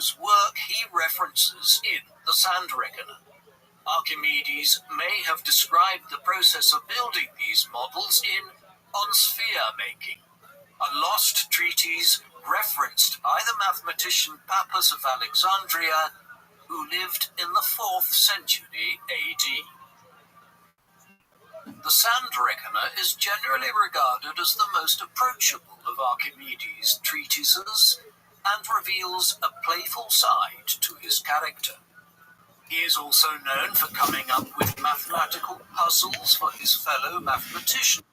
whose work he references in The Sand Reckoner. Archimedes may have described the process of building these models in On Sphere Making, a lost treatise referenced by the mathematician Pappus of Alexandria, who lived in the 4th century AD. The Sand Reckoner is generally regarded as the most approachable of Archimedes' treatises and reveals a playful side to his character. He is also known for coming up with mathematical puzzles for his fellow mathematicians,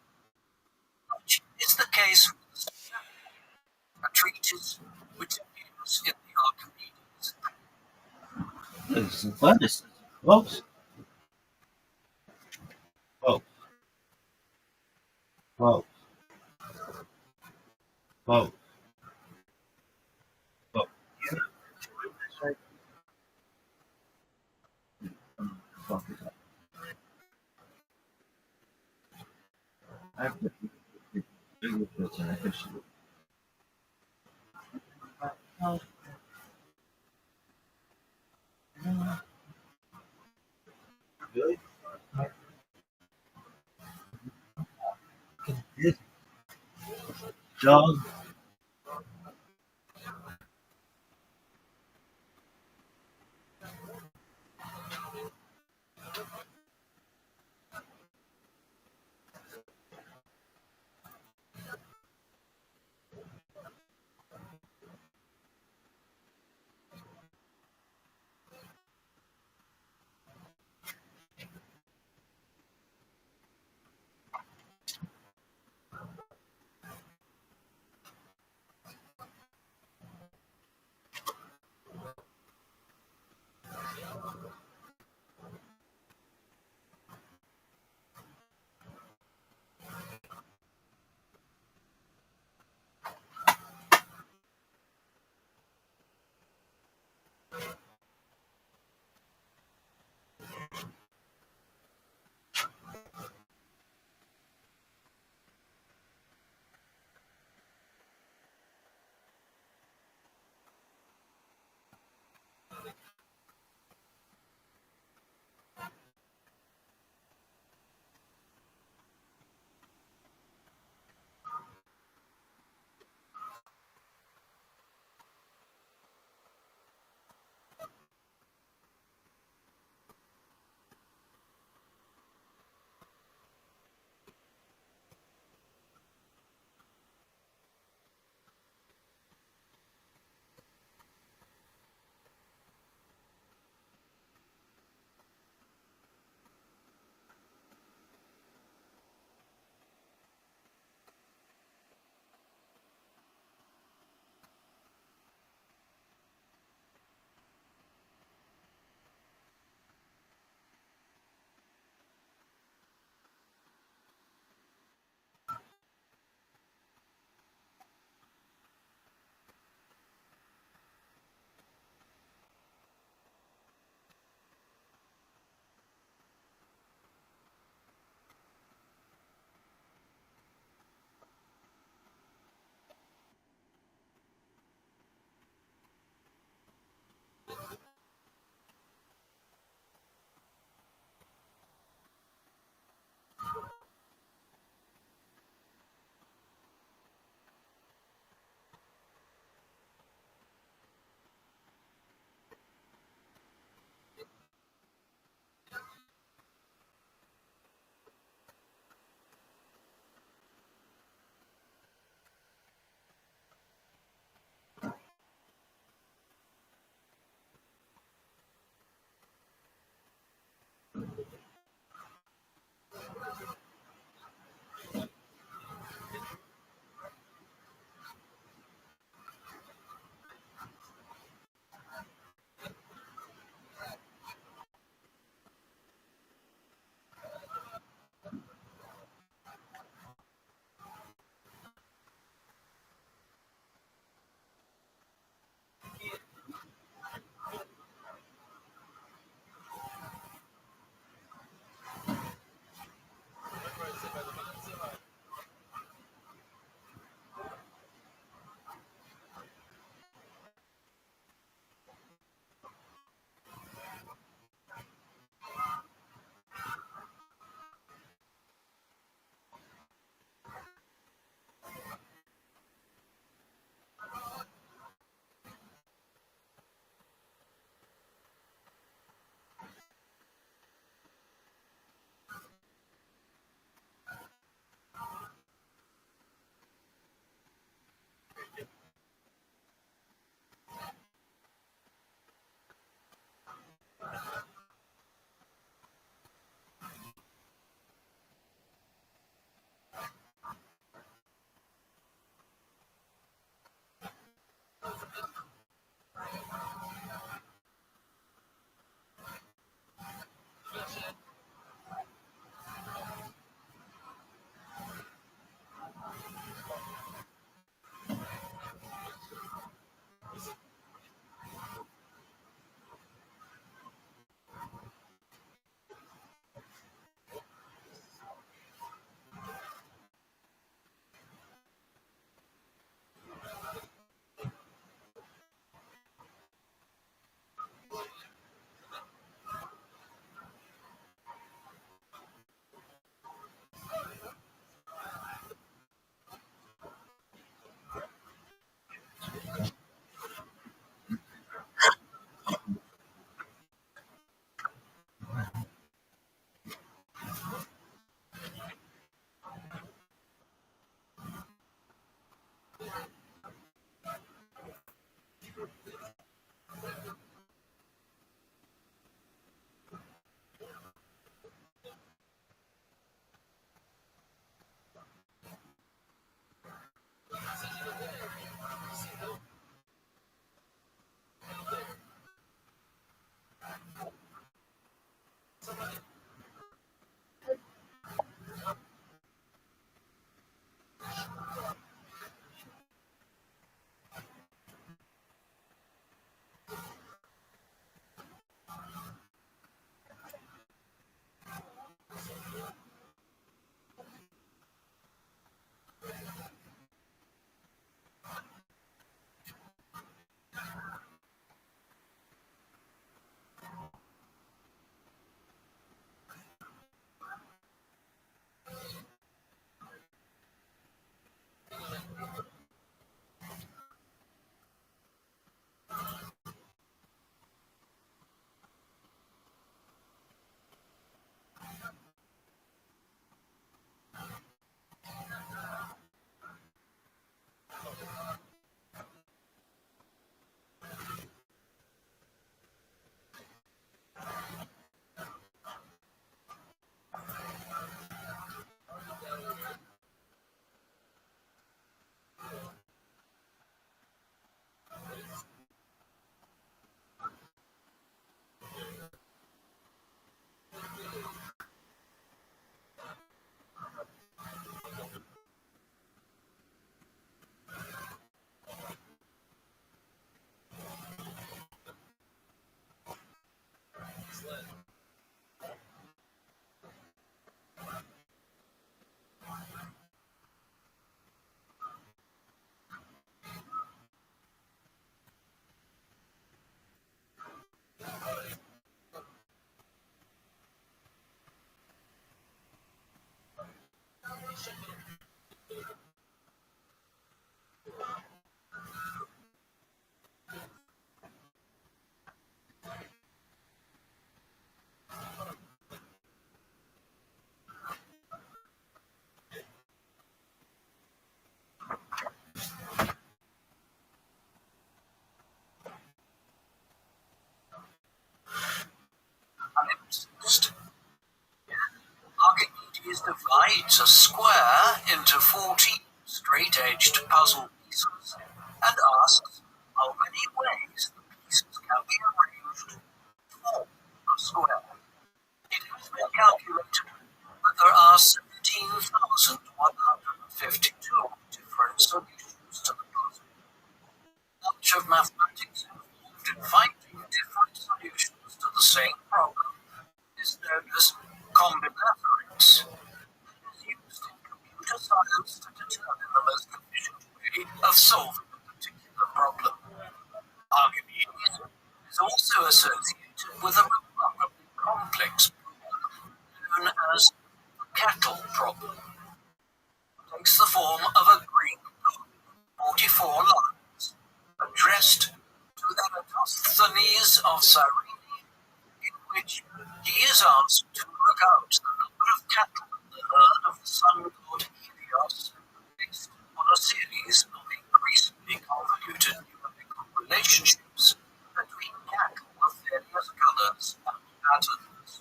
which is the case with a treatise which appears in the Archimedes. This is fun, folks. Folks. Folks. Folks. Folks. I have to do this and I can see it. Really? John? divides a square into 14 straight-edged puzzle pieces and asks how many ways the pieces can be arranged to form a square. It has been calculated that there are 17,152 different solutions to the puzzle. Much of mathematics involved in finding different solutions to the same problem is known as combinatorics, and is used in computer science to determine the most efficient way of solving a particular problem. Archimedes is also associated with a remarkably complex problem known as the cattle problem. It takes the form of a Greek poem, 44 lines, addressed to Eratosthenes of Cyrene, in which he is asked to work out the number of cattle in the herd of the sun god Helios based on a series of increasingly convoluted numerical relationships between cattle of various colors and patterns.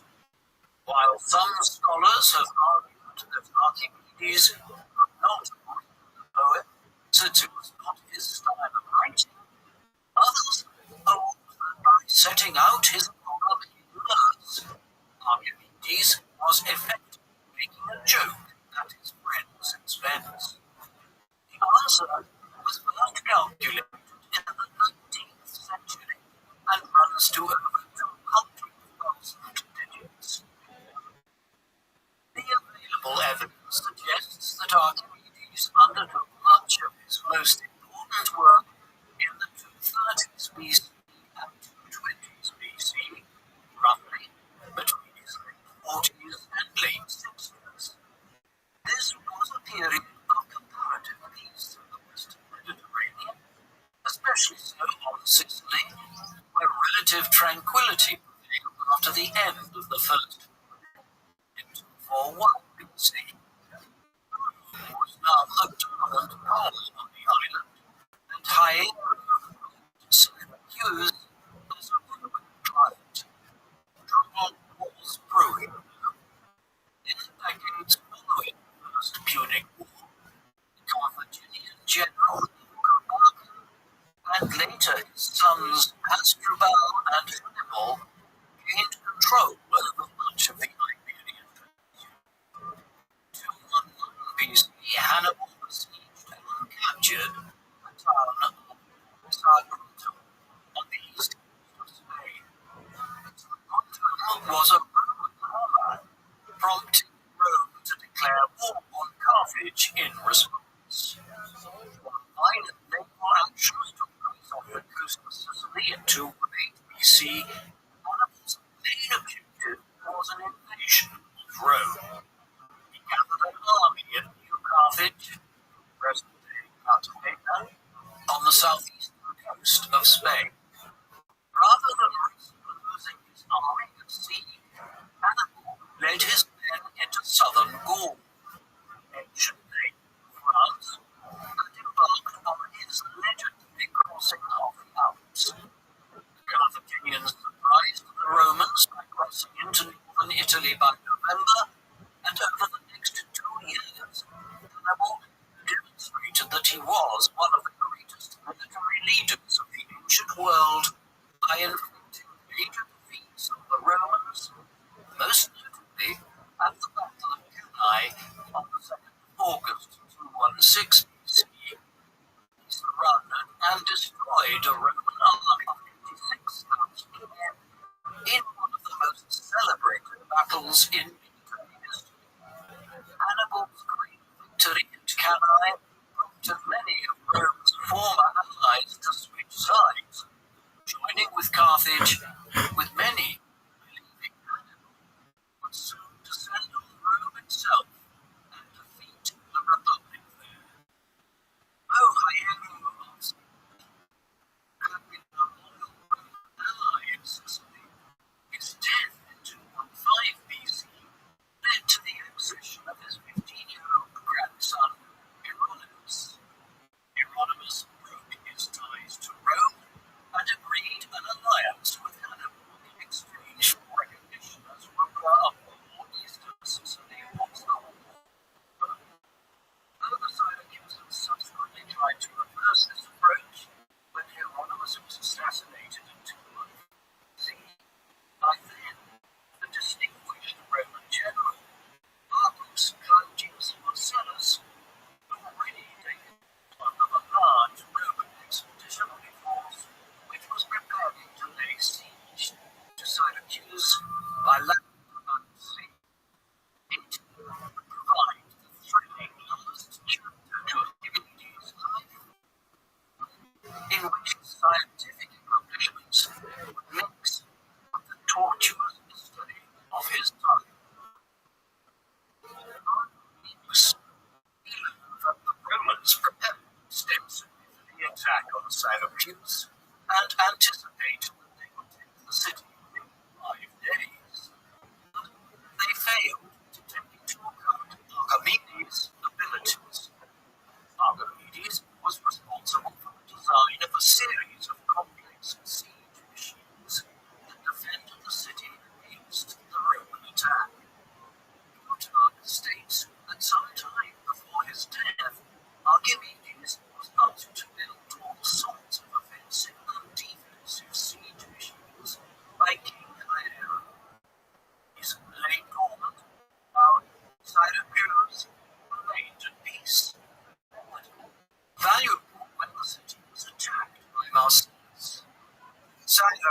While some scholars have argued that Archimedes could not have written the poem, since it was not his style of writing, others hold that by setting out his problem in verse, Archimedes was effectively making a joke at his friend's expense. The answer was first calculated in the 19th century and runs to over 200,000 digits. The available evidence suggests that Archimedes undertook much of his most important work in the 230s BC and 220s BC, roughly between his late 40s and late 60s. This was a period of comparative peace in the western Mediterranean, especially so on Sicily, where relative tranquility prevailed after the end of the First in 241 BC. Rome was now the dominant power on the island, and Hierro used as a frequent client. Trouble was brewing. In the decades following the First Punic War, the Carthaginian general and later his sons Hasdrubal and Hannibal gained control over much of the Iberian peninsula. 211 BC, Hannibal besieged and captured the town of Saguntum on the east coast of Spain. Saguntum was a Roman ally, prompting Rome to declare war on Carthage in response. One violent naval action took place off the coast of Sicily in 218 BC. Hannibal's main objective was an invasion of Rome. He gathered an army at New Carthage, present-day Cartagena, on the southeastern coast of Spain. Rather than risk losing his army at sea, Hannibal led his men into southern Gaul, ancient-day France, and embarked on his legendary crossing of the Alps. The Carthaginians surprised the Romans by crossing into northern Italy by November, and over the next 2 years, Hannibal demonstrated that he was one of the greatest military leaders of the ancient world by inflicting major defeats of the Romans, most notably at the Battle of Cannae on the 2nd of August 216 BC. He surrounded and destroyed a Roman army of 86,000 men in one of the most celebrated battles in military history. Hannibal's great victory at Cannae prompted many of Rome's former allies to switch sides, joining with Carthage, with many believing Hannibal would soon descend on Rome itself and defeat the Republic there. Though Hierro had been a loyal Roman ally in Sicily, his death in 215 BC led to the accession of his 15-year-old grandson, Hieronymus. Hieronymus broke his ties to Rome and agreed an alliance with Hannibal.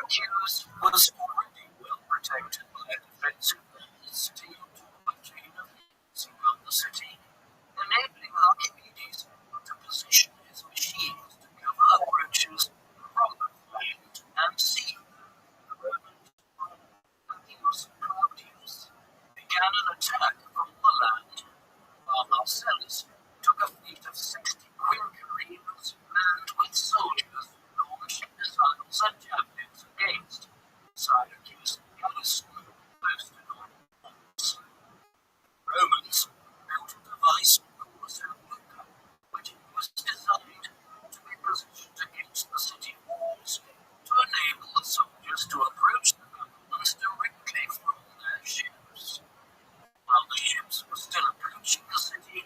Syracuse was already well protected by a defensive city a chain of hills around the city, enabling Archimedes to position his machines to cover approaches from both land and sea. The Romans, Claudius, began an attack from the land, while Marcellus took a fleet of 60 quinqueremes manned with soldiers who launched missiles and javelins against Syracuse garrison posted on walls. Romans built a device called the Sambuca, which was designed to be positioned against the city walls to enable the soldiers to approach the battlements directly from their ships. While the ships were still approaching the city,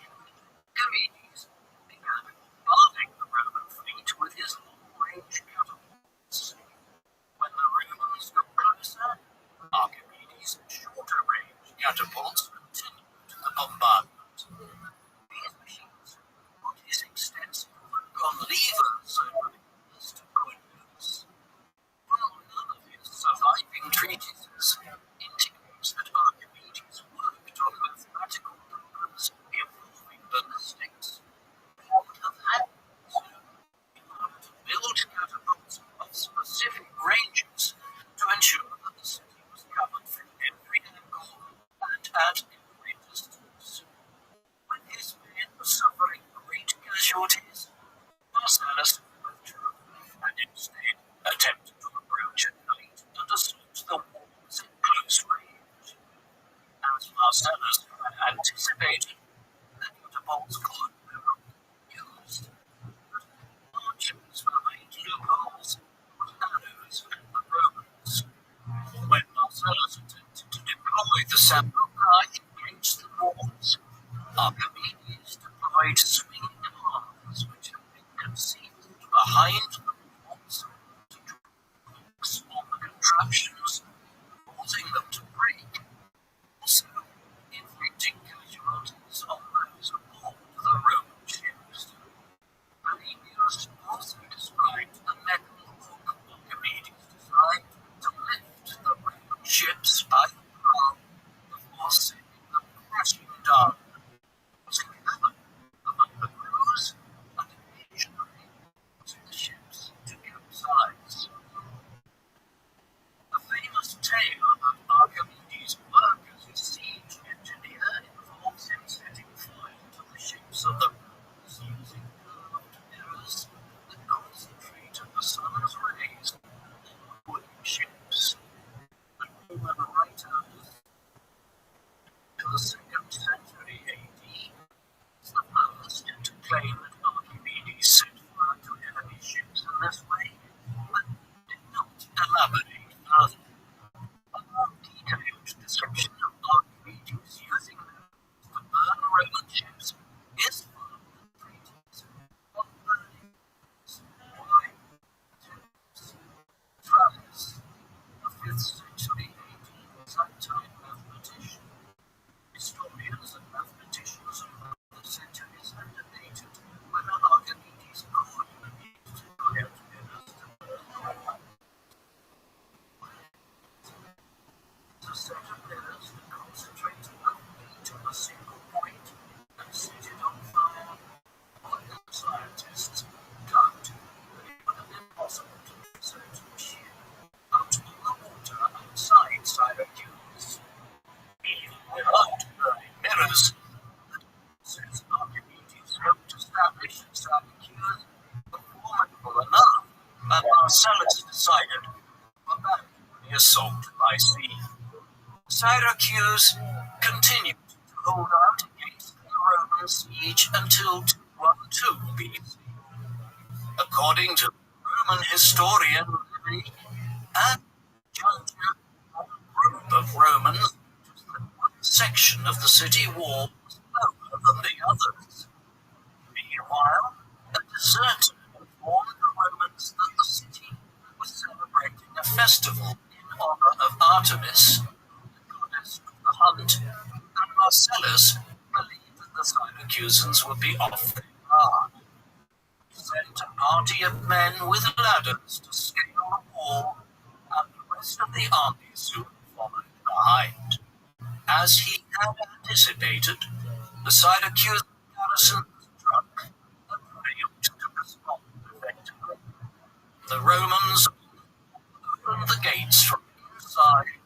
Archimedes began bombarding the Roman fleet with his long-range catapults. When the Romans got closer, Archimedes' shorter-range catapults continued the bombardment. These machines put his extensive work on levers and rivers to good use. While none of his surviving treatises indicates that Archimedes worked on mathematical problems involving ballistics, one would have had to in order to build catapults of specific ranges to ensure that the city was covered from every angle and at every distance. When his men were suffering great casualties, Marcellus withdrew and instead attempted to approach at night and assault the walls at close range. As Marcellus had anticipated, the catapults could be used, but archers behind loopholes were arrows and the Romans. When Marcellus attempted to deploy the Sambuca against the walls, Archimedes deployed swinging arms which had been concealed behind the walls to draw hooks on the contraptions, causing them to break, also inflicting casualties on those aboard the Roman ships. Plinius also described the metal hook Archimedes designed to lift the Roman ships by the prow before sending them crashing down, causing havoc among the crews and occasionally causing the ships to capsize. The famous tale about Archimedes' work as a siege engineer involves him setting fire to the ships of the Romans using curved mirrors that concentrated the sun's rays on wooden ships. The Roman writer in the 2nd century AD is the first to claim that Archimedes set fire to enemy ships in this way, but did not elaborate further. A more detailed description of Archimedes using mirrors to burn Roman ships is found in the treatise on burning by Thales, a 5th century AD Byzantine mathematician. Historians and mathematicians of other centuries have debated whether Archimedes could have used giant mirrors to burn Rome. A set of mirrors that concentrate only to a single point and set it on fire. Modern scientists doubt that it would have been possible to do so to a ship out on the water outside Syracuse. Even without burning mirrors, says Archimedes helped establish in Syracuse were formidable enough, and Marcellus decided to abandon the assault by sea. Syracuse continued to hold out against the Roman siege until 212 BC. According to Roman historian Livy and Juncture, a group of Romans noticed that one section of the city wall was lower than the others. Meanwhile, a deserter informed the Romans that the city was celebrating a festival in honor of Artemis, goddess of the hunt, and Marcellus believed that the Syracusans would be off their guard. He sent a party of men with ladders to scale the wall, rest of the army soon followed behind. As he had anticipated, the Syracuse garrison was drunk and failed to respond effectively. The Romans opened the gates from inside,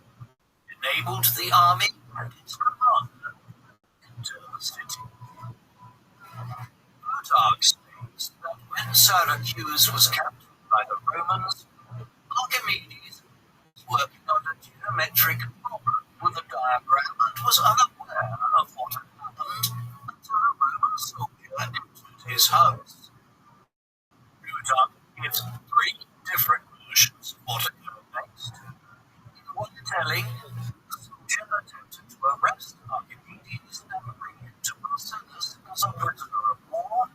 enabled the army and its commander to enter the city. Plutarch states that when Syracuse was captured by the Romans, Archimedes was working on a geometric problem with a diagram and was unaware of what had happened until a Roman soldier entered his house. Plutarch gives three different versions of what occurred next. In one telling, the soldier attempted to arrest Archimedes and bring him to Marcellus as a prisoner of war,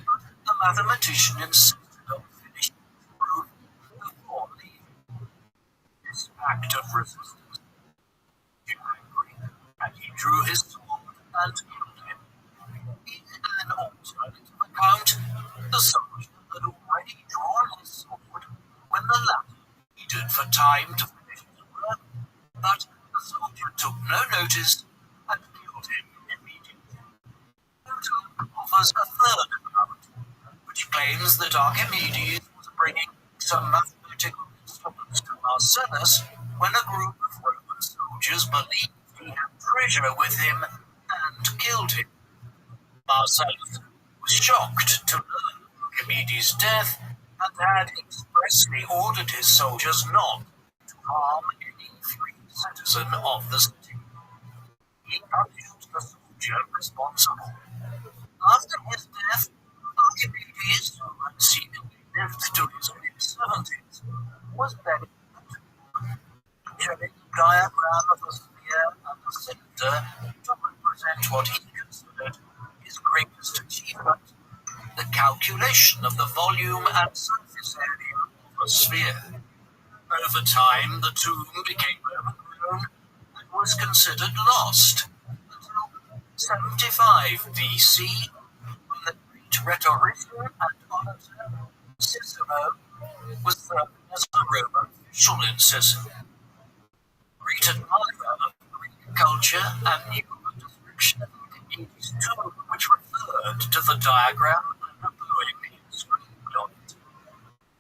but the mathematician insisted on finishing his proof before leaving. This act of resistance made him angry, and he drew his sword and killed him. In an alternative account, the soldier had already drawn his sword when the latter needed for time to finish his work, but the soldier took no notice and killed him immediately. Plutarch offers a third account, which claims that Archimedes was bringing some mathematical instruments to Marcellus when a group of Roman soldiers believed he had treasure with him and killed him. Marcellus was shocked to learn of Archimedes' death and had expressly ordered his soldiers not to harm any free citizen of the city. He punished the soldier responsible. After his death, Archimedes, who had seemingly lived to his mid-70s, was buried showing a diagram of a sphere and a cylinder to represent what he considered his greatest achievement, the calculation of the volume and surface area of a sphere. Over time, the tomb became overgrown and was considered lost until 75 BC, when the great rhetorician and orator Cicero was serving as a Roman official in Sicily. Great admirer of Greek culture and knew a description of Archimedes' tomb which referred to the diagram and the poem he inscribed on it.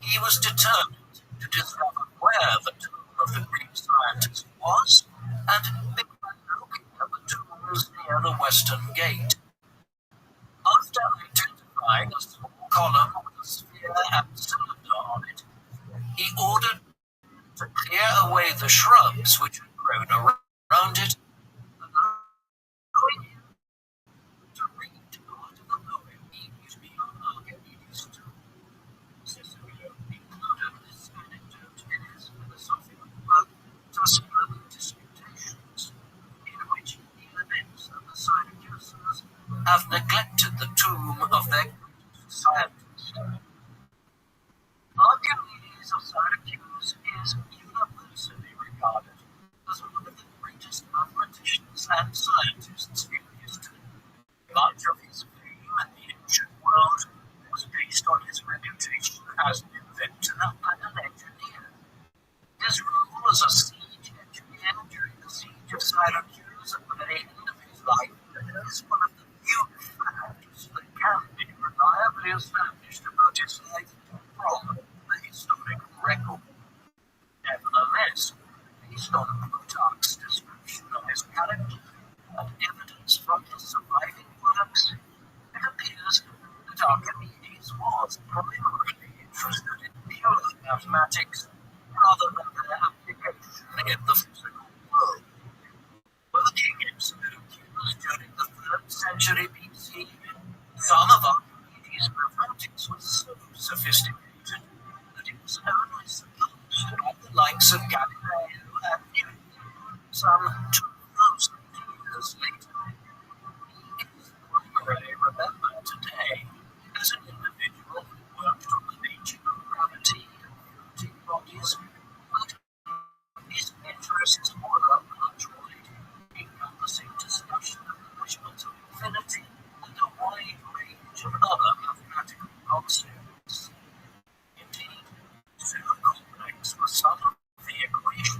He was determined to discover where the tomb of the Greek scientist was and began looking at the tombs near the western gate. After identifying a small column with a sphere and cylinder on it, he ordered to clear away the shrubs which had grown around it, allowing him to read part of the poem he used beyond Archimedes' tomb. Cicero included this anecdote in his philosophical work, Tusculan Disputations, in which he laments that the Syracusans have neglected the tomb of their greatest scientist. Archimedes of Syracuse is universally regarded as one of the greatest mathematicians and scientists in history. Much of his fame in the ancient world was based on his reputation as an inventor and an engineer. His role as a siege engineer during the siege of Syracuse at the very end of his life is one of the few facts that can be reliably established about his life from the historical record. Nevertheless, based on Plutarch's description of his character and evidence from his surviving works, it appears that Archimedes was primarily interested in pure mathematics rather than their application in the physical world. Working in Syracuse during the 3rd century BC, some of Archimedes' mathematics was so sophisticated that it was only supposed that the likes of Galileo and Newton, some 2,000 years later, he is primarily remembered today as an individual who worked on the nature of gravity and floating bodies, but his interests were much wider, encompassing discussion of the measurement of infinity and a wide range of other mathematical concepts. Indeed, so complex were some of the equations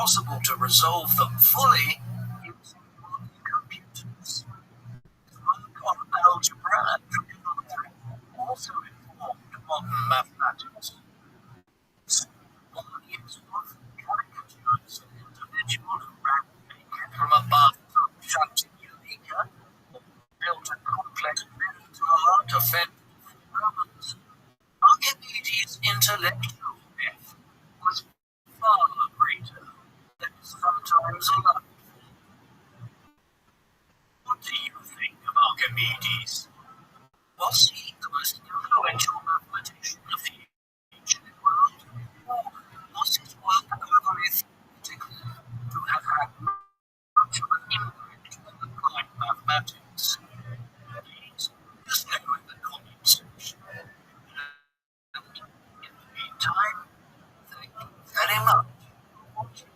possible to resolve them fully using modern computers. Work on algebra and trigonometry also informed modern mathematics. One is often caricatures an individual who ran naked from a bathtub shut in Eureka, or built a complex building tower to fend Romans. Archimedes' intellectual depth was far greater than is sometimes allowed. What do you think of Archimedes? Was he the most influential mathematician of the ancient world, or was his work overly theoretical to have had much of an impact on applied mathematics? Please let us know in the comment section. And in the meantime, thank you very much for watching.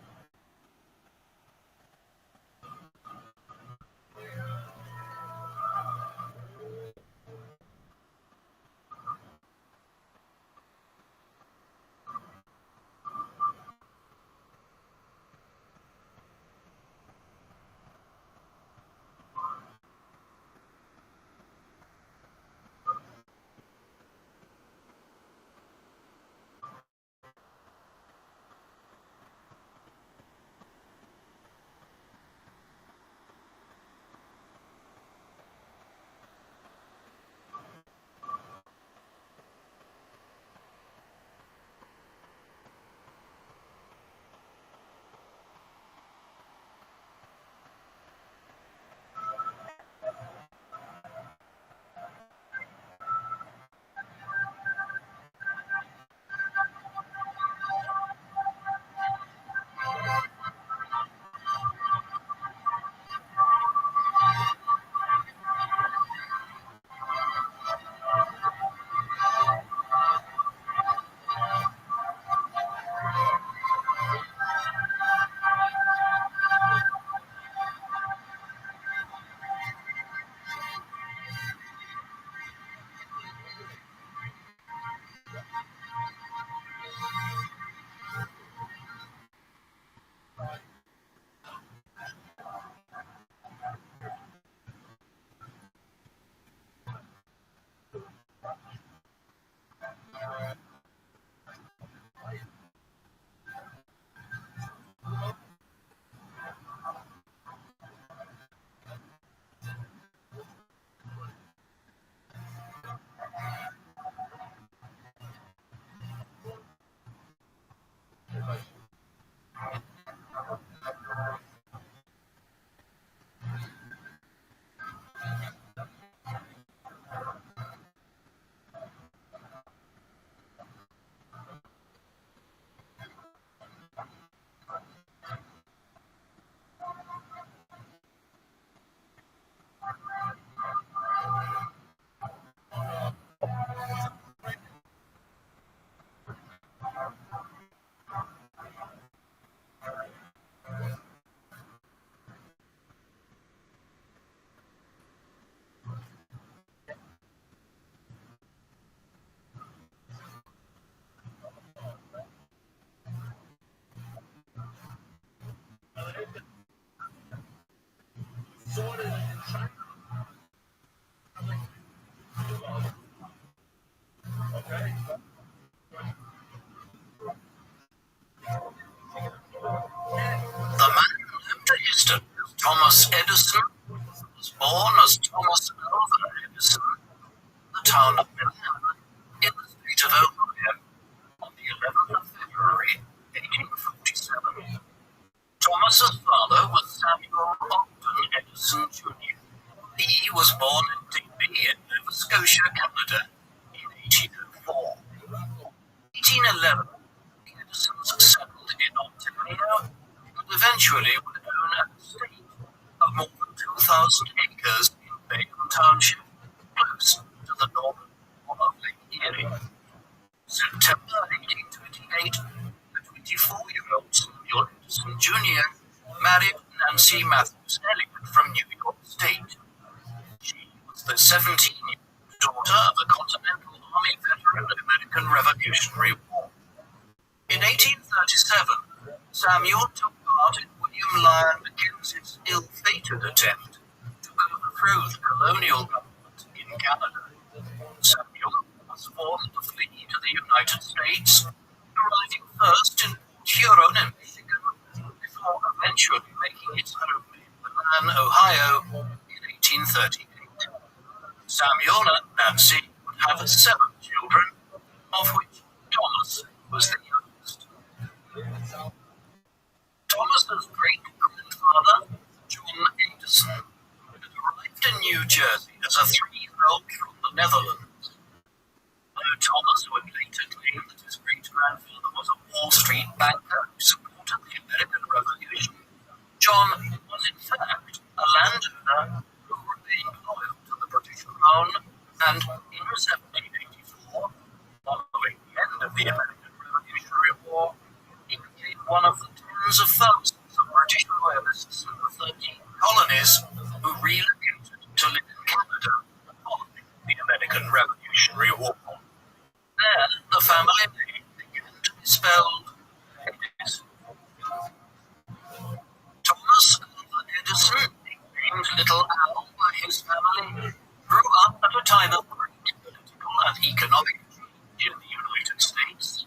The man who lived to history as Thomas Edison was born as Thomas Alva Edison in the town of Milan in the state of Ohio on the 11th of February 1847. Thomas's father was Samuel Ogden Edison Jr. He was born in Digby in Nova Scotia, Canada in 1804. 1811, the Edisons settled in Ontario and eventually would own an estate of more than 2,000 acres in Bacon Township, close to the northern shore of Lake Erie. September 1828, the 24-year-old Samuel Edison Jr. married Nancy Matthews Elliott from New York State. She was the 17-year-old daughter of a Continental Army veteran of the American Revolutionary War. In 1837, Samuel took repeated attempt to overthrow the colonial government in Canada. Samuel was forced to flee to the United States, arriving first in Port Huron in Michigan, before eventually making its home in Milan, Ohio, in 1838. Samuel and Nancy would have 7 children, of which Thomas was the youngest. Thomas's great-grandfather, John Anderson, had arrived in New Jersey as a 3-year-old from the Netherlands. Though Thomas would later claim that his great-grandfather was a Wall Street banker who supported the American Revolution, John was in fact a landowner who remained loyal to the British Crown, and in 1784, following the end of the American Revolutionary War, he became one of the tens of thousands of British loyalists in the 13 colonies who relocated to live in Canada following the American Revolutionary War. There, the family name began to be spelled Edison. Thomas Edison, nicknamed Little Al by his family, grew up at a time of great political and economic change in the United States.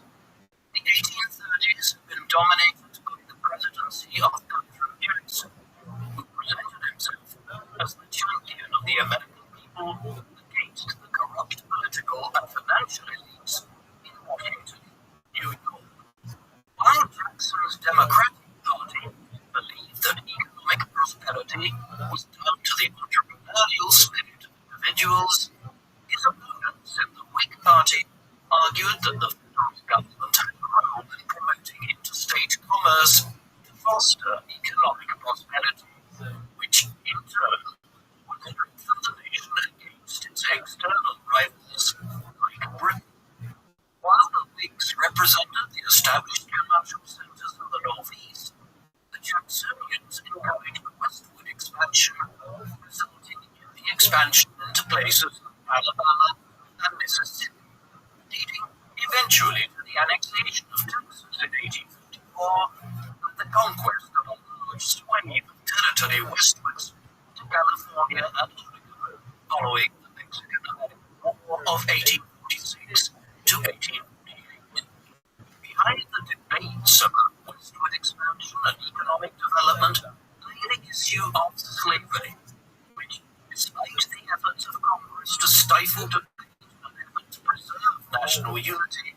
The 1830s had been dominated by the presidency of Andrew Jackson, who presented himself as the champion of the American people against the corrupt political and financial elites in Washington, New York. While Jackson's Democratic Party believed that economic prosperity was down to the entrepreneurial spirit of individuals, his opponents in the Whig Party argued that the federal government had a role in promoting interstate commerce to foster economic prosperity, which in turn would strengthen the nation against its external rivals like Britain. While the Whigs represented the established commercial centres of the Northeast, the Jacksonians encouraged westward expansion, resulting in the expansion into places like Alabama and Mississippi, leading eventually to the annexation of Texas in 1854 and the conquest of a large swathe of territory westwards to California and Oregon following the Mexican-American War of 1846 to 1848. Behind the debates about westward expansion and economic development lay the issue of slavery, which, despite the efforts of Congress to stifle debate in an effort to preserve national unity,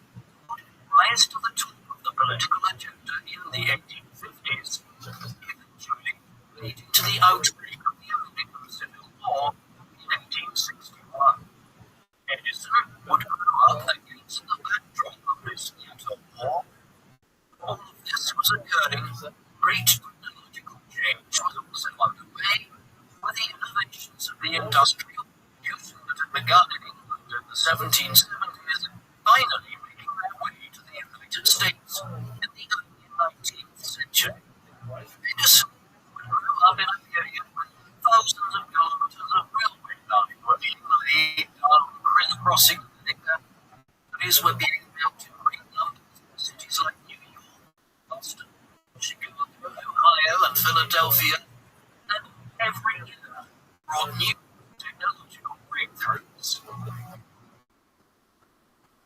would rise to the top of the political agenda in the 1850s, eventually leading to the outbreak of the American Civil War in 1861. Edison would grow up against the backdrop of this latter war. All of this was occurring, great technological change was also underway, with the innovations of the industrial revolution that had begun in England in the 1770s finally making their way to the United States in the early 19th century. Edison would grow up in a period when thousands of kilometers of railway line were being laid down, crisscrossing America. Cities were being built in great numbers in cities like New York, Boston, Chicago, Ohio, and Philadelphia, and every year brought new technological breakthroughs.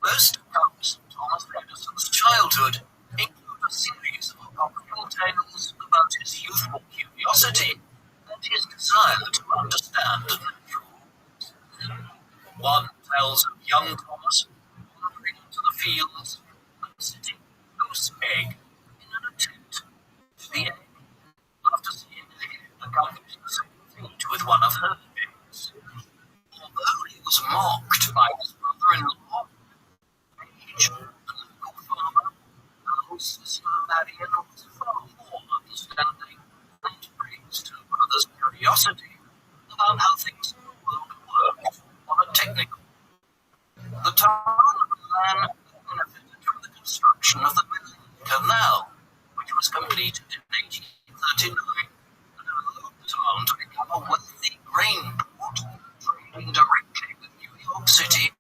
Most accounts of Thomas Edison's childhood include a series of apocryphal tales about his youthful curiosity and his desire to understand natural forces. One tells of young Thomas wandering into the fields and sitting a goose egg in an attempt to the egg, after seeing a hen accomplish the same feat with one of her eggs. Although he was mocked by his brother-in-law, Page, the local farmer, whose sister Marion was far more understanding and praised her brother's curiosity about how things in the world worked on a technical. The town of Milan benefited from the construction of the Milan Canal, which was completed in 1839 and allowed the town to become a wealthy grain port, trading directly with New York City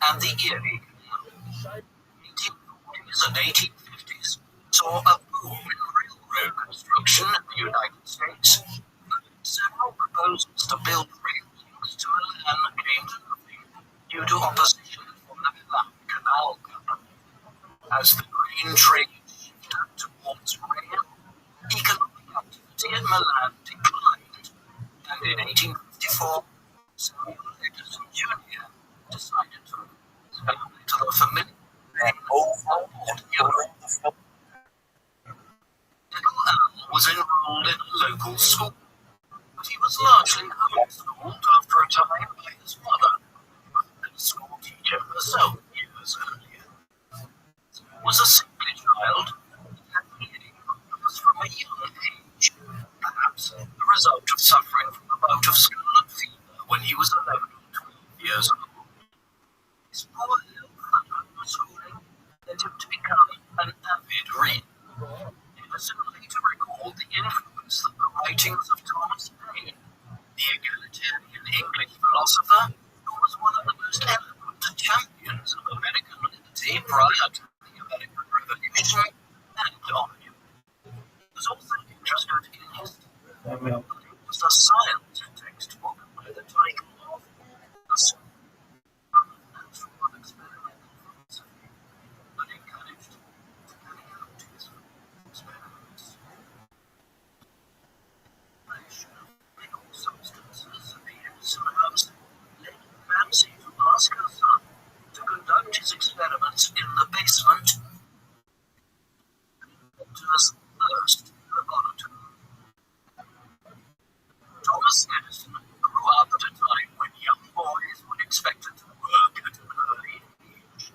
and the Erie Canal. 1840s and 1850s saw a boom in railroad construction the United States, several proposals to build rail links to Milan came to nothing due to opposition from the Milan Canal Company. As the grain trade shifted towards rail, economic activity in Milan declined, and in 1854, Samuel Edison Jr. decided to move his family to the familiar Little Al was enrolled in a local school, but he was largely homeschooled after a time by his mother, who had been a school teacher herself years earlier. He was a sickly child and had bleeding problems from a young age, perhaps the result of suffering from a bout of scarlet fever when he was 11 or 12 years old. His poor health and homeschooling led him to become an avid reader. Edison later recalled the influence that the writings of Thomas Paine, the egalitarian English philosopher, who was one of the most eloquent champions of American liberty prior to the American Revolution, and on him. He was also interested in history, but it was a science textbook by the title of A School of Natural and Experimental Philosophy, that encouraged him to carry out his experiments. Chemical substances at the Edison house led Nancy to ask her son to conduct his experiments in the basement, inventor's first laboratory. Thomas Edison grew up at a time when young boys were expected to work at an early age.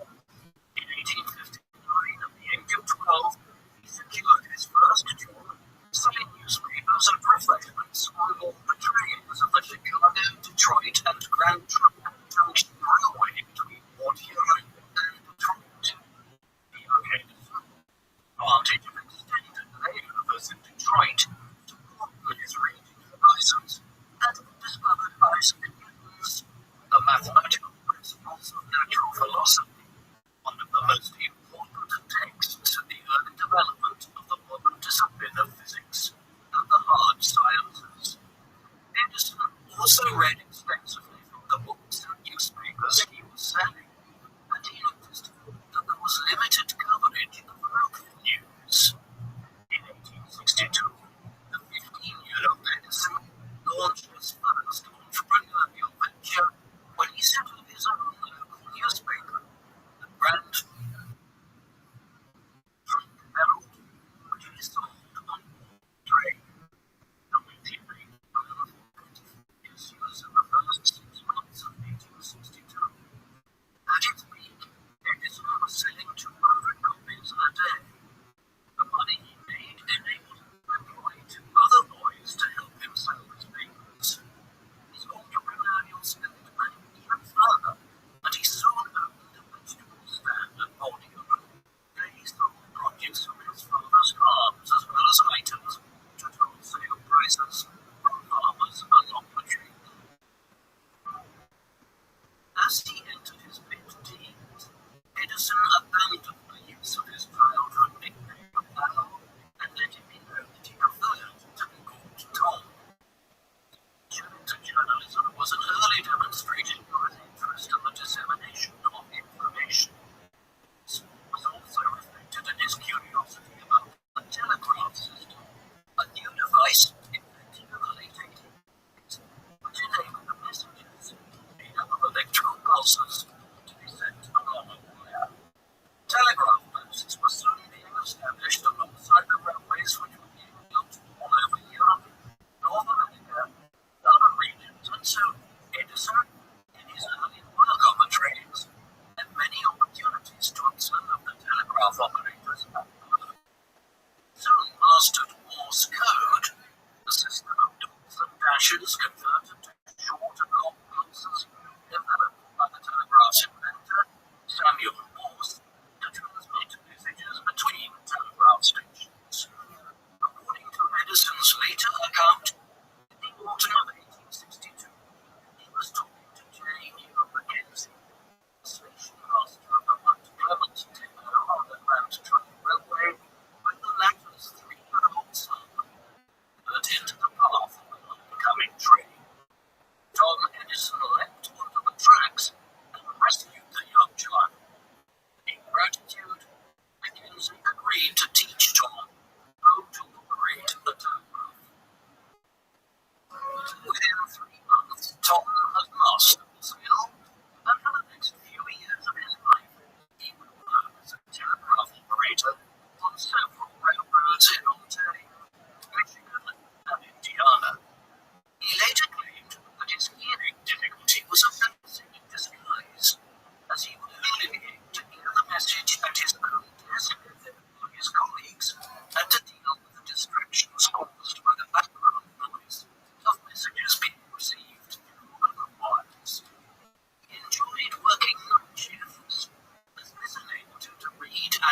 In 1859, at the age of 12, he secured his first job selling newspapers and refreshments on all the trains of the Chicago, Detroit, and Grand Trunk Junction Railway between Port Huron and Detroit. The young Edison, advantage of extended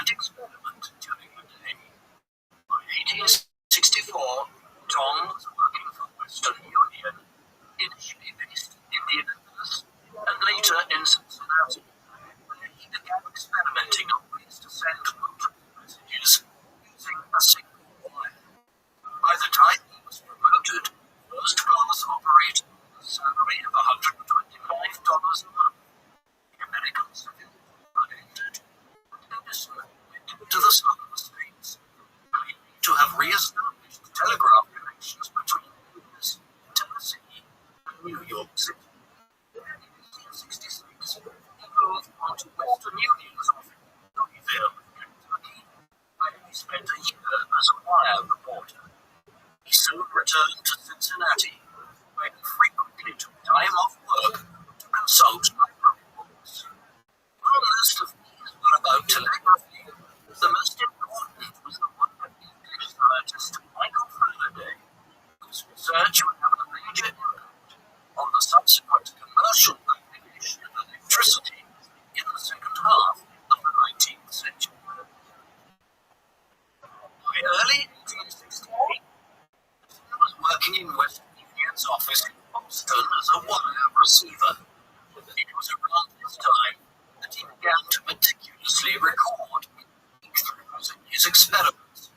light experiment during the day. By 1864, Tom was working for Western Union, initially based in Indianapolis, and later in Cincinnati, where he began experimenting on ways to send multiple messages using a single wire. By the time he was promoted, first-class operator with a salary of $125 a month. The American Civil War ended, and Edison went to the Southern States, claiming to have re-established telegraph connections between Memphis, Tennessee, and New York City. In 1866, he moved on to Western Union's office in Louisville, Kentucky, where he spent a year as a wire reporter. He soon returned to Cincinnati, where he frequently took time off work to consult reports. On a list of these were about telegraphy. The most important was the work of English scientist Michael Faraday, whose research would have a major impact on the subsequent commercial application of electricity in the second half of the 19th century. By early 1868, he was working in Western Union's office in Boston as a wire receiver. It was around this time that he began to meticulously record breakthroughs in his experiments,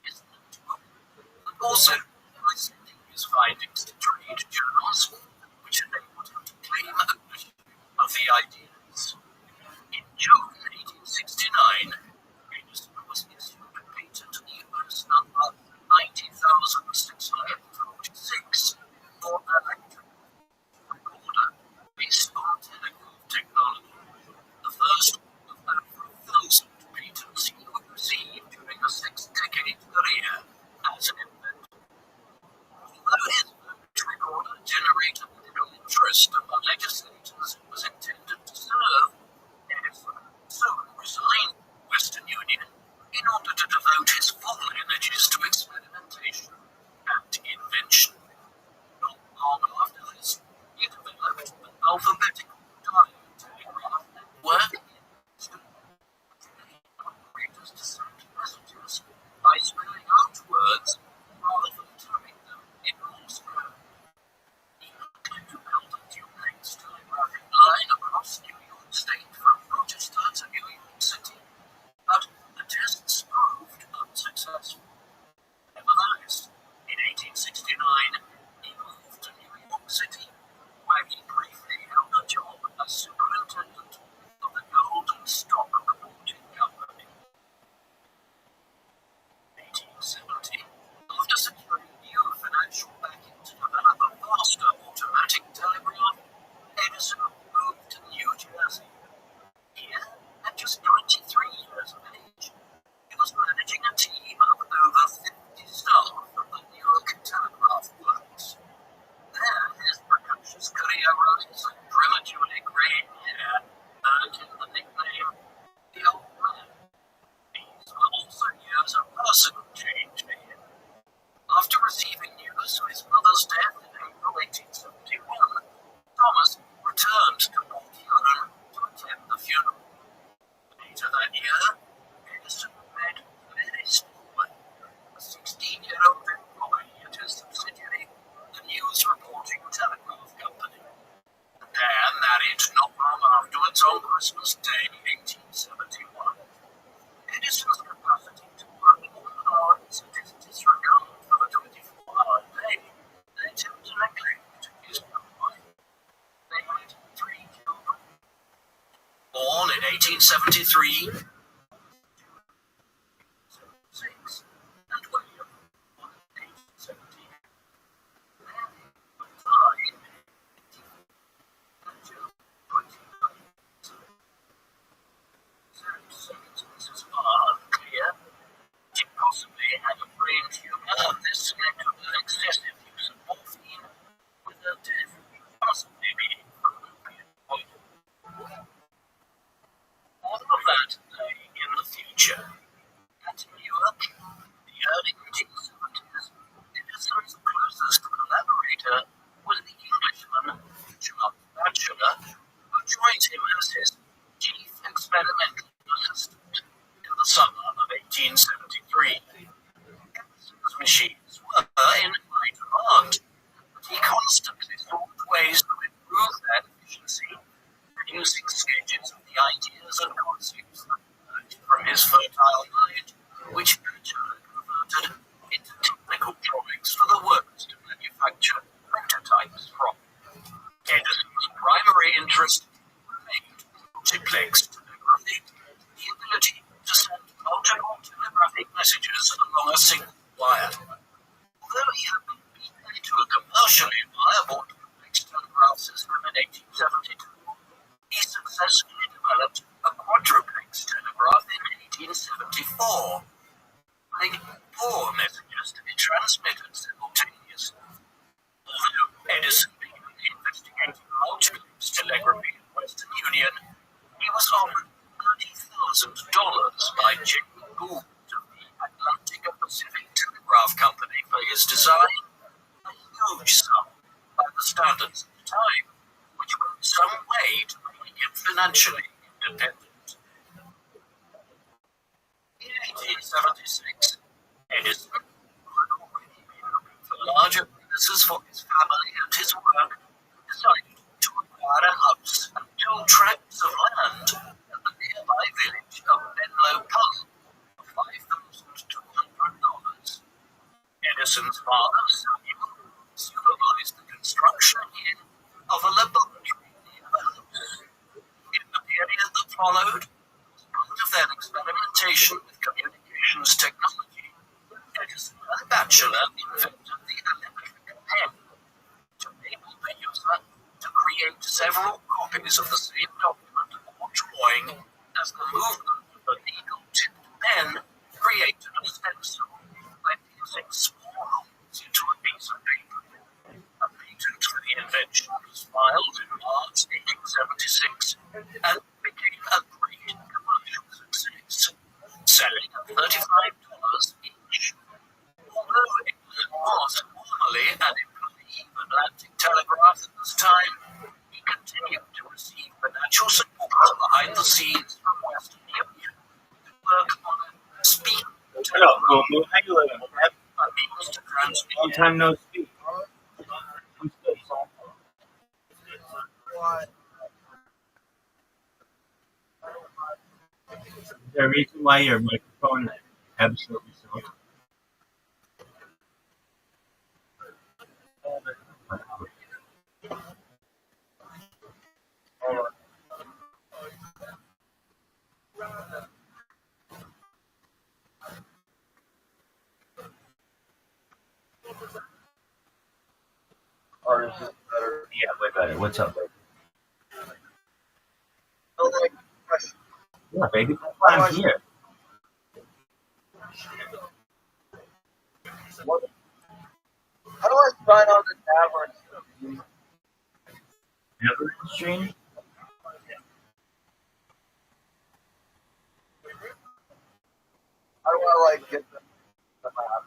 and also by sending his findings to trade journals, which enabled him to claim ownership of the ideas. In June 1869, Edison was issued a patent US number 90,646 for an electric recorder based on telegraph technology, the first of over 1,000 patents he would receive during a 6-decade career as an inventor. Although his vote recorder generated little interest among legislators it was intended to serve, Edison soon resigned Western Union in order to devote his full energies to experimentation and invention. Not long after this, he developed an alphabetical dial telegraph network operators to send messages by spelling out words rather than typing them in Morse code. He planned to build a duplex telegraphic line across New York State from Rochester to New York City, but the tests proved unsuccessful. Nevertheless, in 1869, he moved to New York City, where he briefly held a job as superintendent of the Golden Stock Reporting Company. 1870, after securing new financial backing to develop a faster automatic telegraph, Edison moved to New Jersey. Here, at just 23 years of age, he was managing a team of over 50 staff from the Newark Telegraph Works. There, his precocious career rise and prematurely graying hair earned him the nickname the Old Man. These were also years of personal change for him. After receiving news of his mother's death in April 1871, Thomas returned to North Carolina to attend the funeral. Later that year, Edison met Mary Stillwell, a 16-year-old employee at his subsidiary, the News Reporting Telegraph Company. The pair married not long afterwards on Christmas Day, 1871. Edison's capacity to work long hours and his disregard for the 24-hour day led him to neglect his young wife. They had 3 children. Born in 1873, 1876, and William, born in 1878. Mary died in 1829. Circumstances are unclear. She possibly had a brain tumor, and this led to her excessive use of morphine, with her death possibly being from opiate poisoning. All of that, single wire. Although he had been beaten into a commercially viable duplex telegraph system in 1872, he successfully developed a quadruplex telegraph in 1874, allowing 4 messages to be transmitted simultaneously. Although Edison began investigating multiplex telegraphy in Western Union, he was offered $30,000 by J. Gould of the Atlantic and Pacific Telegraph Company for his design, a huge sum by the standards of the time, which went some way to making him financially independent. In 1876, Edison, who had already been looking for larger businesses for his family and his work, decided to acquire a house and 2 tracts of land at the nearby village of Menlo Park for $5,200. Edison's father, Samuel, supervised the construction of a laboratory near the house. In the period that followed, as part of their experimentation with communications technology, Edison, a bachelor, invented the electric pen to enable the user to create several copies of the same document or drawing as the movement of the needle-tipped pen created a stencil by piercing small holes into a piece of paper. A patent for the invention was filed in March 1876 and became a great commercial success, selling at $35 each. Although England was formally an employee of Atlantic Telegraph at this time, he continued to receive financial support behind the scenes from Western Union to work on a speed telegraph, How you living? a means to transmit. Long time no speak. Is there a reason why your microphone absolutely sucks? Or is it better? Yeah, way better. What's up, baby? Yeah, baby. That's why I'm here. How do I sign on to Tavern? Never stream? How do I get the map?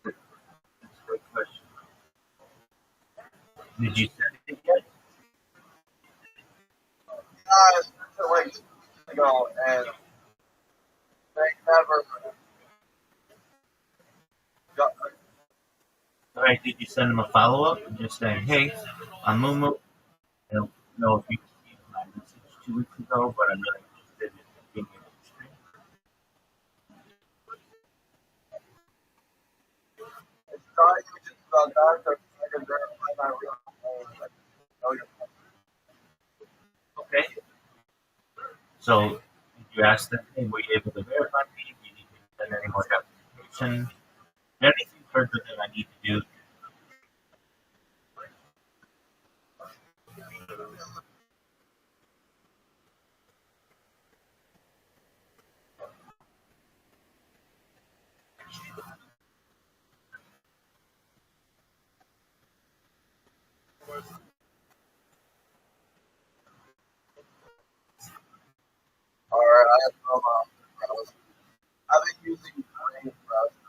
That's a great question. Did you send it yet? I sent it like 2 weeks ago, and they never got. All right, did you send him a follow-up? Just saying, hey, I'm Mumu. I don't know if you received my message 2 weeks ago, but I'm really interested in being able to stream. It's not even just about that, so I can verify my real name. Like, know your Okay. So, did you ask them, hey, were you able to verify me? Do you need me to send any more documentation? Anything further that I need to do? Alright, I have no browser. I've been using Brain browser.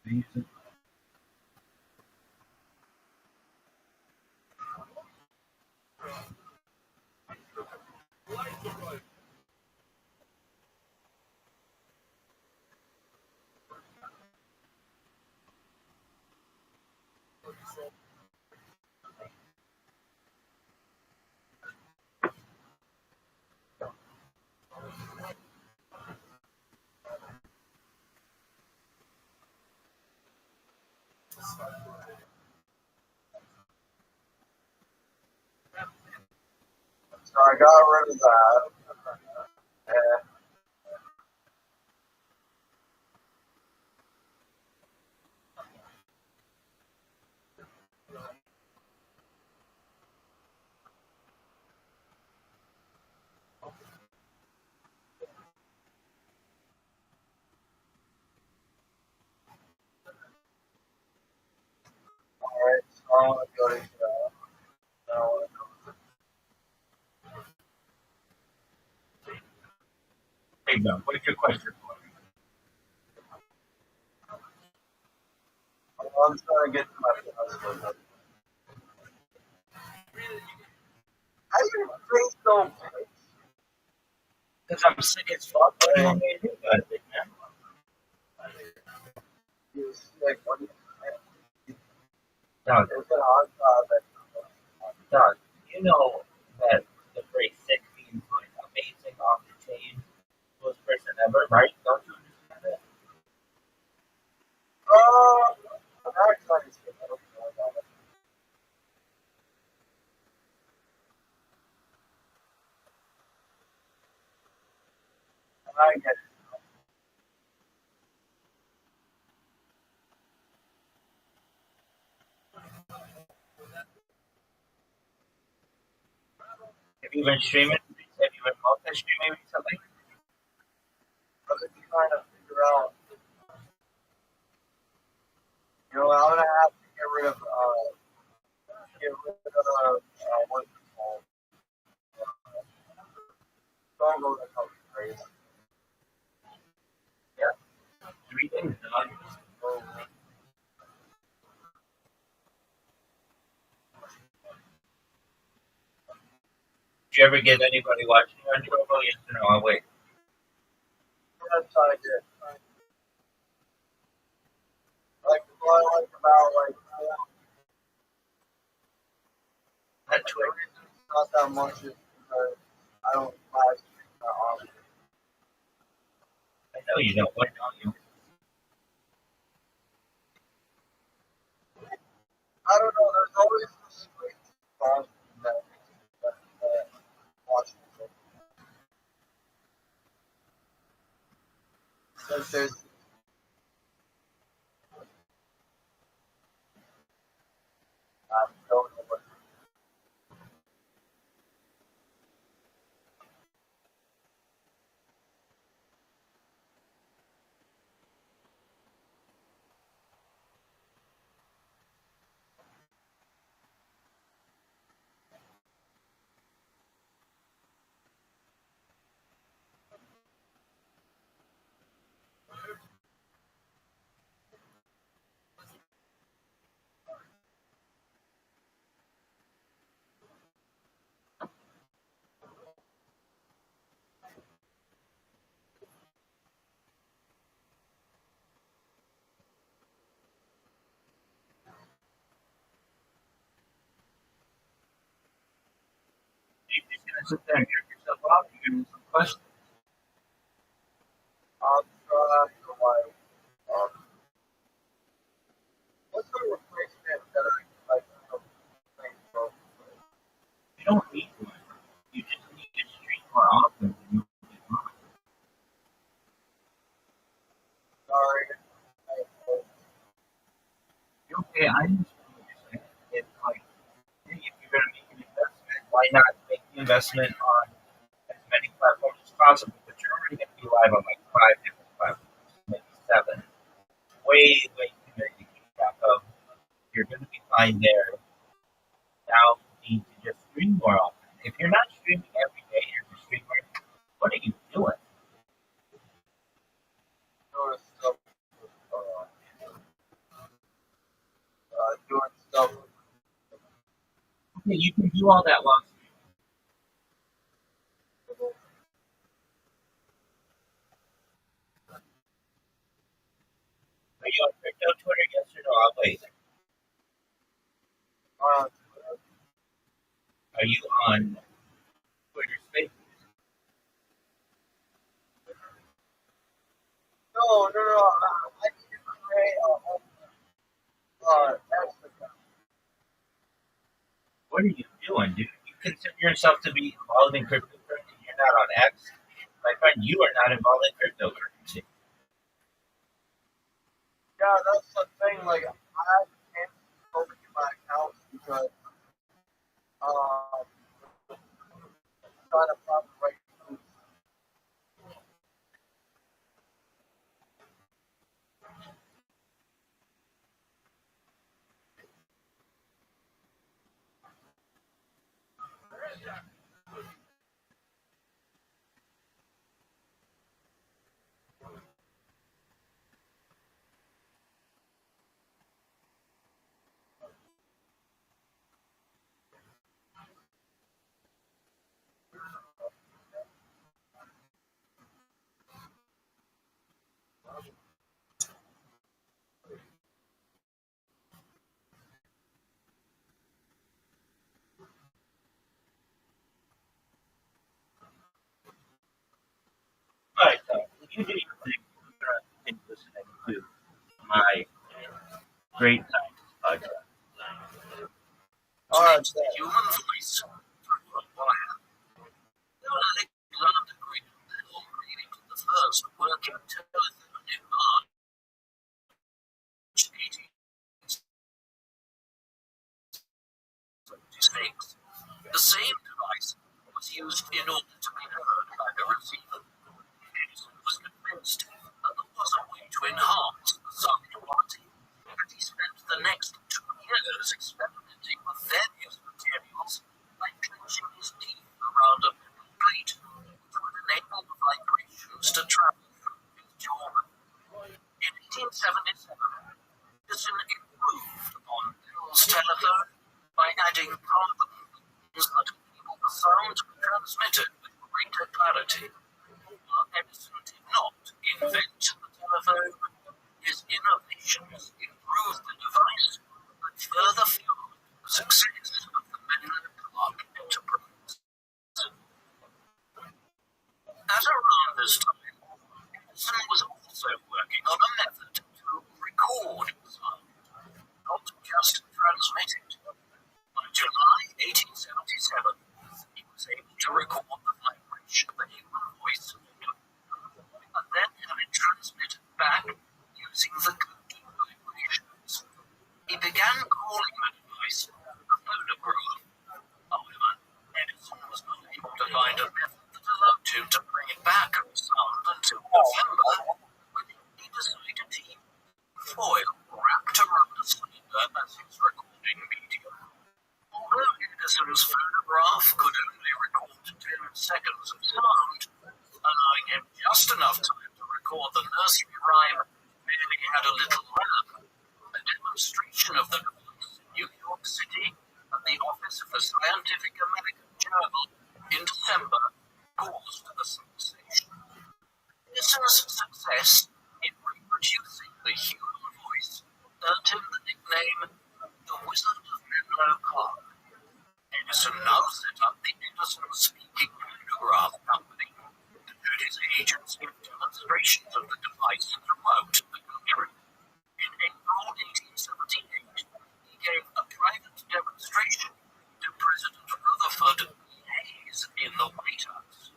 Anything? So I got rid of that. And Okay, John, what's your question for me? I'm trying to get to my password. How do you drink so much? Because I'm sick as fuck. What do you want me to do about it, man? You're sick. What do you think? Doug, It's an odd Doug, you know that the phrase sick means like amazing, off the chain, coolest person ever, right? Don't you understand that? I'm actually sick. I don't know about it. I get it. Have you been streaming? Have you been multi-streaming recently? I'm just trying to figure out. I'm gonna have to get rid of what's it called? Don't that comes crazy. Yeah. 3 things, Doug. So, Did you ever get anybody watching you on Trovo? Yes or no? I'll wait. yes, I did. Like, what I like about, like, Not the Twitter. reason it's not that much is because I don't live stream that often. I know you don't. Why don't you? I don't know, there's always this great spot that watching it. Since there's, I don't know what. You're just going to sit there and jerk yourself off? You're going to some questions. I'm trying to, like, um, what's the replacement that I can, like, think of? You don't need one. You just need to stream more often. And you'll be fine. Sorry. Okay, I understand what you're saying. It's like, hey, if you're going to make an investment, why not make the investment on as many platforms as possible? But you're already going to be live on like 5 different platforms, maybe 7. Way, way too many to keep track of. You're going to be fine there. Now you need to just stream more often. If you're not streaming every day as a streamer, what are you doing? Doing stuff, doing stuff. Okay, you can do all that while streaming. Are you on crypto Twitter? Yes or no? I'll wait. Uh, Are you on Twitter Spaces? no. I need to create X account. What are you doing, dude? You consider yourself to be involved in cryptocurrency? You're not on X? My friend, you are not involved in cryptocurrency. Yeah, that's the thing. Like, I can't open my account because um, trying to find the right tools. great time. Podcast. All right, The human voice through a wire. Alexander Graham Bell created the first working telephone in March 1876. The same device was used in order to be heard by the receiver. Edison was convinced that there was a way to enhance the sound quality, and he spent the next 2 years experimenting with various materials, like clenching his teeth around a metal plate, which would enable the vibrations to travel through his jaw. In 1877, Edison improved upon Bell's telephone by adding carbon that enabled the sound to be transmitted with greater clarity. While Edison did not invent the telephone, his innovations improved the device and further fueled the success of the Menlo-Clark enterprise. At around this time, Edison was also working on a method to record sound, not just transmit it. By July 1877, he was able to record the vibration of a human voice and then have it transmitted back using the coded vibrations. He began calling the device a phonograph. However, Edison was not able to find a method that allowed him to bring it back as sound until November, when he decided to use foil wrapped around a cylinder as his recording medium. Although Edison's phonograph could only record 10 seconds of sound, allowing him just enough time to record the nursery rhyme, "Merely Had a Little Lamb," a demonstration of the device in New York City at the office of the Scientific American Journal in December caused a sensation. Edison's success in reproducing the human voice earned him the nickname the Wizard of Menlo-Clark. Edison now set up the Edison Speaking Phonograph Company, and had his agents give demonstrations of the device throughout the country. In April 1878, he gave a private demonstration to President Rutherford B. Hayes in the White House.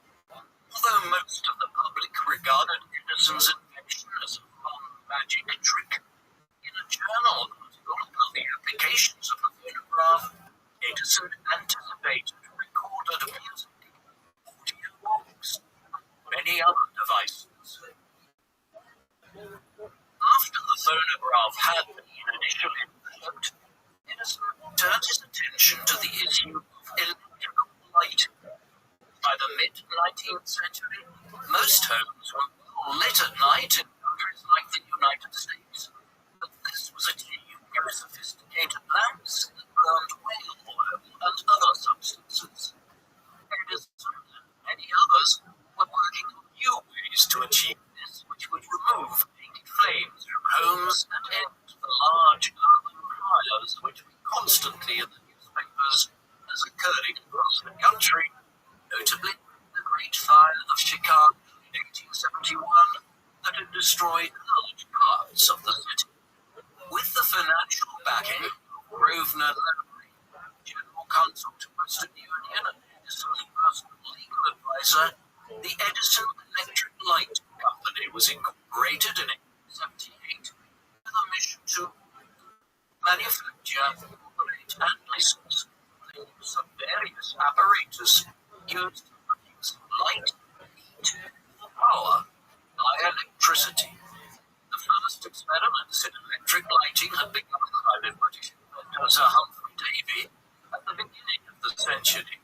Although most of the public regarded Edison's invention as a fun magic trick, in a journal article about the applications of the phonograph, Edison anticipated recorded music, audio logs, and many other devices. After the phonograph had been initially developed, Edison turned his attention to the issue of electrical lighting. By the mid-19th century, most homes were well lit at night in countries like the United States, but this was achieved through sophisticated lamps that burned whale oil and other substances. Edison and many others were working on new ways to achieve this, which would remove painted flames from homes and end the large urban fires which we constantly in the newspapers as occurring across the country, notably the Great Fire of Chicago in 1871 that had destroyed large parts of the city. With the financial backing of Grosvenor Lowry, General Counsel to Western Union and Edison's personal legal advisor, the Edison Electric Light Company was incorporated in 1878 with a mission to manufacture, operate, and license the use of various apparatus used to produce light, heat, or power by electricity. The first experiments in electric lighting had begun by the British inventor Sir Humphrey Davy at the beginning of the century,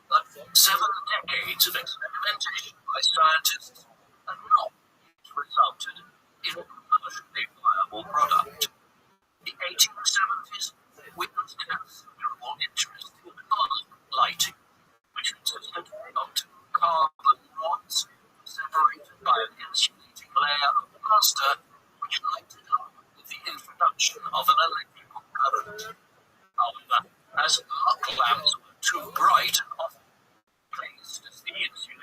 but 7 decades of experimentation by scientists had not yet resulted in a commercially viable product. The 1870s witnessed considerable interest in arc lighting, which consisted of 2 carbon rods separated by an insulating layer of plaster, which lighted up with the introduction of an electrical current. However, as arc lamps were too bright and often placed as the insulating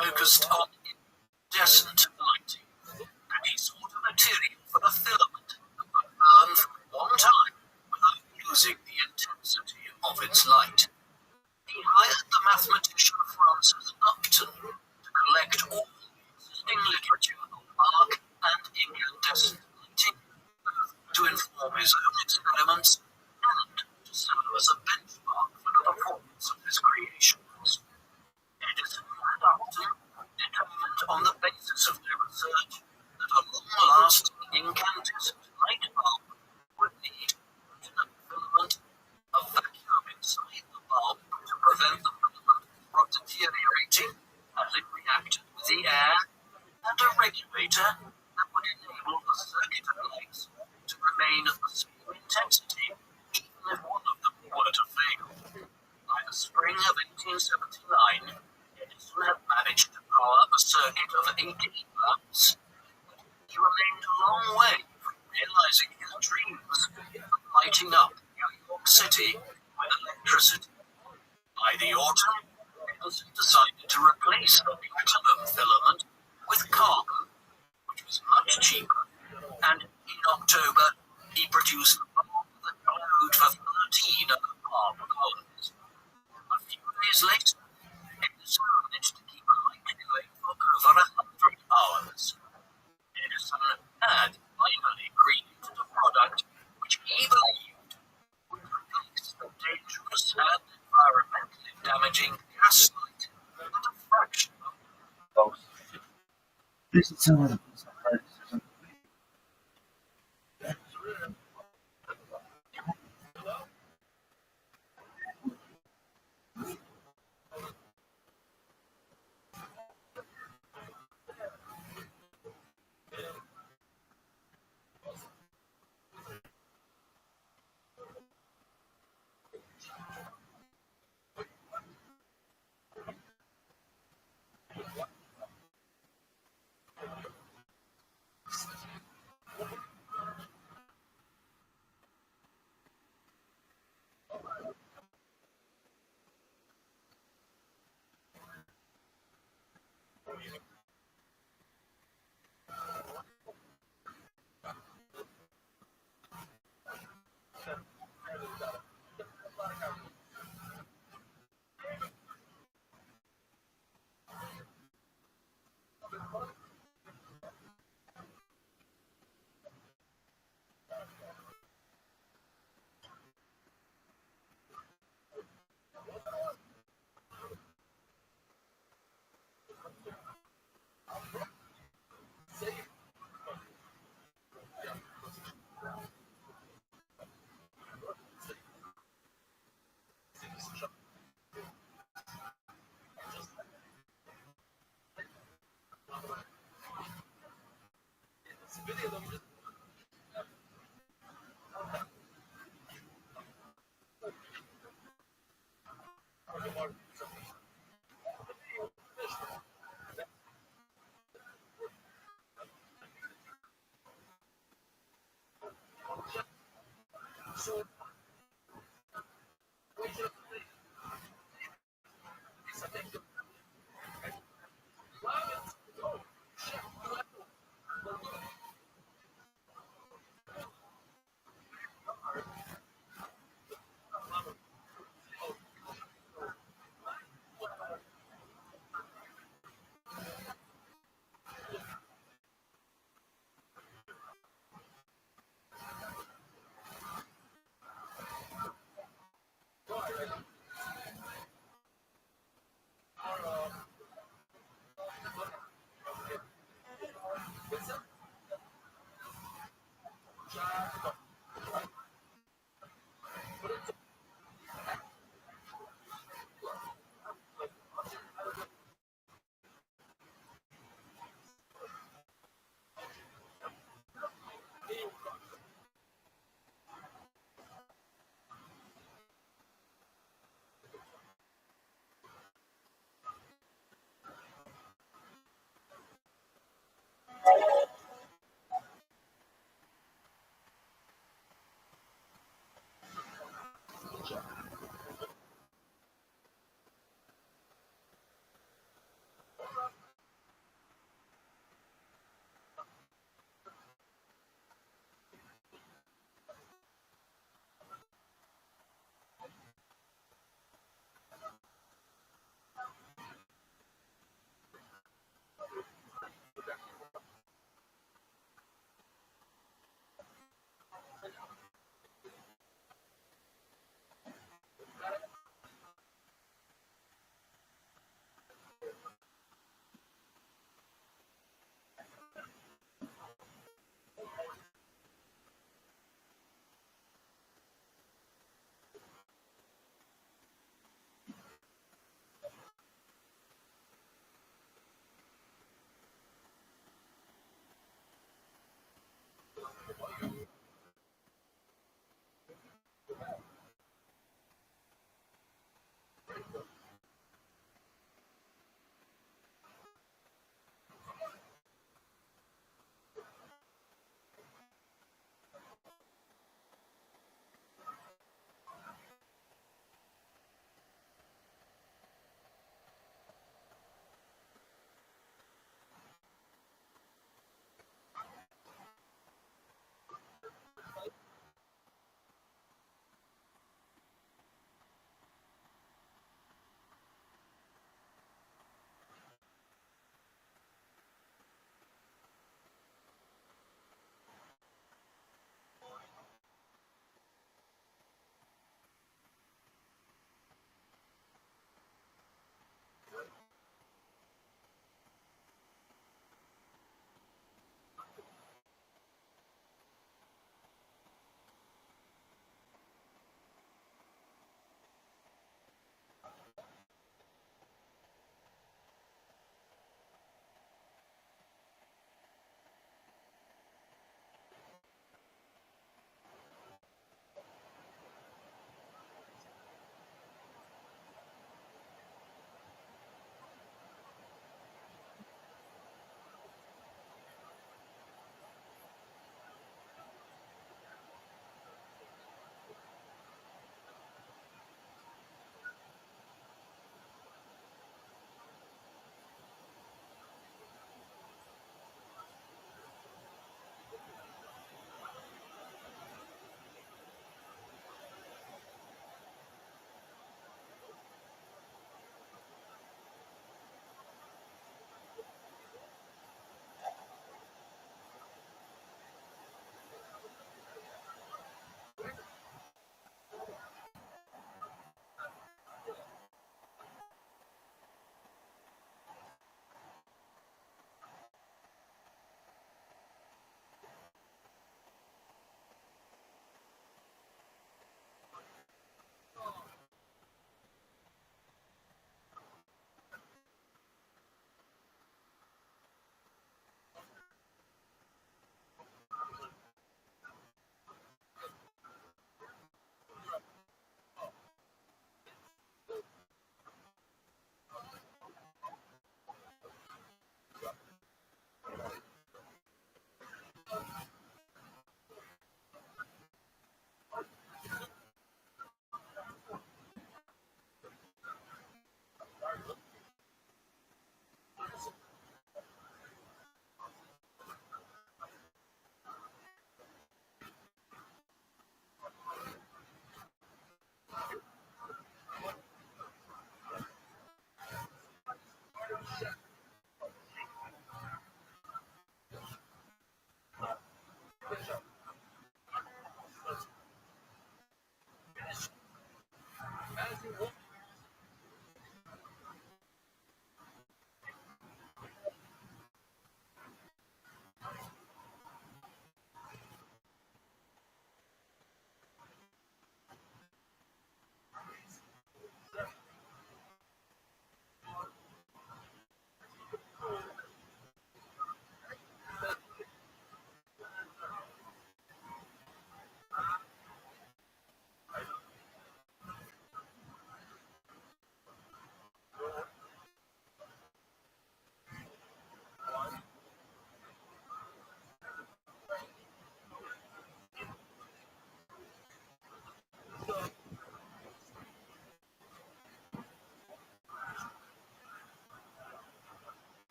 focused on incandescent lighting, any sort of material for the filament that would burn for a long time without losing the intensity of its light. He hired the mathematician Francis Upton to collect all the existing literature on arc and incandescent lighting, both to inform his own experiments and to serve as a benchmark for the performance of his creations. Edison and Upton determined on the basis of their research that a long-lasting incandescent light bulb would need a filament, a vacuum inside the bulb to prevent the filament from deteriorating as it reacted with the air, and a regulator that would enable a circuit of lights to remain at the same intensity even if one of them were to fail. By the spring of 1879, Edison had managed to power a circuit of 18 lamps, but he remained a long way from realizing his dreams of lighting up New York City with electricity. By the autumn, Edison decided to replace the platinum filament with carbon, which was much cheaper, and in October he produced a bulb that glowed for 13 and a half hours. A few days later, Edison managed to keep a light going for over 100 hours. Edison had finally created a product which he believed would replace the dangerous and environmentally damaging gas light at a fraction of Those. This is some of the criticism.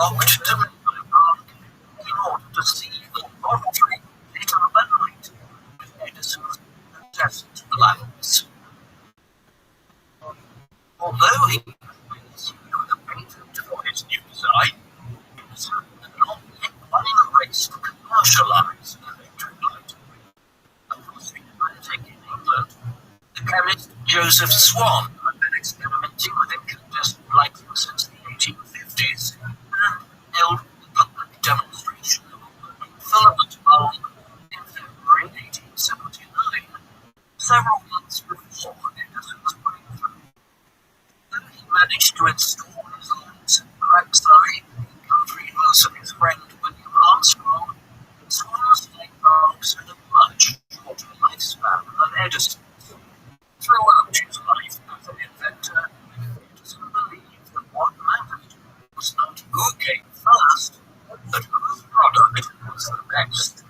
rocked to Menlo Park in order to see the laboratory lit up at night with Edison's desert lamps. Although he secured a patent for his new design, Edison had not yet won the race to commercialize electric light. That was invented in England. The chemist Joseph Swan had been experimenting with incandescent lighting since the 1850s and held a public demonstration of a filament bulb in February 1879, several months before Edison's breakthrough. Though he managed to install his lights at Brackside, the country house of his friend William Armstrong, Swan's light bulbs had a much shorter lifespan than Edison's. Throughout his life as an inventor, Edison believed that what mattered was not who came first, but whose product was the best.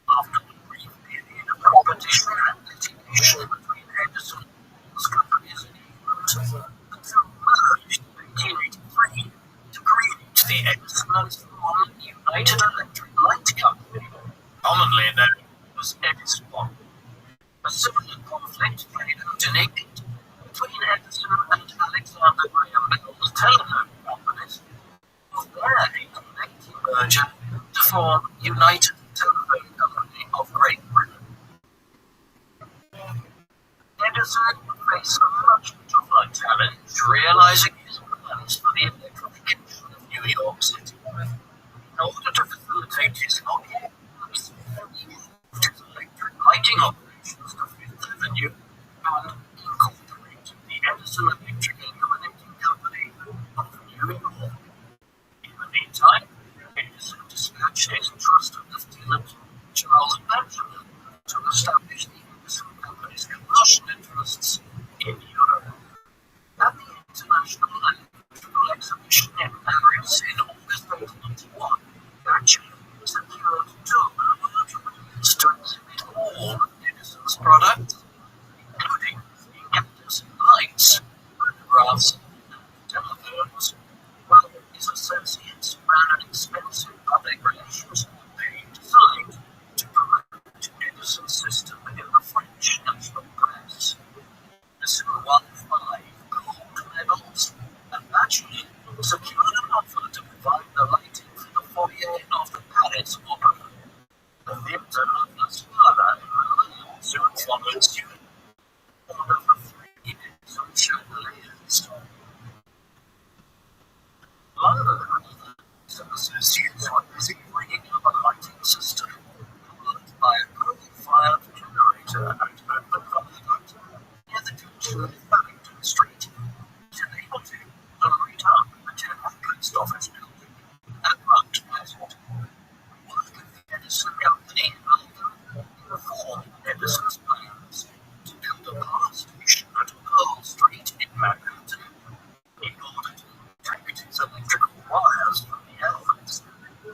After a brief period of competition and litigation between Edison and his companies in England, the two merged in 1883 to create the Edison and Swan United Electric Light Company, commonly known as Edison. A similar conflict played out in England between Edison and Alexander Graham Bell's telephone companies, of their 1880 merger to form United Telephone Company of Great Britain. Edison faced a much tougher challenge, realizing his plans for the electrification of New York City. In order to facilitate his objectives, he moved his electric lighting operations to Fifth Avenue and incorporated the Edison Electric Illuminating Company of New York. In the meantime, Edison dispatched his trusted lieutenant, Charles Benjamin, to establish the Edison Company's commercial interests in Europe. At the International Electrical Exhibition in Paris in August 1891, Benjamin secured 2 rooms to exhibit all of Edison's products, including incandescent lights, photographs, and telephones, while his associates ran an expensive public relations campaign designed to promote Edison's system in the French national press. Edison won 5 gold medals, and Batchelor secured an offer to provide the lighting for the foyer of the Paris Opera. The theatre of La Scala in Milan soon followed suit, order for 3 Edison chandeliers. London and other associates were busy bringing up a lighting system powered by a coal-fired generator and open conduit near the junction of Farrington Street, which enabled him to light up the General Post Office building at Mount Pleasant. Work of the Edison Company in London informed Edison's plans to build a power station at Pearl Street in Manhattan in order to protect his electrical wires from the elements.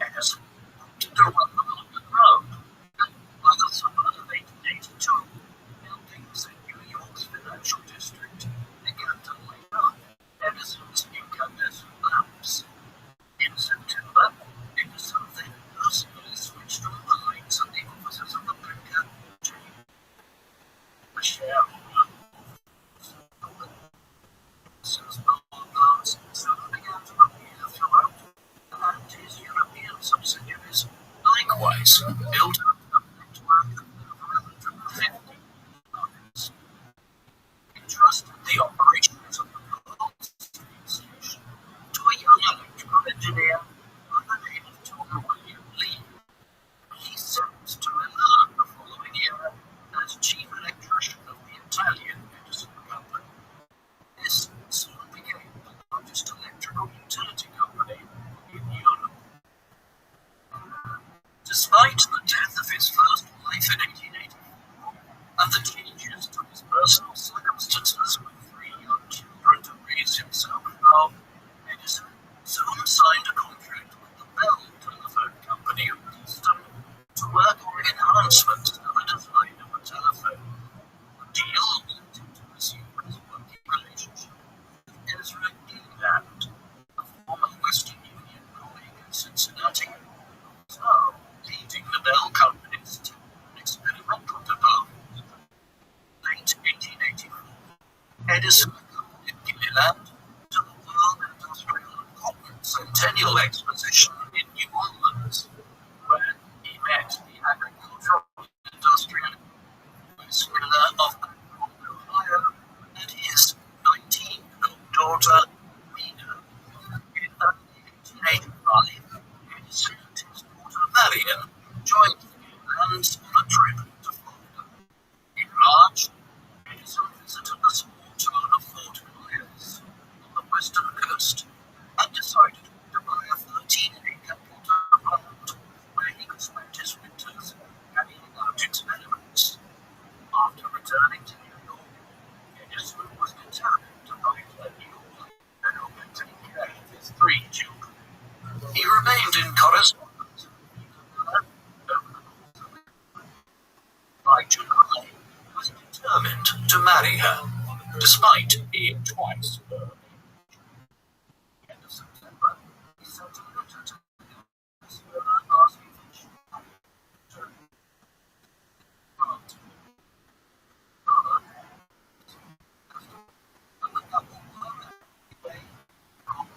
Edison wanted to run them underground, and by the summer of 1882, buildings in New York's financial district began to light up Edison's incandescent lamps. In September, Edison then personally switched on the lights at the offices of the banker a shareholder of Edison's bulb plants soon began to appear throughout, and his European subsidiaries likewise built up a network of over 150 lines. He trusted the operations of the Pearl Street station to a young electrical engineer by the name of Tom William Lee. He sent to Milan the following year as chief electrician of the Italian Edison Company. This soon became the largest electrical utility company in Europe. Despite the death of position in New Orleans, where he met the agricultural industrialist Miller of Ohio and his 19-year-old daughter, Mina. In early 1885, Edison and his daughter Marion joined the Newlands on a trip to Florida. In March, Edison visited the small town of Fort Myers on the western coast and decided to buy a 13-acre plot of land where he could spend his winters carrying out experiments. After returning to New York, Edison was determined to write a new book and help him take care of his 3 children. He remained in correspondence with Mina over the course of it. By July, he was determined to marry her, despite being twice her age. At the end of September, he sent a letter to Mina asking that she might return to France. And the couple were married from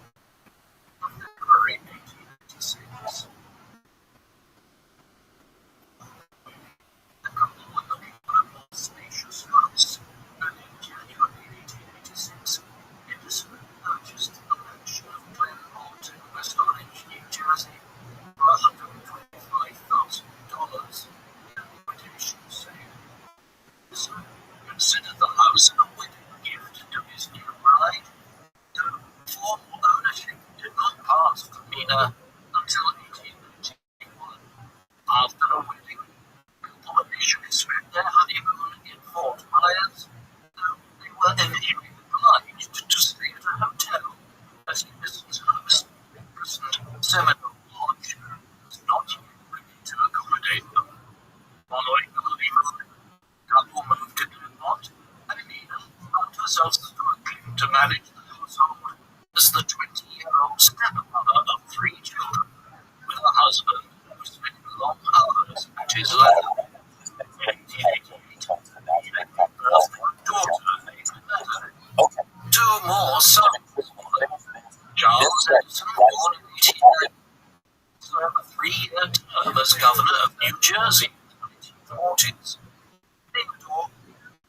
February 1886. The couple were looking for a more spacious house, and in January 1886, Edison purchased the mansion of Claremont in West Orange, New Jersey, for $125,000 in a liquidation sale. Edison considered the house a wedding gift to his new bride, though formal ownership did not pass to Mina until 1891. After the wedding, the couple initially spent their honeymoon in Fort Myers, though they were eventually obliged to stay at a hotel, as Edison's house, christened Seminole Lodge, was not yet ready to accommodate them. Following the honeymoon, the couple moved to Claremont, and Mina found herself struggling to manage the household as the 20-year-old stepmother of 3 children, with a husband who spent long hours at his lab. In 1888, Mina gave birth to a daughter named Natalie. 2 more sons followed. Charles Edison, born in 1890, served a 3-year term as governor of New Jersey in the 1940s. Theodore,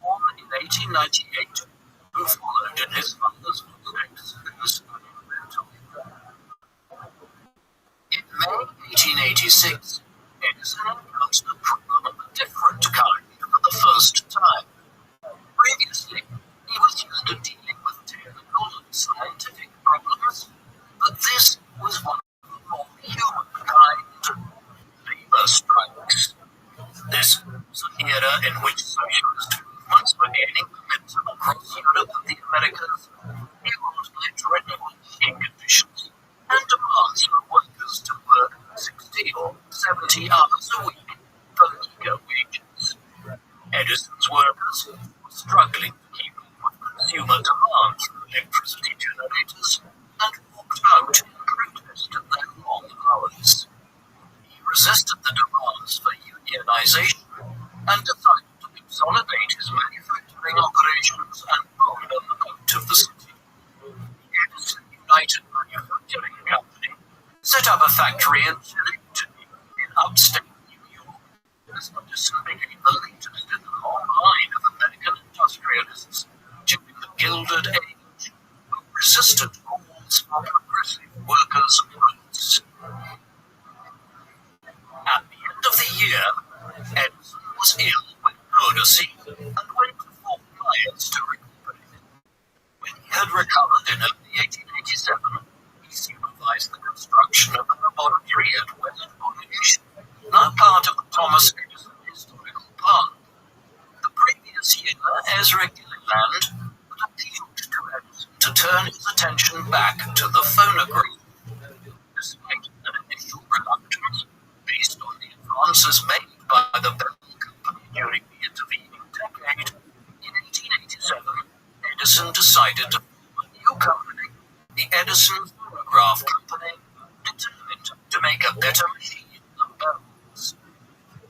born in 1898, who followed in his father's footsteps and was studying mental health. In May 1886, Edison encountered a problem of a different kind for the first time. Previously, he was used to dealing with technical and scientific problems, but this was one of the more human kind, labor strikes. This was an era in which socialist movements were gaining momentum across Europe and the Americas, fueled by dreadful working conditions and demands for workers to work 60 or 70 hours a week for meager wages. Edison's workers were struggling to keep up with consumer demands for electricity generators and walked out in protest at their long hours. He resisted the demands for unionization and decided to consolidate his manufacturing operations and pull them out of the city. The Edison United Manufacturing Company set up a factory in Schenectady in upstate New York, as Edison became the latest in the long line of American industrialists during the Gilded Age, who resisted calls for progressive workers' rights. At the end of the year, Edison was ill with lunacy and went to Fort Myers to recuperate. When he had recovered in early 1887, he supervised the construction of a laboratory at West Orange, now part of the Thomas Edison Historical Park. The previous year, Ezra Gilliland had appealed to Edison to turn his attention back to the phonograph. Despite an initial reluctance, based on the advances made by the Bell Company during the intervening decade, in 1887, Edison decided to form a new company, the Edison Phonograph Company, determined to make a better machine than Bell's.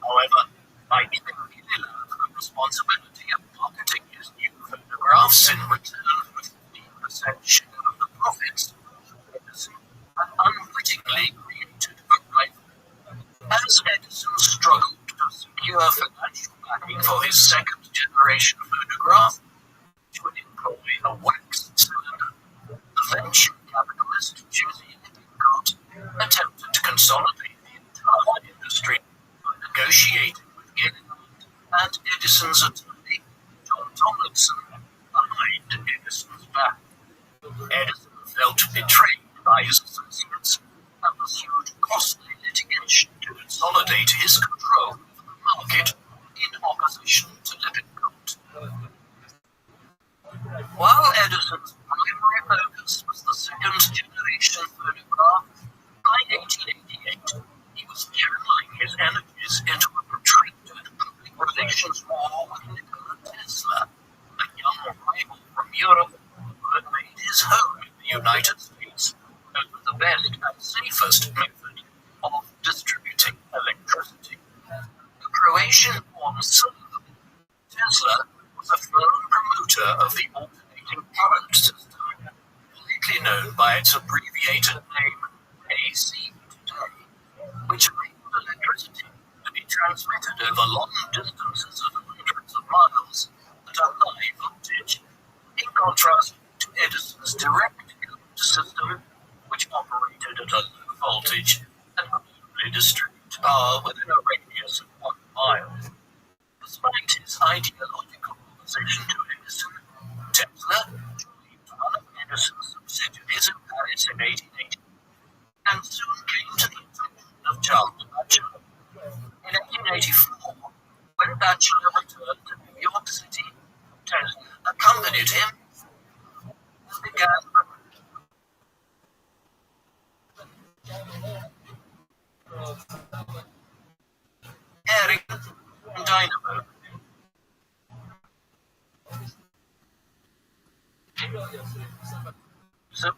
However, by giving Gilliland the responsibility of marketing his new phonographs in return for 15% share of the profits, Edison had unwittingly consolidate the entire industry by negotiating with Gilliland and Edison's attorney, John Tomlinson, behind Edison's back. Edison felt betrayed by his associates and pursued costly litigation to consolidate his control of the market in opposition to Lippincott. While Edison's primary focus was the second generation phonograph, by 1888 he was channeling his energies into a protracted public relations war with Nikola Tesla, a young rival from Europe who had made his home in the United States over the best and safest method of distributing electricity. The Croatian-born son, Tesla was a firm promoter of the alternating current system, widely known by its abbreviated name AC today, which enabled electricity to be transmitted over long distances of hundreds of miles at a high voltage, in contrast to Edison's direct current system, which operated at a low voltage and could only distribute power within a radius of 1 mile. Despite his ideological opposition to Edison, Tesla joined one of Edison's subsidiaries in Paris in 1880 and soon came to the attention of Charles Batchelor. In 1884, when Batchelor returned to New York City, Tesla accompanied him and began airing dynamo. So,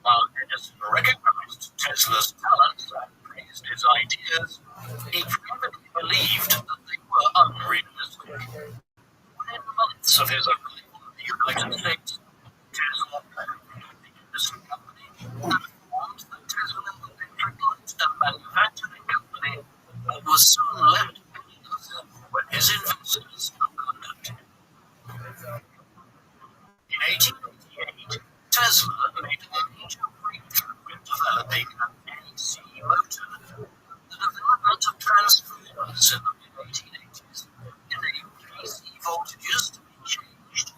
while Edison recognized Tesla's talents and praised his ideas, he privately believed that they were unrealistic. Within months of his arrival in the United States, Tesla founded the Edison Company and formed the Tesla Electric Light and Manufacturing Company, but was soon left penniless when his investors abandoned him. In 1888, Tesla made a major breakthrough in developing an AC motor. The development of transformers in the mid-1880s enabled AC voltages to be changed,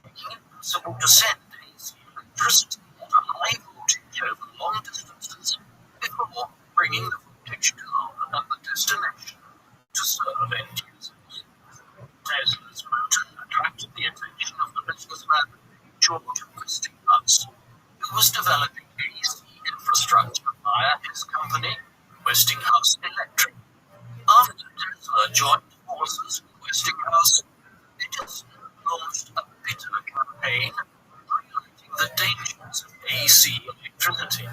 making it possible to send AC electricity at a high voltage over long distances before bringing the voltage down at the destination to serve end users. Tesla's motor attracted the attention of the businessman George Westinghouse, who was developing AC infrastructure via his company, Westinghouse Electric. After Tesla joined forces with Westinghouse, Edison launched a bitter campaign highlighting the dangers of AC electricity.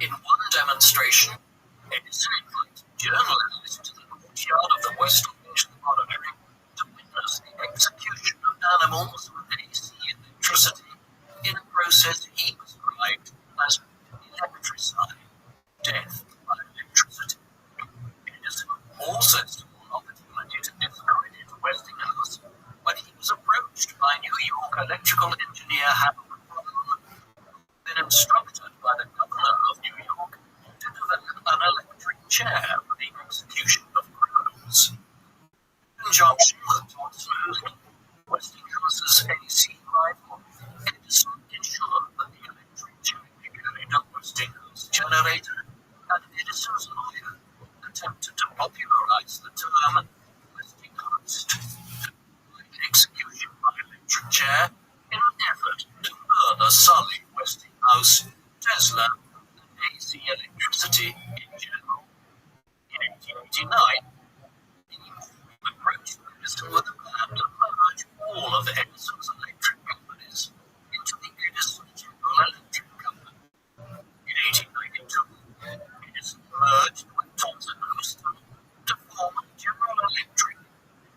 In one demonstration, Edison invited journalists to the courtyard of the Westinghouse Laboratory to witness the execution of animals with AC electricity in a process he described as electricide, death by electricity. Edison also saw an opportunity to discredit Westinghouse when he was approached by New York electrical engineer Harold Brown, then instructed by the governor of New York to develop an electric chair for the execution of criminals. In conjunction with Thomson Houston, Westinghouse's AC rival, Edison ensured that the electric chair carried a Westinghouse generator, and Edison's lawyer attempted to popularize the term Westinghouse execution by electric chair in an effort to further sully Westinghouse, Tesla, and AC electricity in general. In 1889, he approached Edison with a plan to merge all of Edison's electric companies into the Edison General Electric Company. In 1892, Edison merged with Thomson Houston to form General Electric,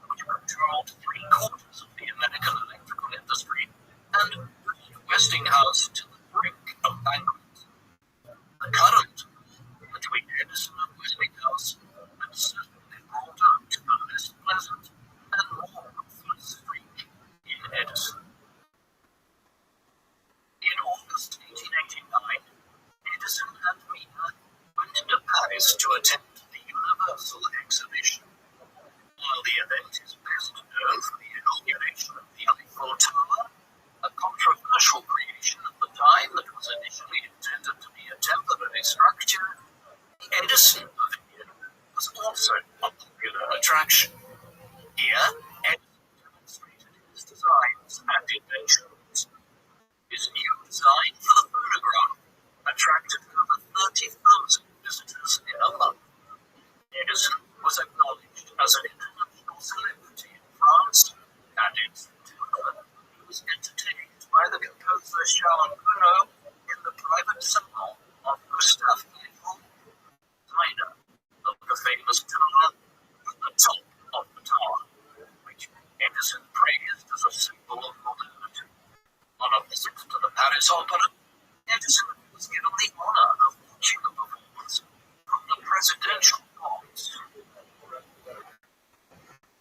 which controlled 3/4 of the American electrical industry and brought Westinghouse to the brink of bankruptcy. The current war between Edison and Westinghouse had certainly brought out a less pleasant and more ruthless streak in Edison. In Charles Bruno in the private salon of Gustave Eiffel, designer of the famous tower at the top of the tower, which Edison praised as a symbol of modernity. On a visit to the Paris Opera, Edison was given the honor of watching the performance from the presidential box.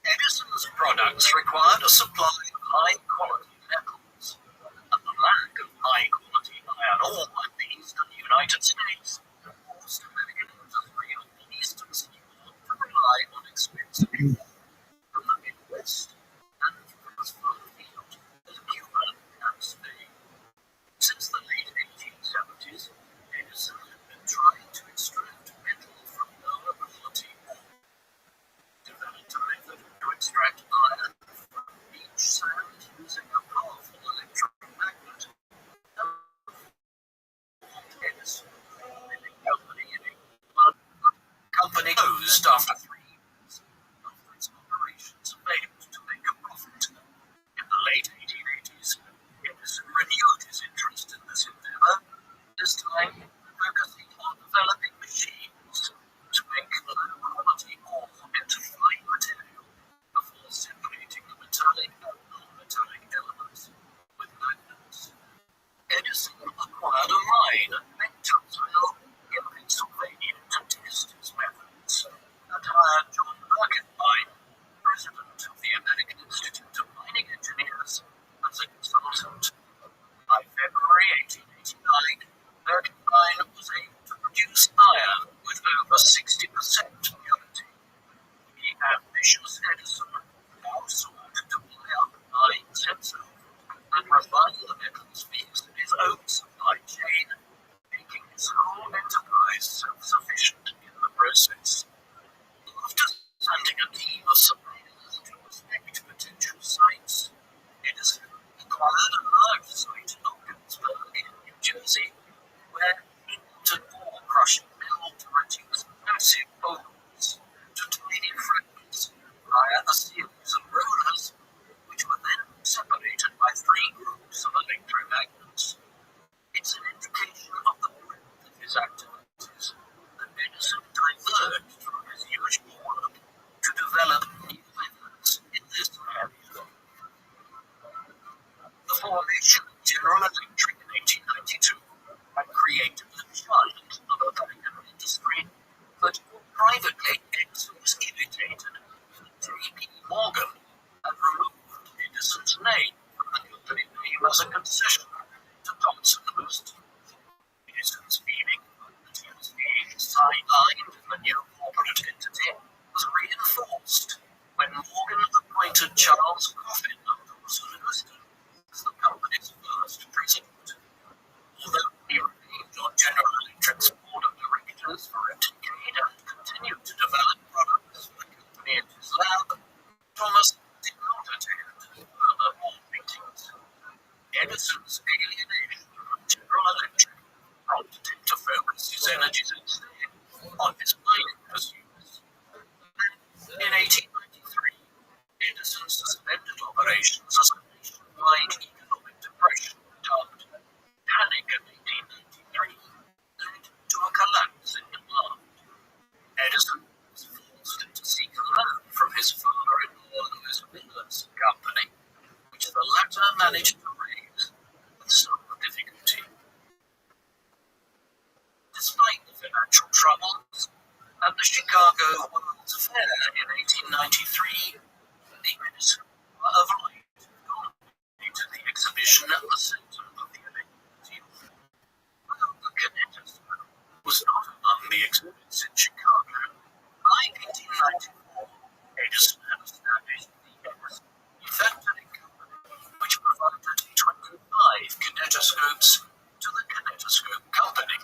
Edison's products required a supply of high-quality metals, and the lack of high-quality iron ore in the eastern United States forced American industry of the eastern seaboard to rely on expensive ore from the Midwest and from as far afield as Cuba and Spain. Since the late 1870s, Edison had been trying to extract metal from lower quality ore. Developed a method to extract iron from beach sand using a powerful electric magnet. Edison, company closed after 3 years after its operations failed to make a profit. In the late 1880s, Edison renewed his interest in this endeavor, this time focusing on developing machines to make low-quality ore into fine material before separating the metallic and non-metallic elements with magnets. Edison acquired a mine at Bentonville in Pennsylvania to test his methods, and hired John Birkenbein, president of the American Institute of Mining Engineers, as a consultant. By February 1889, Birkenbein was able to produce iron with over 60% purity. The ambitious Edison now sought to buy up mines himself and refine the metals mix in his own supply chain, making his whole enterprise self-sufficient in the process. After sending a team of surveyors to inspect potential sites, Edison acquired a large site in Ogdensburg, New Jersey, where he built an ore crushing mill to reduce massive boulders to tiny fragments via a series of rollers, which were then separated by 3 groups of electromagnets. It's an indication of the breadth of his activities that Edison diverged from his usual work to develop new methods in this area. The formation of General Electric in 1892 had created a giant of American industry, but privately Edison was irritated that J.P. Morgan had removed Edison's name from the company name as a concession to Thomson Houston. Edison's feeling that he was being sidelined in the new corporate entity was reinforced when Morgan appointed Charles Coffin of Thomson Houston as the company's first president. Although he remained on General Electric's board of directors for a decade and continued to develop products for the company in his lab, Thomas did not attend further board meetings. Edison's alienation from General Electric prompted him to focus his energies instead on his mining pursuits. In 1893, Edison suspended operations as a nationwide economic depression dubbed Panic in 1893 led to a collapse in demand. Edison was forced to seek a loan from his father-in-law Louis Miller's company, which the latter managed to raise with some difficulty. Despite the financial troubles, at the Chicago World's Fair in 1893, the Edison of Light dominated the exhibition at the center of the event. Although the kinetoscope was not among the exhibits in Chicago, by 1894, Edison had established the Edison Manufacturing Company, which provided 25 kinetoscopes to the Kinetoscope Company.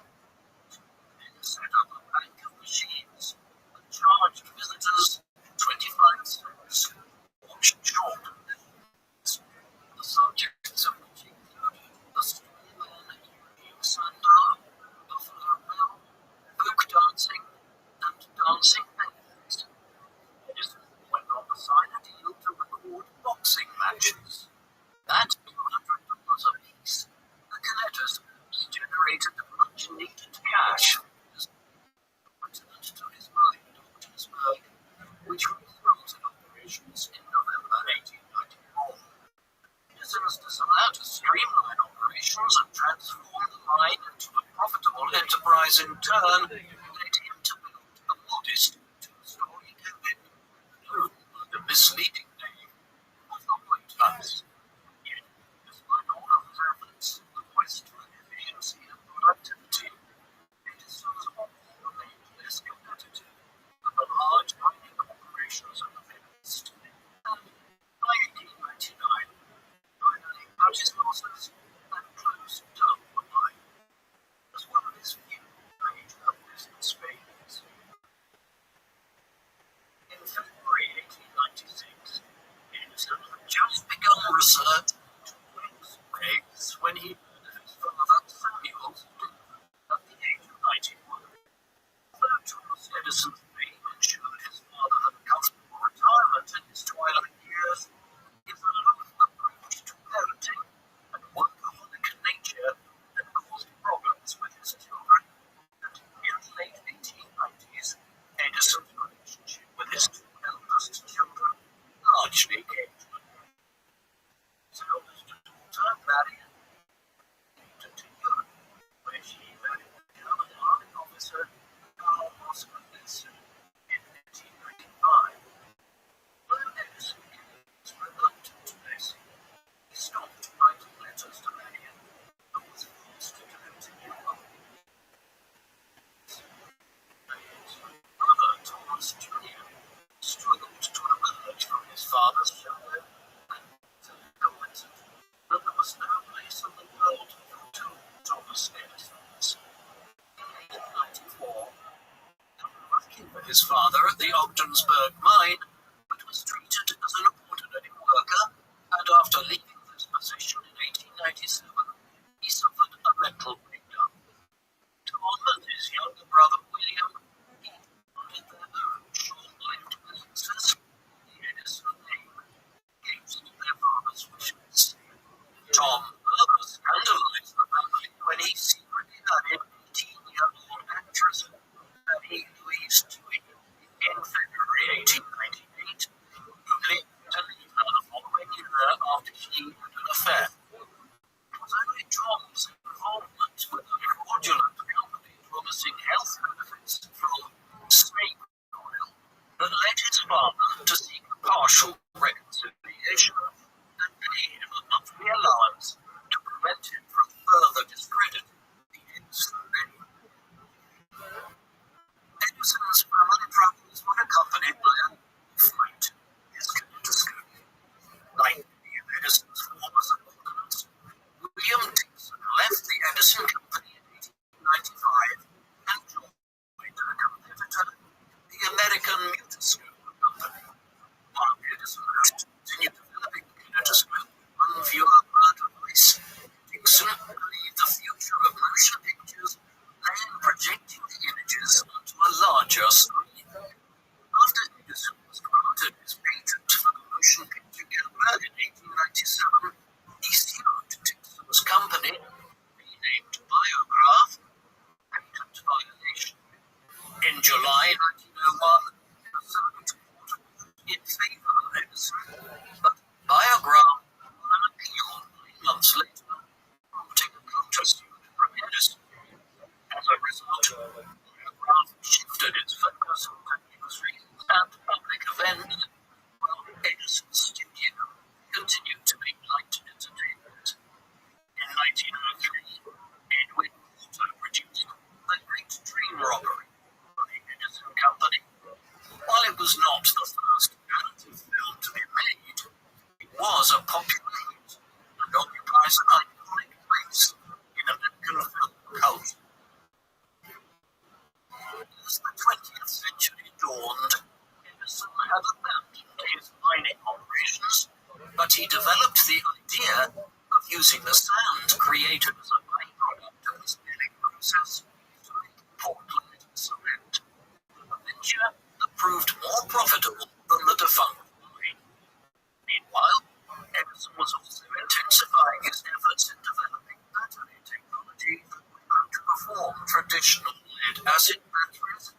Then set up a bank of machines and charged visitors 25 cents, watched short films. The subjects of which included the Storyman Eugene Sandow, Buffalo Bill, folk dancing, and dancing bears. Edison went on to sign a deal to record boxing matches. At $200 a piece, the operations and transformed the mine into a profitable enterprise in turn, led him to build a modest two-story cabin, known by the misleading name of the White House. Yet, despite all of his efforts, the quest for efficiency and productivity, Edison's model remained less competitive than the large mining operations of the West. And by 1899, finally cut his losses and closed down the mine as one of his few major business failures. In February 1896, Edison had just begun research into X-rays when he heard of his father Samuel's death at the age of 91. Although Thomas Edison's fame ensured his father had a comfortable retirement in his twilight years, his aloof approach to parenting and workaholic nature had caused problems with his children, and in the late 1890s, Edison's relationship with his two eldest children largely came to an end. His eldest daughter, Marion, moved to Europe, where she married the German army officer Karl Oscar Wilson in 1895. Although Edison was reluctant to this, he stopped writing letters to Marion and was forced to continue on. Brother Thomas Jr. struggled to emerge from his father's shadow and commented that there was no place in the world for two Thomas Edisons. In 1894, working for his father at the Ogdensburg mine, but was treated as an ordinary worker, and after leaving this position in 1897, he suffered a mental breakdown. Tom and his younger brother William started their own short-lived businesses. The Edison name against their father's wishes. Tom further scandalized the family when he secretly married 18-year-old actress Mary Louise Dewey in February 1898, only to leave her the following year after she had an affair. It was only Tom's involvement with a fraudulent company promising health benefits from snake oil that led his father to seek partial reconciliation and pay him a monthly allowance to prevent him from further discrediting the Edison name. Edison's family troubles were accompanied by a fight in his kinetoscope. Like many of Edison's former subordinates, William Dixon left the Edison Company in 1895 and joined a competitor, the American Mutoscope Company. While Edison continued developing the kinetoscope on viewer device, Dixon believed the future of motion pictures lay in projecting the images onto a larger screen. After Edison was granted his patent for the motion picture camera in 1897, he sued Dixon's company, renamed Biograph, patent violation. In July 1901, the Circuit Court ruled in favor of Edison, but Biograph won an appeal 9 months later, prompting a countersuit from Edison. As a result, Biograph shifted its focus to newsreels and public events, while Edison's studio continued to be light entertainment. In 1903, Edwin Porter produced The Great Train Robbery for the Edison Company. While it was not the first narrative film to be made, it was a popular hit and occupies an iconic place in American film culture. As the 20th century dawned, Edison had abandoned his mining operations, but he developed the idea of using the sand created as a byproduct of his milling process to make Portland cement, a venture that proved more profitable than the defunct mine. Meanwhile, Edison was also intensifying his efforts in developing battery technology to perform traditional lead-acid batteries,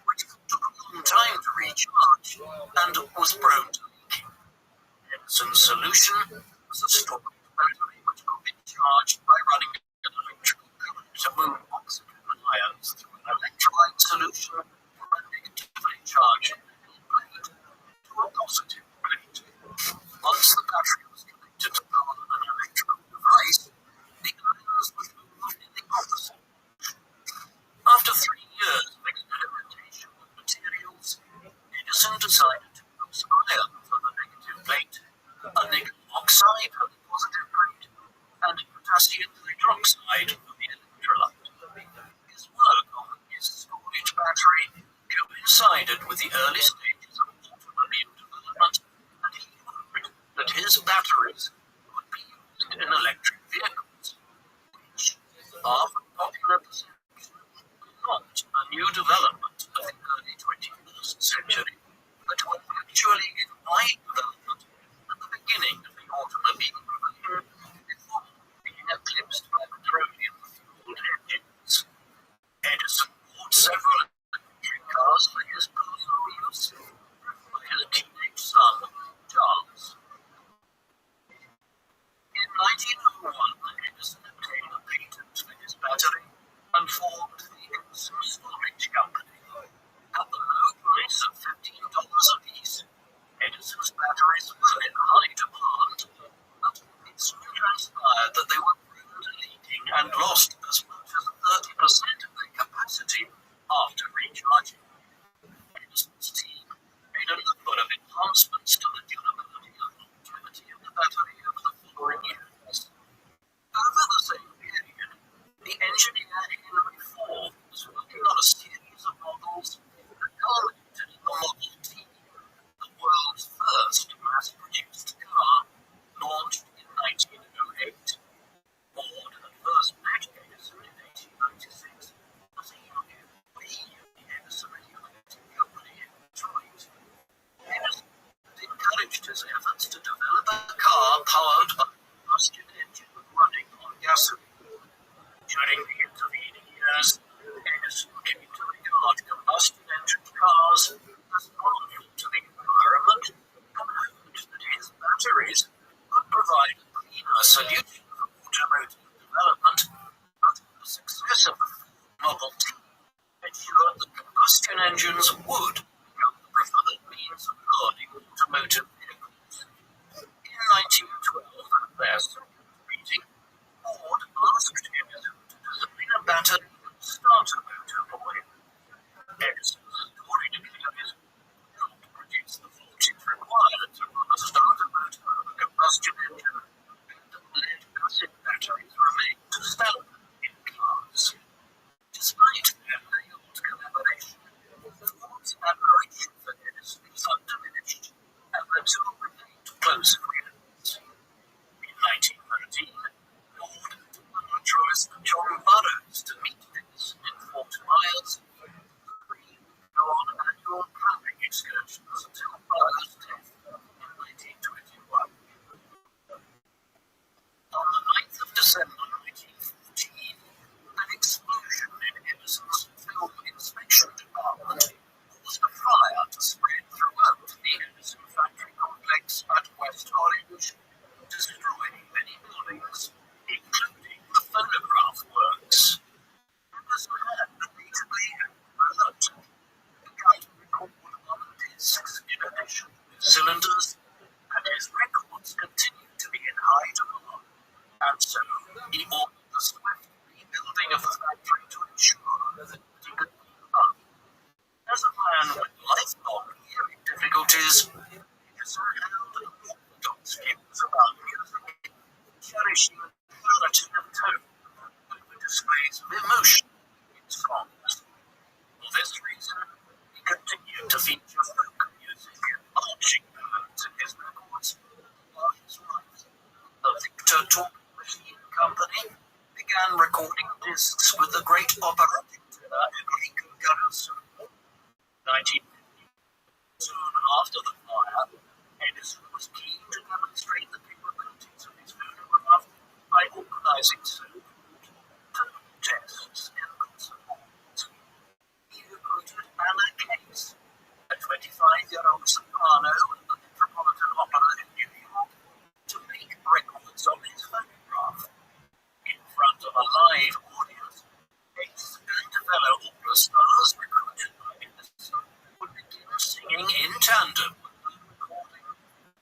which took a long time to recharge and was prone to leaking. Edison's solution was a storage battery which could be charged by running dioxide of the electrolyte. His work on his storage battery coincided with the early stages of automobile development, and he hoped that his batteries would be used in electric vehicles, which, after popular perception, were not a new development of the early 21st century, but were actually in wide development at the beginning of the automobile revolution, before being eclipsed by petroleum-fueled engines. Edison bought several electric cars for his personal use by his teenage son, Charles. In 1901, Edison obtained a patent for his battery and formed the Edison Storage Company. At the low price of $15 apiece, Edison's batteries were in high demand, but it soon transpired that they were prone to leaking and lost as much as 30% of their capacity after recharging. Edison's team made a number of enhancements to the durability and longevity of the battery over the following years. Over the same period, the engineer Henry Ford was working on a series of models that culminated in the Model T, the world's first mass-produced car, launched in 1908. Ford had first met Edison in 1896 as a young employee of the Edison Electric Company in Detroit. Edison had encouraged his efforts to develop a car powered by a combustion engine running on gasoline. During the intervening years, Edison came to regard combustion engine cars as harmful to the environment and hoped that his batteries could provide a cleaner solution for automotive development, but the success of the Ford Model T ensured that combustion engines would become the preferred means of loading automotive vehicles. In 1912, at their second meeting, Ford asked Edison to design a battery that would start a motor for him. Edison's storied batteries would not produce the voltage required to run a starter motor of a combustion engine, and lead-acid batteries remained standard in cars. Despite their failed collaboration, Ford's admiration for Edison was undiminished, and the two remained close friends. In 1913, Ford took the naturalist John Burroughs to meet Edison in Fort Myers. The three would go on annual camping excursions until Burroughs' death in 1921. On the 9th of December 1914, an explosion in Edison's film inspection department caused a fire to spread throughout the Edison factory complex at West Orange, destroying many buildings, including the phonograph works. Edison had repeatedly and reluctantly begun to record on discs in addition to cylinders, and his records continued to be in high demand, and so he ordered the swift rebuilding of the factory to ensure that he could keep up. As a man with lifelong hearing difficulties, Edison held orthodox views about music, cherishing quality of tone over displays of emotion in songs. For this reason, he continued to feature folk music and marching bands in his records, while his wife, the Victor Talking Machine Company, began recording discs with the great operatic tenor Enrico Caruso. 1950. Soon after the fire, Edison was keen to demonstrate the capabilities of his phonograph by organizing so-called tone tests in concert halls. He recruited Anna Case, a 25-year-old soprano at the Metropolitan Opera in New York, to make records on his phonograph. In front of a live audience, Case and fellow opera stars recruited by Edison would begin singing in tandem with the recording,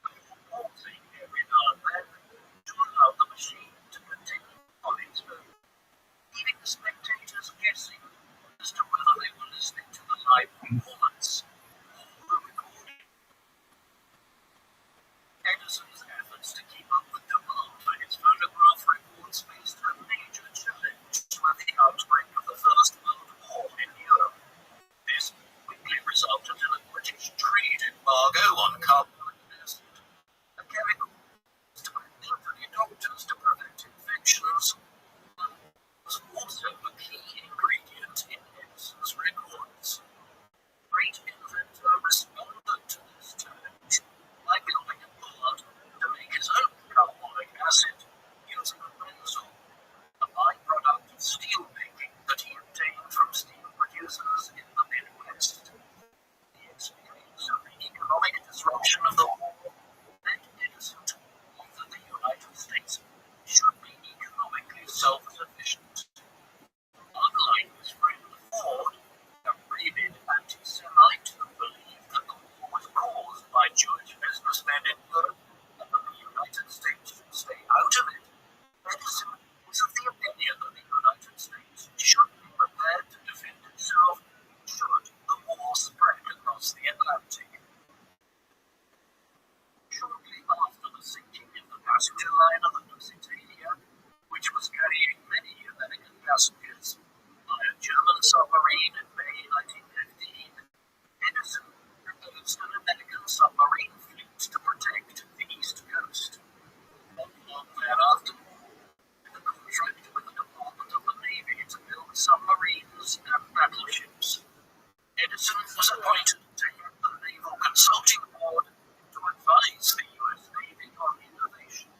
before pausing every now and then to allow the machine to continue humming. efficient. Unlike his friend Ford, a rabid anti-Semite who believed that the war was caused by Jewish businessmen in Europe and that the United States should stay out of it, Edison was of the opinion that the United States should be prepared to defend itself should the war spread across the Atlantic. Shortly after the sinking of the passenger liner the Lusitania, which was carrying many American passengers, by a German submarine in May 1915, Edison proposed an American submarine fleet to protect the East Coast. Not long thereafter, the contract with the Department of the Navy to build submarines and battleships. Edison was appointed to head the Naval Consulting Board to advise the U.S. Navy on innovation.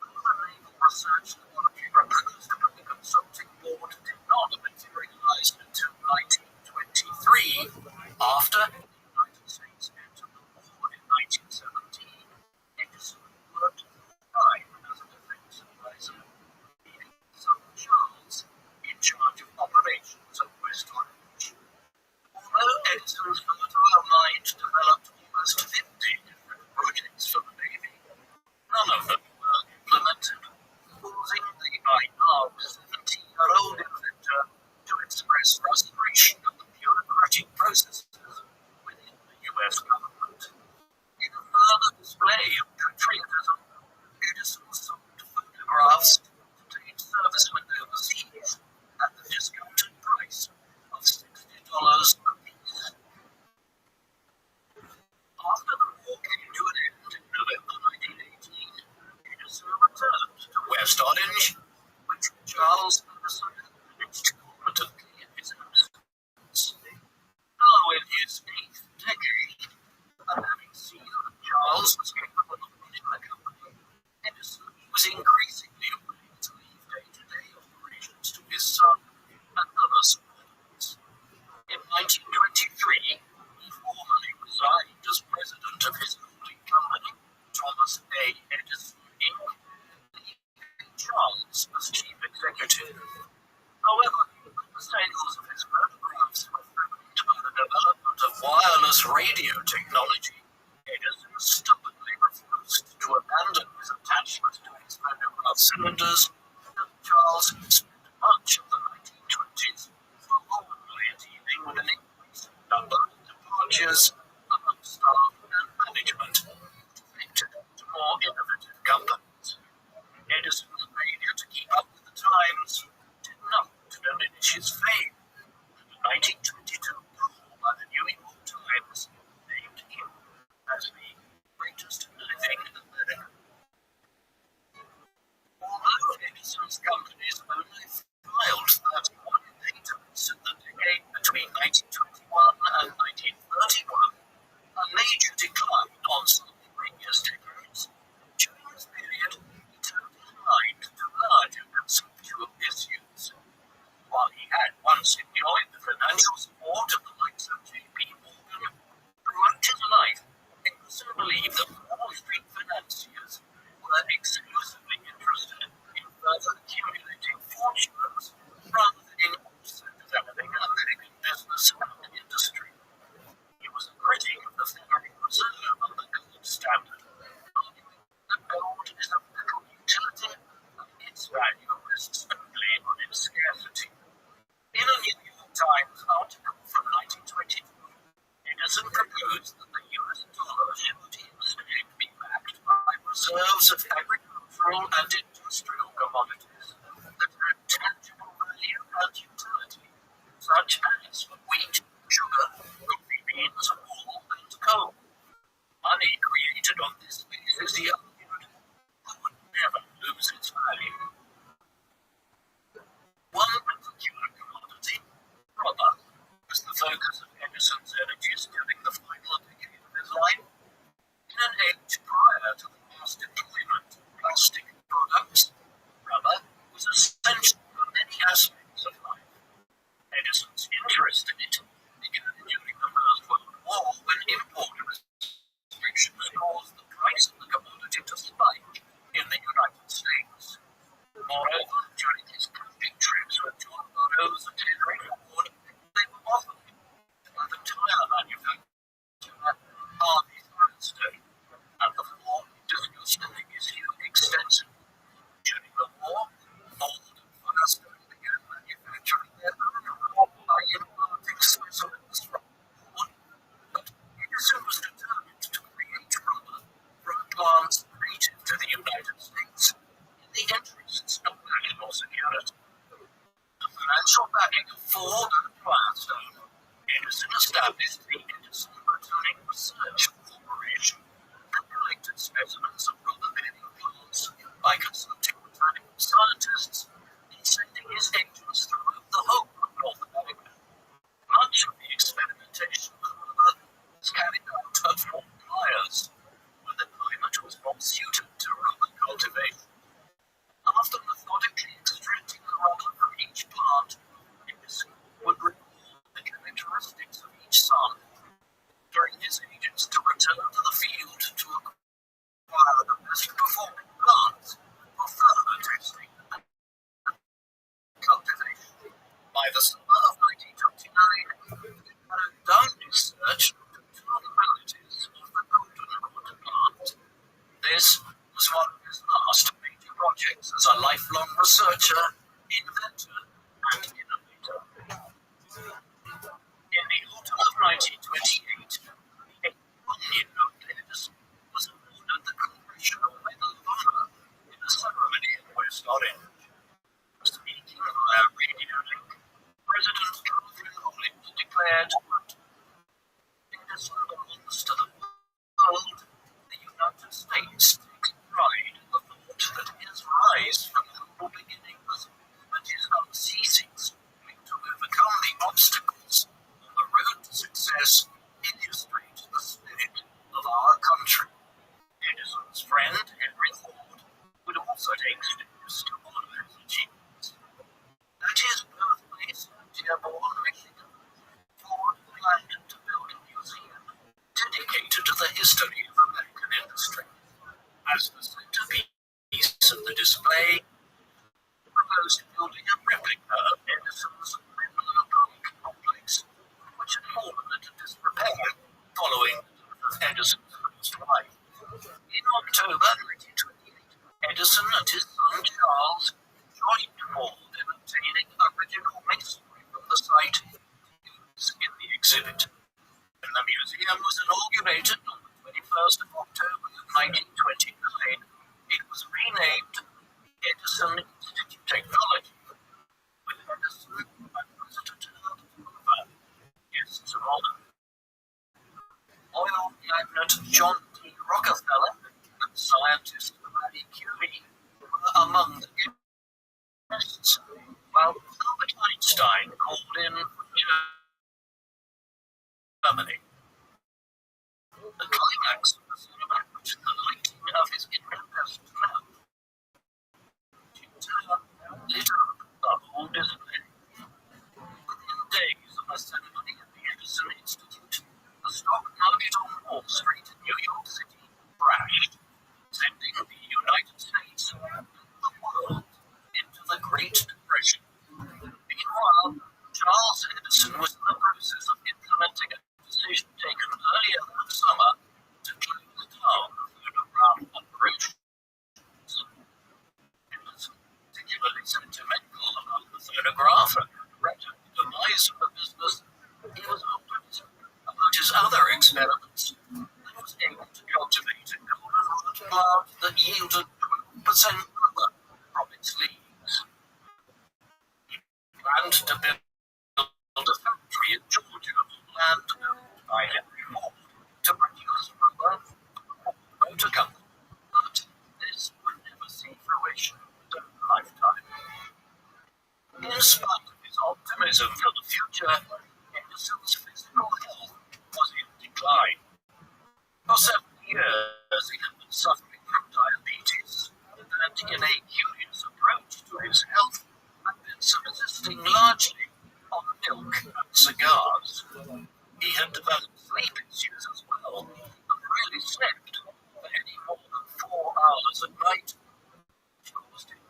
Though the Naval Research Laboratory proposed to the Consulting Board did not materialize until 1923, after the United States entered the war in 1917, Edison worked full-time as a defense advisor, leaving son Charles in charge of operations at West Orange. Although Edison's fertile mind developed almost 50 different projects for the Navy, none of them were implemented, causing the now 70-year-old inventor to express frustration at the bureaucratic processes within the U.S. government. In a further display of patriotism, Edison sold photographs to obtain servicemen overseas at the discounted price of $60 apiece. After the war came to an end in November 1918, Edison returned to West Orange, which Charles Edison had managed competently in his absence. Now in his 8th decade, and having seen that Charles was capable of running the company, Edison was increasingly willing to leave day-to-day operations to his son and other subordinates. In 1923, he formally resigned as president of his holding company, Thomas A. Edison, Inc., leaving Charles as chief executive. However, the sales of his photographs were threatened by the development of wireless radio technology. Edison stubbornly refused to abandon his attachment to his phonograph cylinders, and Charles spent much of the 1920s forlornly dealing with an increasing number of departures among staff and management, connected to more innovative companies. Edison's failure to keep up with the times did not diminish his fame. The 1922 poll by the New York Times named him as the greatest living American. Although Edison's companies only filed 31 patents in the decade between 1921 and 1931, a major decline on some previous decades, during this period he turned his mind to larger conceptual issues. While he had once enjoyed the financial support of the likes of J.P. Morgan, throughout his life, Edison believed that Wall Street financiers were exclusively interested in further accumulating fortunes rather than in also developing American business and industry. He was a critic of the Federal Reserve and the gold standard, arguing that gold is of little utility and its value rests only on its scarcity. In a New York Times article from 1922, Edison proposed that the U.S. dollar should instead be backed by reserves of agricultural and industrial commodities that had tangible value and utility, such as wheat, sugar, coffee beans, wool, and coal. Money created on this basis, he argued, would never lose its value. One particular commodity, rubber, was the focus of Edison's energies during the final decade of his life. In an age prior to the mass deployment of plastic products, rubber was essential for many aspects of life. Edison's interest in it began during the First World War Moreover, during his camping trips with John Burroughs and Henry Ford, they were often by the tire manufacturer Harvey Firestone, and the four discussed the issue extensively. During the war, Ford and Firestone began manufacturing their own rubber by importing specimens from Ford, but Edison was determined to create rubber from plants native to the United States in the interests of national security. The financial backing of Ford and Firestone, Edison established the Edison Botanic Research Corporation and collected specimens of rubber bearing plants by consulting botanical scientists and sending his agents throughout the whole of North America. Much of the experimentation, however, was carried out at Fort Myers, where the climate was more suited to rubber cultivation. After methodically extracting the rubber from each plant, Edison would record the characteristics of each sample, ordering his agents to return to the field to acquire the best performing plants for further testing and cultivation. By the summer of 1929, he carried down research to two varieties of the goldenrod plant. This was one of his last major projects as a lifelong researcher, inventor, and innovator. In the autumn of 1928, a one-year-old Edison was awarded the Congressional Medal of Honor in a ceremony in West Orange. Speaking via radio link, President Calvin Coolidge declared, Edison belongs to the world. The United States takes pride in the thought that his rise from humble beginnings and his unceasing striving to overcome the obstacles on the road to success illustrate the spirit of our country. Edison's friend, Henry Ford, would also take steps to honor his achievements. At his birthplace, Dearborn, Michigan, Ford planned to build a museum dedicated to the history of American industry. As the centerpiece of the display, he proposed building a replica of Edison's Menlo Park complex, which had fallen into disrepair following the death of Edison's first wife. In October 1928, Edison and his son Charles joined Ford in obtaining original masonry from the site in the exhibit. When the museum was inaugurated on the 21st of October 1929, it was renamed Edison Institute of Technology, with Edison and President Herbert Hoover guests of honor. Oil magnate John D. Rockefeller and scientist Marie Curie were among the guests, while Albert Einstein called in from Germany. The climax of the cinema, which the lighting of his incandescent lamp, lit up the whole display. Within days of the ceremony at the Edison Institute, the stock market on Wall Street in New York City crashed, sending the United States and the world into the Great Depression. Meanwhile, Charles Edison was in the process of implementing a decision taken earlier that summer to close down the phonograph operation. Edison, particularly sentimental about the phonograph and regretted the demise of the business, he was optimistic about his other experiments and was able to cultivate a goldenrod plant that yielded 12% rubber from its leaves. He planned to build a factory in Georgia on land owned by Henry Ford to produce rubber for motor company, but this would never see fruition in his own lifetime. In spite of his optimism for the future, Edison's physical health was in decline. For several years he had been suffering from diabetes, and in a curious approach to his health, had been subsisting largely on milk and cigars. He had developed sleep issues as well, and rarely slept for any more than 4 hours at night, which caused him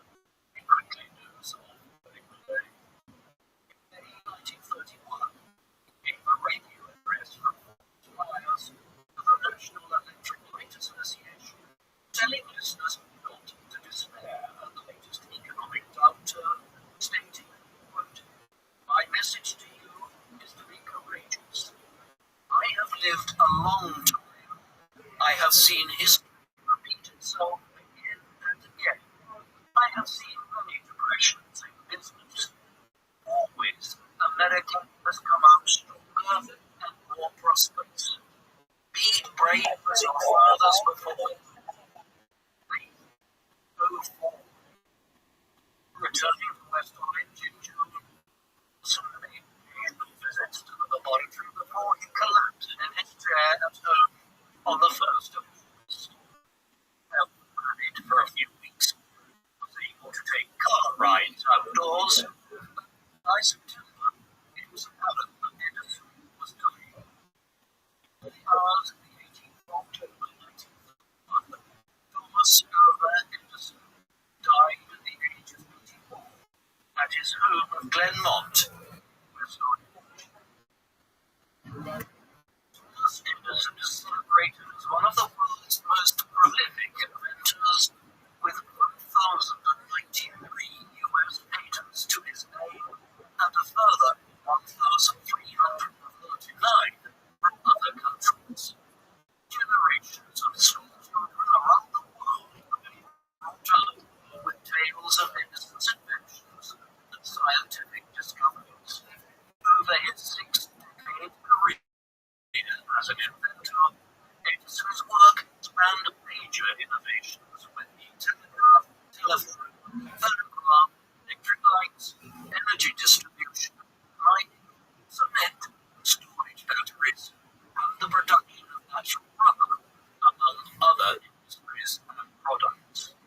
his home of Glenmont. Thomas Edison is celebrated as one of the world's most prolific inventors, with 1,093 US patents to his name and a further 1,339 from other countries. Generations of schoolchildren around the world have been brought up with tales of Edison's inventions and scientific discoveries. Over his 6-decade career as an inventor, Edison's work spanned major innovations with the telegraph, telephone, phonograph, electric lights, energy distribution, mining, cement, storage batteries, and the production of natural rubber, among other industries and products.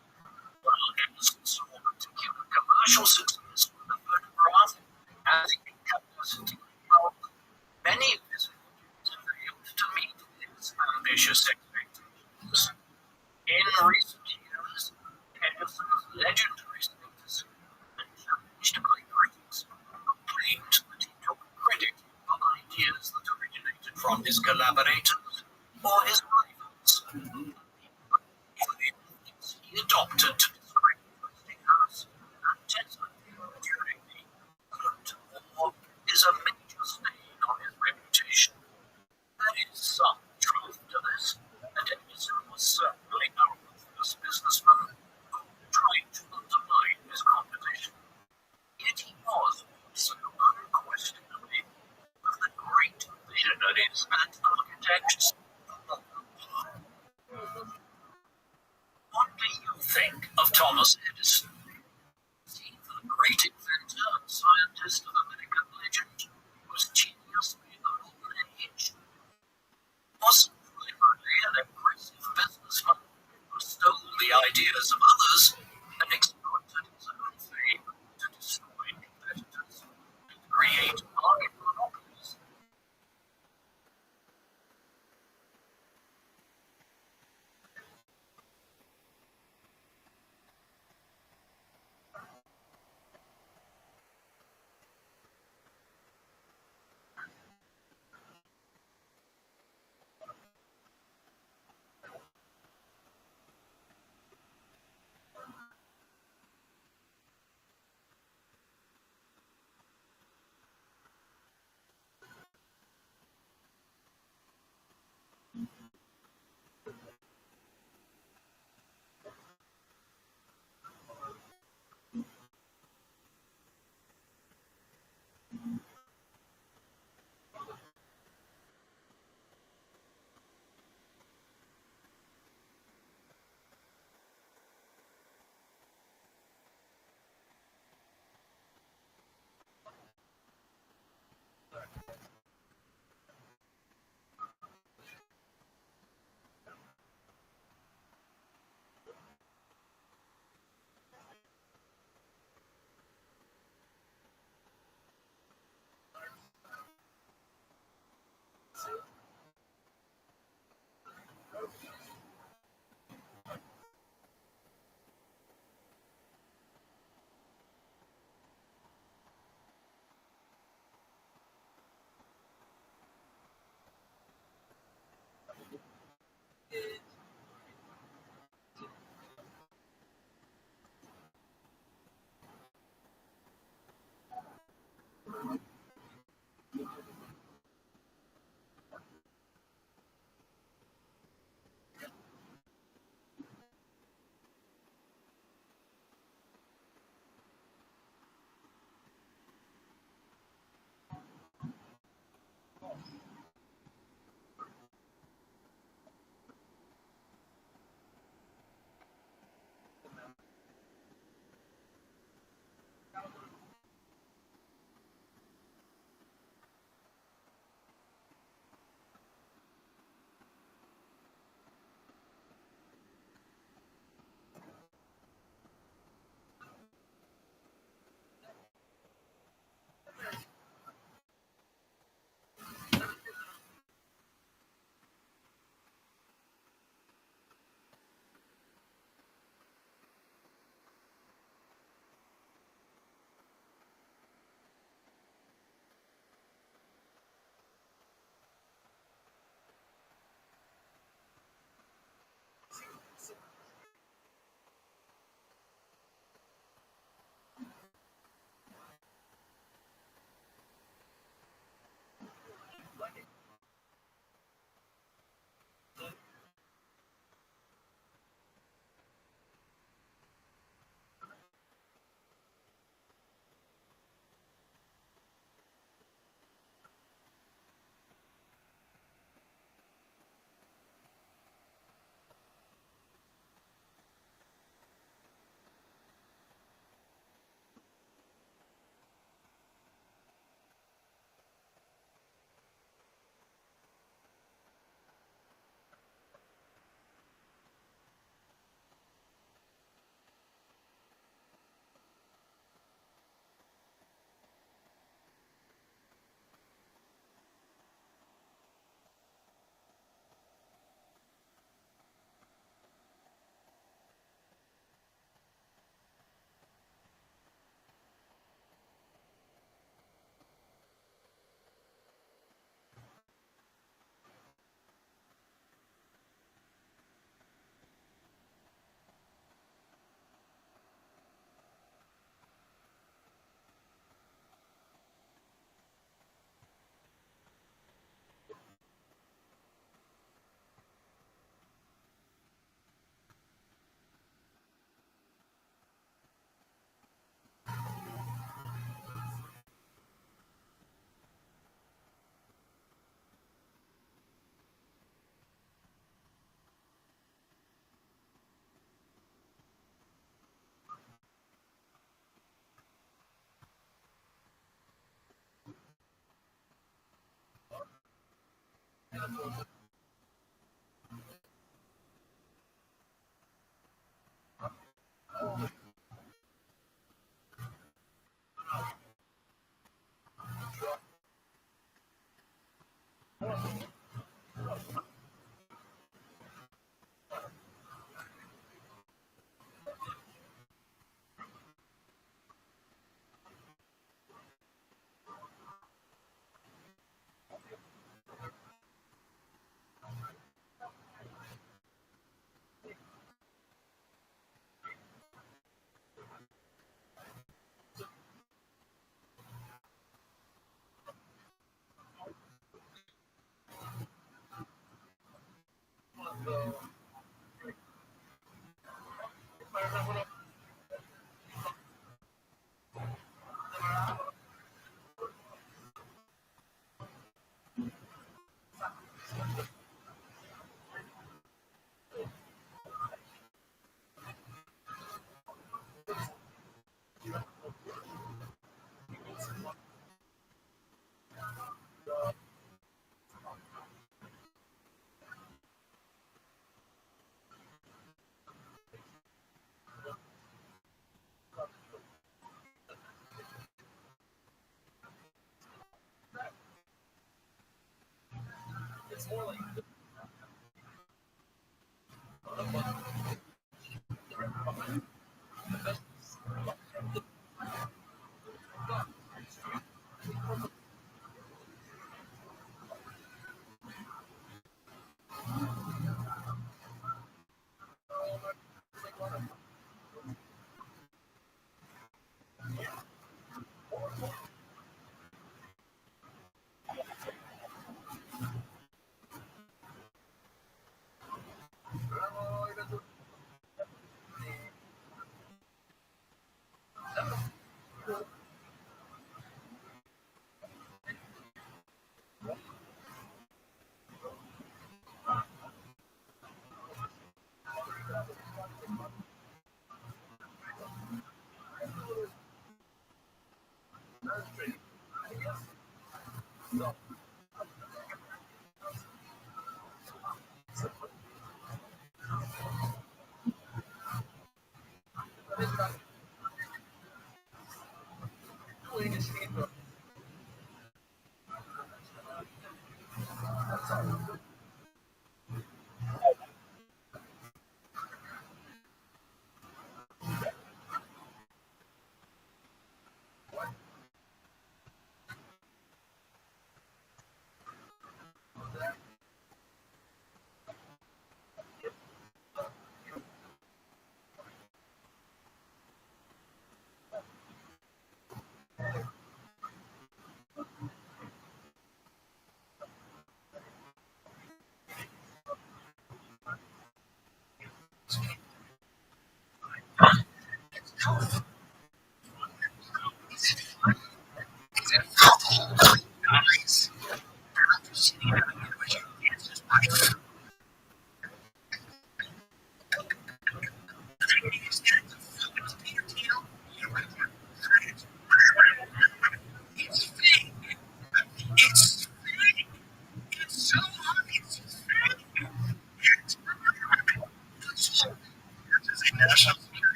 While Edison saw particular commercial success with the phonograph, as in capacity and bulk, many of his fortunes failed to meet his ambitious expectations. In recent years, Edison's legendary status has been challenged by critics who claimed that he took credit for ideas that originated from his collaborators or his rivals. He adopted to describe Westinghouse and Tesla during the Cold War is a major stain on his reputation. There is some truth to this, and Edison was certainly a ruthless businessman who tried to undermine his competition. Yet he was also unquestionably one of the great visionaries and architects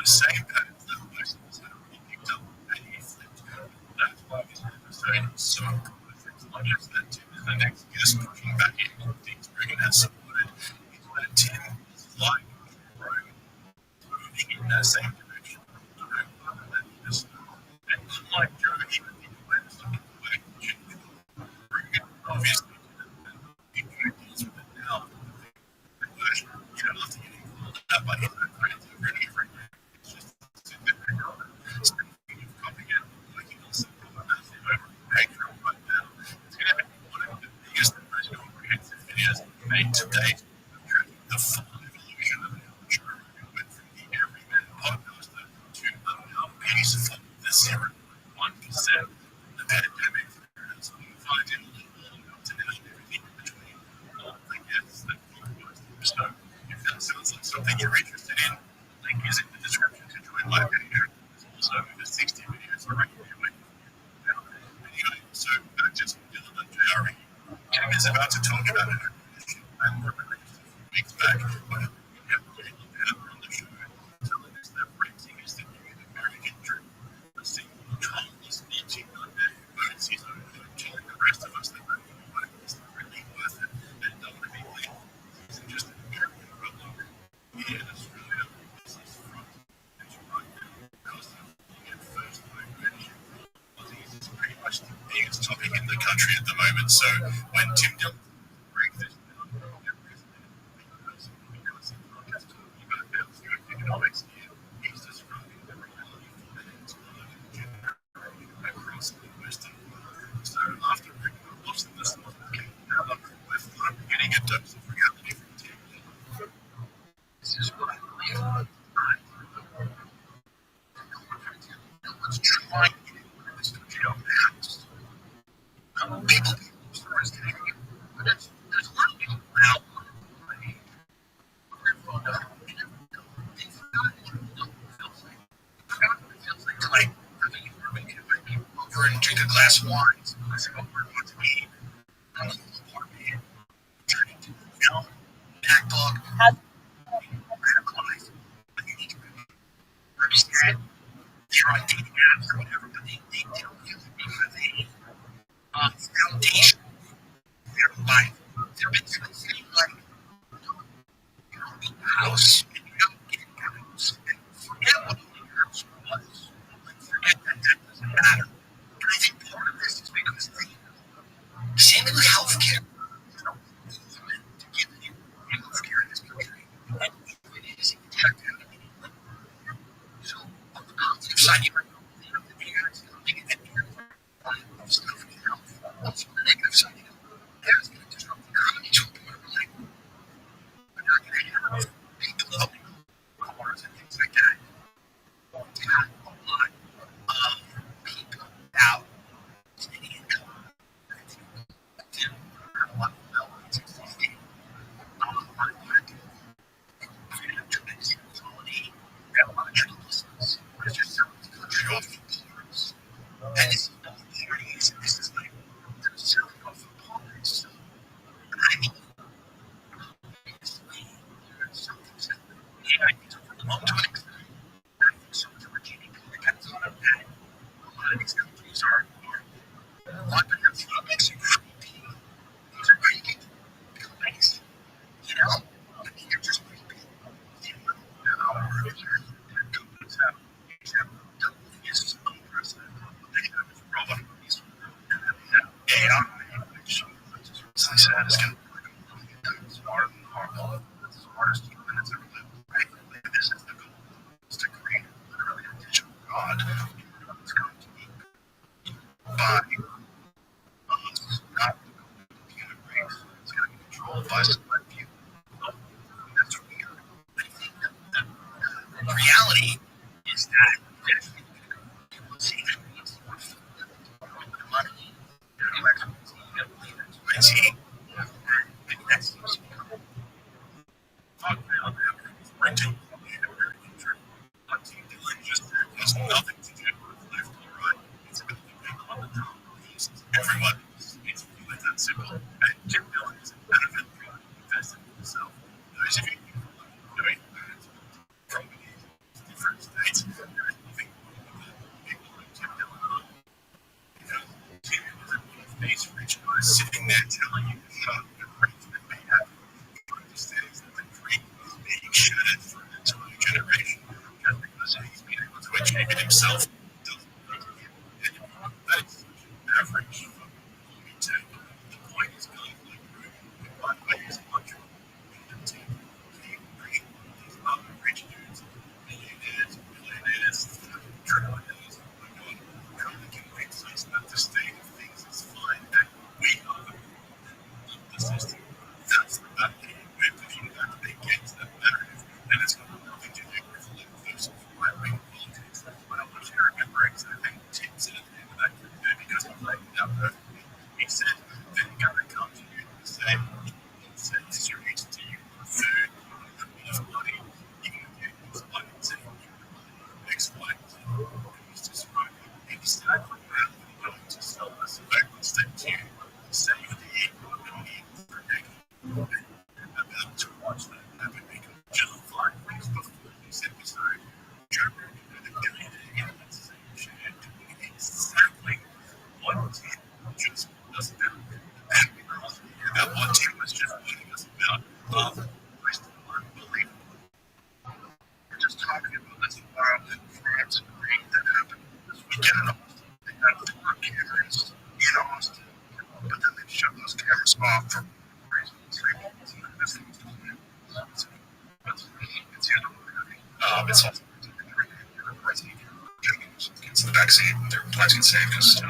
the same patterns that most of us had already picked up, and he flipped. That's why this episode is so prolific. It's not just that Tim is the next guest pushing back in things Brigham has supported, it's that Tim is like Rome, moving in that same direction. To no further than this. And unlike Joe, he would think away the stuff in the way Brigham obviously didn't deals with it now. After getting called out by him, friends over and over again, it's just sit there and go, speaking of copying it, like he also got a massive overreaction right now. It's going to be one of the biggest and most comprehensive videos made to date, tracking the full evolution of how Joe Rogan went from the everyman podcaster to a now peaceful, the 0.1%, the pandemic, and so you find him up to now and everything in between. All the guests that he was. So if that sounds like something you're interested in, link is in the description to join my page. There's also over 60 videos already waiting for you. Anyway, so back to Dylan and JRE. Tim is about to talk about an acquisition and were released a few weeks back, but we have David Power on the show telling us that renting is the new American dream. The single, childless, 18-year-old who owns his own home, telling the rest of us that renting a home is really worth it. And don't want to be clear, this isn't just an American problem. Here in Australia, this is front and right now. Cost of living and first home ownership for Aussies is pretty much the biggest topic in the country at the moment. So when Tim Dillon breaks this down, get resonated because he's not just talking about downstream economics here, he's describing the reality for the next generation across the Western world. So after bringing up lots of the stuff that came together, I'm getting a dose of reality from Tim Dillon. This is what I believe. No one's trying to get into this country on the house. People stories today, but there's a lot of people out there. They forgot what it feels like. They forgot what it feels like to like having a roommate invite people over and drink a glass of wine. So I said, "Oh, we're going to be a little apartment, trying to film, backlog, radicalize, but you need to understand they're on dating apps or whatever, but they don't use it because they foundation their life. They're basically like, you don't need a house and you don't get a house. And forget what owning a house was. Like, forget that doesn't matter. And I think part of this is because same with healthcare. There's no movement to give you healthcare in this country. And it is intact. So on the positive side, you might go, the parents are making that of stuff in health. Also on the negative side, that's going to disrupt the economy to a point where like, we're not going to have people opening cars and things like that. We've got a lot of people out in income. They have a lot of wealth in 60 states. A lot of black people. We have tremendous inequality. We have a lot of joblessness. We're just selling the country off for parts. And this is not theories. This is like they're selling off for parts. I mean, obviously, there's something that the ideas are for long to an extent. I think so much of our GDP depends on that. A lot of these companies are a lot of them makes you creepy. These are creepy companies. You know? I mean, they're just creepy. Now, their companies have done this unprecedented. What they have is robot movies. And then they have AI, which, as I said, is going to be like a million times smarter than normal. It's the smartest human that's ever lived. Right? Like, this is the goal. Is to create literally a digital god. It's going to be by us, not the human race. It's going to be controlled by select few. That's what we got. I think that the reality is that eventually people see that needs more food, more money, no expertise, you don't believe it. I see. And maybe that seems to be talk about everything's renting in American dream. What Tim Dillon just said has nothing to do with left or right. It's about the people on the top beliefs. Everyone is basically like that simple. And Tim Dillon is a benefit from investing in himself. Those of you who are doing from different which even himself doesn't know. That's such an average take. The point is going like one way is much more to keep bringing these other rich dudes, millionaires, trillionaires, oh my god, trying to convince us that the state of things is fine and we are the system. That's the bad thing. We're pushing back against that narrative, and it's got nothing to do with those right-wing politics. But I want you to remember exactly what Tim said at the end of that video because he laid it out perfectly. He said, then you're going to come to you and say, since you're eating to you food, enough money, even if you use money, say, X, Y, Z, he's describing exactly how they're going to sell us a backward step to you, say you're the economy for a decade. About to watch that happen because just 5 weeks before this episode, Joe Rogan had a billionaire in that same chair doing exactly what Tim just was about. And about what Tim was just warning us about. Most unbelievable. We're just talking about this violent crimes and rape that happened this weekend in Austin. They had 4 cameras in Austin, but then they shut those cameras off for reasons. It's also against the vaccine. They're planting safe because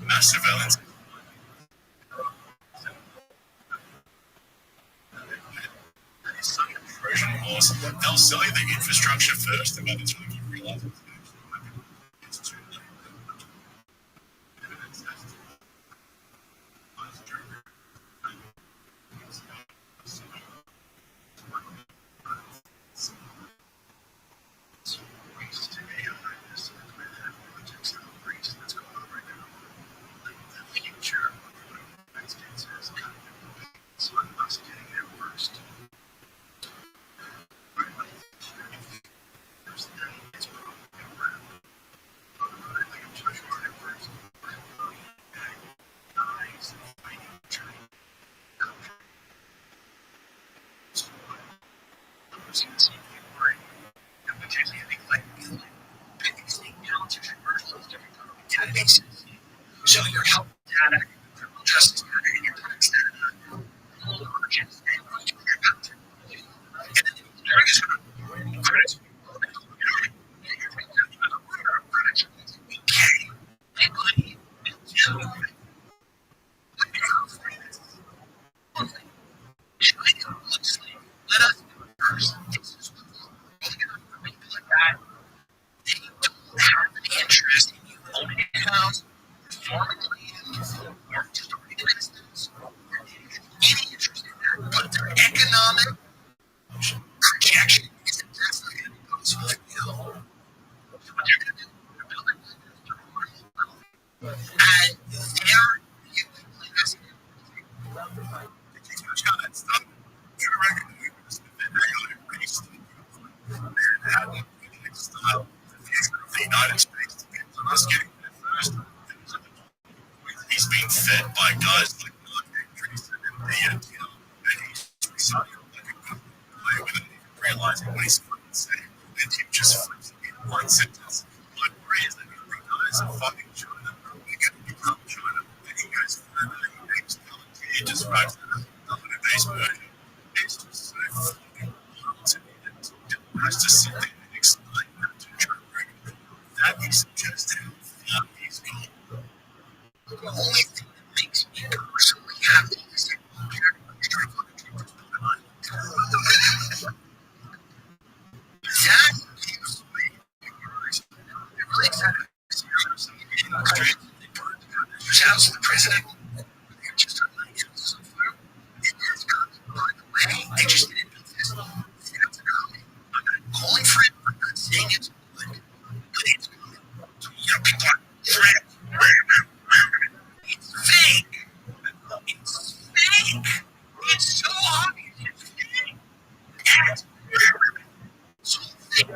massive elements. They'll sell you the infrastructure first, and by the time you realize it's too late. So your health data, criminal justice data, and your tax data, all the merchants and what you care about. And then the credit Manhattan style. The future of the United States depends on us getting there first. He's being fed by guys like Mark Andreessen and DNTL, and he's recycled like a good player without even realizing what he's fucking saying. And he just flips it in one sentence. My worry is that every guys are fucking China. They're going to become China. And he goes further. He makes Palantir. He describes it as a dominant-based version. It's just so fucking wild to me that Dylan has to sit there and explain that to Joe Rogan. That is just how far he's gone. The only thing that makes me personally happy is that everybody's trying to fucking keep this fucking line. That keeps me encouraged. I'm really excited to see how some of the countries shout out to the president. They're just on my hands so far. It has gone by the way. They just didn't do this. You have to know me. I'm not calling for it. I'm not saying it's good. But it's coming. So, people are trying to. It's fake. It's fake. It's so obvious. It's fake. And it's so thick,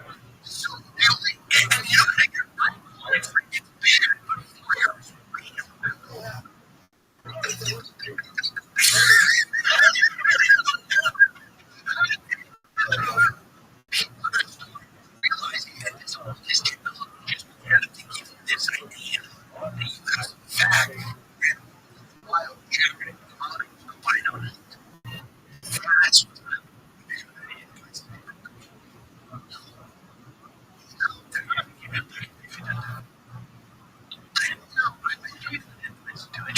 so filthy. And you know what I get right for it? It's bad, but fires real. People are starting realizing that this technology is better to give you this idea that you have some fact and wild generative commodities combined on it. That's what's not they're not going to give it back if you did that. I don't know. I believe in invites to it.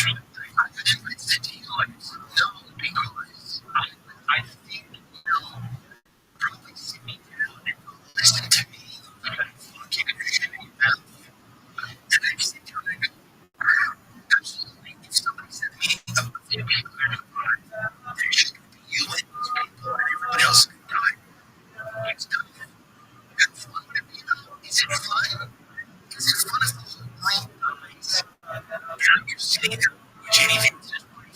I put invites to dealers. No, because I think you'll probably sit me down and listen to me like I'm fucking shit in your mouth. And I sit down and I go, absolutely. If somebody said to me, oh, they'd be clear to find, there's just going to be you and these people and everybody else is going to die. It's tough. How fun would it be though? Is it fun? Is it fun if the whole world dies? And you're sitting there with anything that's just like,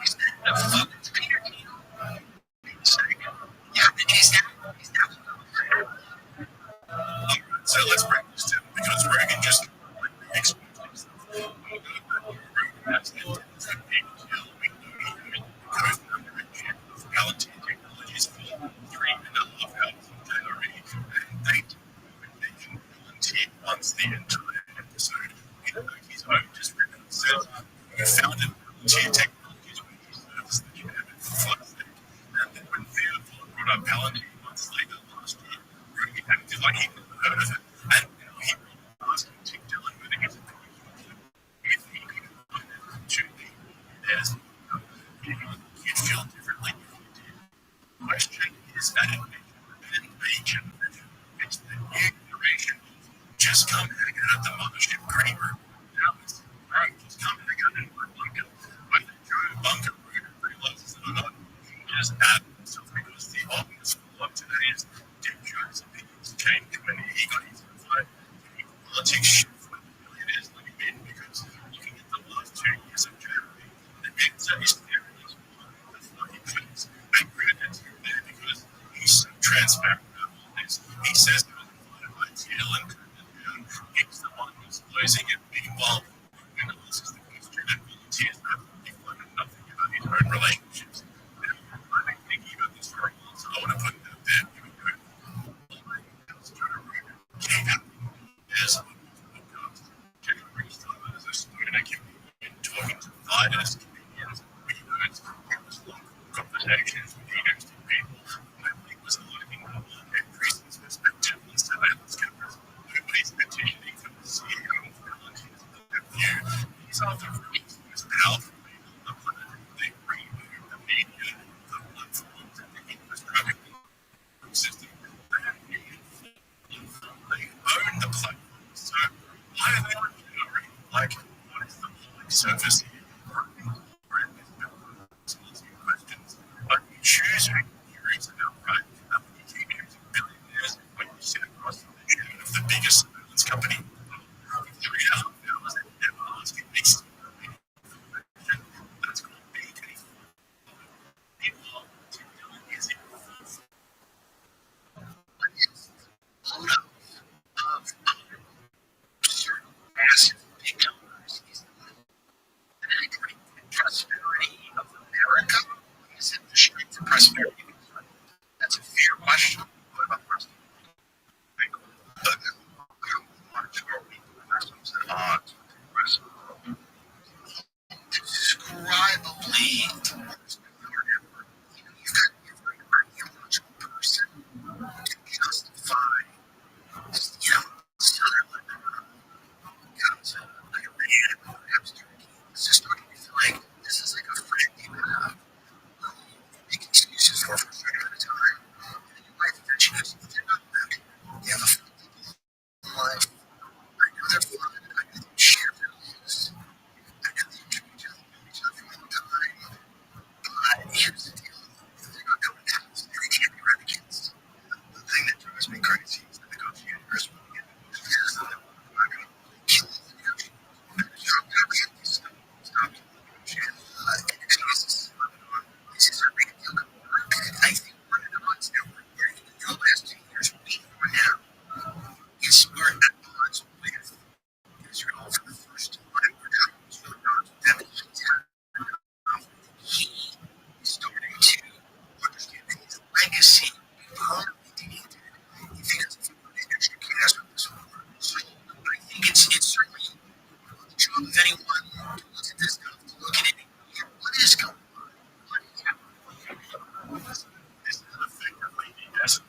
is that the fuck? It's Peter King. It's like, yeah, is that what I'm Alright, so let's break this down because Reagan just explained himself. Rogan has antennas that people tell we know he goes under a jet of Palantir Technologies for 3.5 hours a day, and they do mention Palantir once the entire episode in his own description says you founded Palantir Technologies when you serviced the German flight state, and then when Theodore brought up Palantir months later last year, Rogan acted like he never heard of it, and now he asking Tim Dillon whether he's a if he could find it to the there's you'd feel differently if you did. The question is that invasion. It's the new generation of just come hang out at the mothership green room. Now it's right, just come hang out in my bunker. When the Joe bunker rooter realizes that I'm not just add himself because the obvious follow-up today is Dick Jones' opinions changed when he got his invite. Politics shift when the billionaires let him in because looking at the last 2 years of Germany, the exit is there is one of the funny things. And Greta is there because he's so transparent about all this. He says he was invited by TL and turned it down. He's the one who's closing it. Meanwhile, when asks the question and volunteers absolutely fucking nothing about his own relationships. Now, I've been thinking about this for a while, so I want to put it out there. Here we go. All my emails to Rogan came out. There's a podcast. Jerry Rothschild as a student activity in talking to fighters, comedians, weirdos, it was long conversations with interesting people. Nobody was looking up Andreessen's perspective on surveillance cameras. Nobody's petitioning for the CEO of Palantir's view. He's after Rudy's most powerful people on the planet. They remove the media, the platforms, and the infrastructure system. They have they own the platform. So why are they not generating? Like, what is the public service here? Questions. But you choose who you reason about, right? And when you keep using billionaires, when you sit across from the chairman of the biggest surveillance company in the world, for 3.5 hours and never ask him next to that's called being a depressing everything. That's a fair question. What about the rest of March or week odds describably you've got your ideological person to justify style becomes like a man perhaps Turkey. It's just starting to feel like this is like a friend you have who make excuses for a certain amount of time. And then your wife eventually goes, they're not back. They have a fun life. I know they're fun. I know they share values. I know they introduce each other all the time. But here's the deal. They're not coming out. They can't be run against. The thing that drives me crazy is the negotiators will get negotiators that are not going to kill the negotiators. Stop killing the negotiators. Excuses. This is our big deal. I think one of the odds now, in the last 2 years, we are now, is we're at odds with Israel for the first time. We're not really at odds with them. He is starting to understand that his legacy permanently tainted if he doesn't feel an extra cash with this war. So I think it's certainly the job of anyone who looks at this stuff to look at it and go, what is going on? What is happening? This is effectively the essence.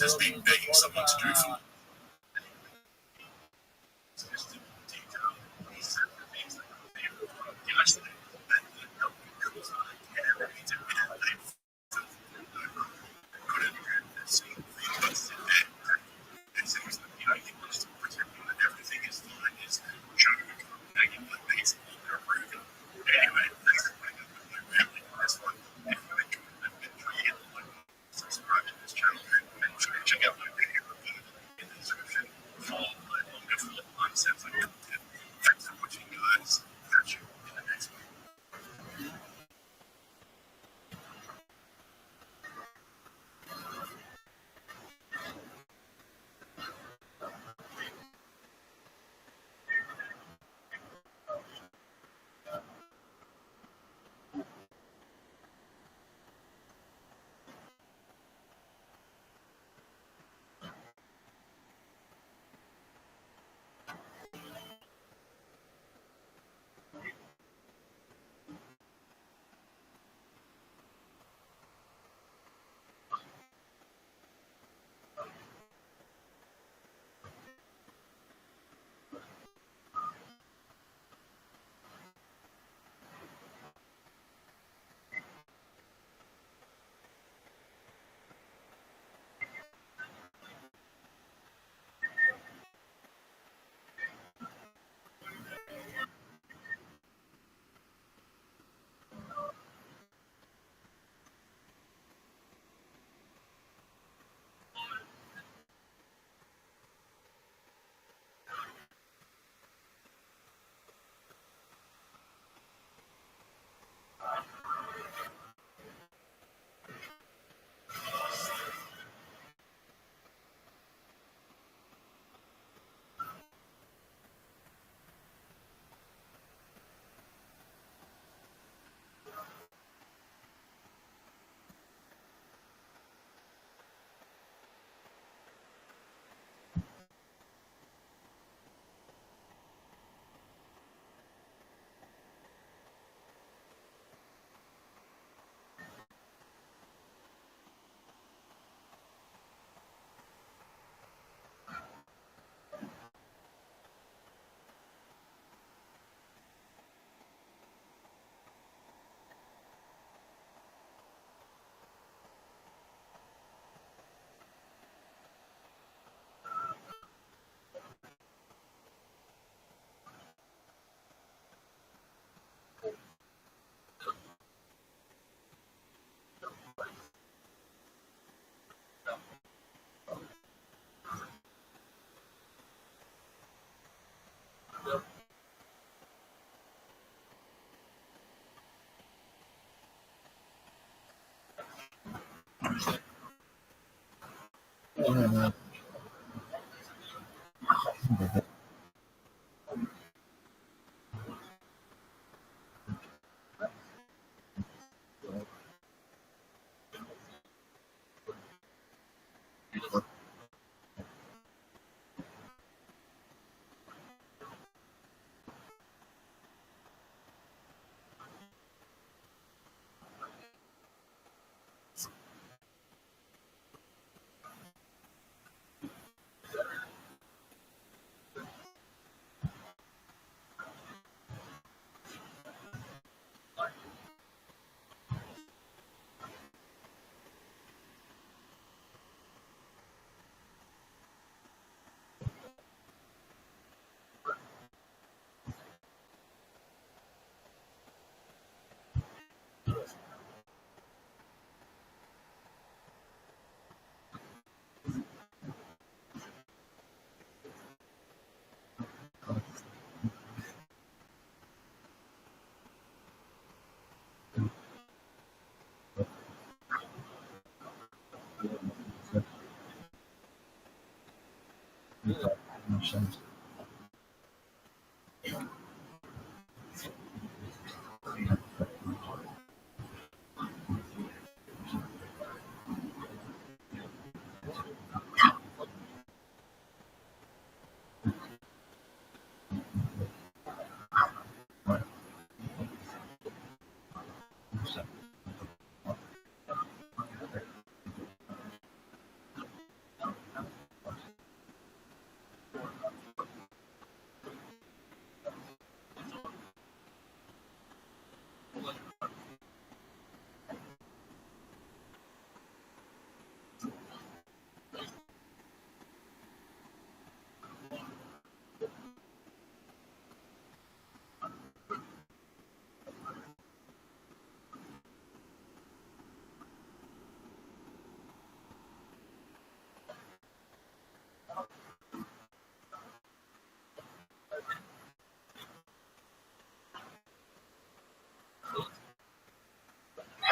As being begging someone to do for check out my video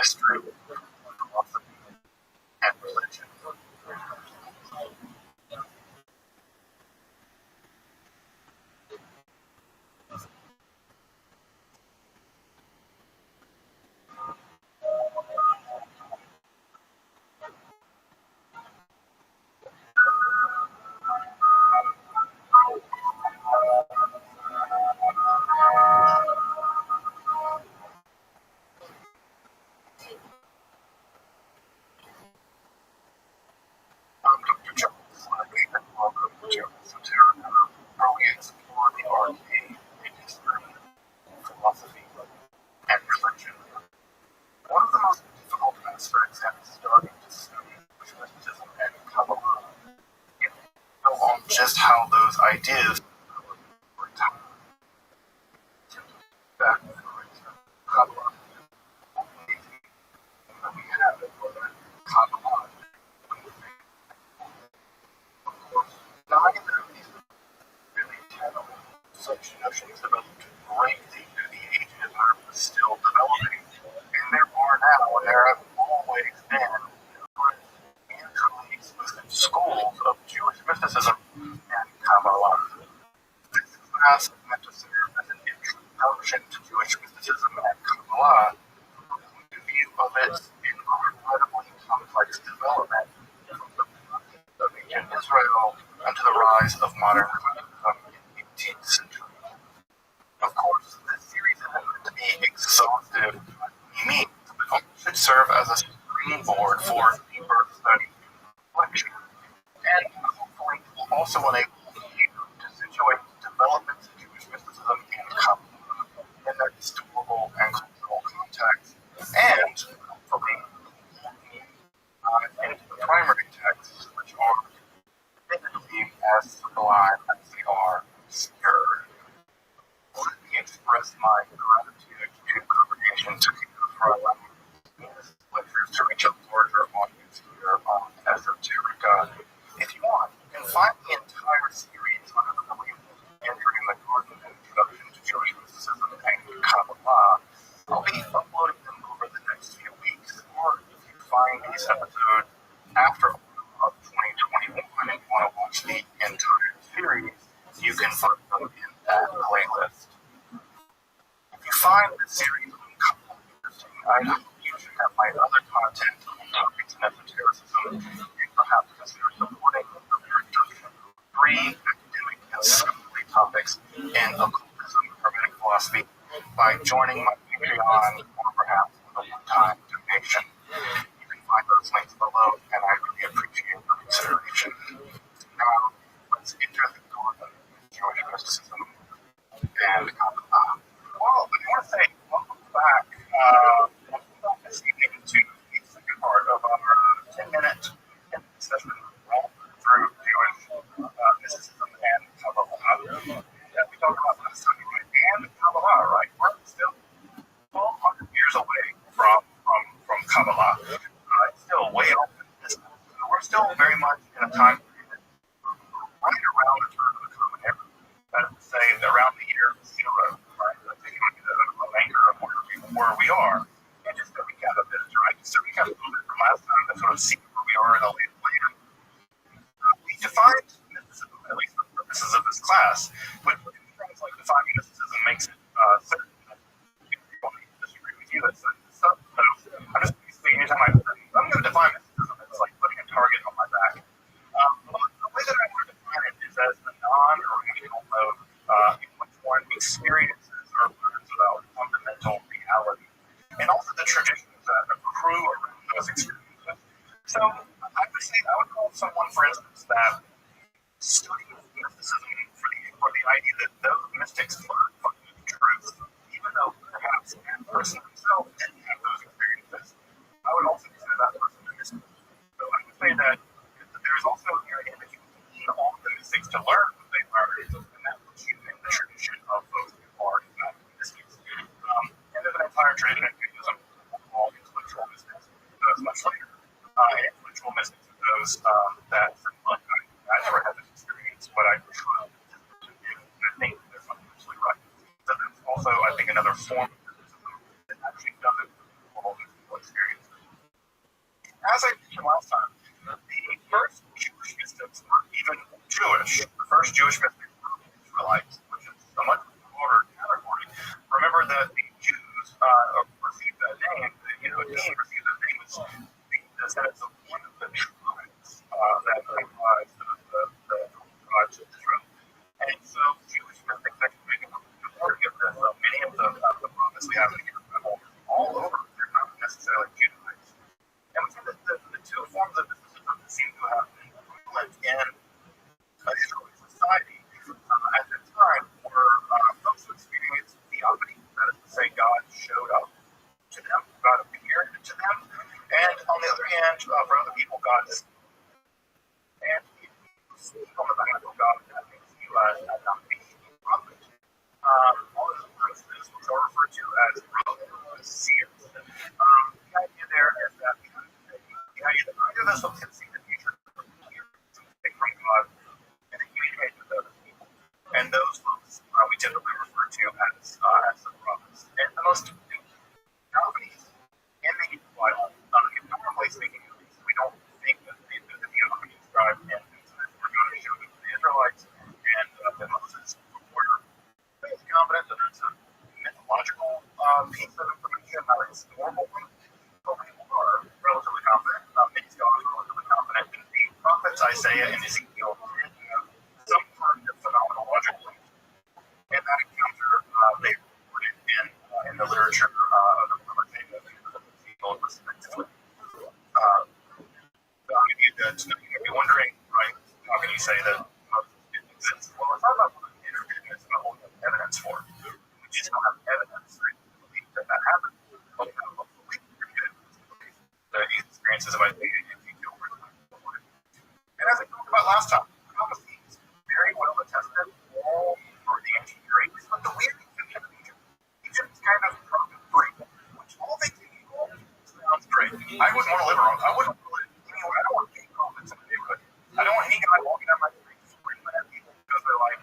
History, philosophy, and religion. I'm Dr. Jones, and welcome to Esoterica, where we explore the arcane in history, philosophy, and religion. One of the most difficult aspects in starting to study mysticism and Kabbalah is to know on just how those ideas were taught. Back in the Kabbalah, only thing that we have is Kabbalah. Of course, neither of these really tenable. Such notions developed greatly through the ages are still developing, and there are now, and there have always been, numerous mutually exclusive schools of Jewish mysticism and Kabbalah. This class is meant to serve as an introduction to Jewish mysticism and Kabbalah from the point of view of its incredibly complex development from the of ancient Israel and to the rise of modern Judaism in the 18th century. Of course, this series isn't meant to be exhaustive by any means, but it should serve as a springboard for deeper study and reflection, and hopefully it will also enable you to situate developments in Jewish mysticism and Kabbalah in their historical and cultural context, and hopefully into the primary texts, which are admittedly as sublime as they are obscure. Let me express my gratitude to congregation to for allowing these lectures to reach a larger audience here on Esoterica. If you want, you can find the entire series under the label Entering the Garden Introduction to Jewish Mysticism and Kabbalah. I'll be uploading them over the next few weeks, or if you find these episodes after of 2021, I usually have my other content on topics and esotericism, and perhaps consider supporting the introduction of three academic and scholarly topics in occultism and hermetic philosophy by joining my Patreon or perhaps with a one-time donation. You can find those links below, and I really appreciate your consideration. Now, let's enter the door of Jewish mysticism and well, I want to say welcome back this evening to the second part of our 10-minute session through Jewish mysticism and Kabbalah. And we talked about last time, right? And Kabbalah, right? We're still 1,200 years away from Kabbalah. It's still way off in the distance. So we're still very much in a time period right around the turn of the common era. That is to say, around the year zero, right? That's taking a anchor of where we are. And just to recap a bit, right? Just to recap a little bit from last time to sort of see where we are in the late land. We defined mysticism, at least for the purposes of this class, but things like defining mysticism makes it certain that people may disagree with you. It's stuff. So I'm just basically, anytime I'm going to define mysticism, it's like putting a target on my back. But the way that I want to define it is as the non-rational mode in which one experiences or learns about fundamental reality, and also the traditions that accrue around those experiences. So I would call someone, for instance, that studies mysticism for the idea that those mystics learn fundamental truths, even though perhaps that person himself didn't have those experiences. I would also consider that person a mystic. So I would say that there's also an area that you can lean on the mystics to learn what they learned, and that puts you in the tradition of those who are, in fact, mystics. And there's an entire tradition in Judaism called intellectual mystics. Those much later. And intellectual mystics are those that, like, I never had this experience, but I tried to do, and I think they're fundamentally right. So there's also, I think, another form of mysticism that actually doesn't involve physical experiences. As I mentioned last time, the first Jewish mystics weren't even Jewish. The first Jewish mystics were Israelites, which is a much broader category. Remember that the Jews received that name, the Yehudim received that name as being descendants of one of the tribes that comprised the tribes of Israel. And so Jewish mystics actually make up a majority of this. Many of the prophets we have in the Bible all over, they're not necessarily Judahites. And we see that the two forms of mysticism seem to have been prevalent in Israeli society at that time were folks who experienced theophany, that is to say, God showed up to them, God appeared to them, and on the other hand, for other people, God is, and on the behalf of God, that means you not being a prophet. All of those things are referred to as seers. The idea there is that the idea that either those folks can see the future or hear something from God and then communicate with other people. And those folks we typically refer to as the prophets. And the most theophanies in the Hebrew Bible, normally speaking, at least, we don't think that the theophany described in Exodus were going to show it to the Israelites and that Moses were fairly confident that it's a mythological piece of information, not a historical one. But people are relatively confident. Many scholars are relatively confident that the prophets Isaiah and Ezekiel did have some kind of phenomenological, and that encounter they recorded in the literature of the Isaiah and Ezekiel, respectively. You may be wondering, right? How can you say that Moses didn't exist? Well, it's not about what the internet is about what we have evidence for. We just don't have evidence, right, to believe that happened. But we have a belief the experiences of Isaiah and Ezekiel were recorded. And as I talked about last time, prophecy is very well attested all over the ancient Greeks. But the weird thing is Egypt. Egypt is kind of prophet-free, which all things equal sounds great. I wouldn't want to live around. I wouldn't live anywhere. I don't want any prophets in the neighborhood. I don't want any guy walking down my street screaming at people because they're like,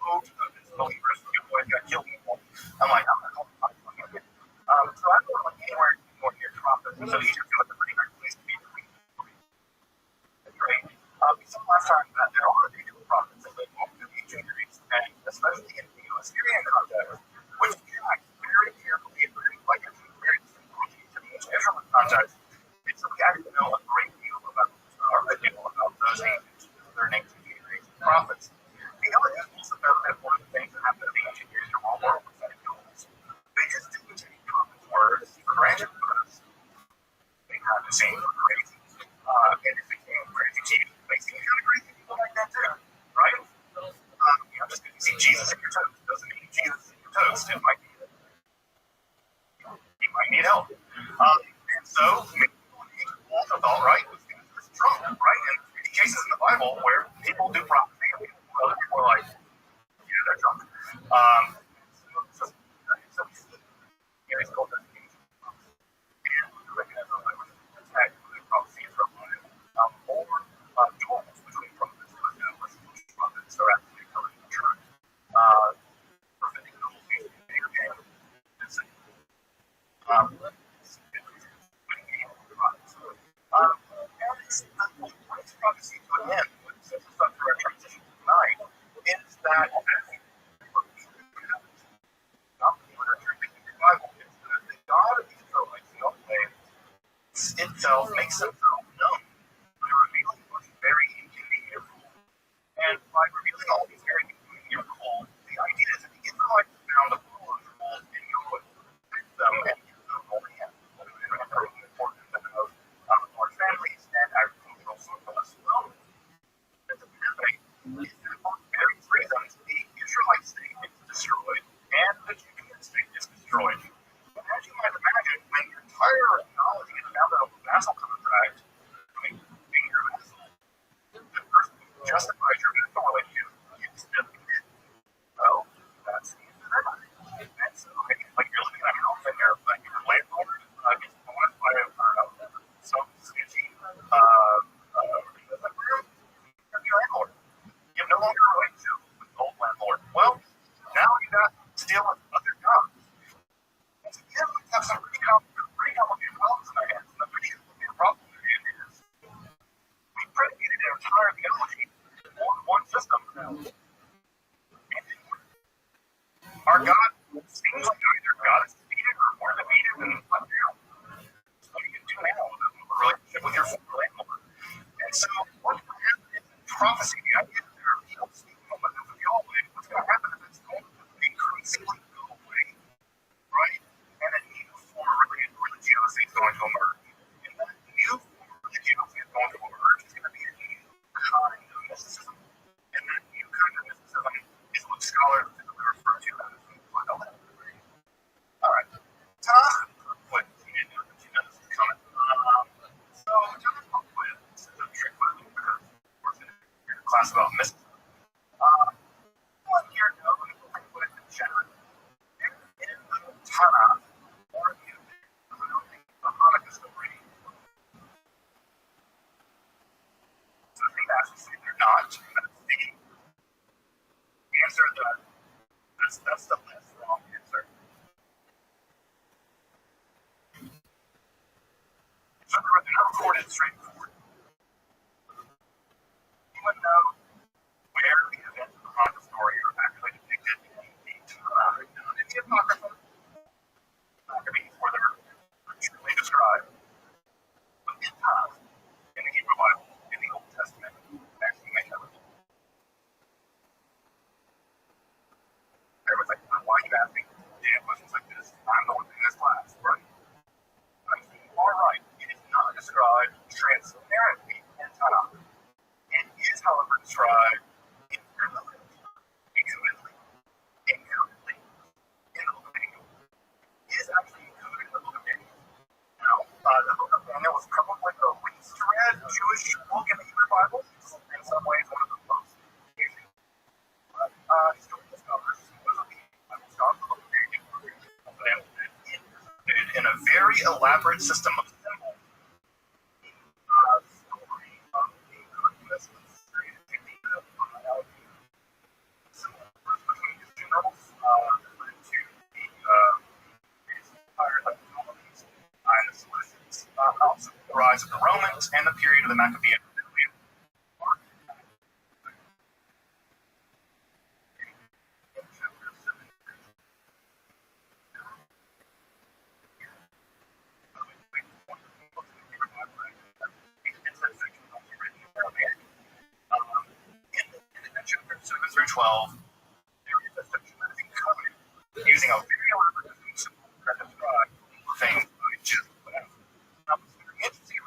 oh, this believers, you boys got killed people. I'm like, I'm not calling prophets. So I don't want anywhere near prophets. So Egypt feels like a pretty great place to be. Great. We saw last time that there are individual prophets that live both in the ancient Greeks and especially in the Assyrian context, which tracks very carefully and very like very distinctly the same crazy. And it became crazy to you. Makes you kind of crazy people like that too, right? Just because you see Jesus in your toast doesn't mean Jesus is in your toast. It might be that you might need help. And so maybe people also thought, right, was drunk, right? And many cases in the Bible where people do prophecy and other people are like, yeah, they're drunk. So we see Mary's called the and we recognize that was an attack between prophecy and prophecy, or duels between prophets and prophets are actually telling the truth. Prophetic conversation in your game. Prophecy to an end, since it's not through our transition tonight, is that the God of the Israelites, in other ways, itself makes himself known by revealing what's very inconvenient rules. And by revealing all these very inconvenient rules, the idea is that the Israelites found the rules and you would fix them and use them only as important than those large families and agricultural surplus. Well, that's happening. For various reasons, the Israelite state is destroyed and the Judean state is destroyed. But as you might imagine, when your entire knowledge is about a vassal contract, being your vassal, the person who justifies your vassal relationship, you still commit. Well, that's the end of that. And so, like you're living in a house and your landlord gets bought by some sketchy your landlord. You have no longer a relationship with the old landlord. Well, now you got to deal with other jobs. And so you have some pretty complicated problems in our hands. And the pretty complicated problem in our hand is we predicated our entire theology on one system. Our God seems like either God is defeated or we're defeated and left out. So what do you do now with a relationship with your former landlord? And so what will happen is in prophecy, the idea that there are people speaking on behalf of Yahweh, what's going to happen is it's going to increasingly go away, right? And a new form of religiosity is going to emerge. And that new form of religiosity is going to emerge is going to be a new kind of mysticism. And that new kind of mysticism is what scholars typically refer to as fundamentalism. All right. Tom, what you didn't know that you know this is coming. So, Tom Quinn, this is a trick question because, of course, in your class about mysticism. One here knows what in general. In the Tanakh, or in the Hanukkah story, so I think actually say they're not. That's the answer that's the less wrong answer. So they're not recorded straightforward. You would know where the events of the Hanukkah story are actually depicted in the Tanakh, not in the Apocrypha. Maccabees, where they're truly described. But in Tanakh, in the Hebrew Bible, in the Old Testament, actually may have it. Everyone's like, why are you asking damn questions like this? I'm the one in this class, right? You are right. It is not described transparently in Tanakh. It is, however, described infinitely, incomplete, in the book of Daniel. It is actually included in the book of Daniel. Now, the book of Daniel was probably the least read Jewish book in the Hebrew Bible. It's in some ways one of the most confusing. But historical scholars, in a very elaborate system of symbols, story of the goodness of the street and the between the two levels led to the empire of the Ptolemies and the Seleucids, also the rise of the Romans and the period of the Maccabean rebellion. In chapter 7. Chapter 7 through 12, there is a section covenant using a very elaborate symbol that describes things like just what happened. Now, it's very interesting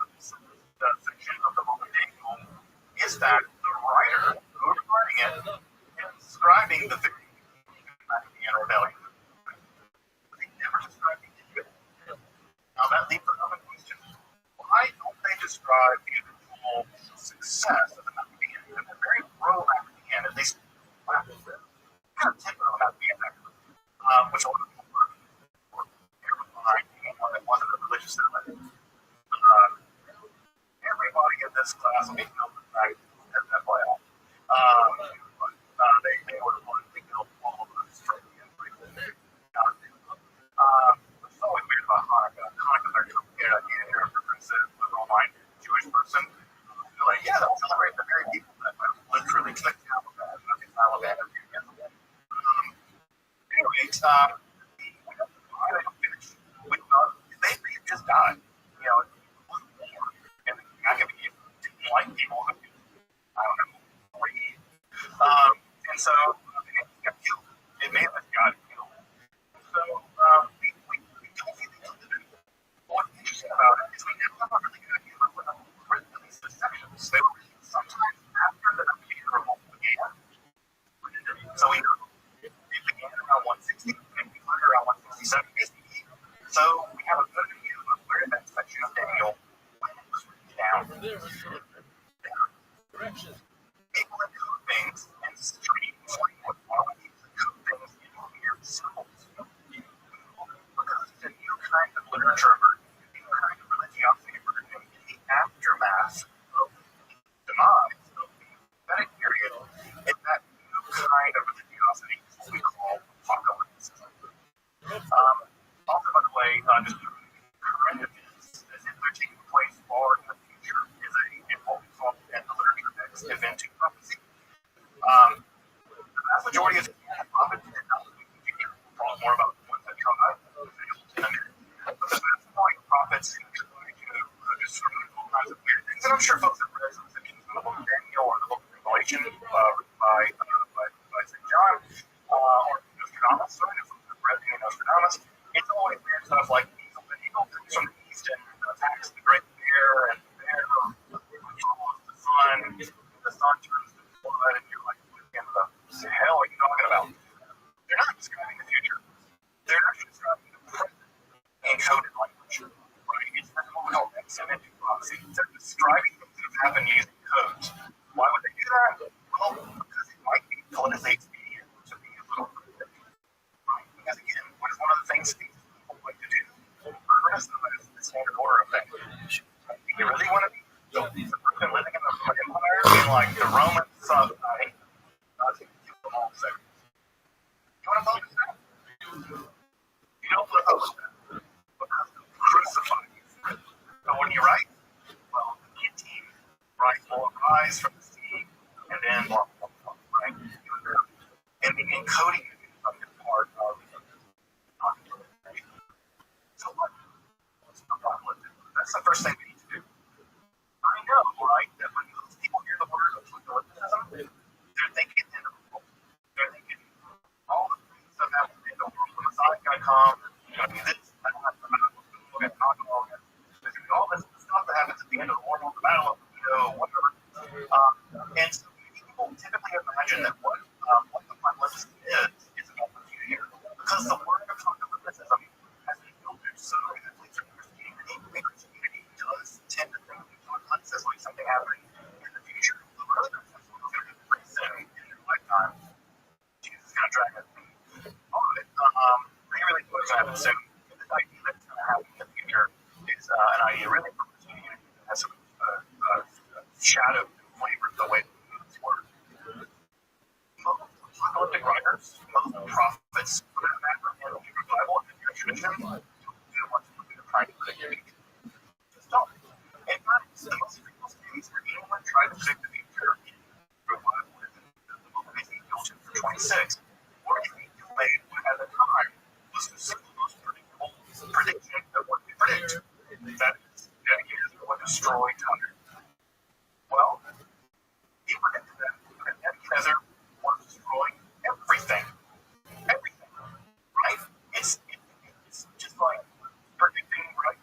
So we built the fact as FYI. They ordered one. We built all of those from the which is always weird about Hanukkah. Hanukkah's our complicated idea here for progressive, liberal-minded Jewish person. They're like, yeah, they'll celebrate the very people that literally click Taliban. Okay, Taliban is anyways, we don't finish. They just died. You know, and the Maccabees didn't like people who, I don't know, read. And so they got killed. It may have got killed. So we don't see the end of it. What's interesting about it is we never have a really good idea of what these sections. They were written sometimes after the Maccabean revolt began. So we know it began around 160 and we learned around 167 BCE. So we have a good idea of where that section of Daniel when it was written down. People that code things and stream what qualities that code things in weird symbols. Because it's a new kind of literature, a new kind of religiosity emerging in the aftermath of the demise of the Vedic period. And that new kind of religiosity is what we call apocalypse. Also, by the way, just current events, as if they're taking place far in the future, is what we call in the literature text eventing prophecy. The vast majority of prophets did not live in the future. We'll talk more about the ones that tried in a minute. But the vast majority of prophets who try to describe all kinds of weird things, and I'm sure folks have read some sections in the book of Daniel or the book of Revelation written by St. John or Nostradamus. So I know folks have read Nostradamus. It's always weird stuff like the eagle comes from the east and attacks the great bear, and the bear follows the sun, and the sun turns to blood, and you're like, what the hell are you talking about? They're not describing the future. They're actually describing the present in coded language. Right? It's what we call semantic prophecy. They're describing things that have happened using codes. Why would they do that? Well, because it might be politically expedient to be a little bit. Right? Because again, what is one of the things people like to do? Criticize the standard order of things. Do you really want to be the person living in the empire being like the Roman society? To kill them all seconds. You want to vote with that? You don't want to vote with that. Because they'll crucify you. But when you write, well, the guillotine, right, will arise from the sea, and then blah, blah, blah, right? And the encoding is part of so what? What's apocalyptic? That's the first thing we need to do. I know, right, that when most people hear the word apocalypticism, they're thinking end of the world. They're thinking all the things that happen in the world. The Messiah's going to come, there's going to be this, that, and alcohol, there's going to be all this stuff that happens at the end of the world, the battle of whatever. And so people typically imagine that what apocalypse is about the future. Because the word apocalypticism has been filtered so heavily through Christianity, and Christianity does tend to think that apocalypse is like something happening in the future. The other Christians will go to pretty soon in their lifetime. Jesus is going to drag us all of it. They really know what's going to happen soon. This idea that's going to happen in the future is an idea really for Christianity that has some shadow flavor the way we use this word. Most apocalyptic writers, most prophets, for that matter, in the Hebrew Bible and the Jewish tradition, don't do what they're trying to predict the future. Just don't. In fact, the most famous case where anyone tried to predict the future in the Bible is in the book of Ezekiel, chapter 26, where Ezekiel made what at the time was the single most predictable prediction that one could predict. That is, Nebuchadnezzar would destroy Tyre. Well, he predicted that Nebuchadnezzar was destroying everything. Everything. Right? It's just like predicting, right?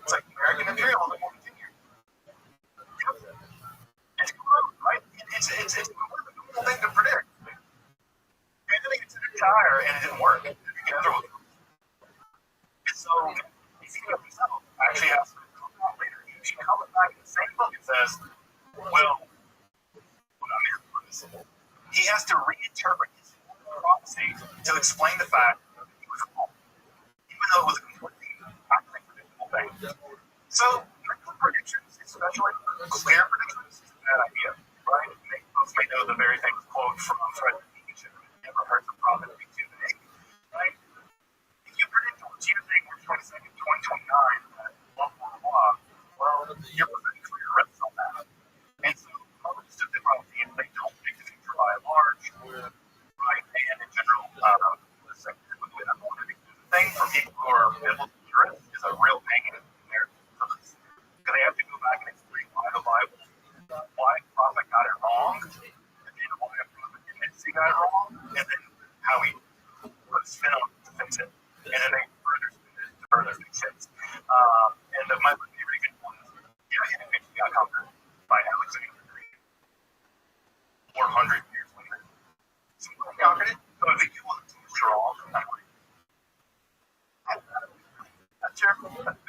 It's like American imperialism will continue. It's cool, right? It's a cool thing to predict. And then he considered Tyre and it didn't work. Nebuchadnezzar was. And so Ezekiel himself actually has to come out later. He comes back in the same book and says, well, he has to reinterpret his prophecy to explain the fact that he was wrong, even though it was a completely unpredictable thing. So, predictions, especially clear predictions,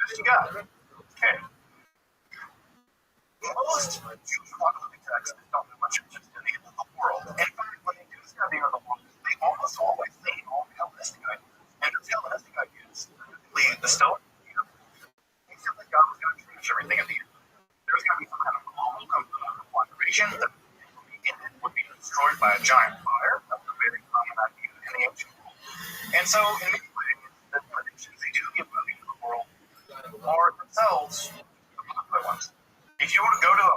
Just you got it. Okay. Most Jewish apocalyptic texts don't have much interest in the end of the world. In fact, when they do say the end of the world, they almost always lean on Hellenistic ideas. And those Hellenistic ideas lead the Stoic view. They said that God was going to finish everything at the end. There was going to be some kind of global conflagration that would be destroyed by a giant fire. That was a very common idea in the ancient world. And so, in many ways, the predictions they do give about the end of the world are themselves the ones. If you were to go to a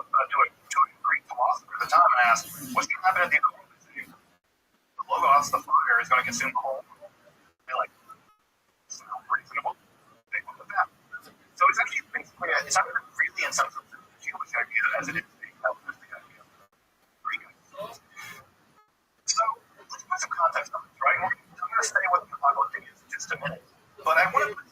Greek philosopher at the time and ask, what's going to happen at the end of the world? The Logos, the fire, is going to consume the whole world. They're like, sounds reasonable. They went with that. So it's actually basically, it's not really in some sense a Jewish idea as it is a Hellenistic idea. Greek idea. So let's put some context on this, right? I'm going to stay with the apocalyptic in just a minute. But I want to put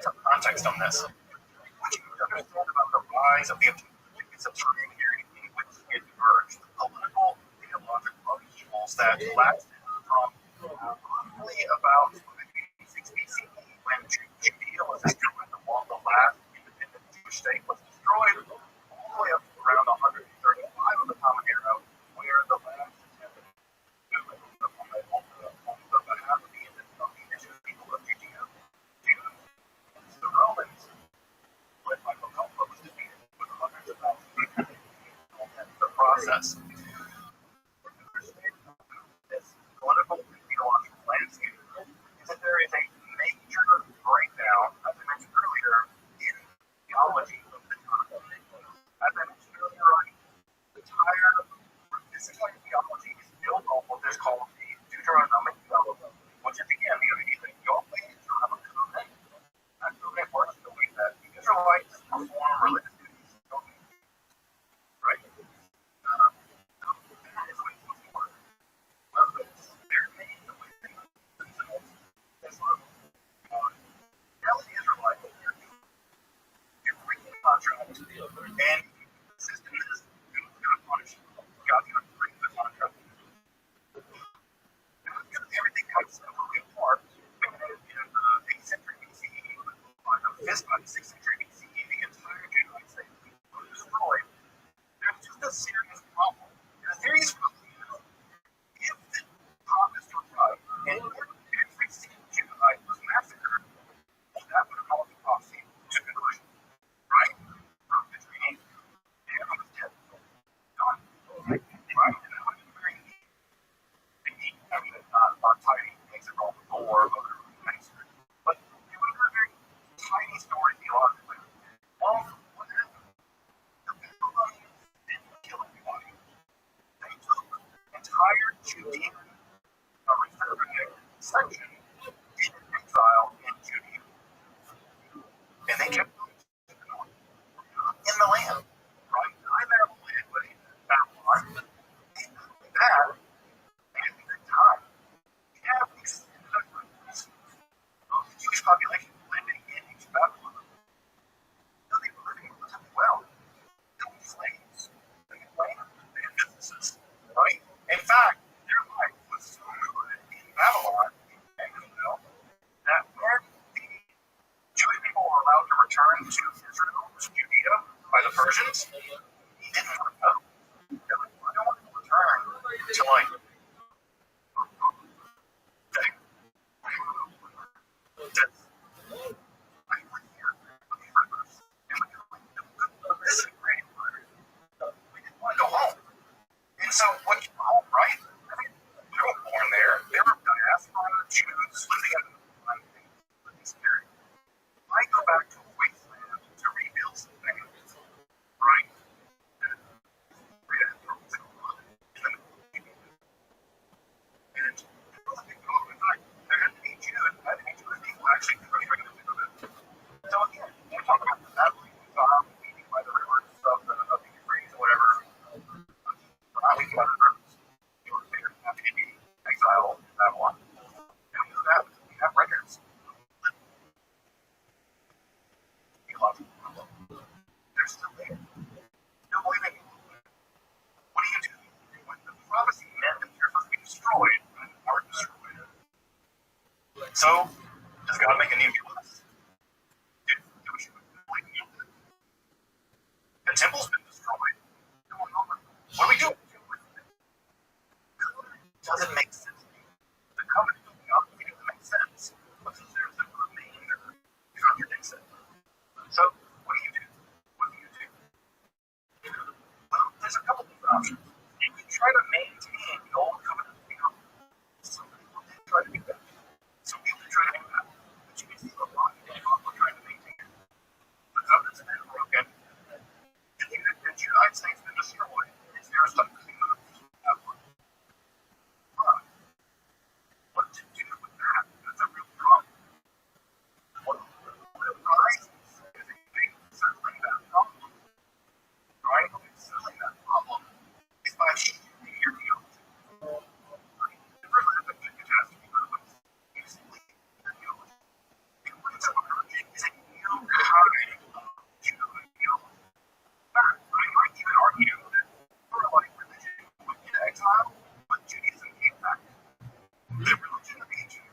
some context on this. What you understand about the rise of the apocalyptic is a time period in which it emerged. Political, theological upheavals that lasted from roughly about 586 BCE when Judea was destroyed, the last independent Jewish state was destroyed, all the way up to around 135 of the Common Era, where the last attempt on the behalf of the indigenous people of Judea, the Romans, led by Pocopa, was defeated with hundreds of thousands of the process. This political and theological landscape is that there is a major breakdown, as I mentioned earlier, in theology of the time. As I mentioned earlier, this entire theology is built on what is called the Deuteronomic theology, which is again the idea that Yahweh is to have a covenant. That covenant works the way that the Israelites perform religious duties. Right? That is the way it's supposed to work. Their main way they themselves as well. Tell the Israelites that you're breaking the contract, and the system is going to punish you. God's going to break the contract. Everything comes simply apart. In the 8th century BCE, by the 6th century BCE, the entire Judaic state was destroyed. There's just a serious problem. And a serious problem is, if the prophets were right, and every single Judahite was massacred, that would have caused the prophecy to conclusion. Right? Which means, I was dead. Gone. Right? And that would be very neat. I mean, not tiny things that roll the door, but it was a very tiny story theologically. Well, what happened? The Babylonians didn't kill everybody. They took entire Judean, section in exile in Judea. And they kept in the land. Right? I never landed with Babylon. And not only that, they had a good time. We have extended groups of the Jewish population living in ancient Babylon. So they were living relatively well. They were slaves. They had land. They had businesses. Right? In fact, their life was so good in Babylon, that when the Jewish people were allowed to return to Israel, to Judea, by the Persians, he didn't want to go. They're like, I don't want to return to like, this is great. We didn't want to go home. And so when you go home, right? I mean, we were born there. There were diaspora Jews living in the spirit. I go back to a wasteland to rebuild something, right? And there had to be Jews, people actually trying to do it. So again, we're talking about the battling meeting by the rivers of the Euphrates or whatever. Not leaving by the rivers. They were happy to be exiled in Babylon. And we have records. They're still there. Still believing. What do you do when the prophecy meant that you're supposed to be destroyed and are destroyed? So, does God make a new list? Do we should So, what do you do? What do you do? Well, there's a couple different options. You can try to maintain the old covenant of God. Some people did try to do that. Some people did try to do that. But you can see a lot of people trying to maintain it. The covenant's been broken. The United States been destroyed. It's there stuff to clean up. But what to do with that? That's a real problem. What arises is a big settling that problem. Right? Settling that problem is by shifting your theology. Never let a good catastrophe happen. You simply shift your theology. And what's emerging is a new kind of Jewish theology. I might even argue that Israelite religion went into exile, but Judaism came back. The religion of the Jew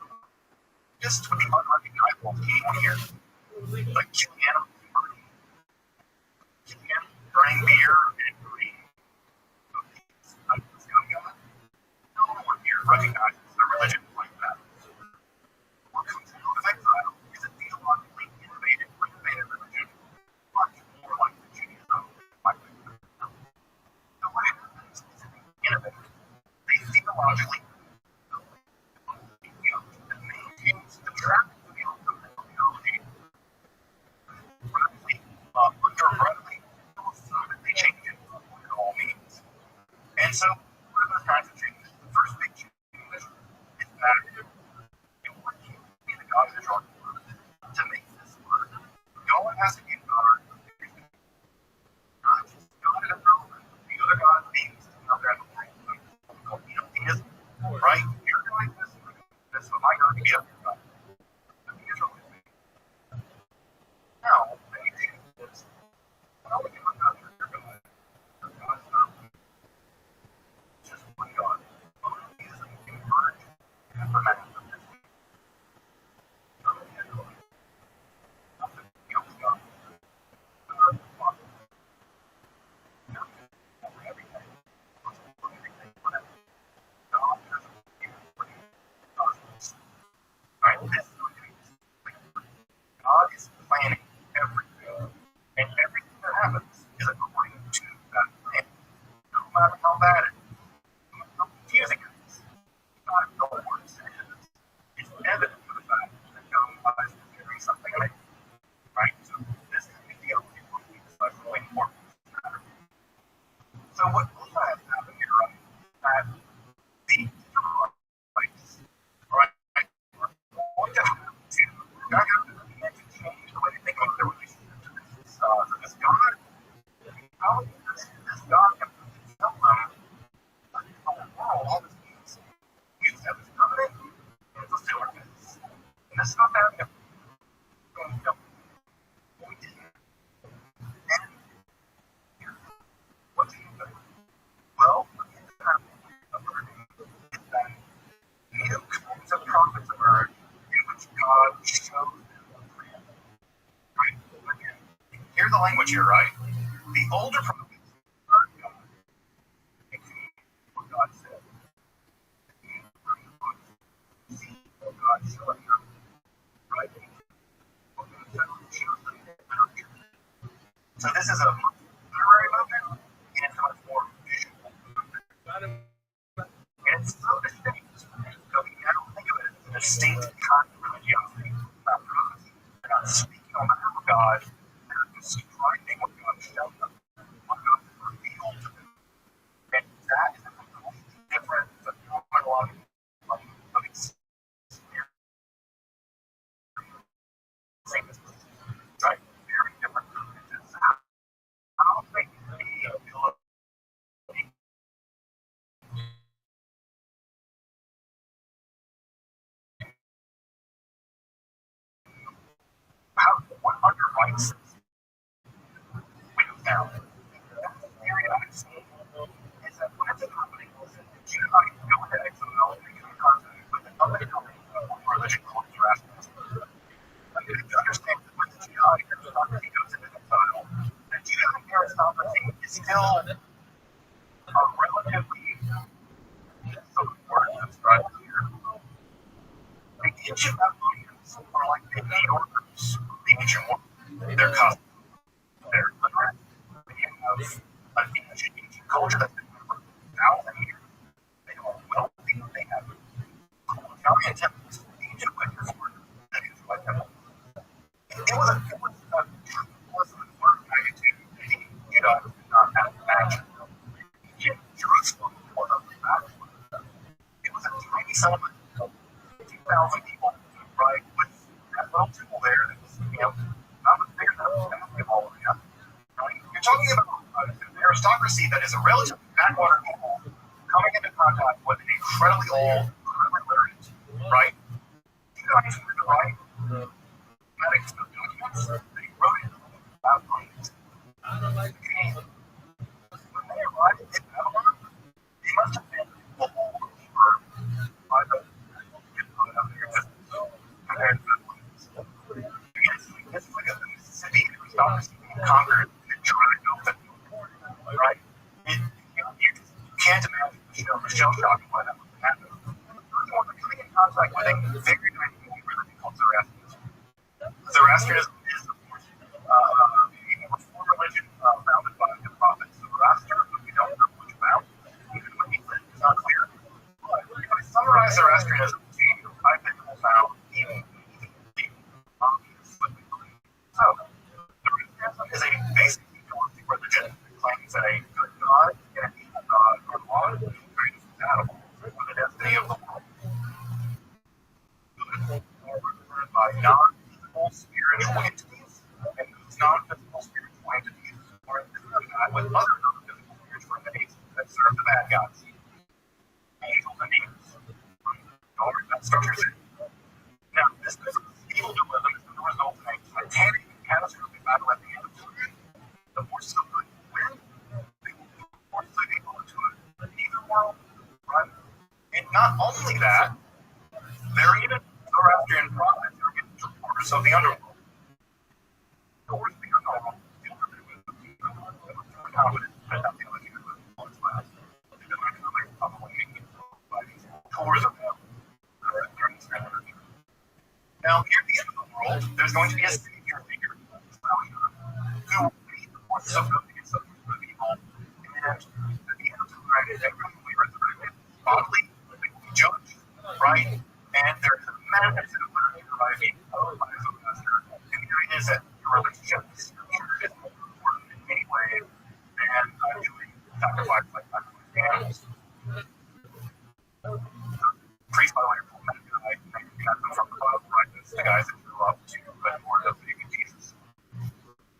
just to be unrecognizable king here. Like killing animals and burning beer and burning cookies. Like this kind of God. No one here recognizes a religion like that. What comes out of exile is a theologically innovative religion, much more like the Judaism. So what happens is that they innovate. They theologically that maintains the track of the old theology radically, philosophically change it what it all means. And so, what are those kinds of changes? The first big change is that in order to be the God of Israel to make this work, God has to give God not just God of Israel, the other God beings out there in the world. Monotheism, right? You're doing this, so my God can be up your God. The Israelites. Now, when you change this, how would you look out for your God? Your God's not just one God. Monotheism emerged as the matter of this. So, nothing else God. God is one. Over everything. Over everything. Whatever. God has a plan for you. Right? This is what it is. God is planning everything. And everything that happens is according to that plan. No matter how bad it is, how confusing it is, not no more decisions. It's evident for the fact that God is doing something amazing. Right? So this is the deal with especially important. So what we have happened here, right, that the Israelites, right, we're going to have to change the way they think about their relationship to this God. How is this God can tell them that the whole world, all this means, we just have this covenant, and it's a silver fence. And this is not that. We didn't. And what do you think? Well, what is happening is that new kinds of prophets emerge in which God shows them the plan. Right? Again, hear the language here, right? The older prophets heard God and communicated what God said. The new prophets see what God showed them. Right? What God said shows them literature. So this is a literary movement, and it's a much more visual movement. And it's so distinct. So I don't think of it as a distinct kind of religiosity. Not prophecy. They're not speaking on behalf of God. They're describing what God showed them, what God revealed to them. And that is a completely different phenomenological of experience. Right? Very different. I don't think the ability what underwrites we found. The theory I've seen is that when it's happening, the Judahites go into exile and become contact with another religion called Zoroastrianism. You have to understand that when the Judahite aristocracy goes into exile, the Judahite aristocracy is still a relatively, some word to describe it here. The ancient Babylonians are like the New Yorkers of the ancient world. They're cosmopolitan. They're literate. They have a ancient culture that's been around for 1,000 years. They are wealthy. They have Italian temples, ancient witness order that is like them. It was a word magnitude that you know, not have imagined. In Jerusalem was a massive. It was a tiny settlement of 2,000 people, right? With that little temple there that was, you know, not much bigger than a basketball arena. Right? You're talking about an aristocracy that is a relatively backwater people coming into contact with an incredibly old, incredibly literate, right? You guys were to write mathematics documents that he wrote in about months. Okay. When they arrived in Babylon, they must have been bowled over by the compared to Babylon. This is like a Mississippi aristocracy being conquered and trying to open, right? You can't imagine the shell shock of what that would happen. Furthermore, they're coming in contact with a very dynamic religion called Zoroastrianism. Zoroastrianism is, of course, a reform religion founded by the prophet Zoroaster, who we don't know much about. Even what he said is not clear. But if I summarize Zoroastrianism to you, I think it will sound even obvious. So, Zoroastrianism is a basic economic religion that claims that a good God and an evil God are laws and compatible with the destiny of the world. Good are represented by non-physical spiritual entities, and those non-physical spiritual entities are in combat with other non-physical spiritual entities that serve the bad guys. Angels and demons. That structures it. Now, this evil dualism is the result of a titanic and catastrophic battle at the end of time. The forces of good win. The forces of evil into an even world, right? And not only that, there are even Zoroastrian prophets who are getting supporters of the underworld. The worst thing I know about the underworld is confident that that's the only thing that was last. Because I know they're probably making by these tours of hell during this kind of energy. Now, near the end of the world, there's going to be a savior figure who will lead the forces of good against the forces of evil, and at the end of time, everyone will be resurrected bodily, they will be judged, right? And there's a massive learning arriving by Zoroaster, and the idea is that your relationship with Scripture is more important in many ways than doing sacrifice like animals. Priest, by the way, are that guy, you got them from the club, right? That's the guys that grew up to the Lord of baby Jesus.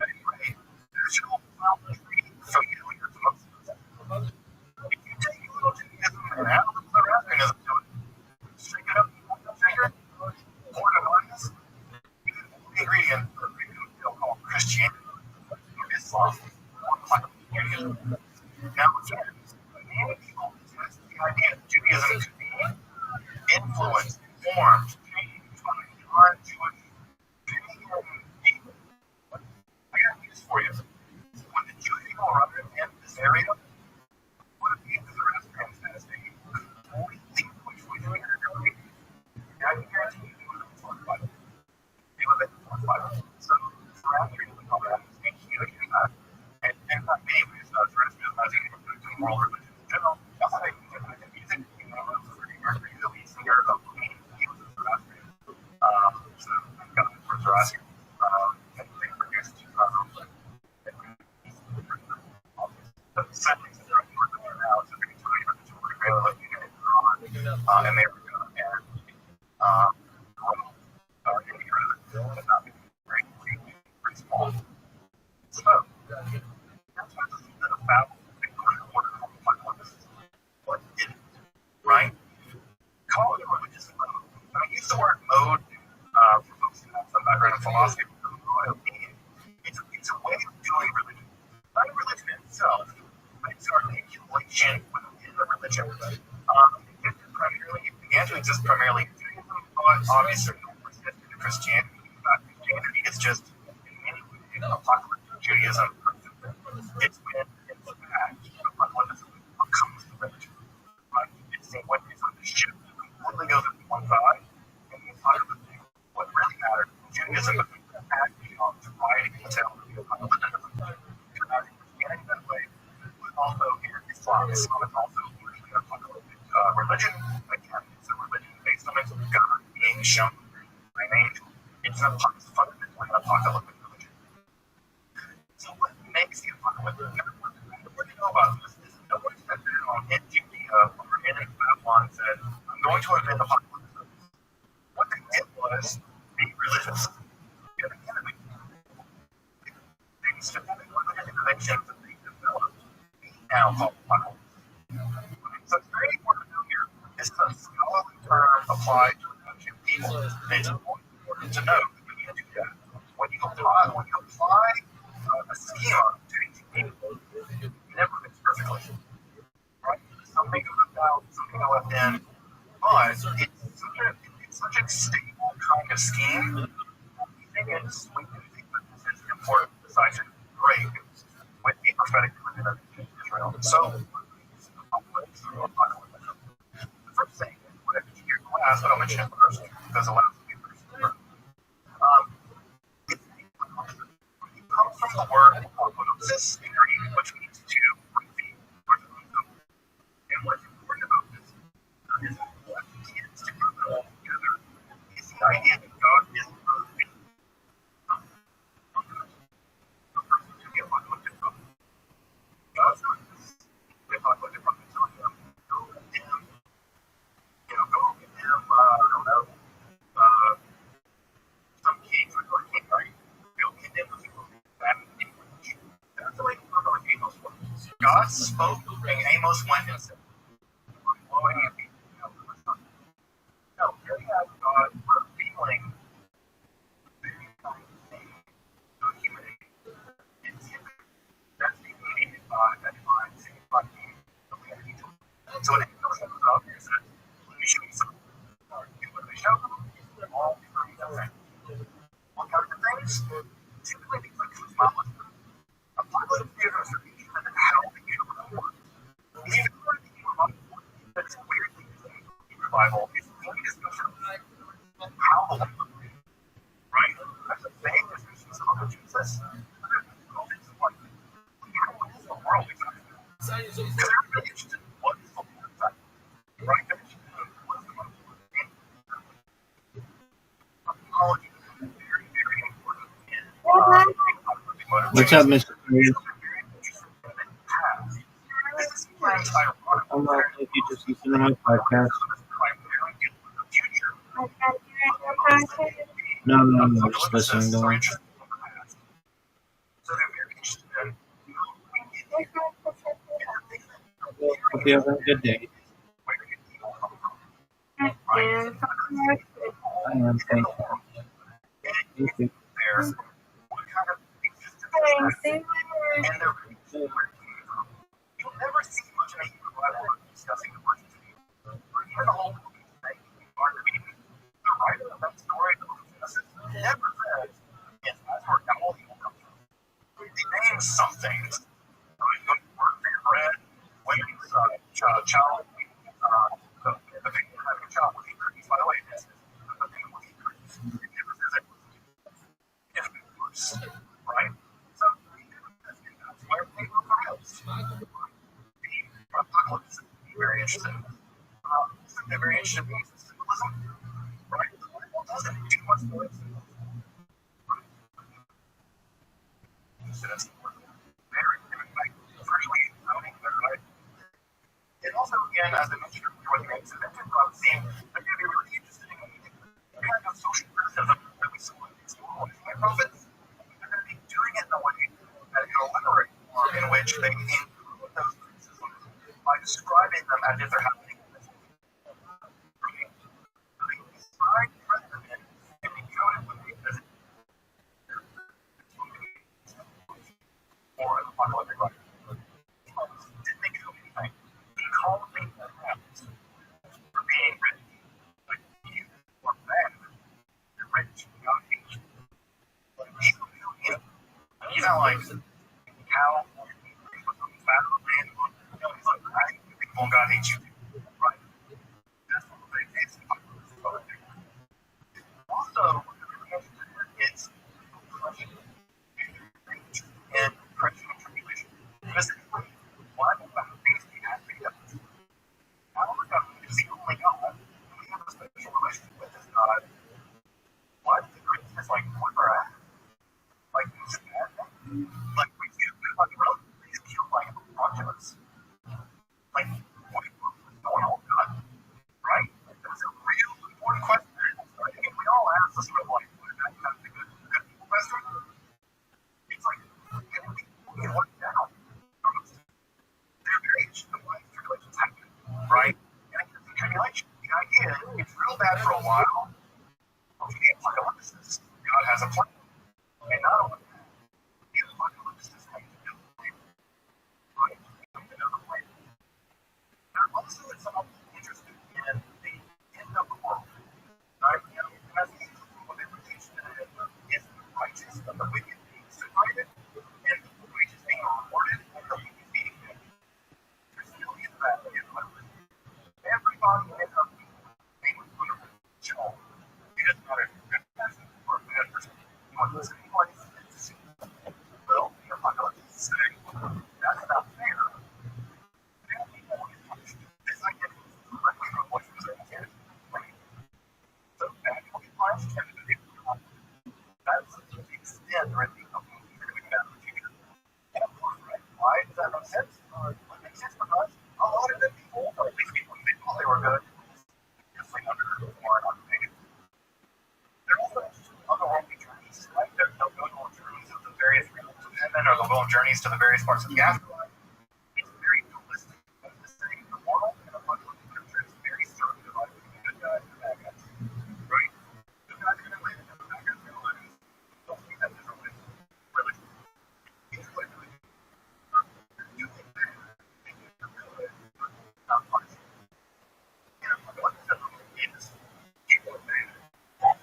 Anyway, there's your old tree, so you know you're supposed to. If you take a little Judaism and add a little Zoroastrianism to it, shake it up, shake it, pour it on this, you can the ingredient for a they'll call Christianity, or Islam, or Judaism. Now, again, many people test the idea that Judaism could be influenced, informed, changed by non-Jewish pagan people. I got news for you. When the Jewish people arrived in this area, what it means is the Zoroastrians as a completely wishfully doing everything. And I can guarantee you they would have been fortified. They would have been fortified. So Zoroastrianism is a huge impact. And in fact, many ways, Zoroastrianism has an impact on world religion in general. Also, they can impact in music. You know, Freddie Mercury, the lead singer of Queen, he was a Zoroastrian. So thank God for Zoroastrian. And they produced the settings that are in North America now. So they can tell you that the really looking at it on America and India, but not being very small. So that's why this is a battle. What is it, right? Call it a religious mode. I use the word mode for folks who have some background in philosophy. It's a way of doing religion. Not a religion itself, but it's an articulation within a religion. It began to exist primarily in Judaism, but obviously persisted in Christianity. Christianity is just, in many ways, apocalyptic Judaism. It's when it's back, apocalypticism becomes the religion. Right? It's when it's on the ship completely goes into one side, and the entire thing. What really matters, Judaism becomes acting on dividing specifically with the interventions that they developed now called apocalypse. So it's very important to know here. This is a scholarly term applied to ancient people. And it's important to know that when you do that, when you apply a schema to ancient people, it never fits perfectly. Right? Something goes out, something goes left in, but it's such a stable kind of scheme. We do think that this is important besides it break with the prophetic religion of Israel. So, the first thing, what I teach in your class, but I'll mention it first because it allows me to it comes from the word apocalypsis in Greek, which means to reveal or to uncover. And what's important about this is what begins to group it all together is the idea that God is revealing to the apocalyptic prophet. God's purpose, the apocalyptic prophet, telling them, go condemn, I don't know, some king or king, right? Go condemn the people that English. That's the way Amos works. God spoke, and Amos went and said, no, here we have God revealing very kind of thing to humanity. And that's the meaning of God that defines humanity. So when Amos shows up and says, let me show you something. And when they show up, all different things. What kind of things? Typically things like cosmology. Apocalypse gives us a vision of how the universe works. Even though the universe that's weirdly in the Bible is only discussion of how the world works. Right? That's a vague description of Jesus. How is the world exactly? Because they're really interested in what is the world exactly. Right? They're interested in what is the world. Cosmology is very, very important in What's up, Mr. Cruz? I'm not if you just listen to my podcast. No, just listening to one. Hope you have a good day. I am, thank you. Thank you. You'll never see much of a Hebrew Bible discussing the virgin city. Or even the whole movie thing, the writer of that story, the book of Genesis, never says, yes, that's where all evil comes from. They name some things. Good work for your bread, women's child, the thing of having a child will increase. By the way, this is the thing will increase. It never says it if it works. Right? So, that's where they go for reals. Apocalypse is very interesting. They're very interested in symbolism, right? The Bible doesn't do much for it. So that's very, like, virtually nothing there, right? And also, again, as I mentioned earlier, with the accidental prophecy, they're going to be really interested in the kind of social criticism that we saw in these prophets. They're going to be doing it in a way that in a literary form in which they include those criticisms by describing them as if they're happening in this way. So they describe president and be counted with because or an apocalyptic writer. Didn't make so anything. He called things that happens for being rich. Like you or bad. You're rich, God hates you. Like he would do anything. He's not like cow or fat or man. He's like, God hates you. Right? That's what they face. Also, what they're really interested in is oppression and oppression and tribulation. Specifically, what about things we have to get? How are God is the only God? We have a special relationship with this God. What? The Christians like, where we're at? Like, is it bad? Like, we do like he's killed like a bunch of us. Like, what's going on, God? Right? That's a real important question. I mean, we all ask this sort of like, that's a good question. It's like, sense. It makes sense because a lot of good people, or at least people who thought they were good, just like underperformed, underpaid. There are also otherworldly journeys, right? There's no go-to journeys of the various realms of heaven or the will journeys to the various parts of the afterlife. It's very dualistic. But the saying the moral and the logical scripture is very certain divided between the good guys and the bad guys. Right? The good guys are going to win and the bad guys are going to lose. Don't think that different ways. Religion. It's like religion. You think bad, think you're good, but not punishment. You know, what the difference is, people are bad. Not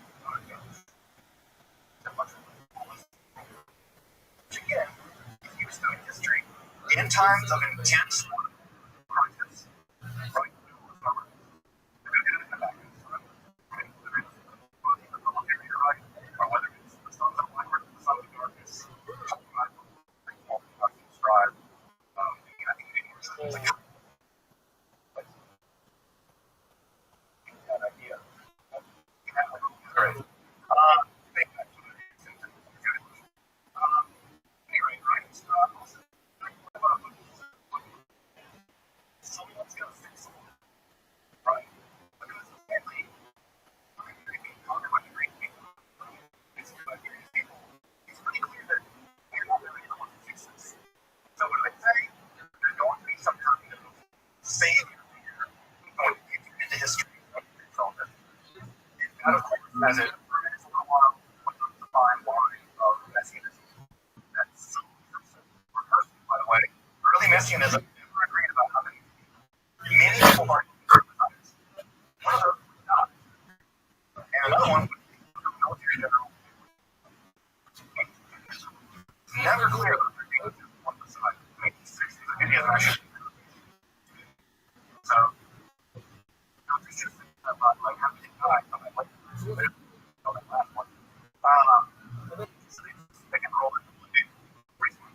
good. Again, if you study history, in times of intense crisis, right? The good guys and the bad guys, right? Whether it's the military, right? Or whether it's the sons of light or the sons of darkness, strive. I think it's like that idea. Great. Think that's what it is. Anyway, right? Also, someone's going to fix it, right? Because apparently, if you talk about the great people, it's pretty clear that they're not really the ones who fix this. So what do they say? There's going to be some kind of savior here going into history of fulfillment. And of course, as it remains a little while, the fine line of messianism. That's rehearsed, by the way. Early messianism never agreed about how many people are circumcised. One of those was not. And another one was the military general. It's never clear that they're being just one side. I mean, 60s and 50s actually. So, it's just about like how many guys on that last one. So they can roll it recently.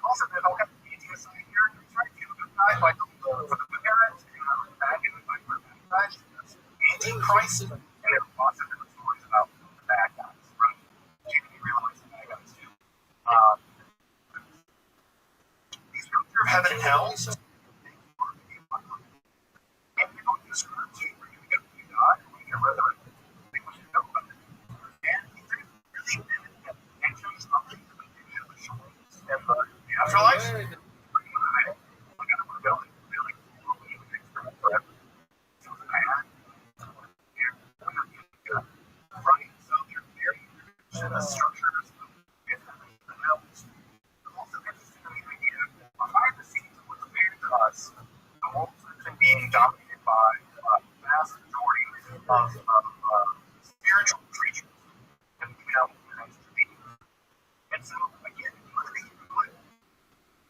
Also, there's all kinds of anti side here. Right? You have a good guy like for the good guys, you have a bad guy like for the bad guys. Antichrist, and there's lots of different stories about the bad guys, right? You can realize the bad guys too. The structure of heaven and hell. And we don't use scripture. We're going to get to God, and we're going to resurrect. I think we should know about it. And there's really been intentions of the and the afterlife. Right, so they're very the structures of helps. Also interested in the idea behind the scenes of what's apparent to us, the world is being dominated by vast majority of spiritual creatures and become next to be. And so again,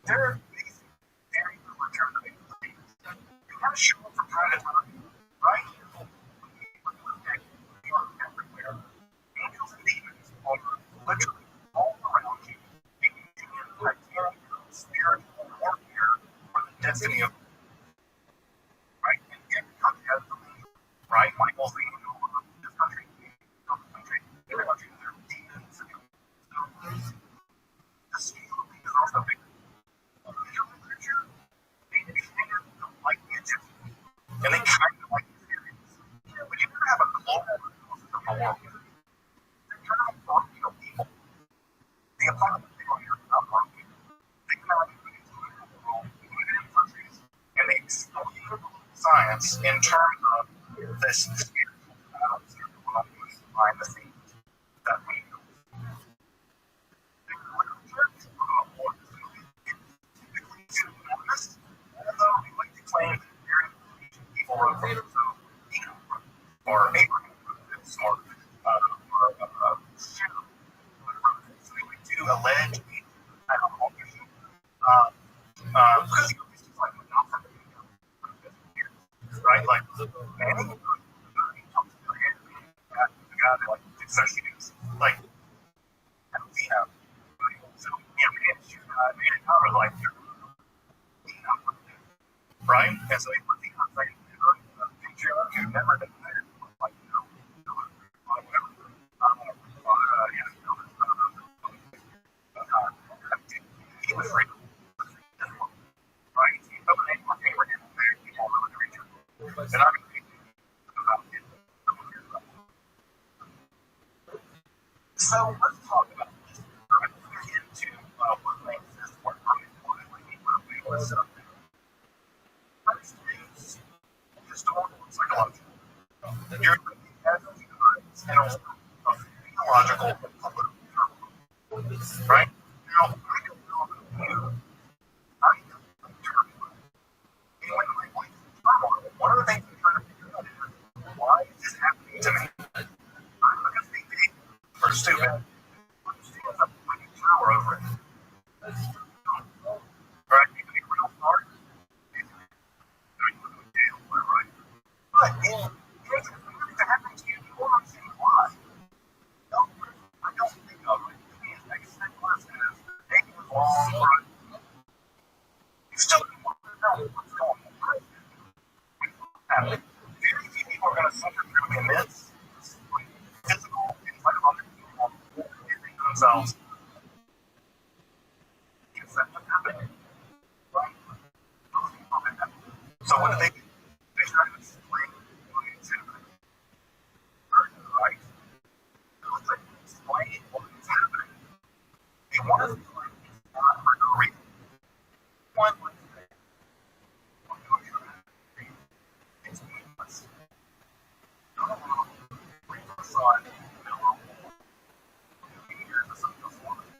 there are basic very little terms of things. You have to show up from time to time, right? Everywhere. Angels and demons are literally all around you, making you in criteria of spiritual warfare for the destiny of right? And every country has the leader, right? Michael's the angel of this country, every country has their demons. So the scale of things is also big. Visual literature, they kind of don't like the Egyptians, and they kind of like the Syrians. But you never have a global analysis of the world. They're kind of broken people. The apartment people here are not broken. They come out and put into the world, including in countries, and they explain science in terms of this spiritual balance that is behind the scenes that we know. The literature is more typically pseudonymous, although we like to claim that very ancient people wrote from it, so or Abraham wrote this, or Shem wrote it. So we like to allege kind of authorship, because this is like not from the right? Like Manny, the guy that like dissociates, like we have. So yeah, man, cover like right? And so he put the outside picture of you never denied it. Like, whatever. He was free. this stuff. First is historical and psychological. You're looking at the guides of theological and political turmoil. Right? Now, I don't know about you. I know turmoil. And when I went through turmoil, one of the things I'm trying to figure out is why is this happening to me? I'm not going to think people are stupid. I'm still up with power over it. Right? You can be real smart. Right? But in cases of things that happen to you, you won't understand why. I don't think of it as a simple as taking a long run. You still want to know what's going on. Happening. Very few people are going to suffer through immense physical and psychological themselves. Because that's what's happening. Right? So what do? They try to explain why it's happening. Right? It's like explain what's happening. They want to feel like it's not for no reason. One would say, it's meaningless. No, son, no, years of some performance.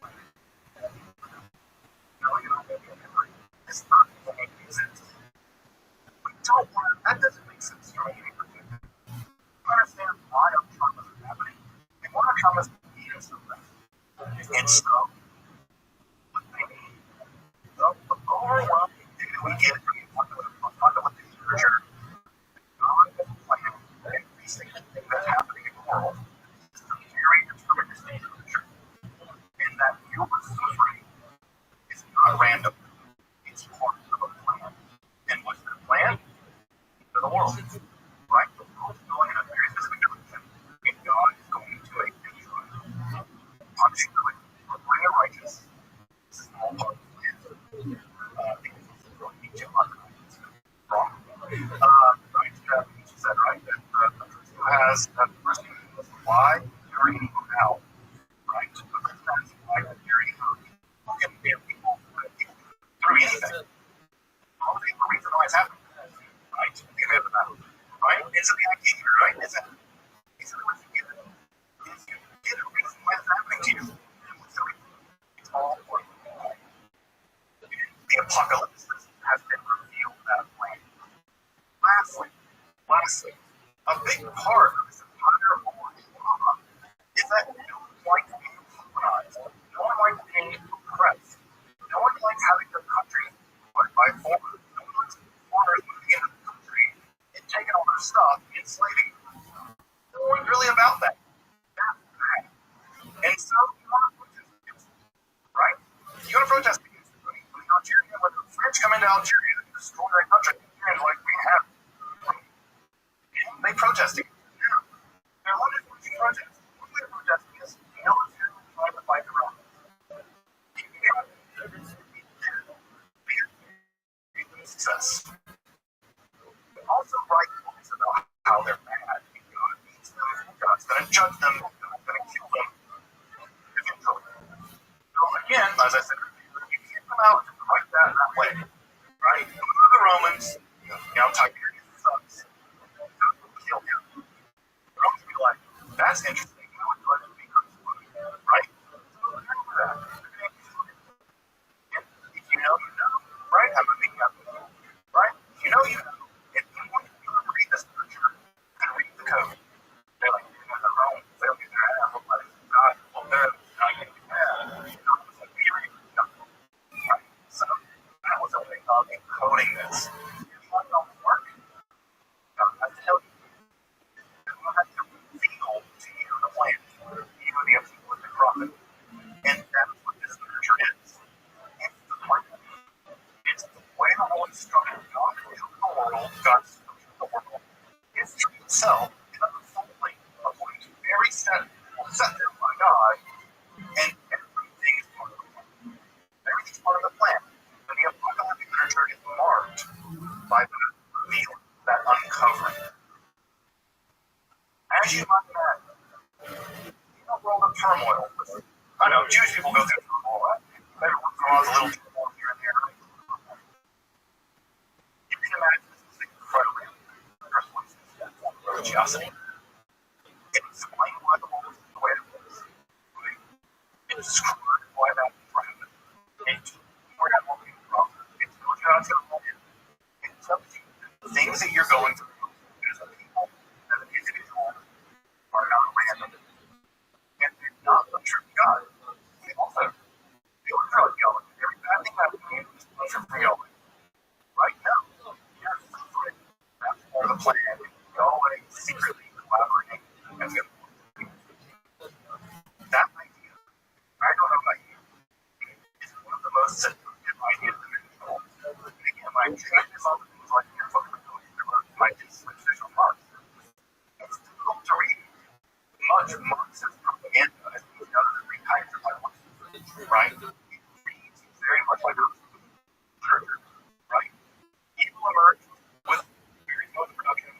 It's not going to make any sense. We don't want that doesn't make sense to me. You understand why our traumas are happening? And why our traumas need us something. And so, what they need, the overwhelming thing that we get from apocalyptic literature, God has planned every single thing that's happening in the world is a very deterministic literature. And that your suffering is not random. It's part of a plan. And what's that plan? To the world. Right? The world's going in a very specific direction. And God is going to make things right. Punishing the wicked, rewarding the righteous. This is all part of the plan. Because it's going to be too much. Wrong. Right? She said, right? That the person who has that person who has why you're eating out. Right? The person that has why you're eating out. Who can give people through anything. All the reason why it's happening. Right? Right? It's the idea here, right? Is that what you get? Is you get a reason why it's happening to you. And what's the reason? It's all for you. The apocalypse has been revealed that way. Lastly, a big part of this entire war drama is that no one likes being colonized. No one likes being oppressed. No one likes having their country put by foreigners. No one likes foreigners moving into the country and taking all their stuff and enslaving them. No one's really about that. That's bad. And so you want to protest against it, right? You want to protest against it. When the Algerian, when the French come into Algeria and destroy their country, and like we have, they protest against it now. Now, what is protest? What they're protesting is the military trying to fight the Romans. Success. Also write books about how they're mad and God beats them, God's going to judge them, God's going to kill them. So again, as I said earlier, you can't come out and write that way, right? The Romans, Tiberius sucks. God will kill him. The Romans will be like, that's interesting. How would you like to be crucified, right? So remember that. If you know, you know, right? I'm a big guy. Right? You know you know. If you want to read this literature and read the code, they're like, you're not wrong. They'll get their ass whooped by God. Well, they're not getting mad. Right? So that was a way of encoding this. If you want to work, God has to tell you. God has to reveal to you the plan. You would be able to look at profit. And that's what this literature is. It's the plan. It's the way the world is structured. God created the world, God structured the world. History itself is unfolding according to very set there by God, and everything is part of the plan. Everything's part of the plan. And the apocalyptic literature is marked by the reveal, that uncovering. As you might imagine, in a world of turmoil, I know Jewish people go through turmoil, right? Everyone draws a little turmoil here and there. religiosity. It explained why the world was the way it was. Right? It described why that happened. It figured out what came from it. It tells you how it's going to roll in. It tells you the things that you're going through as a people, as an individual, are not random. And they're not the true God. They also, they were probably going. Every bad thing that we do is for real. Right now, you're suffering. That's part of the plan. Go away secretly collaborating and get that idea. I don't know about you. It's one of the most seductive ideas in the world. Again, my trend is on the things like your book my digital marks. It's difficult to read. Much Marxist propaganda has been done to retype your Bible. Right? It reads very much like a literature. Right? Evil emerged with very no production.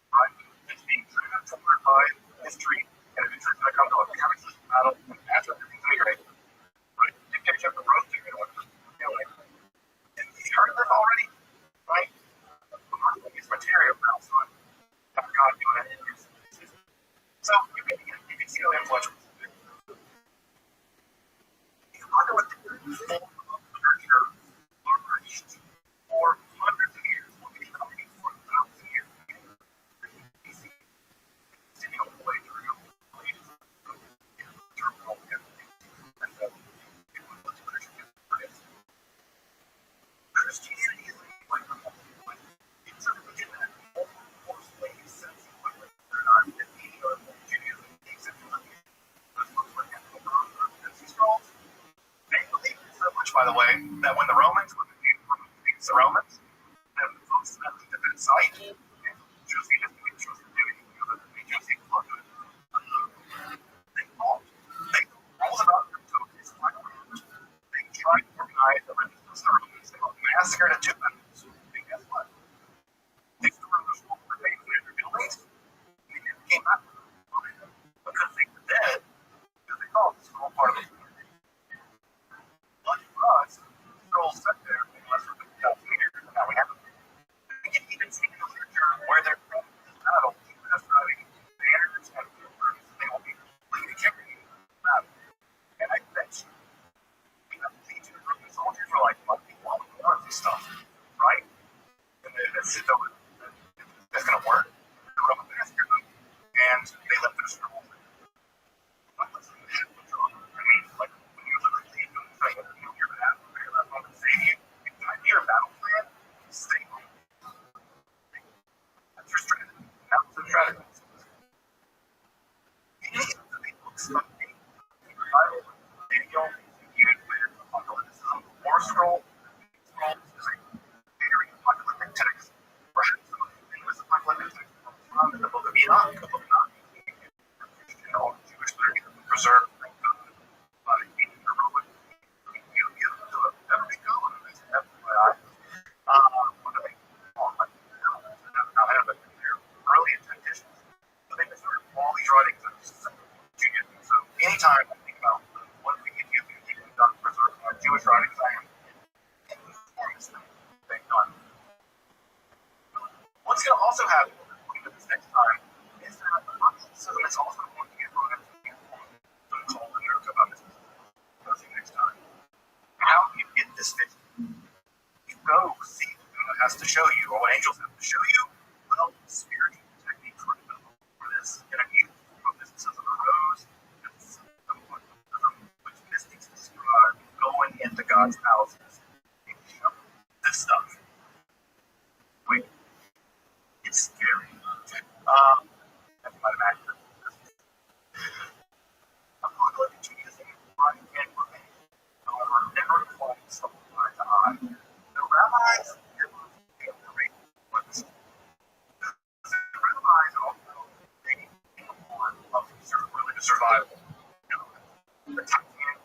Right? It's being transformed by history, and eventually it's going to come to a comic system battle, and that's what everything's going to be great. Right? Dictatorship of roasting and what and we heard this already, right? It's material now, so I'm God doing it. So you can see how influential this is. You wonder what the form of literature flourished for hundreds of years, what we come for thousands of years. Sitting all the way through Christianity is like it's a religion that mostly sense of what they're not in the Judaism, except for they believe so much, by the way, that when the Romans were the Romans, and the folks that lived at that site, Josephus didn't trust the Jews, Josephus loved it. They fought. They rolled about their toes. They tried to organize the resistance to the Romans. They massacred a Jew. And guess what? They still were the for days in their buildings. And they never came back because they were dead. Because they called this whole part of the community. But for us, scrolls sat there for less than 2,000 years, and now we have them. We can even see in the literature where they're from this battle, just driving banners and words, they will be completely carrying battle. And I bet you, we have to teach the Roman soldiers were like, what people want and stuff, right? And that's going to work. The Roman massacred them, and they left their scrolls. I mean, like, when you're literally doing the thing, you're going to have to figure that out and save you. Your battle plan, stay home. That's your strategy. That's the strategy. Any of the books from the Bible, Daniel, Euclid, Apocalypticism, War Scroll is a very apocalyptic text. Perhaps some of the famous apocalyptic texts found in the Book of Enoch, the Book of Enoch, Jewish literature preserved by King Heroic. Anytime I think about what we can do to keep them preserved our Jewish writings, I am informed they've done. What's going to also happen this next time is that the Marxism is also going to get brought up to the so-called America about this. Next time. How do you get this vision? You go see what God has to show you, or what angels have to show you. Well, spiritual techniques were developed for this. And I'm using from mysticism arose, which mystics describe going into God's houses and this stuff. Wait, it's scary. That's my imagine. Apocalyptic Judaism and remain. However, never quite something eye to eye. The rabbis never agree with this. The rabbis also they in the form of religious survival. The Titanic.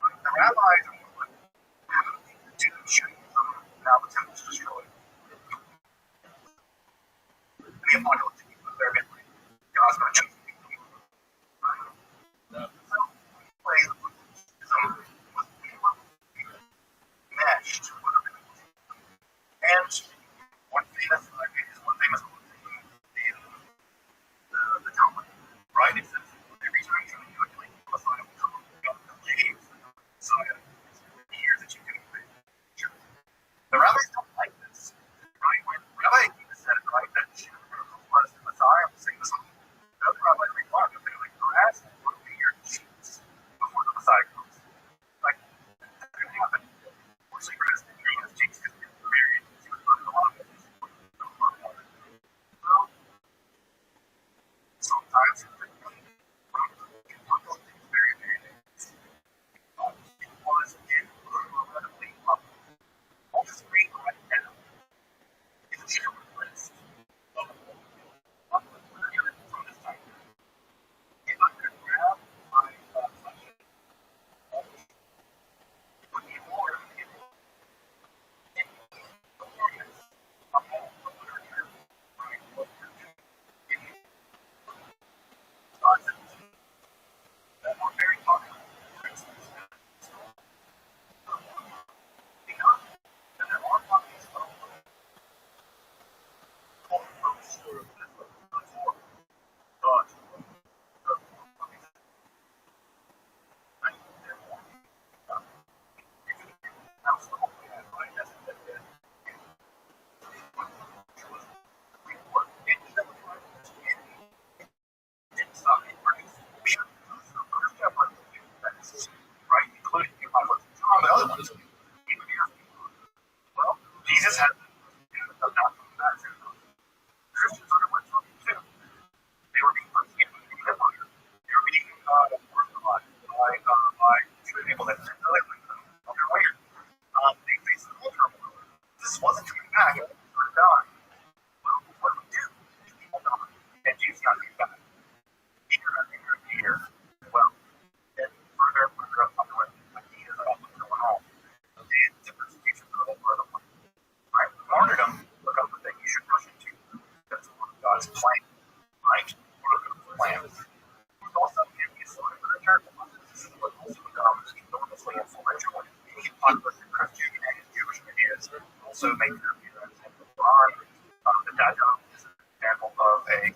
The rabbis are like, how do we do Judaism now the temple's destroyed? The apocalyptic people are very big. God's going to choose people. Well, Jesus had not come back to Christians underwent something too. They were being persecuted by the empire. They were being marginalized by Jewish people that didn't really like them on their way. They faced the cultural war. This wasn't coming back. It was dying. Well, what do we do? People die. And Jesus not coming back. Year after year after year. Well, and further and further up on the list, ideas about what's going on. And the persecution for the whole world. Right? Martyrdom becomes the thing you should rush into. That's one of God's plan. Right? One of God's plans. It's also can be a story for the church. This is what also becomes enormously influential in popular Christian and Jewish ideas. Also make their appearance in the Quran. The Dajjal is an example of a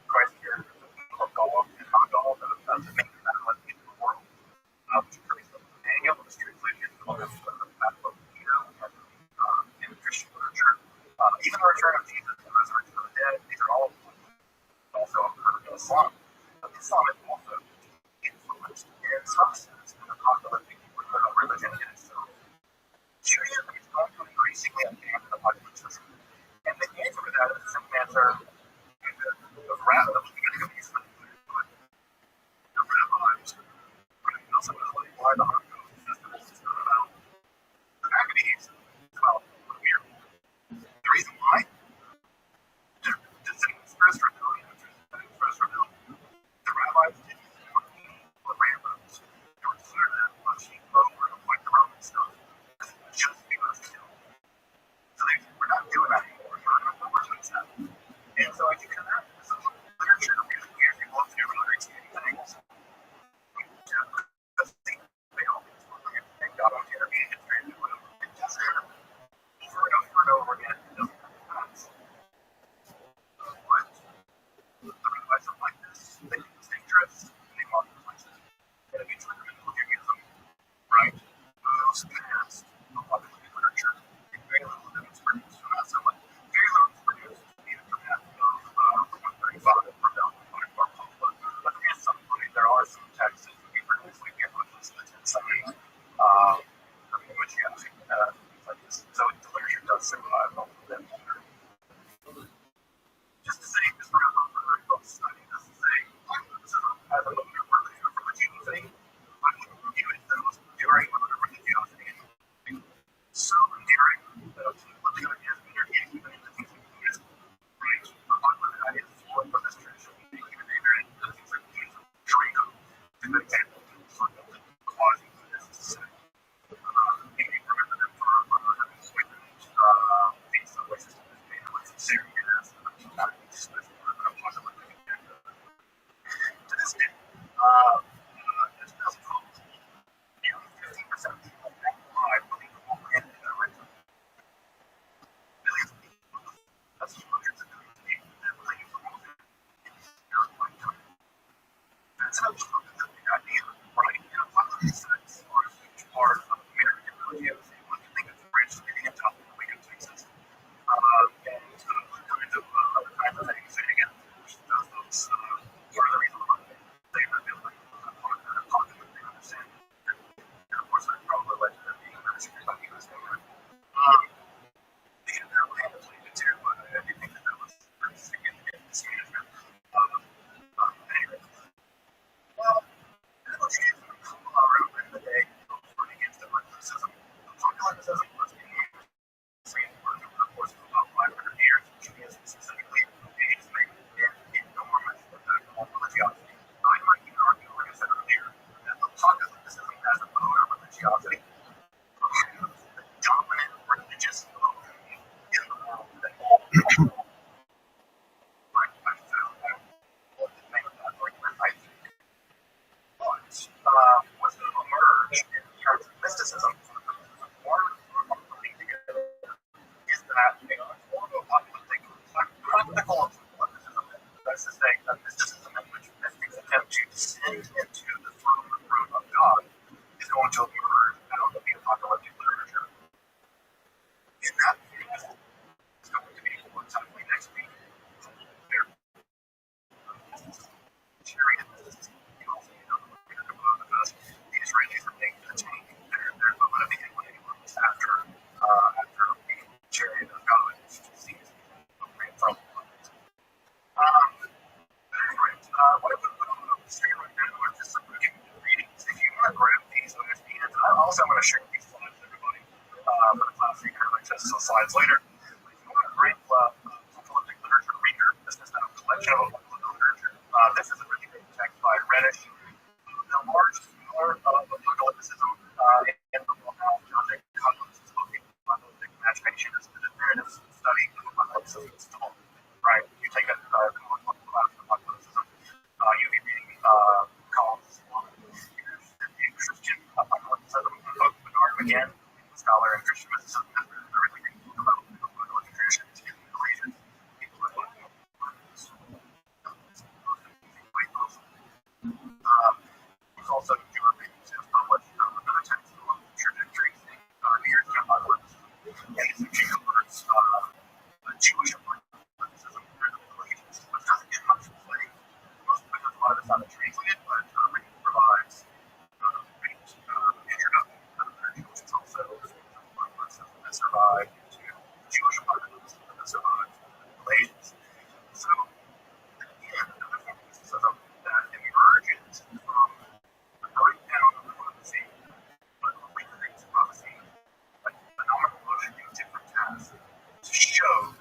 Christ character of God and not God of the main battle in the world. Which traces Daniel was translated into the battle of Peter in Christian literature. Even the return of Jesus and the resurrection of the dead, these are all also occurred in Islam. But Islam is also influenced in some sense in the apocalyptic religion in itself. Judaism is going to increasingly abandon the popular system. And the answer to that is a simple answer of rather the beginning of Islam. The rabbis also explain why the Holocaust system is not about the Maccabees, it's about the weird. The reason why? The first rebellion, the rabbis didn't want the railroads. They were concerned that much over like the Roman stuff. This is just because they do. So we're not doing that anymore. We're not doing that. And so I think in that, this is literature that really weird people have to really understand things. And God wants to intervene in history and whatever. It just happens over and over again. It doesn't happen. What? The rabbis are like this. They think it's dangerous. They want the places. And eventually they're going to look at them, right? Those past the popular literature. And very little of them is produced. So not so much. Very little is produced even from that of 135 from down to 24 public. But there is some footage. There are some texts that can be produced. We get much of the 10 signs. Which you have to like this. So the literature does survive all of them. Just to say, just for a very close study, just to say, this is as a movement for religiosity. I wouldn't review it that was during religiosity. So endearing that I was looking at it as entertaining even into things like Buddhism. Right? That is what for this tradition. Even ignorant into things like Buddhism. Draco is an example of quasi Buddhist society. to share these slides with everybody for the class. You can have access to those slides later. If you want a great apocalyptic literature reader, this is a collection of apocalyptic literature. This is a really great text by Reddish. The large smaller apocalypticism and the how project apocalypse is looking apocalyptic imagination is the narrative study of apocalypticism still. Right? You take a class of apocalypticism, you'll be reading columns in Christian apocalypticism, both Bernard McGinn, scholar in Christian mysticism, has written a really great book about apocalyptic traditions in Galatians. People are looking at he's also doing things as published another text on trajectories near the apocalypse. And he's looking at Jewish apocalypticism in the Galatians, which doesn't get much play. Most because a lot of it's not translated, but it provides introduction to the liturgy, which is also apocalypticism that survived to Jewish apocalypticism that survived Galatians. So again, another mysticism that emerges from the breakdown of prophecy, but links prophecy, like the non-promotion of different tasks to show,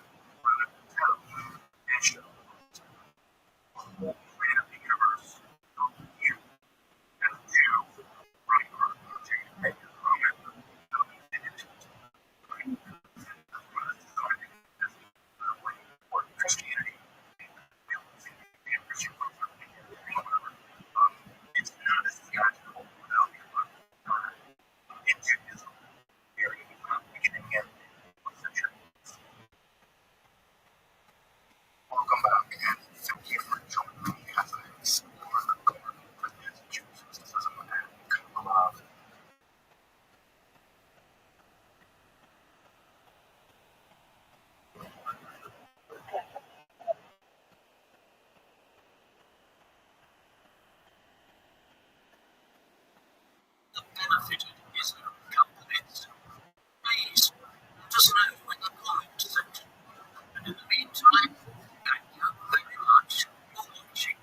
rather than tell, and show the whole plan of the universe of you as a Jew running across the country and making a comment and into it. Right? That's what it's designed as way for Christianity. It's not as theatrical without the in Judaism, very beginning and of the church. Welcome back, and thank you for joining me as I explore the garden of Jewish mysticism and Kabbalah. The benefited is accompanied. Please let us know in the comment section. And in the meantime, thank you very much for watching.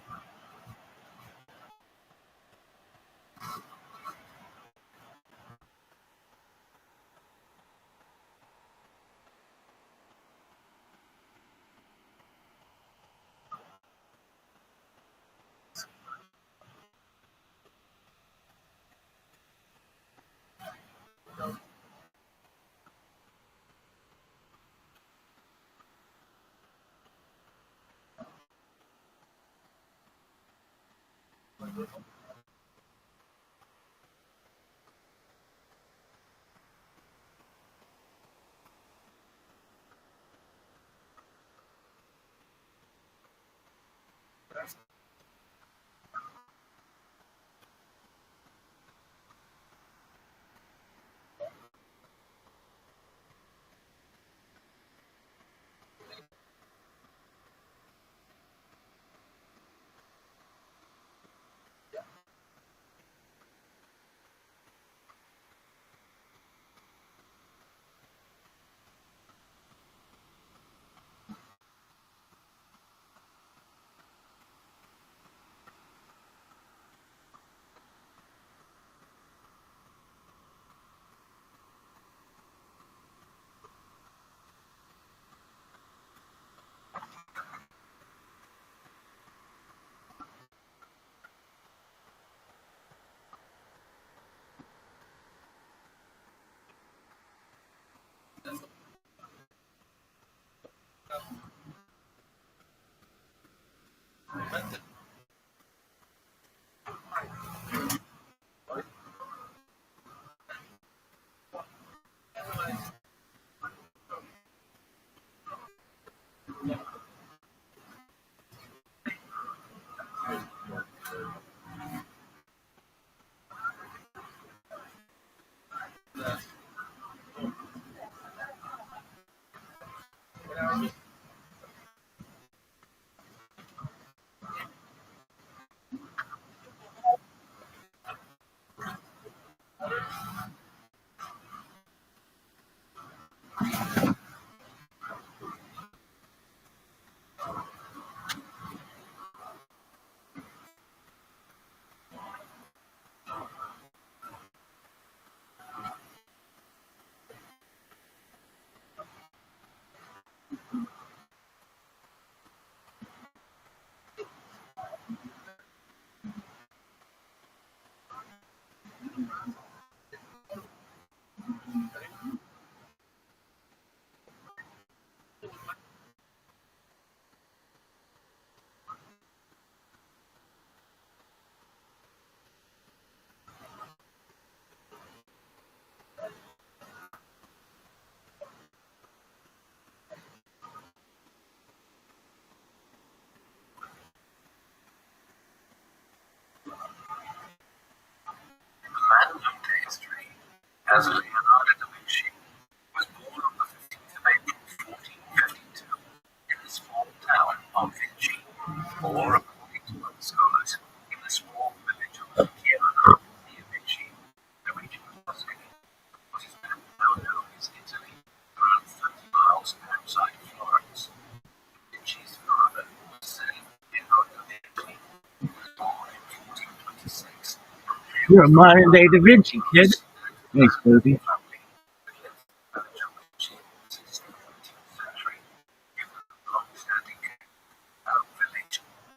as Leonardo da Vinci was born on the 15th of April 1452 in the small town of Vinci, or according to other scholars, in the small village of Chiano near Vinci, the region of Tuscany, what is now known as Italy, around 30 miles outside Florence. Vinci's father was Leonardo da Vinci, who was born in 1426. You're a modern day Da Vinci, kid. Thanks, Booby.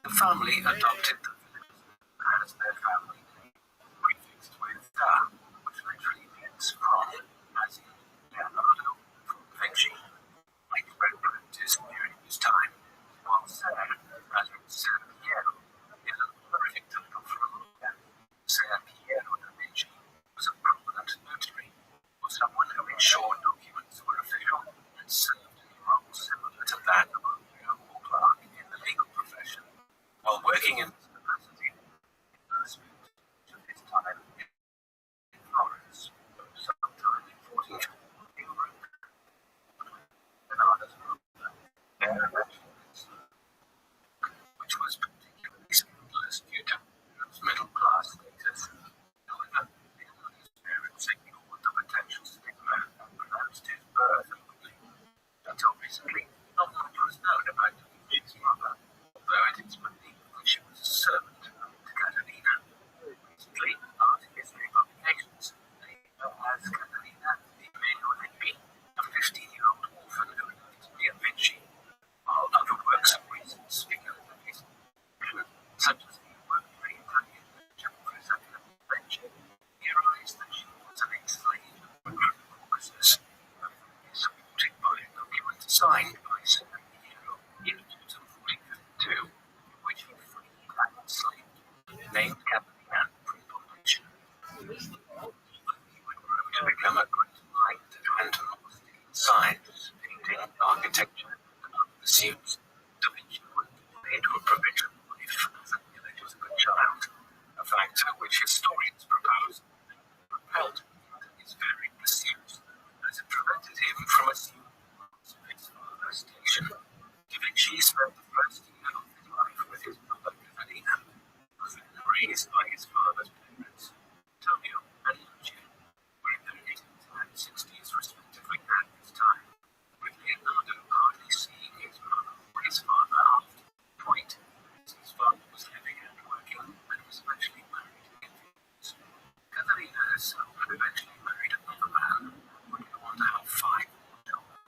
The family adopted the village as their family name, prefixed with Da, which literally means from, as in Leonardo from Vinci. Widespread practice during his time, while Ser, as in Ser Piero, is an honorific title for a lawyer. Ser Piero da Vinci was a prominent notary, or someone who ensured documents were official and served in a role similar to that of a lawyer or clerk in the legal profession. While working in this capacity, he first moved to his time in Florence, sometime in 1420, in Rome, Leonardo's brother, which was particularly scandalous due to its middle-class status. However, Leonardo's parents ignored the potential stigma and pronounced his birth only. Until recently, not much was known about Da Vinci's mother, although it is believed that she was a servant to Catalina. Recently, art history publications named her as Catalina di Emanuele, a 15-year-old orphan who lived near Vinci, while other works of recent speculative such as the work by Italian literature professor Rabbi theorized that she was an enslaved woman from Caucasus, supported by a document signed by Ser Piero in autumn 1452, in which he freed and enslaved, named Catalina pre-publication. He would grow to become a great mind and master in science, painting, architecture, and other pursuits. Da Vinci was into a provincial life as an illegitimate child, a fact which historians propose propelled him into his varied pursuits, as it prevented him from assuming parts of his father's station. Da Vinci spent the first year of his life with his mother Catalina, who was then raised by his father's parents, Antonio and Lucia, who were in their 80s and 60s respectively at this time, with Leonardo hardly seeing his mother or his father after the point, as his father was living and working and was eventually married in Florence. Catalina herself had eventually married another man who would go on to have 5 more children.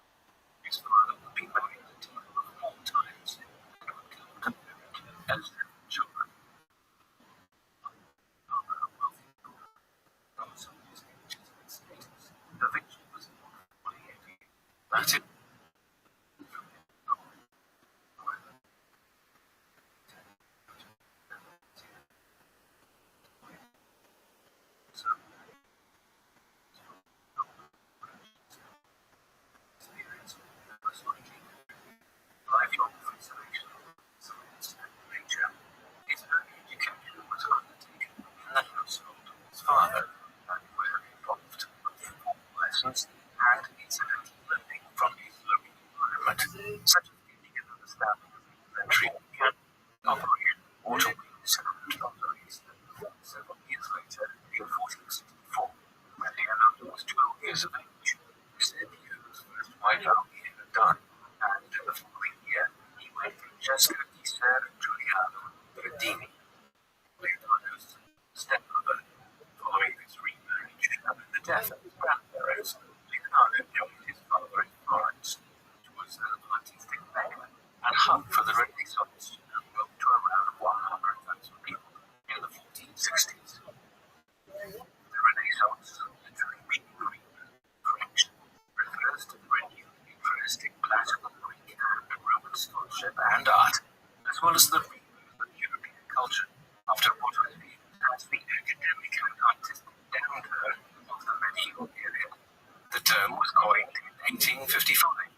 His father would be married a total of 4 times and would go on to marry as 7 children. Father, a wealthy lord, rose on his riches and status. Da Vinci was not fully happy. That is, lifelong fascination with science and nature. His early education was undertaken in the household of his father, and where involved both formal lessons and incidental learning from his local environment, such as gaining an understanding of elementary mechanics, operation, water wheels, and batteries. Several years later, in 1464, when Leonardo was 12 years of age, he said he had his first white army had done, and the following year he went to Francesca di Ser Giuliano Berdini, Leonardo's stepmother. Following his remarriage and the death of his grandparents, Leonardo joined his father in Florence, which was an artistic mecca and hub for the Renaissance, and wrote to around 100,000 people in the 1460s. The Renaissance, literally meaning French, refers to the renewed interest in classical Greek and Roman scholarship and art, as well as the rebirth of European culture after what was viewed as the academic and artistic downturn of the medieval period. The term was coined in 1855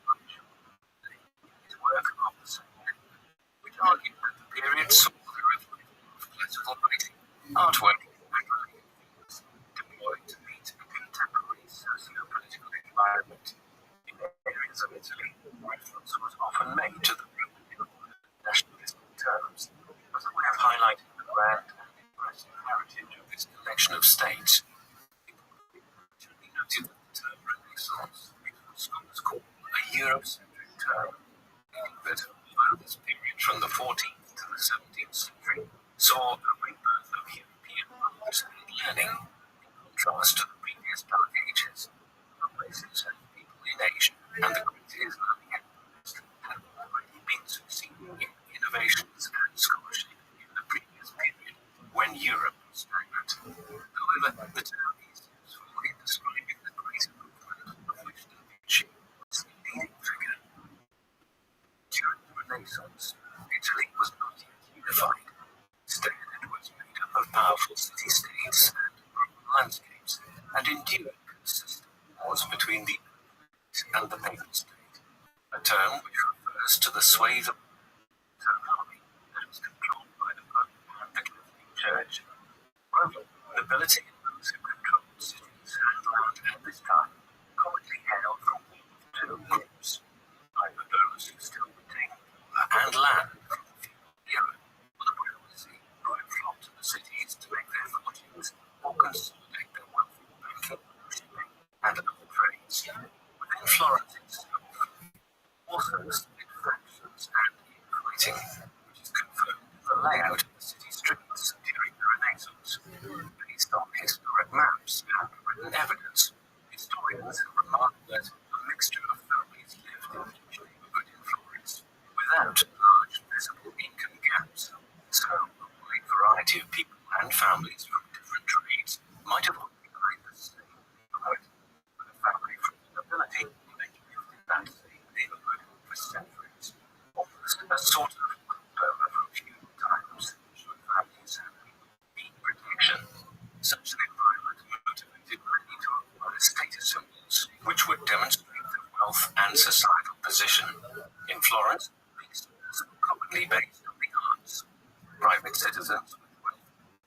by his work of the same name, which argued that the period saw the revival of classical writing, artwork, and writing themes deployed to meet a contemporary In areas of Italy, reference was often made to the Roman Empire in nationalistic terms, as a way of highlighting the grand and impressive heritage of this collection of states. It should be noted that the term Renaissance is what scholars call a Eurocentric term, meaning that although this period from the 14th to the 17th century saw a rebirth of European art and learning, in contrast to the previous Dark Ages, the places and people in Asia and the great Islamic empires had already been succeeding in innovations and scholarship in the previous period, when Europe was stagnant. However, the term is useful in describing the greater movement of which Da Vinci was the leading figure. During the Renaissance, Italy was not yet unified. Instead, it was made up of powerful city-states and urban landscapes, and endured consistent wars between the and the papal state, a term which refers to the swathe of the army that was controlled by the Pope and the Catholic Church. Moreover, nobility and those who controlled cities and land at this time commonly hailed from one of two groups, either those who still retained power and land from the feudal era, or the bourgeoisie who had flocked to the cities to make their fortunes or consolidate their wealth in banking, shipping, and other trades. Within Florence itself, also split factions and infighting, which is confirmed in the layout of the city streets during the Renaissance. Based on historic maps and written evidence, historians have remarked that a mixture of families lived in each neighborhood in Florence, without large visible income gaps. So, a wide variety of people and families from different trades might have occupied the same neighborhood, but a family from the nobility may have lived in that same neighborhood for centuries, almost a sort of crossover from feudal times, should families have need protection. Such an environment motivated many to acquire status symbols, which would demonstrate their wealth and societal position. In Florence, these symbols were commonly based on the arts. Private citizens with wealth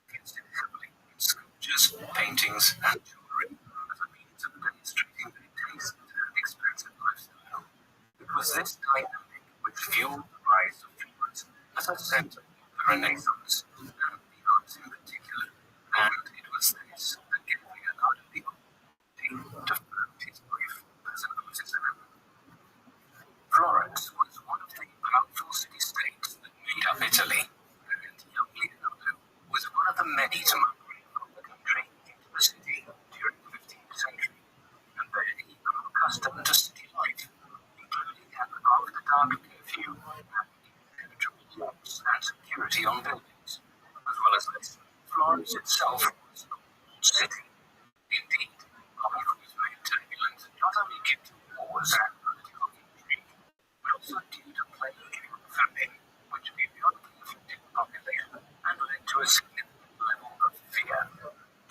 invested heavily in sculptures, paintings, and jewelry as a means of demonstrating their taste and expensive lifestyle. It was this dynamic which fueled the rise of Florence as a center of the Renaissance, and the arts in particular, and it was this that gave Leonardo the opportunity to found his life as an artisan. Florence was one of the powerful city-states that made up Italy, and young Leonardo was one of the many to migrate from the country into the city during the 15th century, and there he grew accustomed to city life, including an after-dark curfew and impenetrable locks and security on buildings. As well as this, Florence itself was a walled city. Indeed, life was made turbulent not only due to wars and political intrigue, but also due to plague and famine, which periodically afflicted the population and led to a significant level of fear.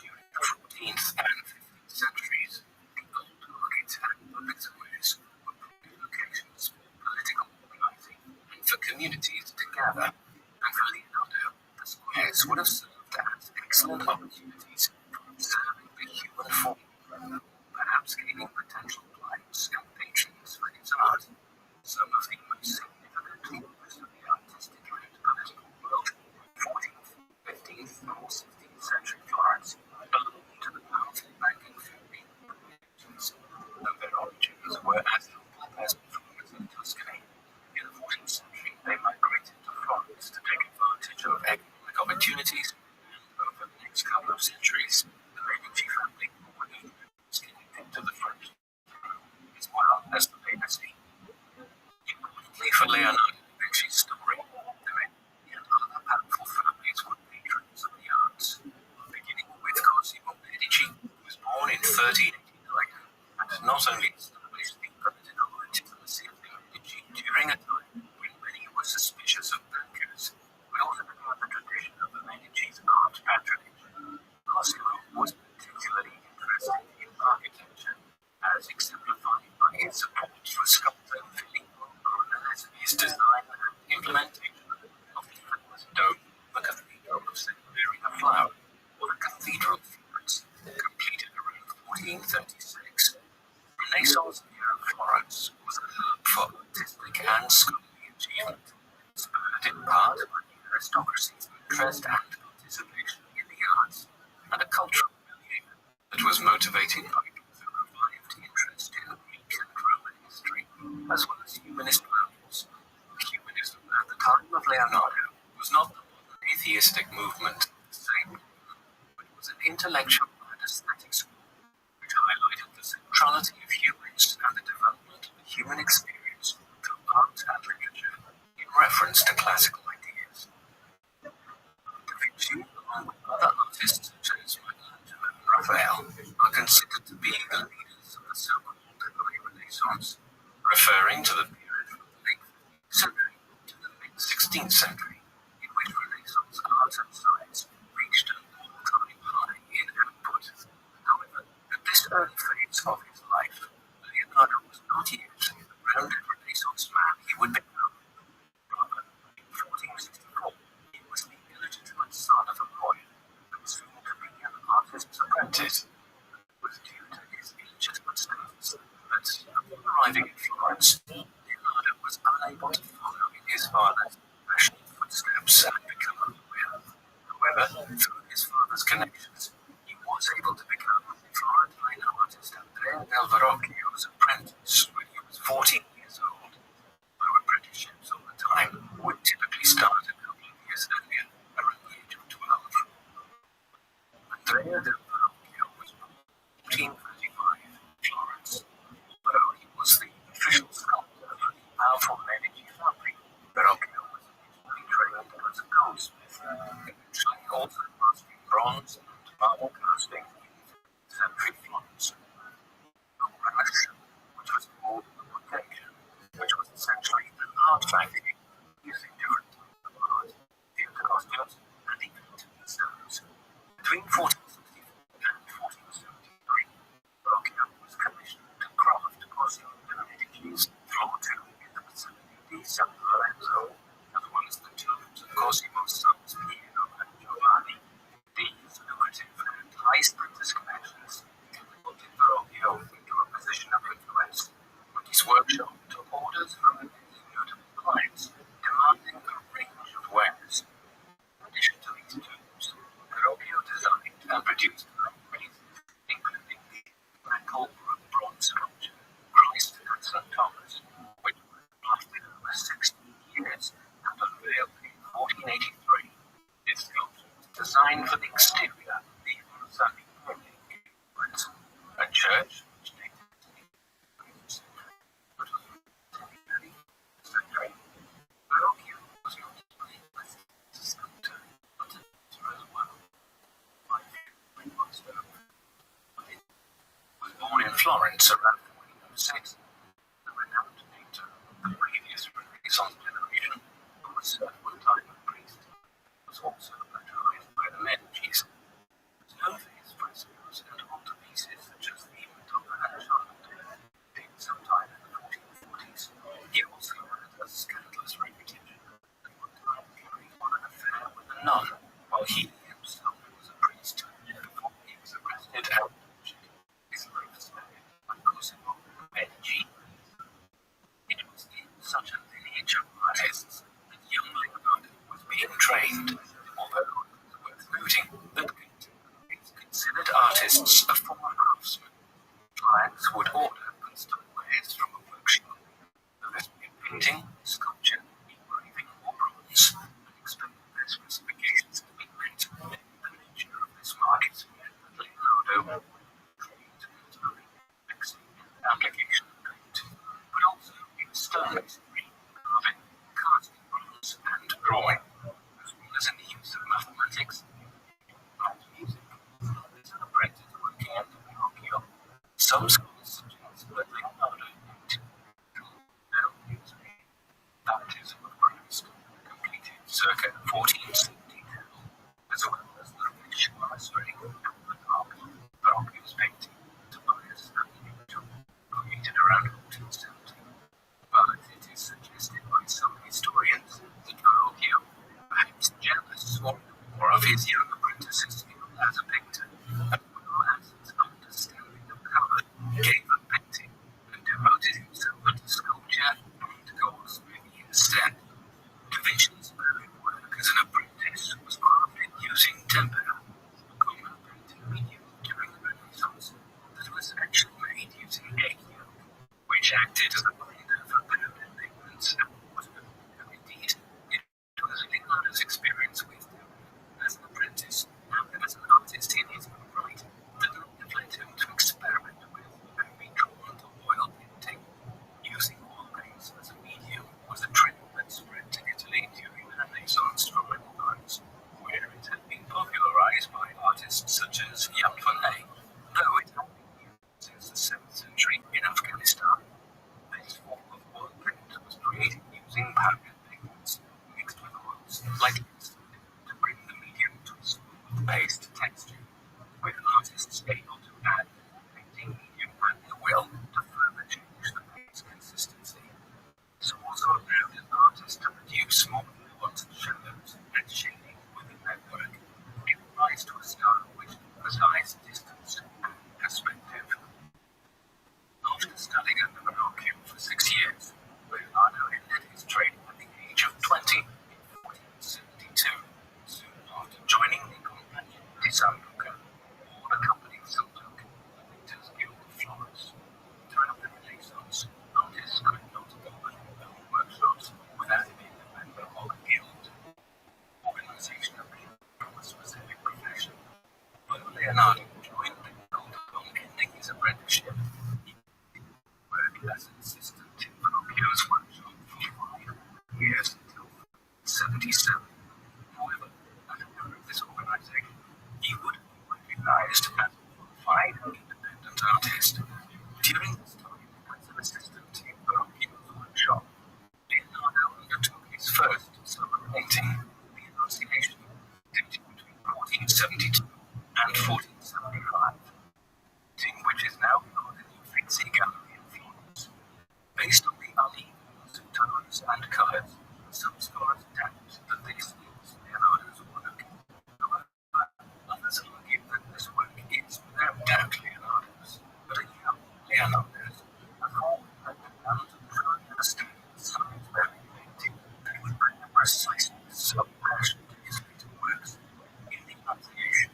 During the 14th and 15th centuries, the old market and public squares were prime locations for political organizing and for communities to gather. And for Leonardo, the squares would have served as excellent opportunities for observing the human form, perhaps gaining potential clients and patrons for his art. Some of the most significant figures of the artistic and political world, 14th, 15th, or 16th century Florence, belonged to the powerful banking family of the Medicis, though their origins were as humble as performers in Tuscany. In the 14th century, they migrated to Florence to take advantage of economic opportunities, and over the next couple of centuries, the Medici family were influenced connected to the French as well as the papacy. Importantly for Leonardo da Vinci's story, the Medici and other powerful families were patrons of the arts, beginning with Cosimo Medici, who was born in 1389, and not only established the political legitimacy of the Medici during a time when many were suspicious of bankers, but also began the tradition of the Medici's art patronage. Cosimo was particularly interested in architecture, as exemplified by his support for sculptor Filippo Brunelleschi's design and implementation of the famous dome of the Cathedral of St. Mary the Flower, or the Cathedral of Florence, completed around 1436. Renaissance era Florence was a hub for artistic and scholarly achievement, spurred in part by the aristocracy's interest and participation in the arts, and a cultural milieu that was motivated by the revived interest in Greek and Roman history, as well as humanist values. Humanism at the time of Leonardo was not the modern atheistic movement of the same, but was an intellectual and aesthetic school which highlighted the centrality of humans and the development of the human experience through art and literature in reference to classical ideas. Da Vinci, along with other artists such as Michelangelo and Raphael, are considered to be the leaders of the so-called early Renaissance, referring to the period from the late 15th century to the mid-16th century, in which Renaissance art and science reached an all-time high in output. However, at this early phase of his life, Leonardo was not yet the rounded Renaissance man he would become. Rather, in 1464, he was the illegitimate son of a lawyer and soon to be an artist's apprentice. It was due to his illegitimate status that, upon arriving in Florence, Leonardo was unable to follow in his father's professional footsteps and become a lawyer. However, through his father's connections, he was able to become Florentine artist Andrea del Verrocchio's apprentice when he was 14 years old, though apprenticeships of the time would typically start a couple of years earlier, around the age of 12. Andrea del Verrocchio was born in 1435 in Florence. Although he was the official sculptor of the powerful Medici family, Verrocchio was originally trained as a goldsmith, eventually also mastering bronze and marble casting in century Florence. Renaissance, which was called the Bottega, which was essentially an art factory using different types of art, theatre costumes, and even stones. Between 1464 and 1473, Verrocchio was commissioned to craft Cosimo de' Medici's floor tomb in the Basilica di San Lorenzo, as well as the tombs of Cosimo's sons Piero and Giovanni. These lucrative and high-status connections catapulted Verrocchio into a position of influence when his workshop took orders from many notable clients demanding a range of wares. In addition to these tombs, Verrocchio designed and produced libraries, including the metal bronze sculpture Christ and St. Thomas, which lasted over 16 years and unveiled in 1483. This sculpture was designed for the exterior of the Versailles building in England, a church which dated to the 19th century, but was relatively early 19th century. Verrocchio was not only a sculptor, but a painter as well. My favorite was born in Florence around 1406. The renowned painter of the previous Renaissance generation, who was at one time a priest, was also patronized by the Medicis. He was known for his frescoes and altarpieces such as the Madonna and Charlotte, dated sometime in the 1440s. He also had a scandalous reputation, at one time carrying on an affair with a nun, while he himself was a priest, before he was arrested and tortured. His life spared by Cosimo Medici. It was in such a lineage of artists that young Leonardo was being trained, although it is worth noting that painting is considered artists a form of craftsman. Clients would order custom wares from a workshop, whether it be painting, sculpture, engraving, or bronze, and expected their specifications to be met. The nature of this market meant that Leonardo trained not only in mixing and application of paint, but also in stone masonry, carving, casting bronze, and drawing, as well as in the use of mathematics and music. As an apprentice working under Verrocchio, some scholars suggest that Leonardo painted bell music, baptism of Christ, completed circa 1472, as well as the rich monastery and the park. Verrocchio's painting, Tobias and the Angel, created around 1470. But it is suggested by some historians that Verrocchio, perhaps jealous or of his young apprentice's skill as a painter, as well as his understanding of colour, gave a painting acted as a binder for permanent pigments and water, and indeed, it was Leonardo's experience with them as an apprentice and as an artist in his own right that led him to experiment with and be drawn to oil painting. Using oil paints as a medium was a trend that spread to Italy during the Renaissance from Renaissance, where it had been popularized by artists such as Jan van Eyck, though it had been used since the 7th century in Afghanistan. This form of oil paint was created using powdered pigments mixed with oils like this to bring the medium to a smooth paste texture, with artists able to add painting medium at their will to further change the paint's consistency. This also allowed an artist to produce more nuanced shadows and shading within their work, giving rise to a style which emphasized distance and perspective. After studying under Verrocchio for 6 years, Leonardo ended his training at the age of 20 in 1472, soon after joining the Compagnia di San Luca, or the Company of St. Luke, the Painters Guild of Florence. Throughout the Renaissance, artists could not open their own workshops without being a member of a guild. Organization appeared from a specific profession. When Leonardo joined the guild upon ending his apprenticeship, as an assistant in Verrocchio's workshop for 5 years until 77. However, as a member of this organization, he would be recognized as a qualified and independent artist. During this time, as an assistant in Verrocchio's workshop, Leonardo undertook his first summer painting, The Annunciation, dated between 1472 and 1475, which is now held in the Uffizi Gallery in Florence. Based on the uneven tones and colors, some scholars doubt that this is Leonardo's work. However, others argue that this work is without doubt Leonardo's, but a young Leonardo's, a form that began to truly understand the science behind painting and would bring a preciseness of passion to his later works. In the Annunciation,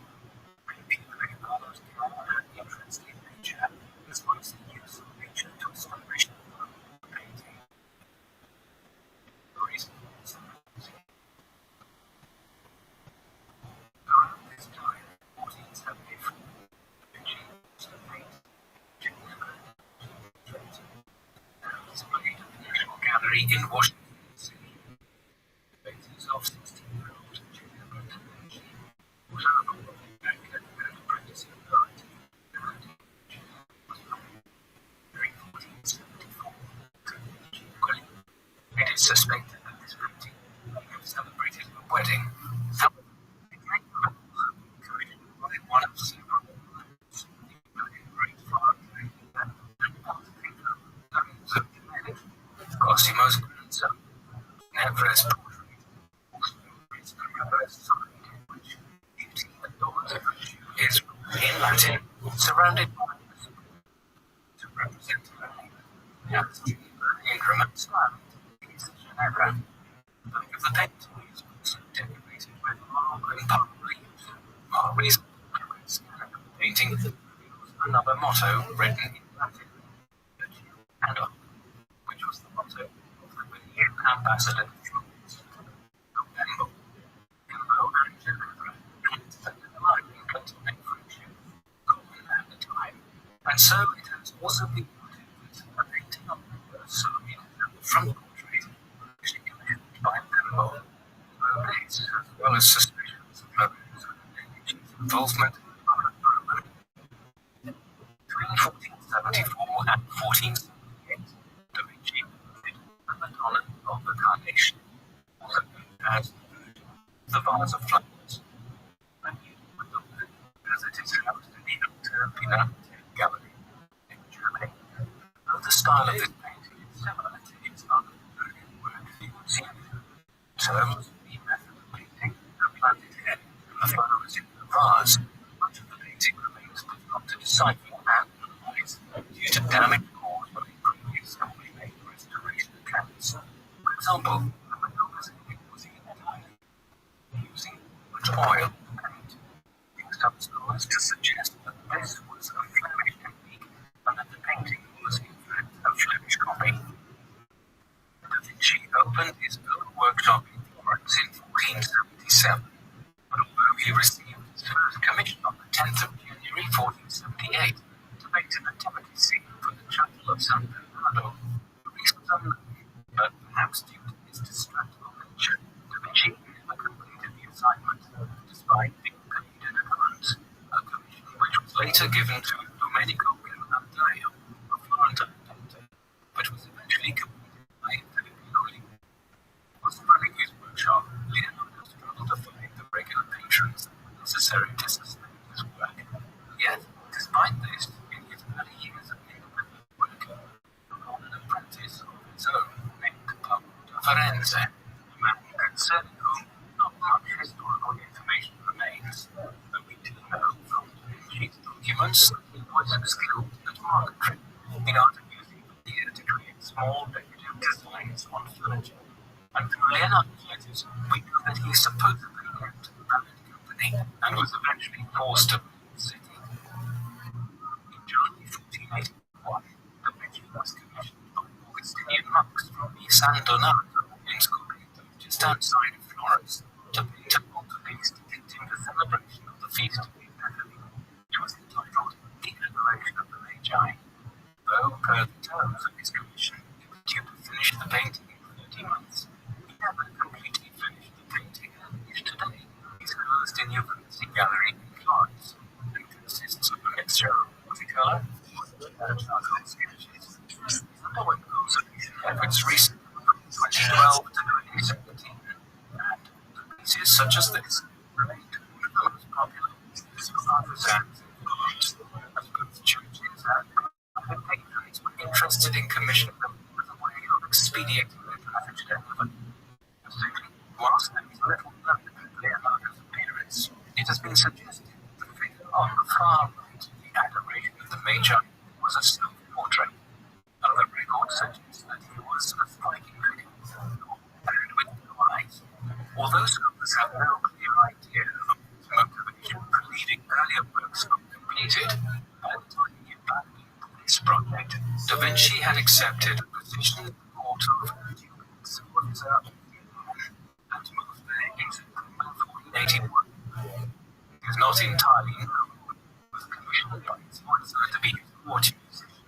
painting Leonardo's care and interest in nature, as well as the use of nature to establish the flow of painting. Around this time, 1474, Vinci was to paint Geneva now displayed at the National Gallery in Washington, D.C. The paintings of 16-year-old Geneva da Vinci was an award acted and apprenticing poet, and Geneva was married during 1474 to Vinci. It is suspected that this painting may have celebrated a wedding. However, it may have also been commissioned by one of several owners, the American great flower painter and art painter Lorenzo de' Medici, Cosimo's grandson. Nevers' portrait also is the reverse side in which beauty adorns virtue is in Latin, surrounded by to represent her. As Geneva in Romance land is Ginevra. The back of the painting is also decorated with marble and palm leaves. Marley's painting reveals another motto written in Latin, Virtue and Hope, which was the motto of the Venetian ambassador to France, November. Cambo and Ginevra had a life in cultivating friendship, common at the time, and so it has also been noted that a painting of the side and the front portrait was actually commissioned by Cambo, although this, as well as suspicions of Lorenzo de' Medici's involvement, are unproven. Between 1474 and 1478, Da Vinci did the Madonna of the Carnation, also known as the Vase of Flowers, and used Madonna as it is housed in the Alta Pinante Gallery in Germany. Though the style of this painting is similar to its other earlier work, you would see in terms of the method of painting the planted head and the flowers in the vase, much of the painting remains difficult to decipher and analyze due to damage caused by previous complete restoration attempts. For example, the Madonna's head was entirely using much oil and paint. Some scholars to suggest that this was a Flemish technique and that the painting was in fact a Flemish of San Bernardo. The reason is unknown, but perhaps due to his distractible nature, Da Vinci never completed the assignment, despite being paid in advance, a commission which was later given to Domenico Ghirlandaio, a Florentine painter, but was eventually completed by Filippino Lima. Whilst running his workshop, Leonardo struggled to find the regular patrons necessary to sustain his work. Yet, despite this, in his early years of independent work, he became an apprentice of his own named Pablo da Firenze, a man concerning whom not much historical information remains, though we do know from Da Vinci's documents that he was skilled at marquetry, the art of using veneer to create small decorative designs on furniture. And through Leonardo's letters, we know that he supposedly left the Ballad Company and was eventually forced to leave the city. In July 1481, Da Vinci was commissioned by Augustinian monks from the San Donato in Spoleto, just outside of Florence, to paint a altarpiece depicting the celebration of the Feast of the Epiphany, which was entitled The Adoration of the Magi. Though, per the terms of his commission, he was due to finish the painting in 30 months, he never completely finished the painting, which today is housed in the Uffizi Gallery in Florence, and consists of a mixture of watercolor and charcoal sketches. He underwent conservation efforts recently from 2012 to 2017, and pieces such as this remained one of the most popular pieces of artisans in Florence, as both churches and private patrons were interested in commissioning them as a way of expediting their passage to heaven. Simply, whilst there is little known about Leonardo's appearance, it has been suggested that the figure on the far right, the Adoration of the Magi, was a self-portrait. Other records suggest that he was a striking figure, and with blue eyes. Although scholars have no clear idea of his motivation for leaving earlier works uncompleted, by the time he abandoned this project, Da Vinci had accepted a position at the court of Duke Sforza of Milan and moved there in September 1481. It is not entirely known whether he was commissioned by Sforza to be his court musician,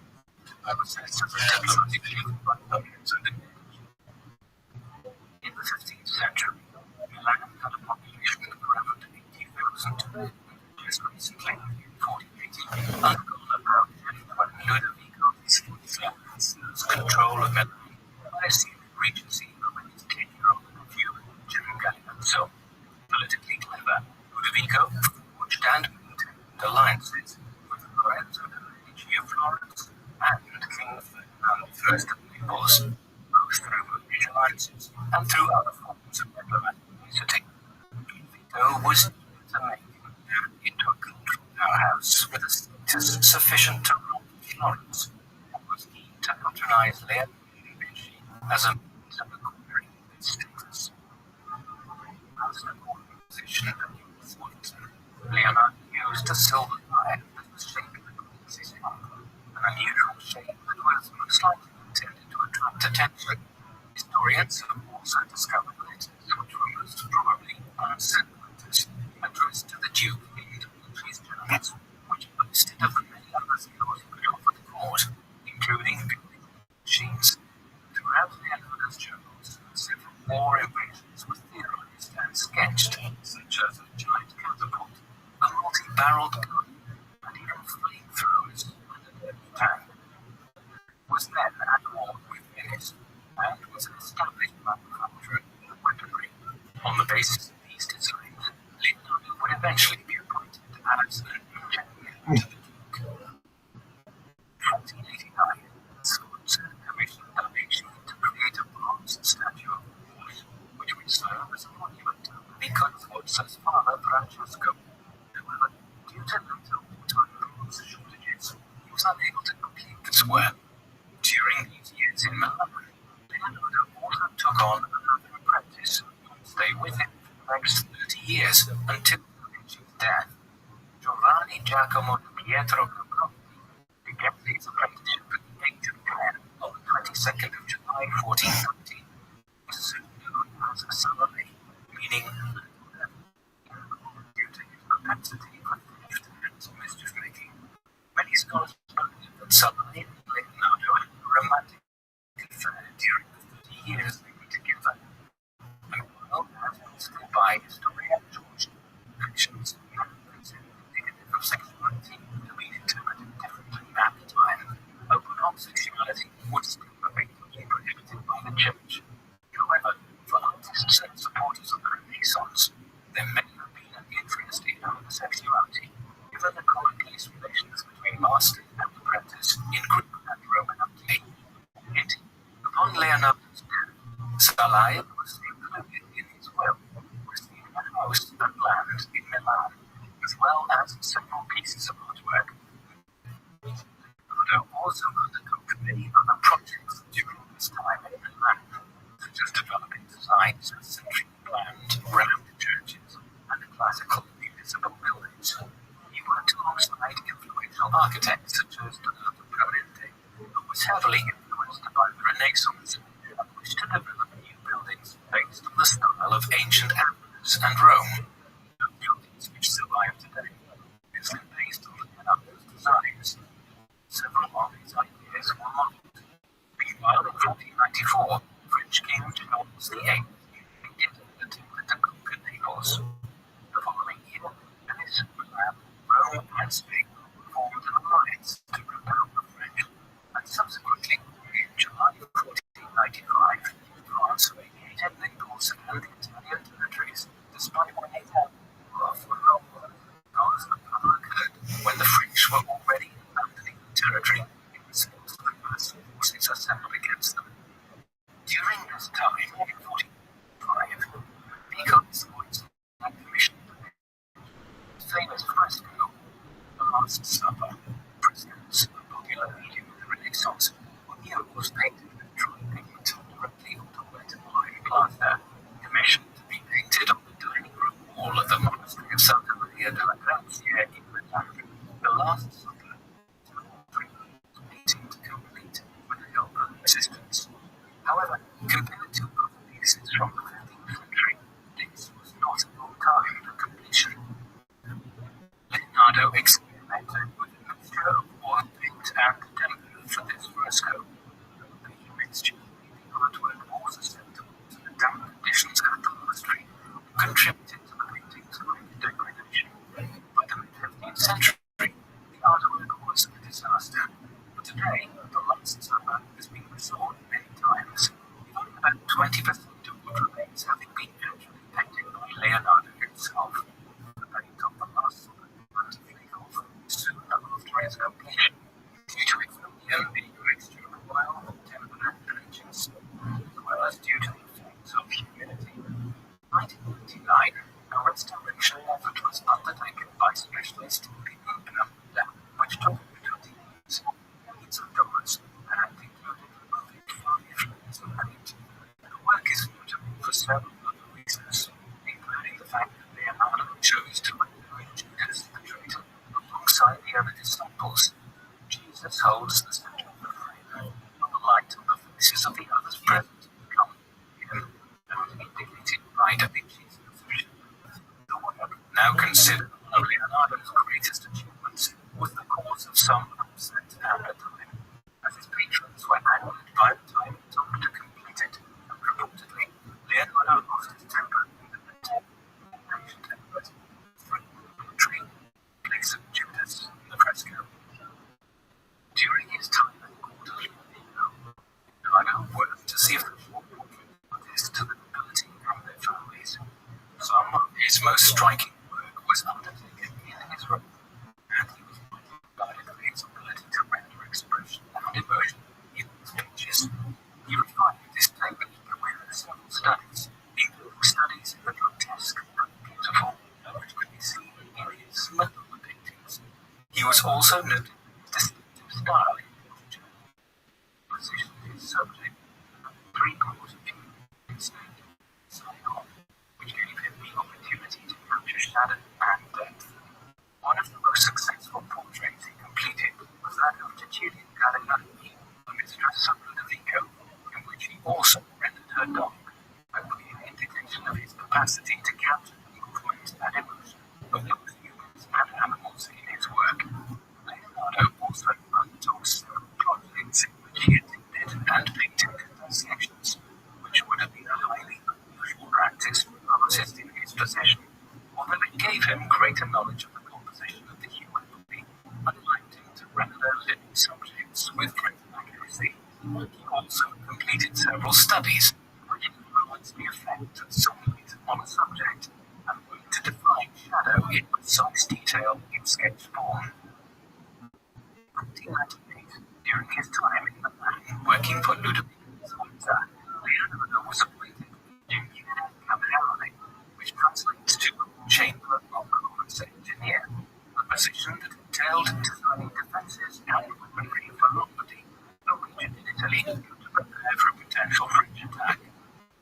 a process of diplomatic legal by hundreds of the In the 15th century, Milan had a population of around 80,000, just recently, in 1480, undergone a bloodshed when Ludovico Sforza seized control of Milan by assuming regency over his 10-year-old nephew, Gian Galeazzo. Politically clever, Ludovico forged and maintained alliances with Lorenzo de' Medici of Florence and King Ferdinand I of Naples, both through British alliances and through other forms of diplomatic visiting. Ludovico was eager to make Milan into a cultural powerhouse with a status sufficient to rule Florence, and was keen to patronize Leonardo da Vinci as a means of acquiring this status. As an important musician that he was Leonardo used a silver lyre that was shaped like a Queen's harp, an unusual shape that was most likely intended to attract attention. Historians have also discovered letters which were most probably unsent letters addressed to the Duke in Da Vinci's journals, which boasted of many other skills he could offer the court, including building machines. Throughout Leonardo's journals, several war inventions were theorized and sketched, such as a giant catapult, a multi-barreled gun, and even flamethrowers and an early tank. Was then at war with Venice, and was an established manufacturer of weaponry. On the basis of these designs, Leonardo would eventually be appointed as an engineer to the Duke. In 1489, Sforza commissioned Da Vinci to create a bronze statue of the horse, which would serve as a monument to Enrico Sforza's father, Francesco. However, due to later wartime bronze shortages, he was unable to complete this work. During these years in Milan, Leonardo also took on another apprentice who would stay with him for the next 30 years until Da Vinci's death. Giovanni Giacomo Pietro Caprotti began his apprenticeship at the age of 10 on the 22nd of July 1490. He was soon known as a Salome, meaning due to his propensity for theft and mischief making. Many scholars believe that Salome and Leonardo years they were together. And while as listed by historian George, fictions are considered indicative of sexuality to be interpreted differently at the time, open homosexuality was still effectively prohibited by the Church. However, for artists and supporters of the Renaissance, there may have been an interest in homosexuality, given the commonplace relations between master and apprentice in Greek and Roman antiquity. Upon Leonardo's death, Salai was included in his will, receiving a house and land in Milan, as well as several pieces of artwork. Leonardo also undertook many other projects during his time in Milan, such as developing designs for centrally planned round churches and classical municipal buildings. He worked alongside influential architects such as Donato Prevente, who was heavily influenced by the Renaissance and wished to develop new buildings based on the style of ancient Athens and Rome. The buildings which survive today are obviously based on Leonardo's designs. Several of his ideas were modeled. Meanwhile, in 1494, French King Charles VIII invaded and attempted to conquer Naples. The following year, Venice, Milan, Rome, and Spain formed an alliance to repel the French, and subsequently, in July 1495, France vacated Naples and the Italian territories, despite winning war for Rome. However, the battle occurred when the French were already abandoning the territory in response to the massive forces assembled against them. During this time, in 1495, Pico's voice had commissioned the famous fresco, The Last Supper. Frescoes, a popular medium of the Renaissance, were murals painted with dry pigment directly onto wet lime plaster, commissioned to be painted on the dining room wall of the monastery of Santa Maria della Grazia in Milan. The Last Supper took 3 years painting to complete with the help of assistants. However, compared to other pieces from the 15th century, this was not a long time for completion. Leonardo experimented with a mixture of oil paint and temper for this fresco. The mixture made the artwork more susceptible to the damp conditions at the monastery, contributed to the painting's quick degradation. By the mid-15th century, the artwork was a disaster. But today, the Last Supper has been restored many times, with about 20% of what remains having been actually painted by Leonardo himself. The paint of the Last Supper began to flake off soon after its completion, due to its medium being a mixture of oil, temper, and edges, as well as due to the effects of humidity. In 1999, a restoration effort was undertaken by specialists in London, which took 20 years, millions of dollars, and included removing 5 layers of paint. The work is notable for several other reasons, including the fact that Leonardo chose to render Judas the traitor alongside the other disciples. Jesus holds the center of the frame, and the light of the faces of the others present become him, and indicated by Da Vinci's position. The work, now considered one of Leonardo's greatest achievements, was the cause of some upset at the time, as his patrons were angered by the time it took to complete it, and reportedly, Leonardo lost his temper in the impatient effort, threatening the tree, in place of Judas in the fresco. During his time at the court of Leonardo worked to see if the full portrait of this to the nobility and their families. Some of his most striking work was undertaken in his room, and he was widely regarded for his ability to render expression and emotion in his pages. He refined this technique with several studies, including studies in the grotesque and beautiful, which could be seen in his Madonna paintings. He was also noted for his distinctive style in portraiture. He positioned his subject at 3/4 view instead of side on, which gave him the opportunity to capture shadow and depth. One of the most successful portraits he completed was that of Cecilia Garibaldi, the mistress of Ludovico, in which he also rendered her dog, a clear indication of his capacity to capture the movement and emotion of both humans and animals in his work. Leonardo He also completed several studies which influenced the effect of sunlight on a subject and worked to define shadow in precise detail in sketch form. In 1998, during his time in Milan working for Ludovico Sforza, Leonardo was appointed Engineer Camerale, which translates to Chamber of Commerce Engineer, a position that entailed designing defences and weaponry for Lombardy, a region in Italy to prepare for a potential French attack.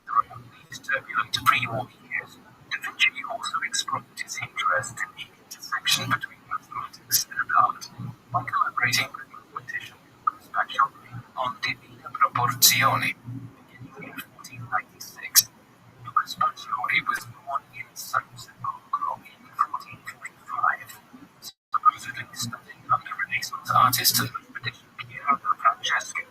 Throughout these turbulent pre-war years, Da Vinci also explored his interest in the intersection between mathematics and art by collaborating with mathematician Lucas Pacioli on Divina Proporzione. Beginning in 1496, Lucas Pacioli was born in San Sepolcro in 1455, supposedly studying under Renaissance artist and mathematician Piero Francesco.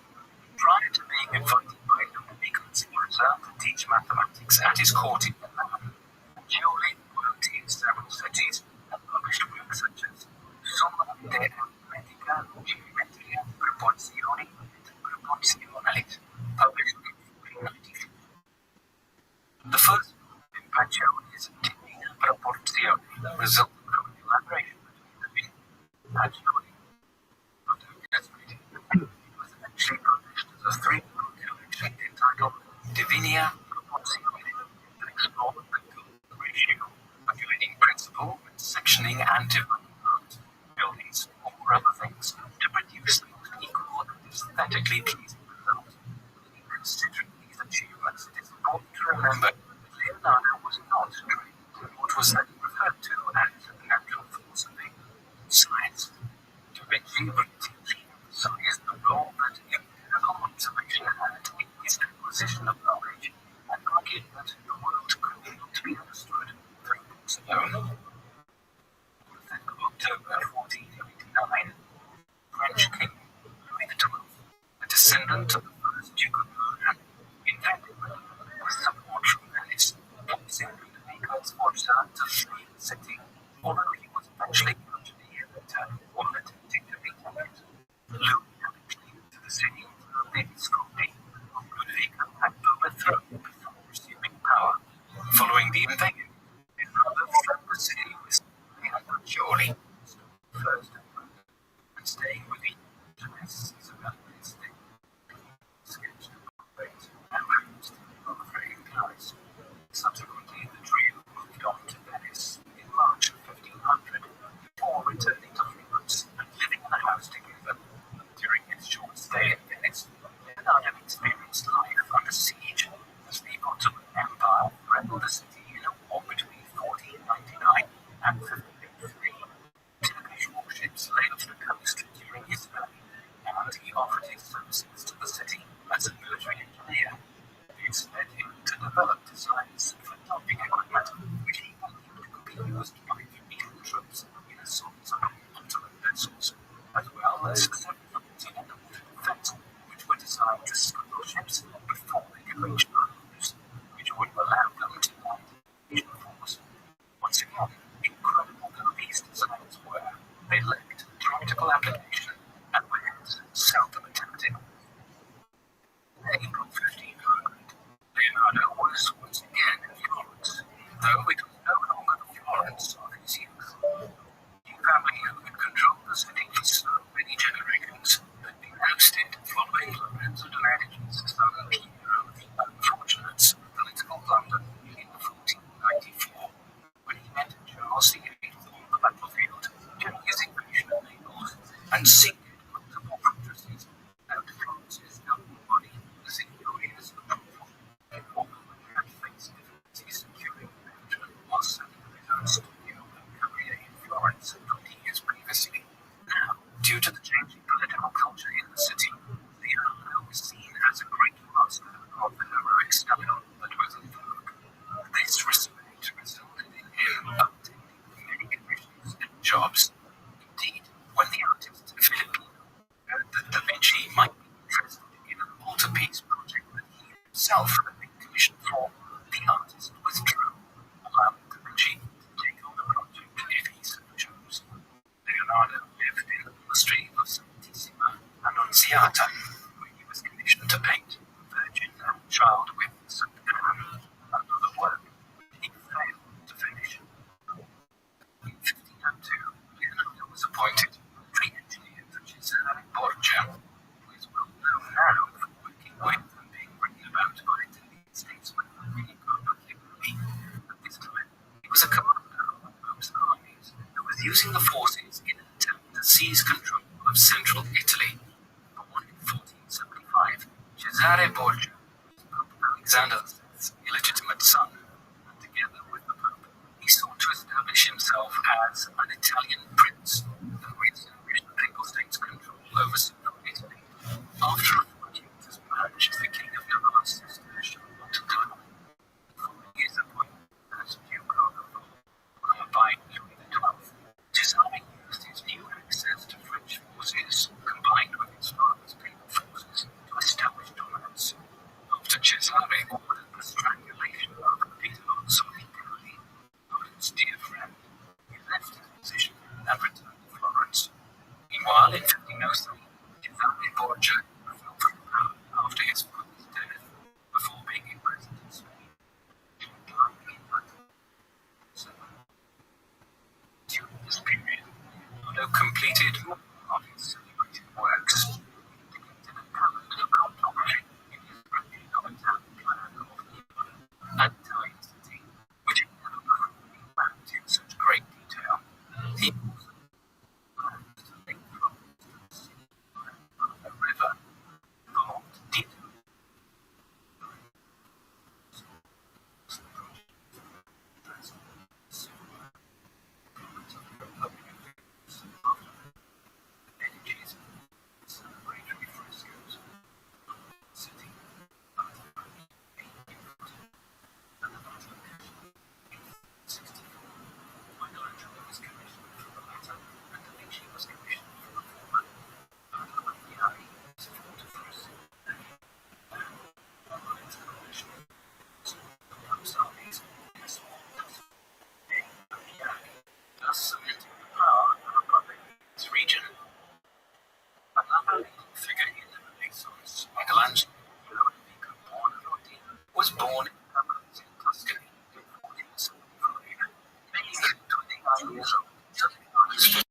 Prior to being invited by Ludovico Sforza to teach mathematics at his court in Milan, Pacioli worked in several cities and published works such as Somma de Aritmetica Geometria Proporzioni et Proporzionalis, published in 1494. The first book in Pacioli's Divina Proporzione resulted from a collaboration between Pacioli it was eventually published as a three-book collection entitled Divina Proporzione that explored the golden ratio, calculating principle when sectioning and dividing parts, buildings, or other things to produce the most equal and aesthetically pleasing result. Considering these achievements, it is important to remember that Leonardo was not trained in what was then referred to as natural philosophy, science. Da Vinci routinely emphasized the role that empirical observation had in his acquisition of knowledge, and argued that the world could not be understood through books alone. On the 3rd of October 1499, French King Louis XII, a descendant of the first Duke of Milan, invaded Milan with support from Venice, forcing Ludovico Sforza to flee the city, although he was eventually put a year later while attempting to retake it. Louis had claimed to the city through the Visconti, whom Ludovico had overthrown before resuming power. Following the invasion, his brother fled the city with Pacioli, first and staying with the Genesis of Hellenistic, sketched portraits and produced on the frame Paris. Subsequently, the trio moved on to Venice in March of 1500, before returning to Florence and living in a house together. During his short stay in Venice, Leonardo experienced life under siege as the Ottoman Empire threatened the city in a war between 1499 and 1503. Turkish warships lay off the coast during his stay, and he offered his services to the city as a military engineer. This led him to develop designs for dumping equipment, which he believed could be used by Venetian troops in assaults on Ottoman vessels, as well as several in underwater defense, which were designed to scuttle ships before they could reach landers, which would allow them to land in force. Once again, incredible though these designs were, they lacked practical application and were hence seldom attempted. In April 1500, Leonardo was once again in Florence, though it was no longer the Florence of his youth. The family who had controlled the city for so many generations had been ousted following Lorenzo de' Medici's son Piero the Unfortunate's political blunder in 1494, when he met Charles VIII on the battlefield during his invasion of Naples and seized multiple fortresses, and Florence's governing body was in furious approval, although he had faced difficulties securing management while setting up his own studio and career in Florence 20 years previously. Now, due to the changing political culture in the city, Leonardo was seen as a great master of the heroic style that was in vogue. This respect resulted in him obtaining many commissions and jobs. Indeed, when the artist Filipino heard that Da Vinci might be interested in an altarpiece project that he himself had been commissioned for, the artist withdrew, allowing Da Vinci to take on the project if he so chose. Leonardo lived in the monastery of Santissima Annunziata, where he was commissioned to paint Virgin and Child with St. Anne, another work he failed to finish. In 1502, Leonardo was appointed tree engineer for Cesare Borgia, who is well known now for working with and being written about by Italian statesmen Domenico Machiavelli. At this time, he was a commander of Pope's armies who was using the forces in an attempt to seize control of central Italy. Born in 1475, Cesare Borgia was Pope Alexander VI's illegitimate son, and together with the Pope, he sought to establish himself as an Italian prince and re-establish the Papal States' control over central Italy. After a fortuitous marriage, the King of Navarre's sister Charlotte died. Following his appointment as Duke of by Louis XII, Cesare used his new access to French forces, combined with his father's papal forces, to establish dominance. After Cesare ordered the strangulation of Peter Solitari, Napoleon's dear friend, he left his position and returned to Florence. Meanwhile, in 1503, Cesare Borgia fell from power after his father's death, before being imprisoned in Spain. He died in 1907. During this period, Leonardo completed more of his celebrated works. He depicted a calendar cartography in his version of a town plan of Imola, an Italian city, which had never before been mapped in such great detail. He also planned to link Florence to the sea by a river called Dito. Energies, celebratory frescoes, city, and the Battle of Italy in 64. Michelangelo was commissioned for the latter, and Da Vinci was commissioned for the former. Battle of Chiari was fought first, and Florence commissioned the Pope's armies in a small castle of Chiari, thus cementing the power of the Republic in its region. Another leading figure in the Renaissance, Michelangelo, born at Modena, was born in Naples in Tuscany in 1475. Many 29 years old, just artist to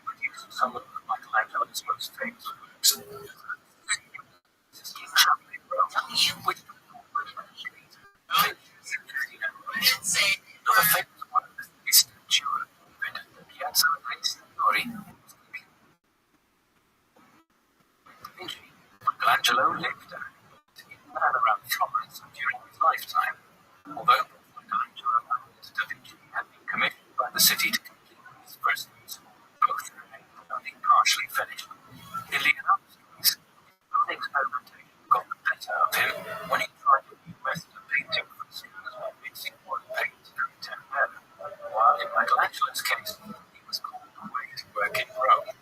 produce some of Michelangelo's most famous works. Sistine Chapel in Rome, which another famous one is the statue of David in the Piazza dei Signori. Michelangelo lived and around Florence during his lifetime. Although Michelangelo and Da Vinci had been commissioned by the city to complete his frescoes, both remained only partially finished. In Leonardo's case, experimentation got the better of him when he tried a new method of painting frescoes by mixing oil paint and tempera, while in Michelangelo's case, he was called away to work in Rome.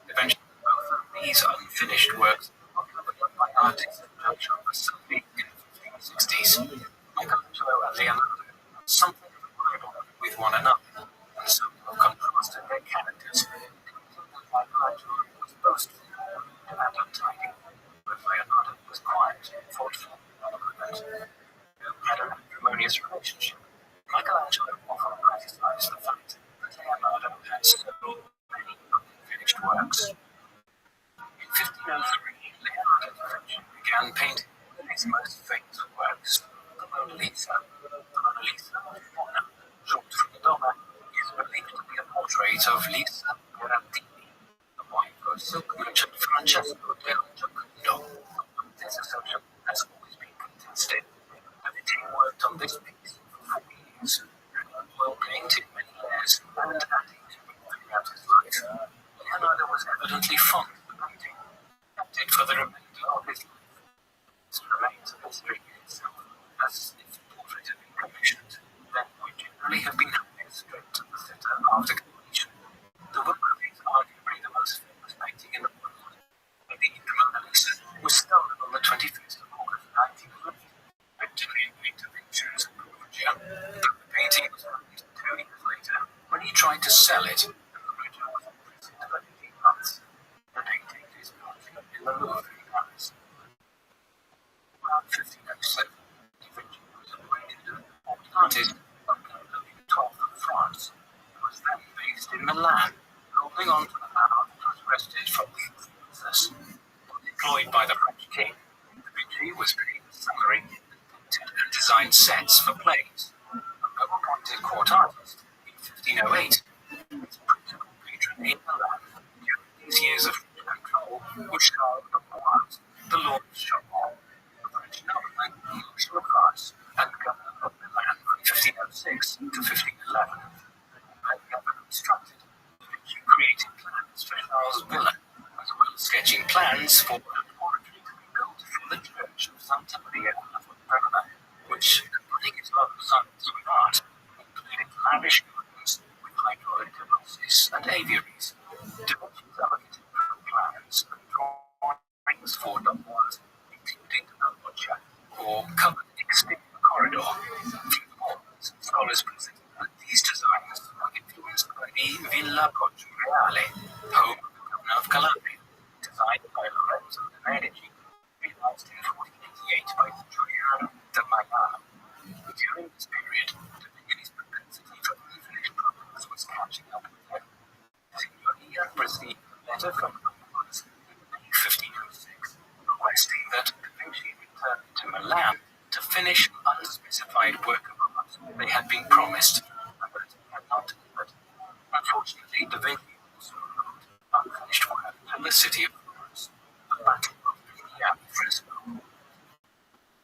Eventually, both of these unfinished works were covered up by artists in Versailles in the 1560s. Michelangelo and Leonardo had something of a rivalry with one another, and so contrasted their characters. Michelangelo was boastful and untidy, but Leonardo was quiet, thoughtful, and eloquent. They had an acrimonious relationship. Michelangelo often criticized the fact that Leonardo had so many unfinished works. In 1503, Leonardo da Vinci began painting his most famous works, the Mona Lisa. The Mona Lisa, or now short for Madonna, is believed to be a portrait of Lisa Gherardini, the wife of silk merchant Francesco del Giocondo. This assertion has always been contested. Da Vinci worked on this piece for 4 years, and while painting many layers and adding to it throughout his life. Leonardo was evidently fond of the painting, kept it for the remainder of his life. This remains a mystery in itself, as if the portrait had been commissioned, then would generally have been handed straight to the sitter after completion. The work is arguably the most famous painting in the world. The Mona Lisa was stolen on the 21st of August 1911, originally painted pictures of Borgia. The painting was found 2 years later when he tried to sell it, and the Borgia was imprisoned for 18 months. The painting requested from the influencers. Employed by the French king, Da Vinci was paid a salary and painted and designed sets for plays. A appointed court artist in 1508. His principal patron in Milan during these years of French control was Charles de Boise, the Lord of Chaumont, the French nobleman, marshal of France, and governor of Milan from 1506 to 1511. Had never constructed, Da Vinci created plans for Charles' villa, as well as sketching plans for an oratory to be built for the church of Santa Maria la Verona, which, combining its love of science with art, included lavish gardens with hydraulic devices and aviaries. Da Vinci's architectural plans and drawings for Dumbwa's, including a loggia or covered exterior corridor. Furthermore, some scholars present that these designs were influenced by the Villa Reale, home of the governor of Calabria, designed by Lorenzo de' Medici, realized in 1488 by Giuliano da Maiano. During this period, Da Vinci's propensity for unfinished projects was catching up with him. Signoria received a letter from Dumbwa's in May 1506, requesting that Da Vinci return to Milan to finish an unspecified work of art they had been promised, and that he had not delivered. Unfortunately, Da Vinci also wrote unfinished work to the city of Florence, the Battle of Mignano Fresco.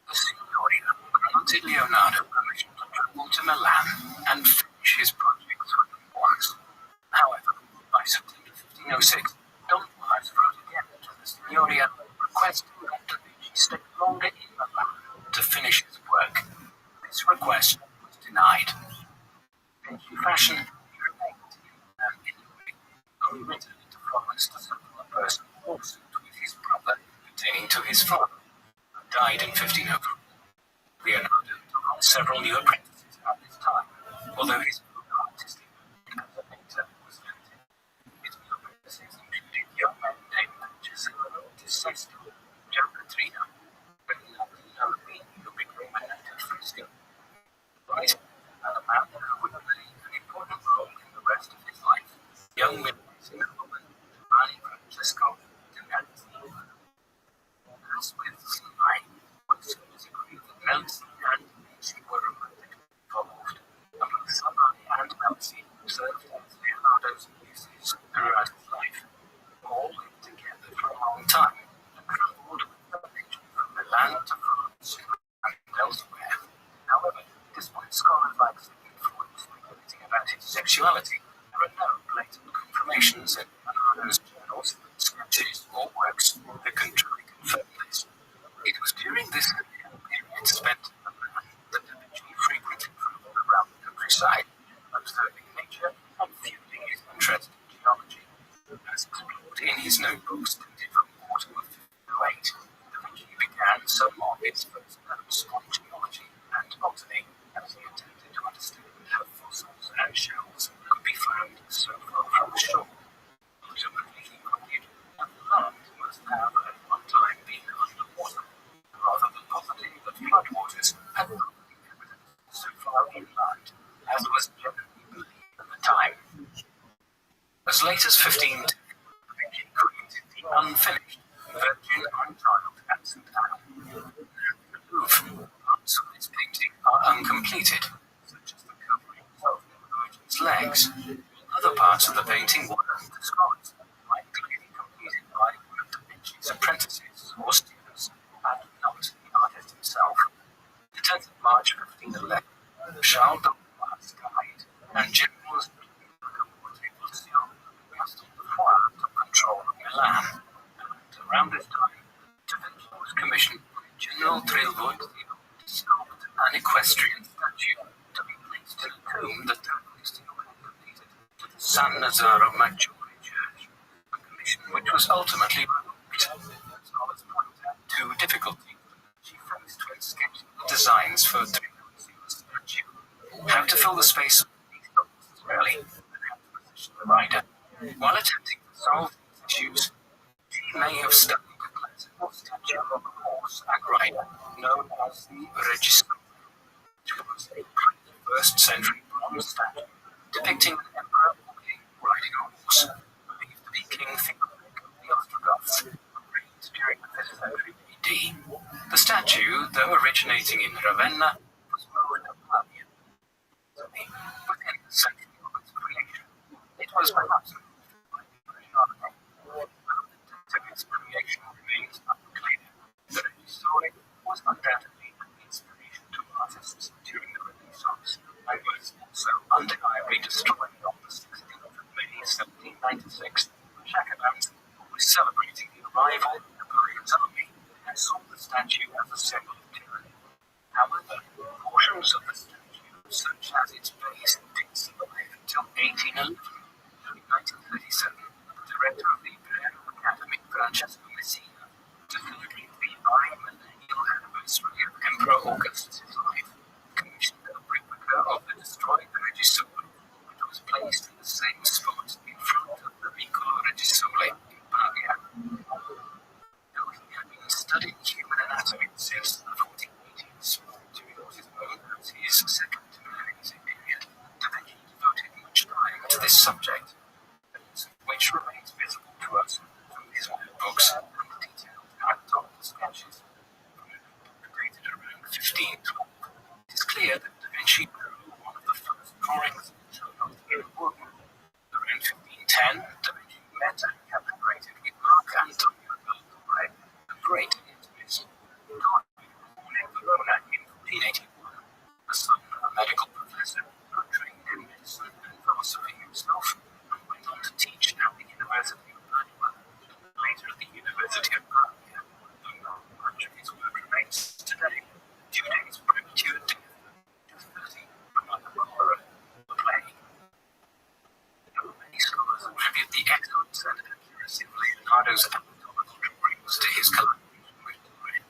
The Signoria granted Leonardo permission to travel to Milan and finish his projects with Dumbwa's. However, by September 1506, Dumbwa's wrote again to the Signoria requesting that Da Vinci stay longer in Milan to finish his work. This request was denied. Vinci fashion, he remained in Milan anyway, only returned to Florence to settle a personal lawsuit with his brother pertaining to his father, who died in 1503. Leonardo took on several new apprentices at this time, although his own artistic work as a painter was limited. His new apprentices included young men named Giuseppe di Sesto, Gian Petrino, Bernardino Rubini, who became a native fresco writer, and a man who would play an important role in the rest of his life, young Milanese nobleman Giovanni Francesco de' Medici. As with Sinai, it was agreed that Medici and Medici were romantically involved, and both Sinai and Medici served as Leonardo's muses throughout his life. All lived together for a long time and traveled with Da Vinci from Milan to France and elsewhere. However, despite scholars like Sigmund Freud speculating about his sexuality, there are no blatant confirmations in Leonardo's journals, sketches, or works that can truly confirm this. It was during this period spent in Milan that Da Vinci frequently traveled around the countryside, observing nature and fueling his interest in geology. As explored in his notebooks dated from the autumn of 1508, Da Vinci began some of his first notes on geology and botany as he attempted to understand how fossils and shells could be found so far from the shore. Ultimately, he argued that the land must have at one time been underwater, rather than positing that floodwaters had not been evident so far inland as was generally believed at the time. As late as 1510, Da Vinci created the unfinished Virgin Unchild at St. Anne. The Louvre, parts of its painting are uncompleted, such as the covering of the Virgin's legs. Other parts of the painting were undiscovered, likely completed by one of Da Vinci's apprentices or students, and not the artist himself. The 10th of March 1511, Charles de Boise died, and generals took control of Milan, and around this time, Da Vinci was commissioned by General Trilvoglio to sculpt an equestrian statue to be placed in a tomb that Trilvoglio had completed to the San Nazaro Maggiore church, a commission which was ultimately revoked. Scholars point out two difficulties she faced when sketching the designs for Trilvoglio's statue: how to fill the space beneath the horse's belly, and how to position the rider. While attempting to solve these issues, she may have studied a classical statue of a horse and rider known as the Registro, which was a pre-1st century bronze statue depicting an emperor or king riding a horse, believed to be King Theodore originating in Ravenna, was moved to Pavia. Within the century of its creation, it was perhaps by the astronomy. Though the date of its creation remains unclear, the Registore was undoubtedly an inspiration to artists during the Renaissance, and was also undeniably destroyed on the 16th of May 1796. Jacobins, who was celebrating the arrival of Napoleon's army, and saw the statue as a symbol of tyranny. However, portions of the statue, such as its base, did survive until 1811. In 1937, the director of the Imperial Academy, Francesco Messina, to celebrate the biennial anniversary of Emperor Augustus' life, commissioned a replica of the destroyed Reggisole, which was placed in the same spot in front of the Piccolo Reggisole in Pavia. Though he had been studying human anatomy since the 1480s, during what is known as his second Milanese period, Da Vinci devoted much time to this subject, which remains visible to us from his notebooks and detailed anatomical sketches. From a notebook dated around 1512, it is clear that Da Vinci drew one of the first drawings shown in a book. Around 1510, Da Vinci met and collaborated with Mark Antonio Dolore, a great intimist. Dolore was born in Verona in 1481, the son of a medical professor who trained in medicine and philosophy himself, and went on to teach at the University of Padua, later at the University of Pavia, though not much of his work remains today, due to his premature death at 30 from a cholera or plague. Many scholars attribute the excellence and accuracy of Leonardo's anatomical drawings to his collaboration with Dolore.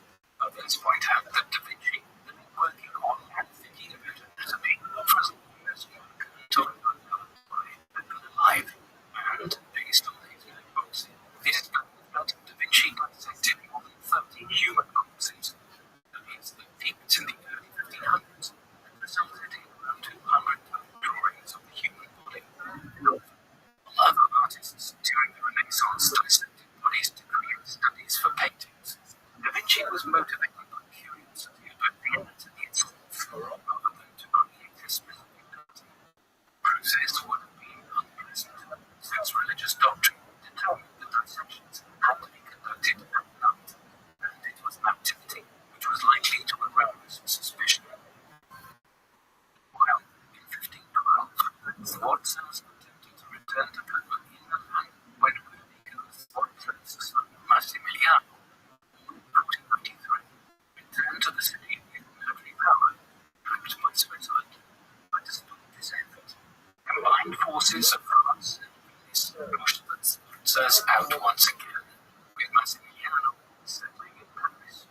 Others point out that Da Vinci had been working on and thinking about anatomy for as long as Mark Antonio Dolore had been alive, and, based on his notebooks, it is known that Da Vinci dissected more than 30 human corpses. That means that deepens in the early 1500s and resulted in around 200 drawings of the human body. Other artists during the Renaissance dissected bodies to create studies for paintings. Da Vinci was motivated by curiosity about the anatomy itself, rather than to create a specific painting. The process would have been unpleasant, since religious doctrine determined that dissections had to be conducted at night, and it was an activity which was likely to arouse suspicion. While in 1512, Sforza's attempted to return to Padua inland when Ludovico Sforza's son Massimiliano, in 1493, returned to the city with military power, backed by Switzerland. But despite this effort, combined forces of France and Venice pushed the Sforzas out once again, with Massimiliano settling in Paris.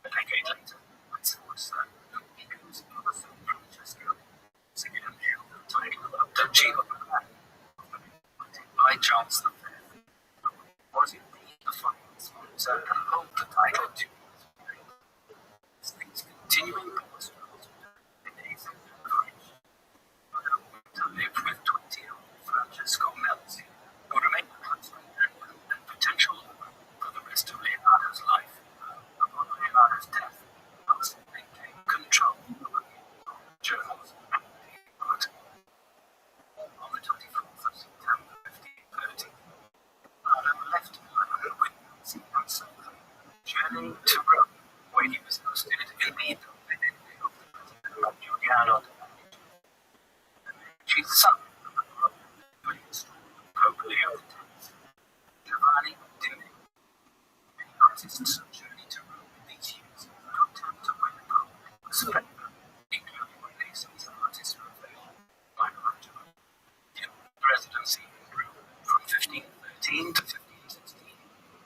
A decade later, when Sforza, Ludovico's other son Francesco, was again held the title of Duchy of Milan, appointed by Charles V. Was indeed the final Sforza to hold the title to his reign. These continuing power struggles in his French, to live with 20-year-old Francesco Melzi, who remained close and potential lover for the rest of Leonardo's life. Upon Leonardo's death, Melzi maintained control over the journals and the art. On the 24th of September 1530, Leonardo left Milan with Melzi and Sofia, journeying to Rome, where he was hosted in the Dominique of the President Giuliano de' Medici. The Medici's son, the brother, but installed Pope Leo X, Giovanni de' Medici. Many artists journeyed to Rome in these years to attempt to win the Pope as favor, including Renaissance artist Michelangelo. During the residency in Rome from 1513 to 1516,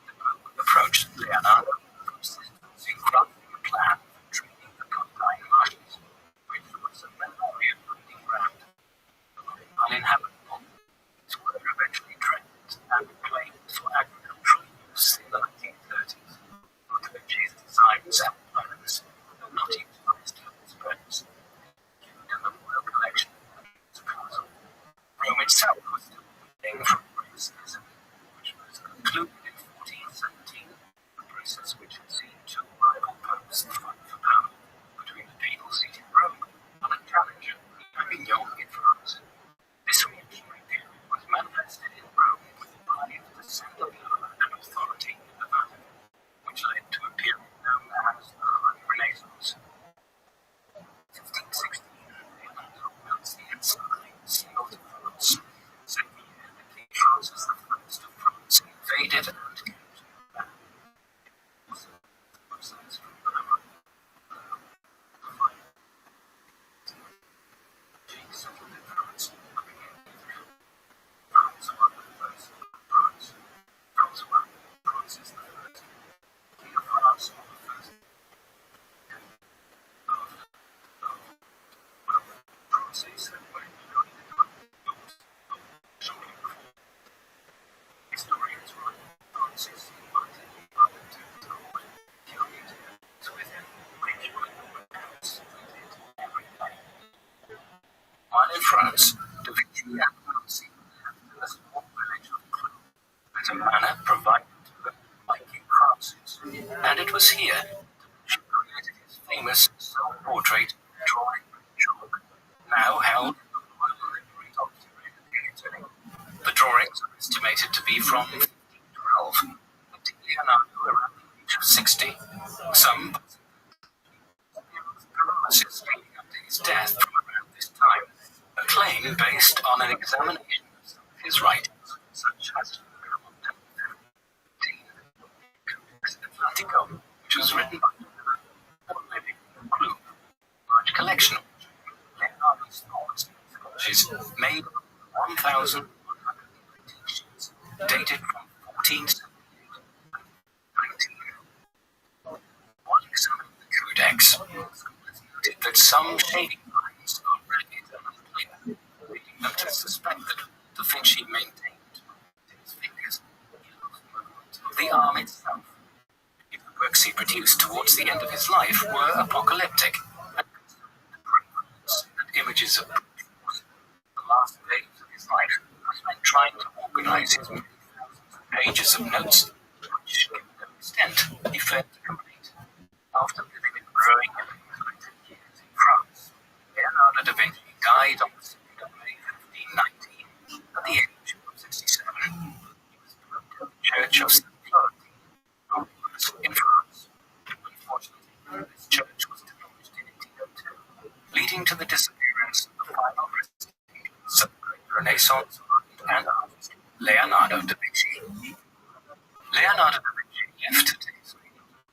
the Pope approached Leonardo for assistance in crafting a plan for training the Pontine Marshes, which was a memorial breeding ground. Uninhabitable, these were eventually drained and reclaimed for agricultural use in the 1930s. Da Vinci's designs and plans were not utilized for this purpose. Given in the royal collection at the castle, Rome itself was still bleeding from racism, which was concluded in 1417, a process which had seen two rival popes fight for power. performances, and it was here that she created his famous self-portrait drawing chalk, now held in the Royal Library of Italy. The drawings are estimated to be from 1512, with Leonardo around the age of 60. Some paralysis leading up to his death from around this time, a claim based on an examination of some of his writings, such as Atlantico, which was written by a living clue, large collection of Leonardo's thoughts, which is made of 1,100 sheets, dated from 1478 to 19. While examining the codex, noted that some shading lines are ragged and unclear, leading them to suspect that Da Vinci maintained his fingers of the arm itself. The works he produced towards the end of his life were apocalyptic, and images of the last days of his life was when trying to organize his many thousands of pages of notes, which, given their extent, he failed to complete. After living and growing in his later years in France, Leonardo da Vinci died on the 2nd of May 1519 at the age of 67. He was buried in the church of St. Florentine in France. Unfortunately, this church was demolished in 1802, leading to the disappearance of the final prestige of the great Renaissance and artist Leonardo da Vinci. Leonardo da Vinci left to his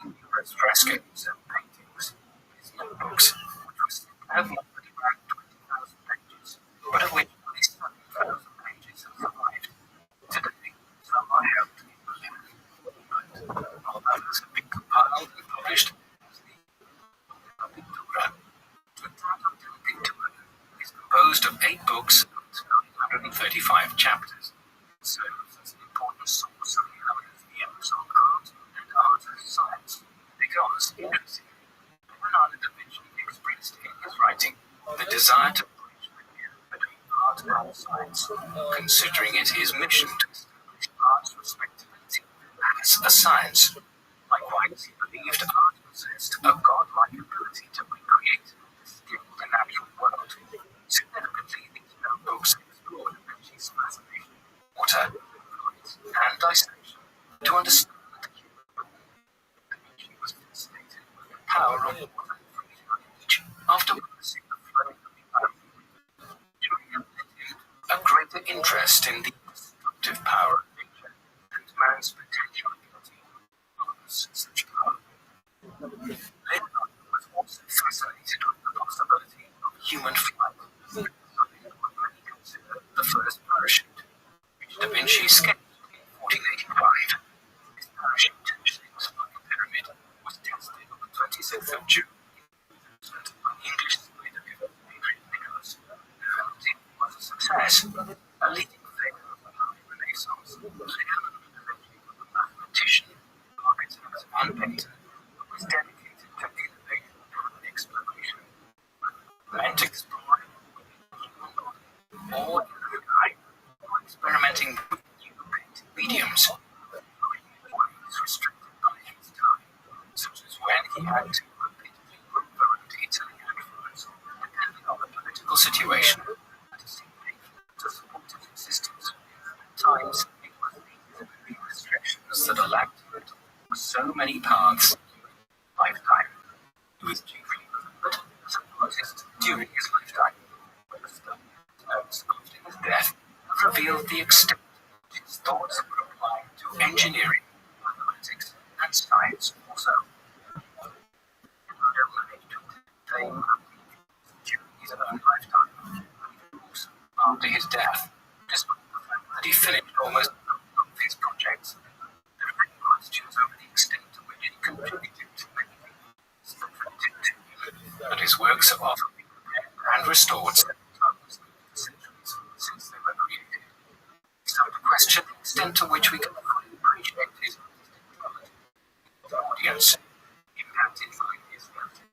numerous frescoes and paintings, his notebooks, which were said to have numbered around 20,000 pages, but of which only 7,000 pages have survived. Today, some are held in Berlin, but all others have been compiled and published as the Pintura. The title of the Pintura is composed of 8 books and 935 chapters. It serves as an important source of Leonardo's views on art and art as science, because, interestingly, Leonardo da Vinci expressed in his writing the desire to bridge the gap between art and science, considering it his mission to establish art's respectability as a science. Likewise, he believed art possessed a godlike ability to recreate and distill the natural world. Significantly, these notebooks explored Da Vinci's fascination with water, light, and dissection to understand that the human body. Da Vinci was fascinated with the power of water from a young age, after witnessing the flowing of the earth. During a greater interest in the destructive power of nature and man's potential ability to harness such power. Leonardo was also fascinated with the possibility of human flight, designing what many consider the first parachute, which Da Vinci sketched in 1485. This parachute, shaped like a pyramid, was tested on the 26th of June by the English spider Adrian Nicholas, and it was a success. A leading figure of the high Renaissance, Leonardo da Vinci was a mathematician, architect, and painter who was dedicated to innovation and exploration. Meant exploring the human body or in the sky, or experimenting with new painting mediums, ways restricted by his time, such as when he had to repeatedly move around Italy and France, depending on the political situation, and to seek to support his existence. At times, it was these restrictions that allowed him to walk so many paths during his lifetime. He was chiefly remembered as an artist during his lifetime, when the study of notes after his death have revealed the extent to which his thoughts were applied to engineering, mathematics, and science also. Leonardo managed to attain during his own lifetime, and also after his death, despite the fact that he finished almost all of his projects. There are many questions over the extent to which he contributed to many things affected to him, and his works have often been repaired and restored several times over the centuries since they were created. Some question the extent to which we can fully appreciate his artistic quality. The audience, impacted by his writing,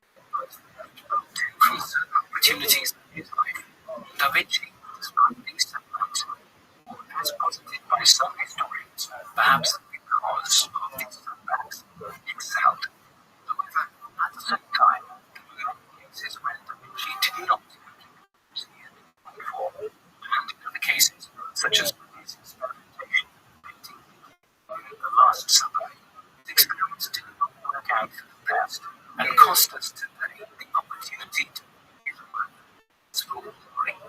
from certain opportunities in his life. Da Vinci described these setbacks, or as posited by some historians, perhaps because of these setbacks, Last summer, the experiments did not work out for the best and cost us today the opportunity to school learning.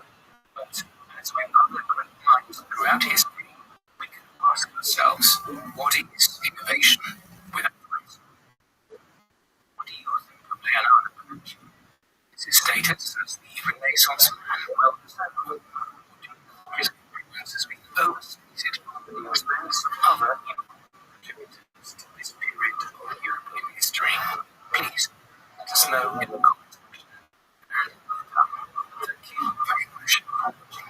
But as with other great minds throughout history, we can ask ourselves, what is innovation without risk? What do you think of Leonardo da Vinci? Is his status as the Renaissance man well deserved? His influence has been overstated at the expense of other contributors to this period of European history. Please let us know in the comments section. Thank you very much for watching.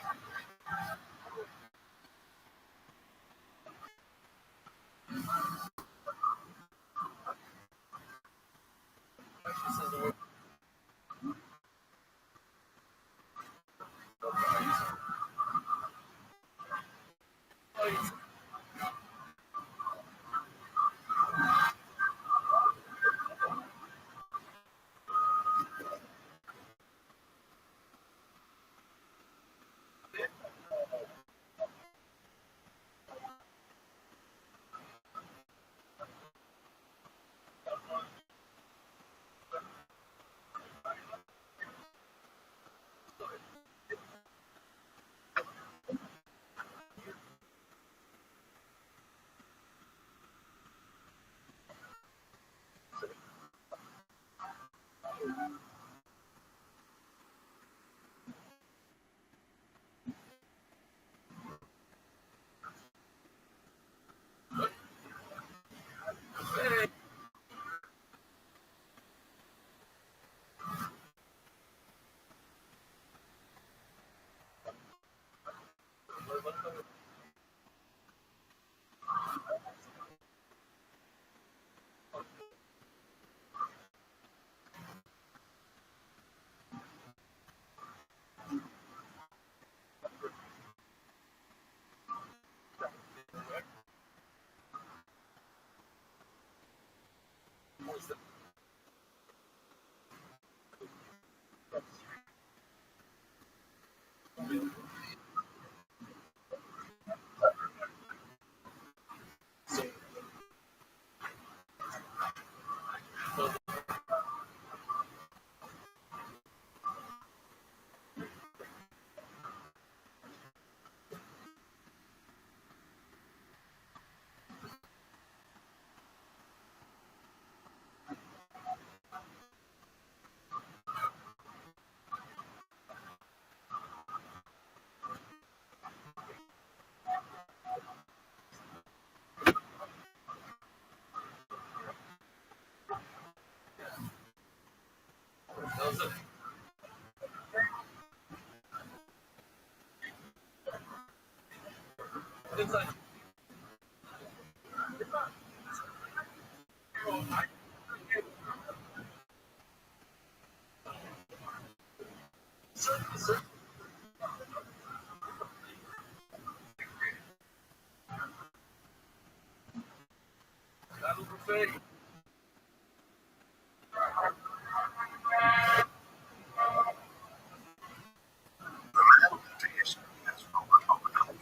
The man to history as Robert Oppenheimer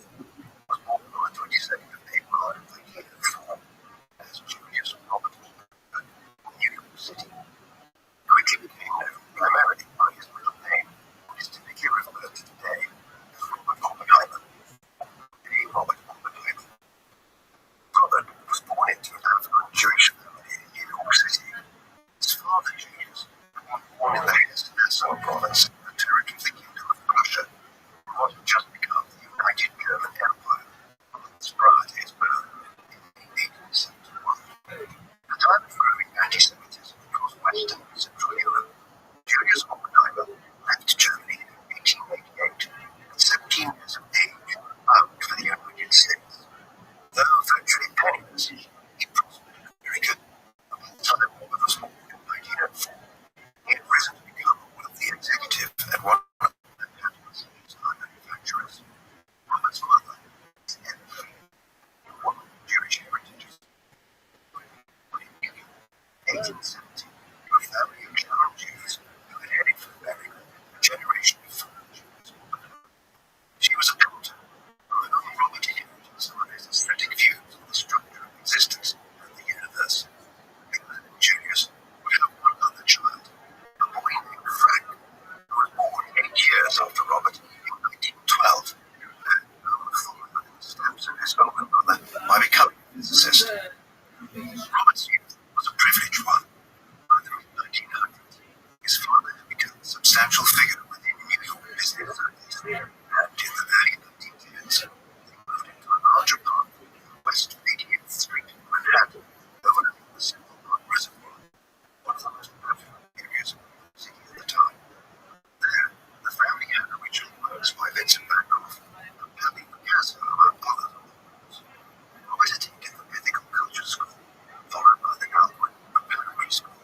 was born on the 22nd of April of the year 4 as Julius Robert Oppenheimer in New York City. He quickly became known primarily by his middle name, which is typically referred to today as Robert Oppenheimer. Robert Oppenheimer. Robert was born into an affluent Jewish family in New York City. His father, Julius, was born in the Hesse-Nassau province, the territory of the Kingdom of Prussia, what had just become the United German Empire, months prior to his birth in 1871. At the time of growing anti-Semitism across Western and Central Europe, Julius Oppenheimer left Germany in 1888 at 17 years of age, bound for the United States. Though virtually penniless, he prospered in America, and by the time Robert was born in 1904, he had risen to become one of the executives at one of the Manhattan's car manufacturers. Robert's mother is Emily, one of Jewish heritage. In 1870, a family of German Jews who had headed for America a generation before Jews. She was a daughter, although Robert inherited some of his aesthetic views on the structure of existence interest. Robert's youth was a privileged one. By the mid-1900s, his father had become a substantial figure within New York business circles, and in the early 1910s, they moved into a larger park west of 80th Street in Manhattan, overlooking the Central Park Reservoir, one of the most popular areas of New York City at the time. There, the family had original works by Vincent van Gogh and Pablo Picasso, among others. Robert had taken the Ethical Culture School, followed by the Alcuin Preparatory School,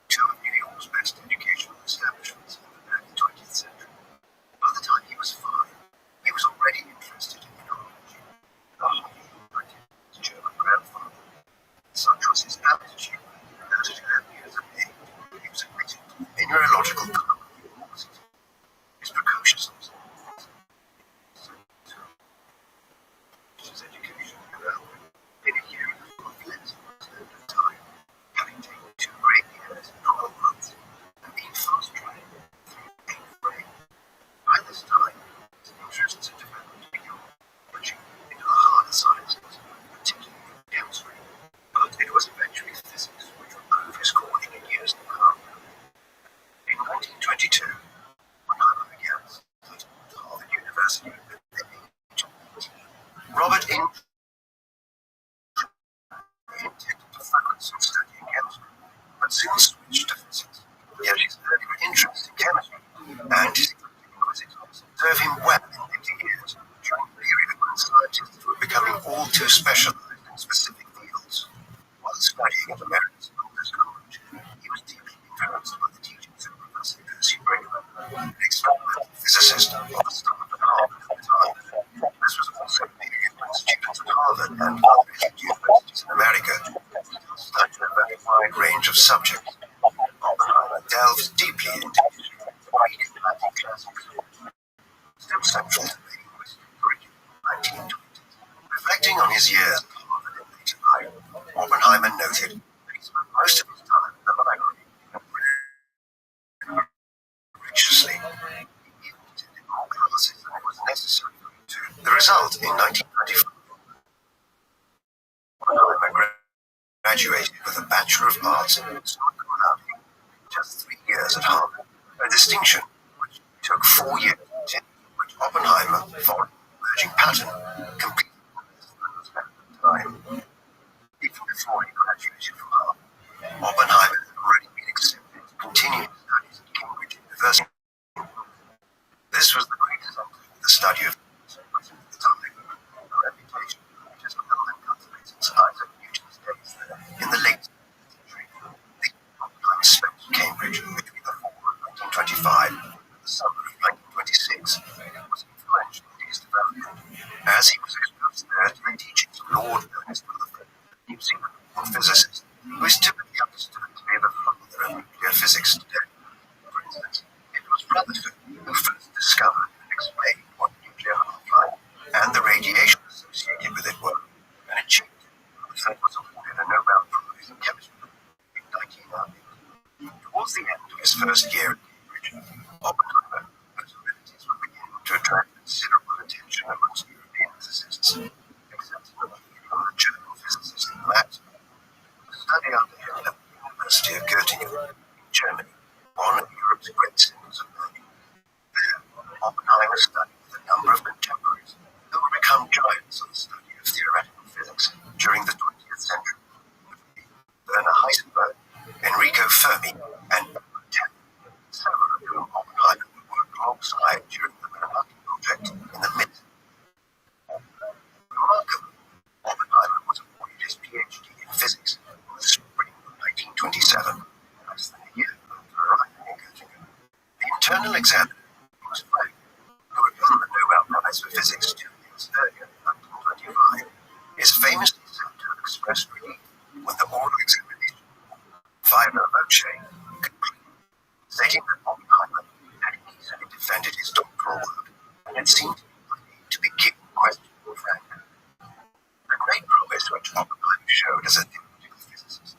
two of New York's best educational establishments in the early 20th century. By the time he was 5, he was already interested in mineralogy, a hobby he inherited from his German grandfather. Such was his aptitude that at 11 years of age, he was admitted to the Mineralogical Club of New York City. His precocious his education at Alcuin in a year and a half less than standard time, having taken 2 great years and 12 months, and been fast-tracked through 8th grade. By this time, his interests had developed beyond pushing into the harder sciences, particularly chemistry, but it was eventually physics which would prove his calling in years to come. In 1922, Oppenheimer began studying at Harvard University at the age of 18. Robert intended to focus on studying chemistry, but soon switched to physics. Yet his earlier interest in chemistry and his inquisitiveness served him well in later years, during a period when scientists were becoming all too specialized in specific fields. While studying at American Scholars College, he was deeply influenced by the teachings of Professor Percy Brigham, an experimental physicist of the staff at Harvard at the time. This was also a period when students at Harvard and other elite universities in America studied a very wide range of subjects. Oppenheimer delved deeply into history, Greek and Latin classics. Still central to the English curriculum in the 1920s. Reflecting on his years at Harvard in later life, Oppenheimer noted that he spent most of his time in the library and read voraciously. He even attended more classes than it was necessary for him to. The result, in 1925, Oppenheimer graduated with a Bachelor of Arts in Psychology, just 3 years at Harvard, a distinction which took 4 years to attain, which Oppenheimer, following an emerging pattern, completed in less than the standard time. Even before he graduated from Harvard, Oppenheimer had already been accepted to continue his studies at Cambridge University. This was the great result of the study of physics at the time, a reputation which has well and cultivated since Isaac Newton's days there in the late 17th century. The Oppenheimer spent at Cambridge between the fall of 1925 and the summer of 1926 was influential in his development, as he was exposed there to the teachings of Lord Ernest Rutherford, a New Zealand-born physicist, who is typically understood to be the father of nuclear physics today. For instance, it was Rutherford who first discovered and explained what nuclear half-life and the radiation associated with it were, and achieved it. Rutherford was awarded a Nobel Prize in Chemistry in 1990. Towards the end of his first year at Cambridge, Oppenheimer, whose abilities were beginning to attract considerable attention amongst European physicists, accepted a leave from the German physicist Max to study under him at the University of Göttingen in Germany, one of Europe's great centers of learning. There, Oppenheimer studied with a number of contemporaries who would become giants on the study of theoretical physics during the 20th century, notably Werner Heisenberg, Enrico Fermi, and Edward Teller, several of whom Oppenheimer would work alongside during the Manhattan Project in the mid. Remarkably, Oppenheimer was awarded his PhD in physics in the spring of 1927, less than a year after arriving in Göttingen. The internal examiner, was Frank, who had won the Nobel Prize for Physics 2 years earlier in 1925, is famously said to have expressed relief when the oral examination, Viva Voce, concluded, stating that Oppenheimer had easily defended his doctoral work and had seemed to be given question for Frank. The great promise which Oppenheimer showed as a theoretical physicist,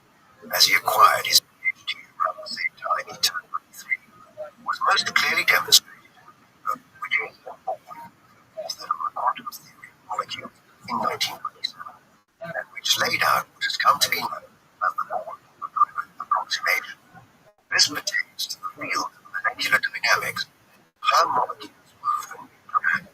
as he acquired his PhD around the same time he turned 23, was most clearly demonstrated which is author of a quantum theory of molecules in 1927, and which laid out what has come to be known as the Oppenheimer approximation. This pertains to the field of molecular dynamics, how molecules move and interact.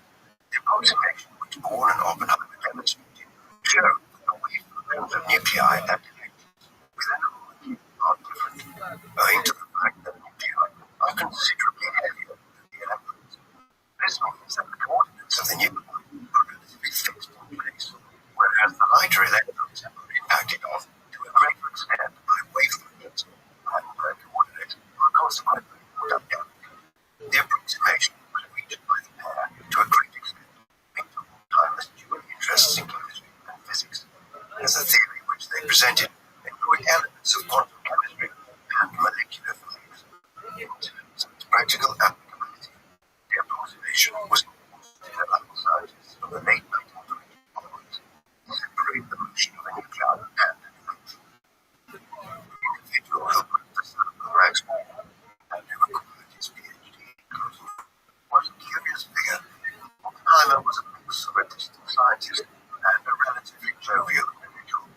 The approximation which Bohr and Oppenheimer demonstrated showed that the waveforms of nuclei and electrons within a molecule are different, owing to the fact that nuclei are considerably heavier than the electrons. This means that the coordinates of the nuclei are relatively fixed in place, whereas the lighter electrons are impacted on to a greater extent by wave functions, and their coordinates are consequently more dynamic. The approximation was reached by the pair to a great extent, making Oppenheimer's dual interests in chemistry and physics, as a theory which they presented employed elements of quantum chemistry and molecular physics. In terms of its practical applicability, the approximation was important to develop scientists from the late 1920s onwards to separate the motion of a nucleon and an electron. The individual who put the sample rags and who acquired his PhD was a curious figure. Oppenheimer was a mix of a distant scientist and a relatively jovial individual,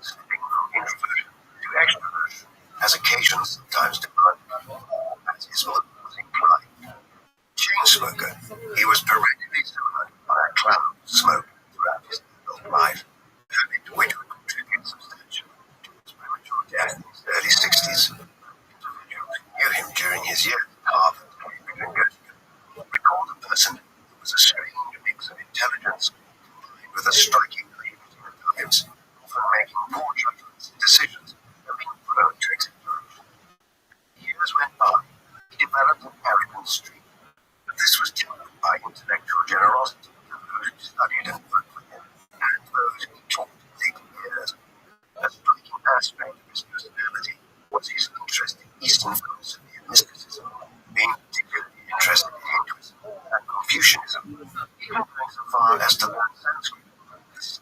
slipping from introversion to extroversion as occasions sometimes demanded, or as his mood was inclined. Chain smoker, he was perennially surrounded by a cloud of smoke throughout his adult life, habit which would contribute substantially to his premature death in his early 60s. Individuals who knew him during his years at Harvard, Cambridge, and Göttingen recalled a person who was a strange mix of intelligence combined with a striking naivety at times, often making poor judgments and decisions and being prone to exaggeration. Years went by, he developed an arrogant streak, but this was tempered by intellectual generosity to those who studied and worked with him, and those who he taught in later years. A striking aspect of his personality was his interest in Eastern philosophy and mysticism, being particularly interested in Hinduism and Confucianism, even going so far as to learn Sanskrit, this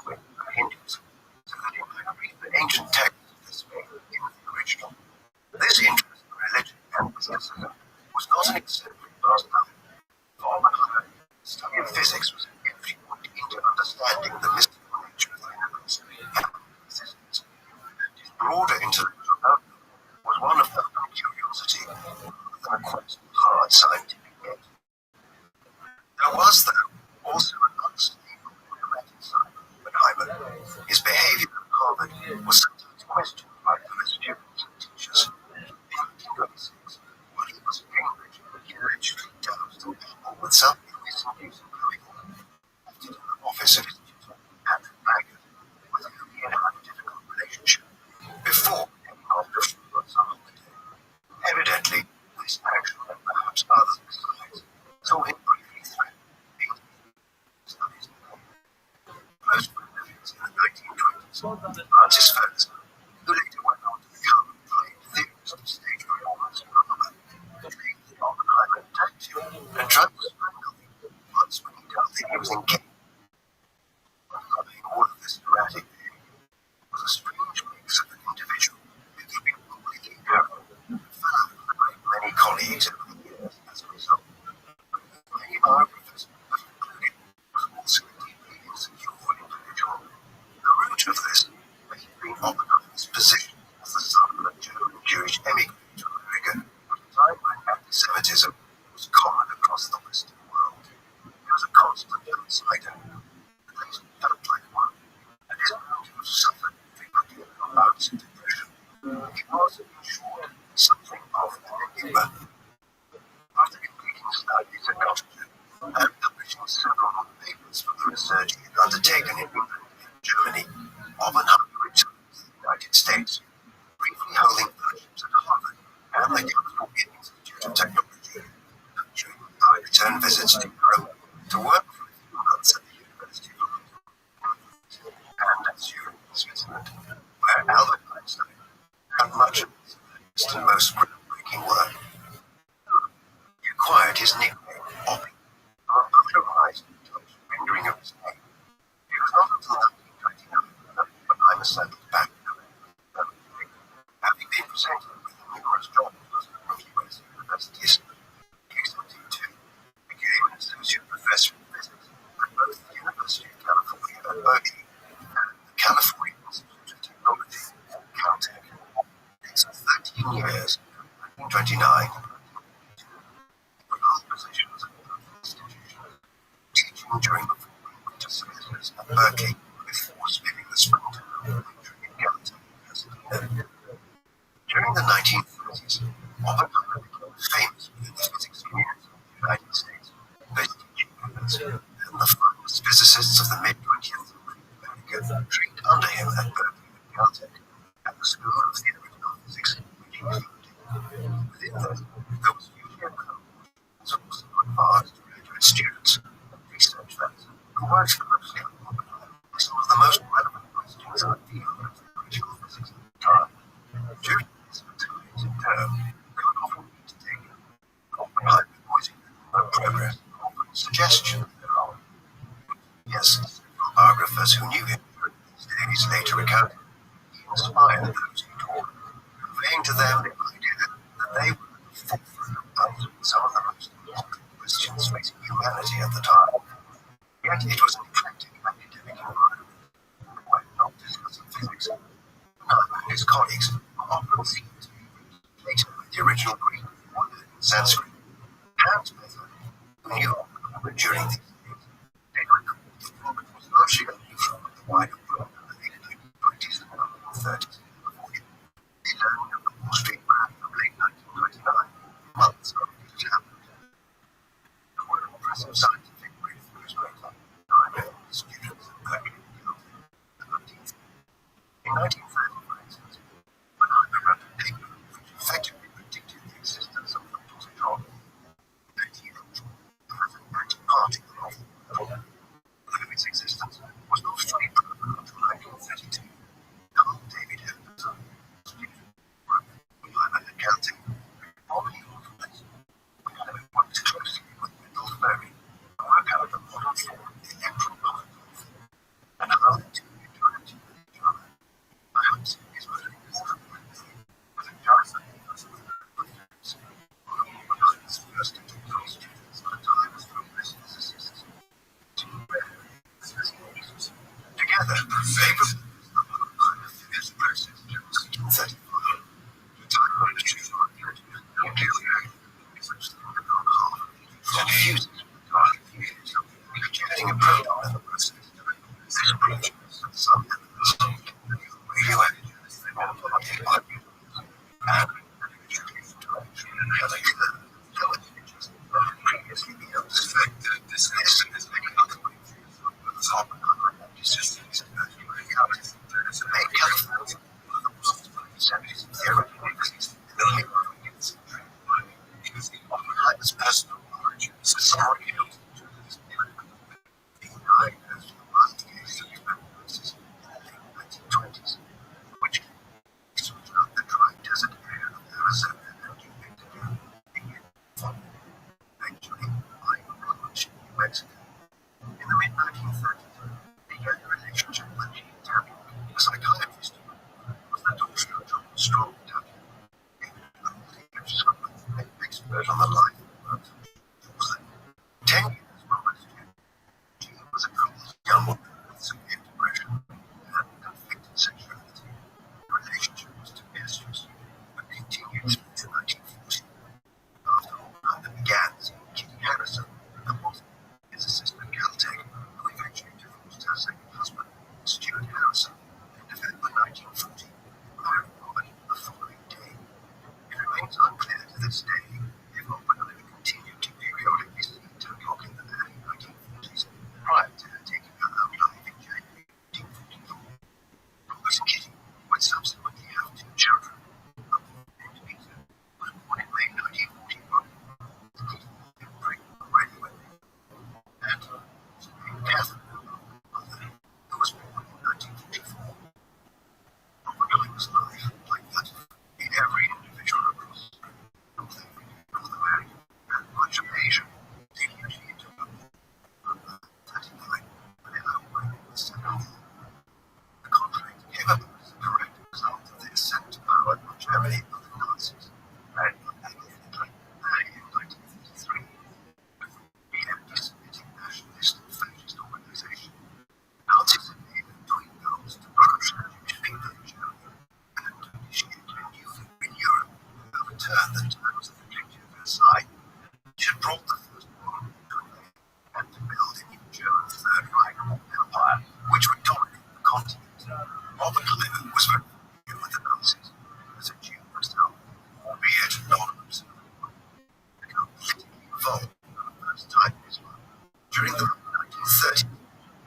with Hinduism, so that he might read the ancient texts of this faith in the original. This interest in religion and mysticism was not an eccentric pastime. For Oppenheimer, the study of physics was an entry point into understanding the mystical nature of the universe and existence, and his broader intellectual outlook was one of open curiosity rather than a quest for hard scientific yet. There was, though, also an unstable and erratic side of Oppenheimer. His behavior at Harvard was sometimes questioned by fellow students and teachers. In 1926, while he was at Cambridge, he allegedly doused an apple with some illness-inducing chemical, left it in the office of his tutor, Patrick Baggett, with whom he had had a difficult relationship, before heading off to France on holiday. Evidently, this action and perhaps others besides saw him briefly threaten being studies. Most were livings in the 1920s. Francis Ferguson, who later went on to become a acclaimed theorist of stage performance in Harvard, claimed that Oppenheimer attacked him and tried to strangle him once when he told him he was engaged. Underlying all of this erratic behavior was a strange mix of an individual who could be completely arrogant and fell out with a great many colleagues over the years as a result. Many biographers have concluded was also a deeply insecure individual. The root of this may have been Oppenheimer's position as the son of a German Jewish emigrant to America at a time when anti-Semitism was common across the Western world. He was a constant outsider, at least felt like one, and is known to have suffered frequently from bouts of depression. He was, in short, something of an enigma. After completing studies at Göttingen and publishing several papers for the research he had undertaken in England and Germany, Oppenheimer returned to the United States, briefly holding fellowships at Harvard and the California Institute of Technology, and during high return visits to Europe to work for a few months at the University of London and at Zurich, Switzerland, where Albert Einstein had much of his earliest and most groundbreaking work. He acquired his nickname, Oppie, from a popularized Dutch rendering of his name. It was not until 1929 that Oppenheimer settled back in America, having been presented with numerous job offers from U.S. universities. He accepted too, became an associate professor in physics at both the University of California at Berkeley and the California Institute 15 years, 1929, the last position was at the institution, teaching during the winter semesters at Berkeley before spending the spring term lecturing in Gallup University. During the 1930s, Oppenheimer became famous for his physics community in the United States, best teaching methods, and the finest physicists of the mid-20th century in America trained under him at Berkeley and Caltech, at the School of Theoretical Physics, which included. Within that, there was usually a cohort also advanced graduate students and research fellows who worked closely on Oppenheimer on some of the most relevant questions in the field of theoretical physics at the time. During this term, they would often meet together. Oppenheimer voicing their progress and offering suggestions thereon. Yes, several biographers who knew him during these days later recounted he inspired those who taught, conveying to them the idea that they were at the forefront of answering some of the most important questions facing humanity at the time. Yet it was an eclectic academic environment, and when not discussing physics, Oppenheimer and his colleagues were often seen to be Plato with the original Greek or learning Sanskrit. Hans Method, who knew Oppenheimer during these days, they recalled that Robert was largely unusual from the wider world in the late 1920s and 1930s in California. He learned of the Wall Street crash of late 1929, months after it had happened. There were impressive scientific breakthroughs made by students at Berkeley and Caltech in 1930, for instance, when I wrote a paper which effectively predicted the existence of the positron, and he wrote as an anti-particle of the world, though its existence was not fully proven until 1932. Now, David Henderson, student who Oppenheimer at Caltech, on the place, worked closely with Wendell Fermi to work out the model form of the electron particle and how the two interact with each other. Perhaps his motivators was a Jonathan Williams, one of Oppenheimer's first doctoral students at the time as progress physicists. Together, they proposed the Oppenheimer physics process in 1935, the time when the two nuclear reactor which the proton half and fuses with dark fusions, getting a proton in the process. This approach has some elements of radioactive and previously been able to suspect this is making other breakthroughs with Oppenheimer and systems to make California one of the world's most centers of theoretical physics in the late 20th century. Oppenheimer's personal origin is somewhat guilty to this being diagnosed with a mild case of tuberculosis in the late 1920s, which sort out the dry desert area of Arizona and New Mexico began following, eventually lying on Ranch, New Mexico. In the mid-1930s, he began a relationship with Jean Tabby, a psychiatrist who was the daughter of John Strong Tabby, an expert on the life and works of Jean. 10 years from my student, Jean was a cold young woman with severe depression and conflicted sexuality. The relationship was tempestuous, but continued through to 1940. After Oppenheimer began seeing Kitty Harrison, a model physicist at Caltech, who eventually divorced her second husband, Stuart Harrison, in November 1940, married Robert the following day. It remains unclear to this day if Oppenheimer continued to periodically see Tablock in the early 1940s prior to her taking her own life in January 1944. Robert and Kitty would subsequently have two children. Named Peter was born in May 1941. Kitty had been pregnant already when they were and was named Catherine, mother, who was born in 1944. Oppenheimer's life, like that of every individual across North Africa, North America, and much of Asia, they usually took up 39 when they outlined the Second War. The conflict came about as a direct result of the ascent to power of Germany by the Nazis, led by Adolf Hitler in 1933, the anti-Semitic nationalist and fascist organization. Nazis had made it twin goals to crush the Jewish people in Germany and to initiate a new war in Europe. Oxford with the Nazis as a Jew himself, albeit non-observant, become politically involved for the first time in his life during the 1930s,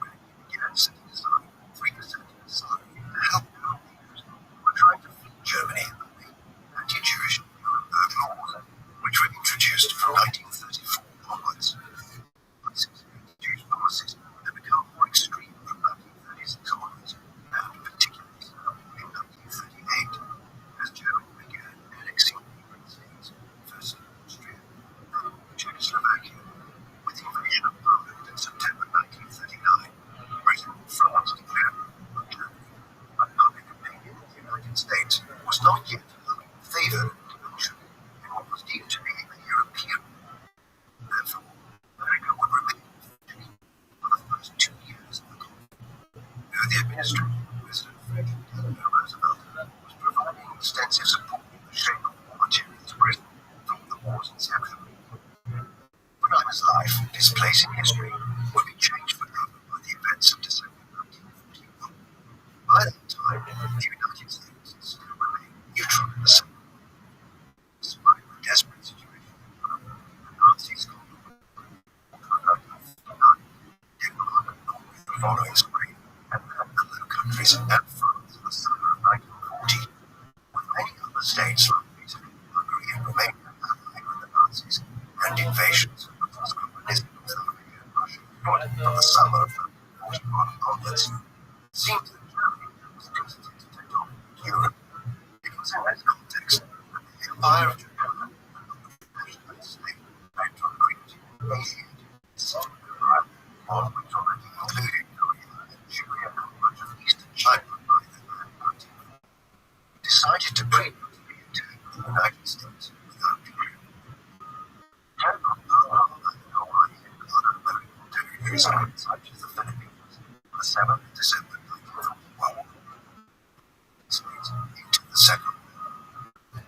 when he began setting aside 3% of his salary to help out leaders who were trying to flee Germany under the anti-Jewish Nuremberg laws, which were introduced from 1934 onwards. Jewish policies had become more extreme from 1936 onwards, and particularly so in 1938, as Germany began annexing neighboring states, first Austria, then Czechoslovakia. With the invasion of Poland in September 1939, Britain and France declared war on Germany, but public opinion in the United States was not yet in favor of intervention in what was deemed to be a European war. Therefore, America would remain for the first 2 years of the conflict. Though the administration of President Franklin Delano Roosevelt was providing extensive support in the shape of war materials to Britain from the war's inception, Oppenheimer's life and his place in history would be changed forever by the events of December 1941. By that time, the United States still remained neutral in the Civil War. Despite the desperate situation in Europe, the Nazis conquered Denmark, Norway the following spring, and then the Low Countries and France in the summer of 1940, with many other states like Italy, Hungary, and Romania allied with the Nazis, and invasions of communism in South Africa and Russia followed from the summer of 1941 onwards. It seems that Germany was hesitant to take on Europe. It was in this context that the Empire of Japan and the nationalist state had to agree to mediate the Southern Empire, on which already included Korea, Manchuria, and much of eastern China by the year 1940. It decided to preempt the attack of the United States without delay. General Hawaii and other American territories such as the Philippines on the 7th of December 1941. States into the Second World War.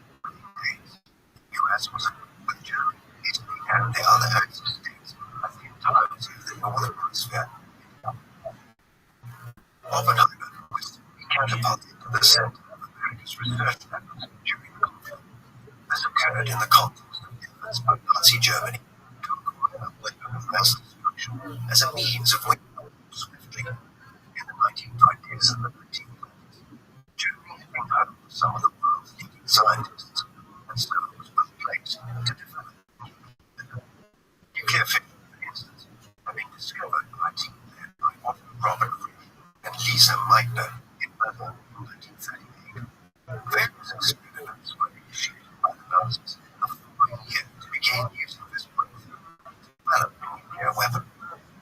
The U.S. was equipped with Germany, Italy, and the other Axis states as the entirety of the Northern Hemisphere. Oppenheimer was to be catapulted to the center of America's research efforts during the conflict. This occurred in the context of efforts by Nazi Germany to acquire a weapon of mass destruction as a means of winning the war swiftly. In the 1920s and the 1930s, Germany had been home to some of the world's leading scientists, and so was well placed to develop nuclear fission, for instance, had been discovered by a team led by Robert Frisch and Lisa Meitner in Berlin in 1938. Various experiments were initiated by the Nazis the following year to begin using this breakthrough to develop a nuclear weapon.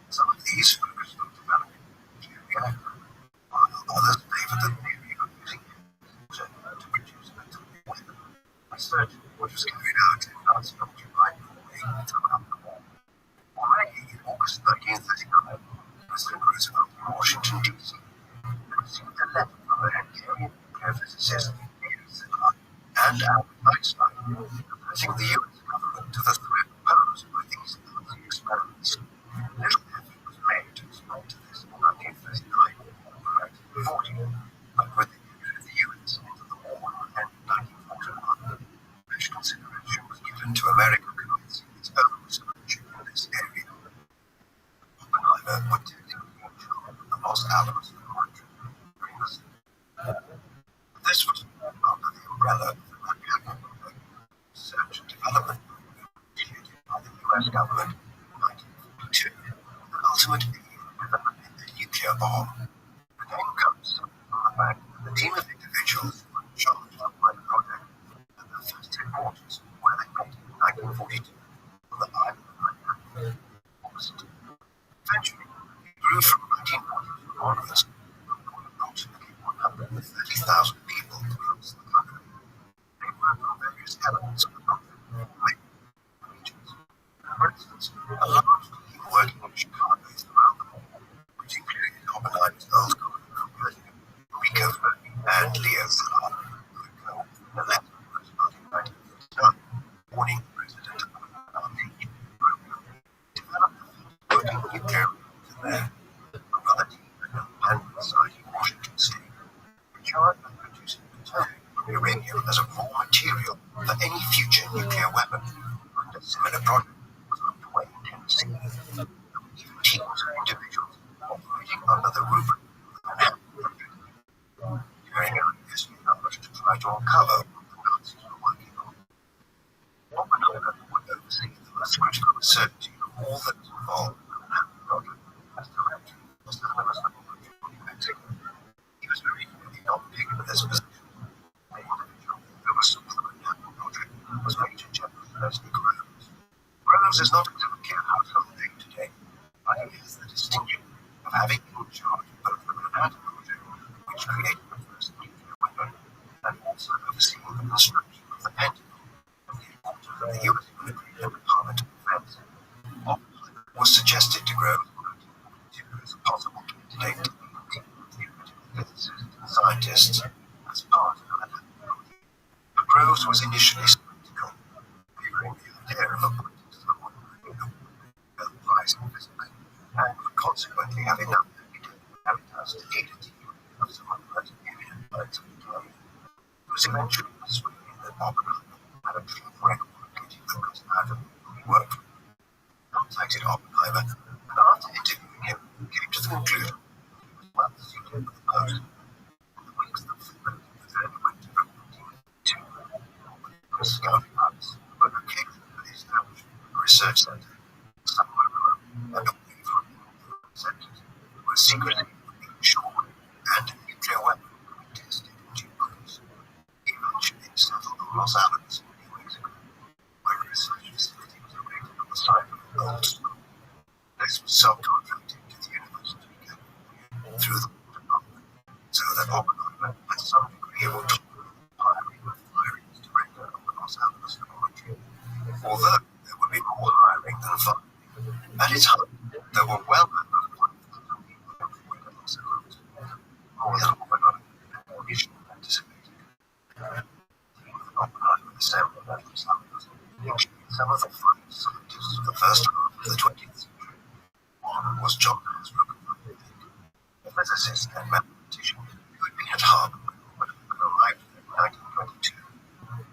Some of these focused on developing a nuclear reactor, while others favored the theory of using water to produce an atomic weapon. Research which was carried out in Nazi-occupied Norway throughout the war. Already in August 1939, President Roosevelt in Washington, D.C., received a letter from the Hungarian nuclear physicist and Albert Einstein addressing the U.S. government to the threat posed by these Nazi experiments. Little effort was made to respond to this in 1939 or 1940, but with the entry of the U.S. into the war and 1941, much consideration was given to America commencing its own research in this area. Oppenheimer would technically be in charge of the Los Alamos laboratory during this. This was under the umbrella of the Manhattan Research and Development Program initiated by the U.S. government in 1942, with the ultimate aim of developing a nuclear bomb. The name comes from the fact that the team of individuals who were in charge of the project at their first headquarters, where they met in 1942 on the island of Manhattan, Boston. Eventually, it grew from 1942 onwards, approximately 130,000 people across the country. They worked on various elements of the project, regions. For instance, a large team working in Chicago throughout the war, which included Oppenheimer's old colleague from Berlin, Rico Fermi, and Leo Szilard, who had co-authored a letter to Roosevelt in 1959, warning the president of the Nazi program, developed the working nuclear reactor there. Another team had been planned inside in Washington State, in charge of uranium as a raw material for any future nuclear weapon. A similar project was underway in Tennessee. Even teams of individuals operating under the rubric of the Manhattan Project. During an effort to try to uncover what the Nazis were working on. Oppenheimer would oversee the most critical research of all those involved in the Manhattan Project as director of the Alamos Laboratory in Mexico. He was very clearly not picked for this position. The individual who oversaw the Manhattan Project was Major General Leslie Groves. Groves is not exactly a household name today, but he has the distinction of having been in charge of both the Manhattan Project, which created the first nuclear weapon, and also overseeing the construction of the Pentagon, the headquarters of the U.S. military and Department of Defense. Oppenheimer was suggested to Groves as a possible candidate to lead a team of theoretical physicists and scientists as part of the Manhattan Project. But Groves was initially skeptical, favoring the idea of appointing someone who knew Nobel Prize in physics, and would consequently have enough gravitas to lead a team of some of the most eminent minds of the time. He was eventually persuaded that Oppenheimer had a track record of getting the most out of who he worked with. Contacted Oppenheimer, and after interviewing him, came to the conclusion that he was well suited for the post. In the weeks that followed the early winter of 1982, Oppenheimer was scouting arts, but occasionally with the establishment of a research center somewhere around and away from the centers, where secretly being shore and a nuclear weapon would be tested in due course. He eventually settled on Los Alamos, New Mexico, where a research facility was erected on the site of an old school. This was subcontracted to the University of California through the War Department, so that Oppenheimer had some degree of autonomy in hiring of the hiring director of the Los Alamos Laboratory. Although there would be more hiring than firing, at its height, there were well over 5,000 people employed at Los Alamos, more than Oppenheimer had originally anticipated. The team that Oppenheimer assembled at Los Alamos included some of the finest scientists of the first half of the 20th century. One was John Rockefeller, a physicist and mathematician who had been at Harvard when Oppenheimer arrived there in 1922.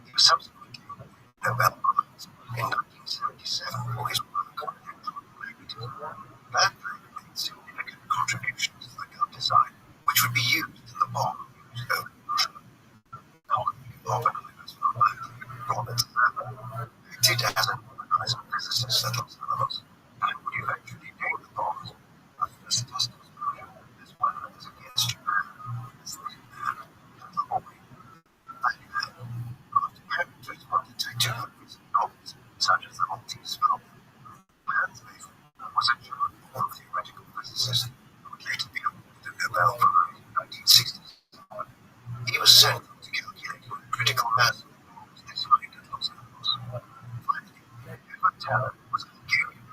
He was subsequently awarded the Nobel Prize in 1977 for his work on electromagnetism. That fact made significant contributions to the gun design, which would be used in the bomb used over Hiroshima. Oppenheimer's father, Robert Sandler, acted as an organizing physicist at Los Alamos and would eventually name the bombs a first test explosion as well as against Japan as the man and the boy. That year, after characters were detected on recent novels such as the Maltese Falcon, Hans Baker was a German born theoretical physicist who would later be awarded the Nobel Prize in 1967. He was central to calculating the critical mass of bombs designed at Los Alamos. Finally, Edward Teller was a Hungarian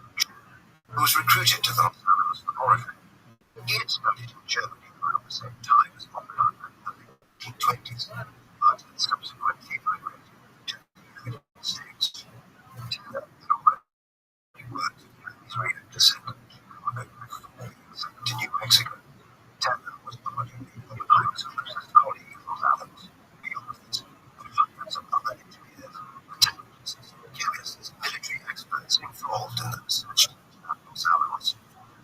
who was recruited to the Los Alamos Laboratory. He had studied in Germany around the same time as Oppenheimer in the late 1920s, but had subsequently migrated to the United States. Teller had already worked with the Israeli descendant Chicago before being sent to New Mexico. Teller was arguably Oppenheimer's closest colleague at Los Alamos, beyond this, and hundreds of other engineers, metabolicists, chemists, military experts involved in the research at Los Alamos,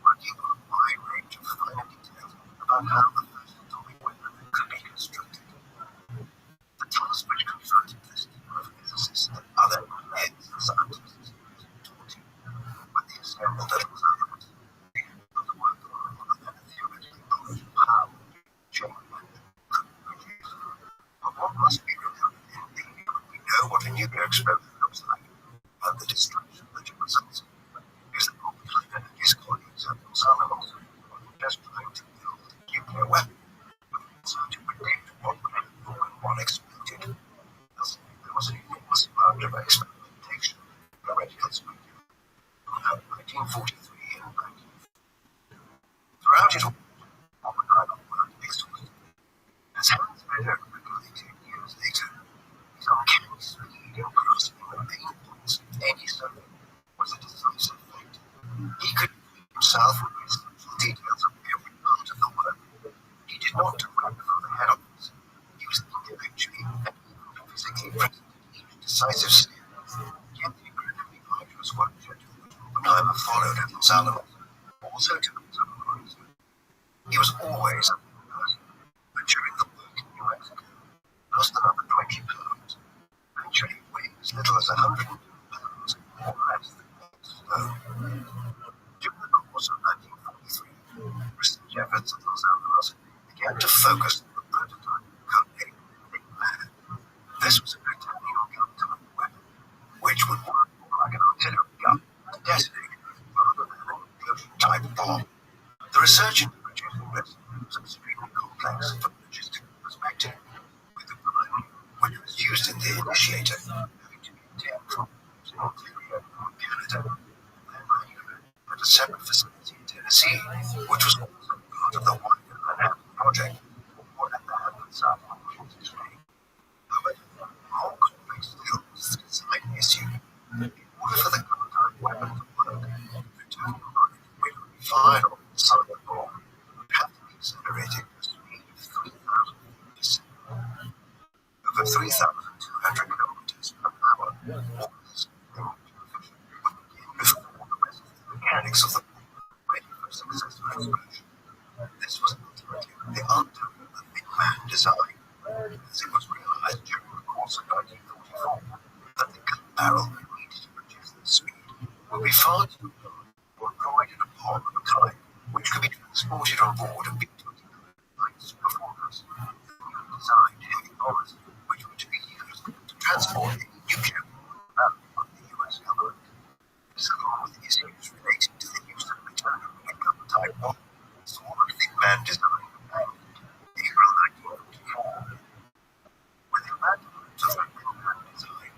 working on a wide range of finer details about how the first atomic weapon could be constructed. The task which confronted this team of physicists and other heads and scientists taught him when they assembled at Los Alamos, they had to work on other theoretical knowledge of how chain reaction could be produced. But what must be remembered in theory when we know what a nuclear explosion looks like and the destruction that it results in is that Oppenheimer and his colleagues at Los Alamos were not just trying to build a nuclear weapon, but also to predict what would happen when one exploded. Thus, there was an enormous amount of experimentation already conspicuous around 1943 and 1950. Throughout it all, Oppenheimer worked exhaustively. As Hans Bader recorded 10 years later, his uncanny speed in grasping the main points of any subject decisive stand, yet the incredibly arduous work schedule which Oppenheimer followed at Los Alamos also took some cruise. He was always a big person, but during the work in New Mexico, lost another 20 pounds, eventually weighing as little as 100 pounds or less than 8 stone. During the course of 1943, research efforts at Los Alamos began to focus on the prototype codenamed Big Man. This was a rectangular gun-type weapon, which would work more like an artillery gun to detonate rather than an explosion-type bomb. The research into producing this was extremely complex from a logistical perspective, with the polonium, which was used in the initiator, having to be obtained from Ontario, Canada. At a separate facility in Tennessee, which was also part of the wider Manhattan Project, or at the Manhattan South Washington State. However, more complex still was the design issue. In order for the contact weapon to work, the plutonium which would be fired on the side of the bomb would have to be accelerated at a speed of 3,000 feet per second. Over 3,200 kilometers per hour, or less, would begin before the rest of the mechanics of the bomb ready for successful explosion. This was ultimately the outcome of the Big Man design, as it was realized during the course of 1944 that the gun barrel needed to produce this speed would be far too large for employed in a bomb of a kind which could be transported on board a B-29 light superfortress. The designed heavy bombers which were to be used to transport a nuclear barrel by the US government. This, along with issues related to the use of plutonium in a gun-type bomb, saw the Big Man design abandoned in April 1944. With the abandonment of the Big Man design,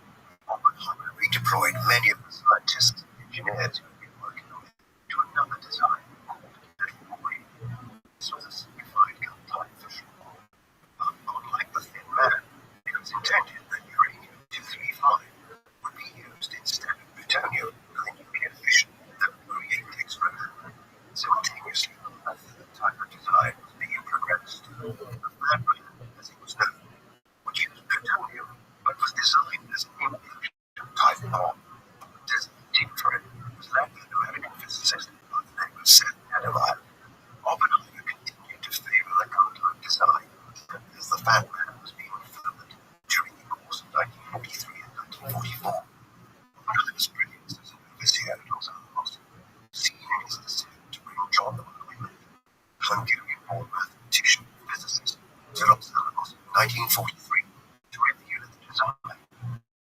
Oppenheimer redeployed many of the scientists and engineers who had been working on it to another design called Little Boy. This was a simplified gun-type fission bomb. Unlike the Thin Man, it was intended that uranium-235 would be used instead of plutonium for the nuclear fission that would create the explosion. Simultaneously, a third type of design was being progressed. The Fat Man, as it was known, would use plutonium, but was designed as an implosion-type bomb. This team for it was led by an American physicist by the name of Seth Adamile. Oppenheimer continued to favor the gun-type design, as the Fat Man was being furthered during the course of 1943 and 1944. Oppenheimer's brilliance as an overseer at Los Alamos, seen in his decision to bring John the Hungarian-born mathematician and physicist to Los Alamos in 1943 to review the design.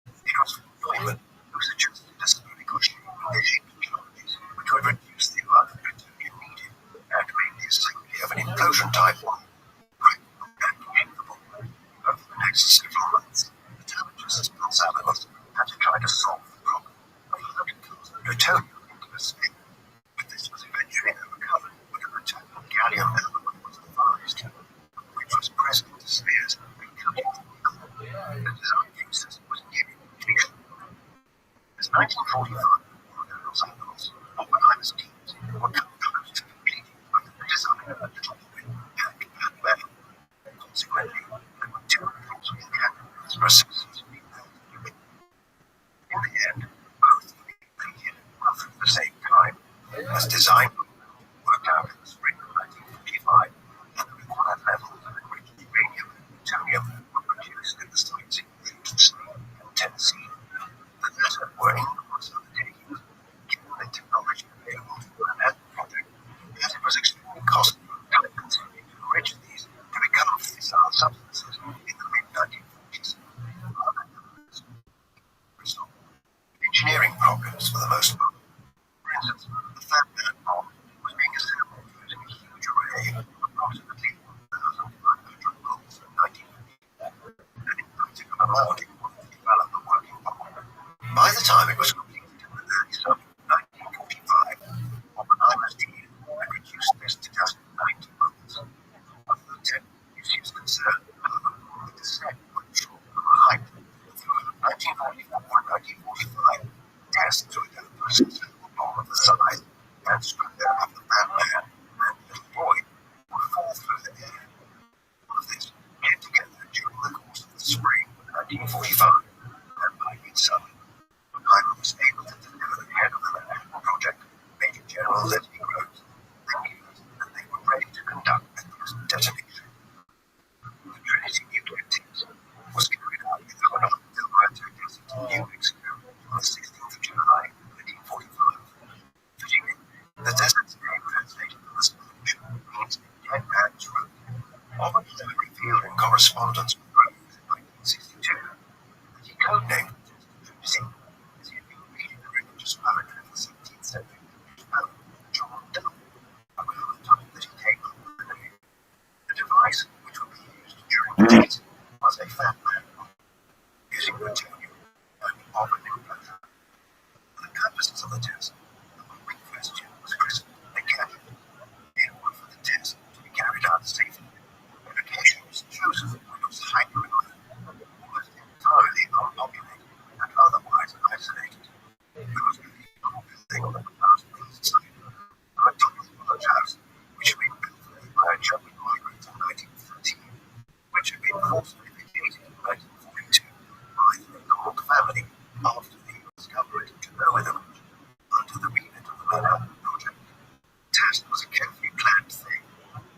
It was Neumann who suggested a spherical shape in the shape technologies which would reduce the amount of plutonium needed and make the assembly of an implosion-type bomb practical and capable. Over the next several months, the challenges at Los Alamos had to try to solve the problem of how to cast plutonium into a sphere. But this was eventually overcome when a returning gallium element was devised, which was pressed into spheres and coated in nickel. The design process was nearing completion. As 1945 moved to Los Alamos, Oppenheimer's teams were coming close to completing the design of the Little Boy and Fat Man. Consequently, there were two possible candidates for a successfully built unit. In the end, both were completed roughly at the same time, as design worked out in the spring of 1945, and the required levels of enriched uranium and plutonium were produced in the sites in Washington State and Tennessee. The latter were enormous undertakings, given the technology available to the Manhattan Project, as it was extremely costly and time-consuming to enrich these to become fissile substances in the mid-1940s. Engineering problems for the most part. For instance, the Fat Man bomb was being assembled using a huge array of approximately 1,500 bolts in 1954, and it practical amount in order to develop a working bomb. By the time it was completed in the early summer of 1945, Oppenheimer's team had reduced this to just 90 bolts. Other than issues concerned, however, with the set were short of a height. Throughout 1944 and 1945, tests to identify a successful bomb of the size and structure of the Fat Man and Little Boy would fall through the air. All of this came together during the course of the spring of 1945, and by correspondence with Rose in 1962 that he codenamed the test Trinity, as he had been reading the religious poetry of the 17th century English poet John Donne, around the time that he came up with the name. The device which would be used during the test was a fat man using plutonium and oven enclosure. For the purposes of the test, the moving question was christened a gadget. In order for the test to be carried out safely, a location was chosen which was highly remote, almost entirely unpopulated, and otherwise isolated. It was in the old building on the proposed east side of a Thomas Village house, which had been built by a German migrant in 1913, which had been forcibly vacated in 1942 by the McDonald family after the discovery to lower them under the remit of the Manhattan Project. The test was a carefully planned thing,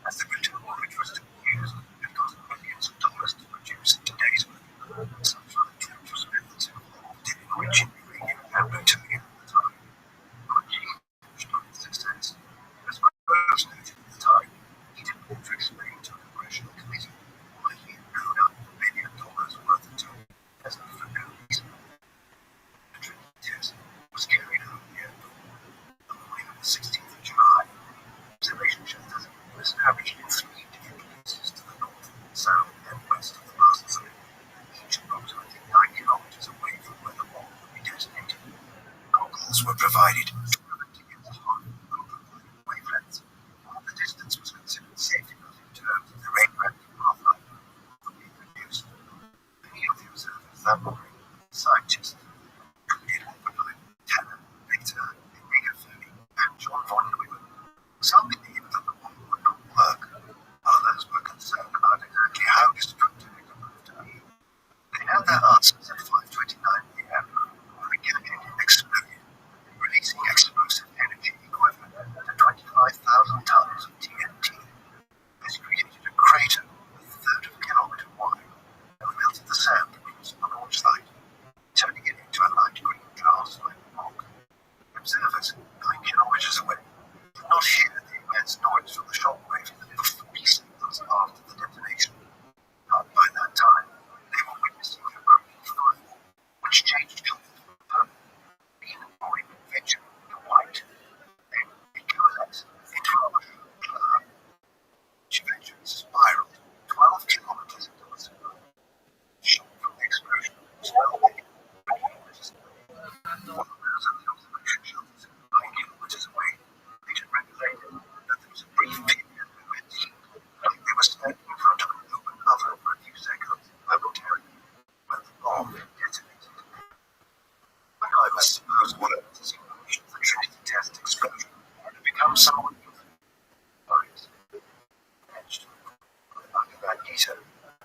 as the material which was to be used had cost millions of dollars to produce in today's money. Such were the treacherous methods involved in enriching uranium and plutonium at the time. Rothschild pushed on its success. As Rose noted at the time, he didn't want to explain to a congressional committee why he had blown up $1 billion worth of tonic test for no reason. The Trinity test was carried out near the morning of the 16th of July. Observation shelters were established in 3 different places to the north, south, and west of the blast zone, each approximately 9 kilometers away from where the bomb would be detonated. Goggles were provided to prevent against harm ultraviolet wavelengths, while the distance was considered safe enough in terms of the radioactive half-life that would be produced. Many of the observers that morning, scientists, included Oppenheimer, Tanner, Victor, Enrico Fermi, and John von Neumann. Some believed that the bomb would not work. Others were concerned about exactly how destructive it would prove to be. They had their answers at 5:29 p.m. when the gadget exploded, releasing explosive energy equivalent to 25,000 tons of TNT. This created a crater a third of a kilometer wide and melted the sand across the launch site, turning it into a light green glass-like rock. Observers 9 kilometers away did not hear the immense noise from the shockwave for 40 seconds after the detonation. But by that time, they were witnessing a broken fireball, which changed color from purple, being orange, venture to white. Then it coalesced into a mushroom cloud, which eventually spiraled 12 kilometers into the sky. Shock from the explosion was well big, but kilometers away. While those at the observation shelters 9 kilometers away later regulated that there was a brief period when heat, like they were standing in front of an open oven for a few seconds momentarily, when the bomb detonated. Oppenheimer supposed one of the simulations of the Trinity test explosion had become somewhat influenced. Etched on the back of that Gita,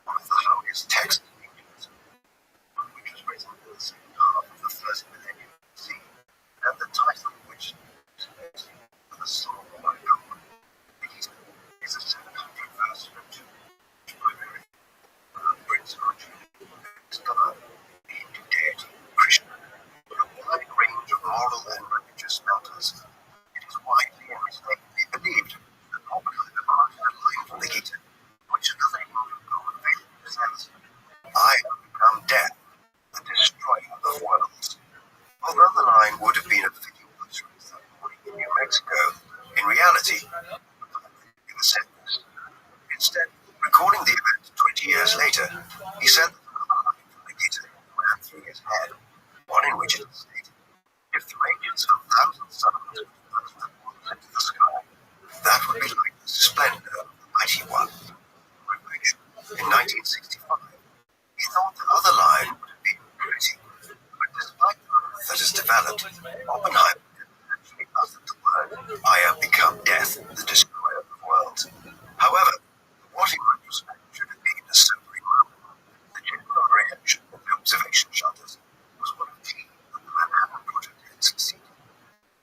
one of the holiest texts in Hinduism, which was written in the second half of the first millennium BC, and the title of which is based on the Song of God. The Gita is a 700-verse scripture, which primarily Prince Arjuna is God, the Hindu deity Krishna, with a wide range of moral and religious matters. It is widely and mistakenly believed that Oppenheimer quoted a line from the Gita, which another Hindu god faithfully says, "I have become death, the destroyer of worlds." Although the line would have been a fitting utterance that morning in New Mexico, in reality, never said this. Instead, recalling the event 20 years later, he said that another line from the Gita ran through his head, one in which it stated, "If the radiance of 1,000 suns would burst at once into the sky, that would be like the splendor of the mighty one." In 1965, he thought the other line would have been gritty, but despite the myth that has developed, Oppenheimer actually uttered the word, "I have become death, the destroyer of worlds." However, what in retrospect should have been a sobering moment, the general reaction of the observation shutters was one of glee that the Manhattan Project had succeeded.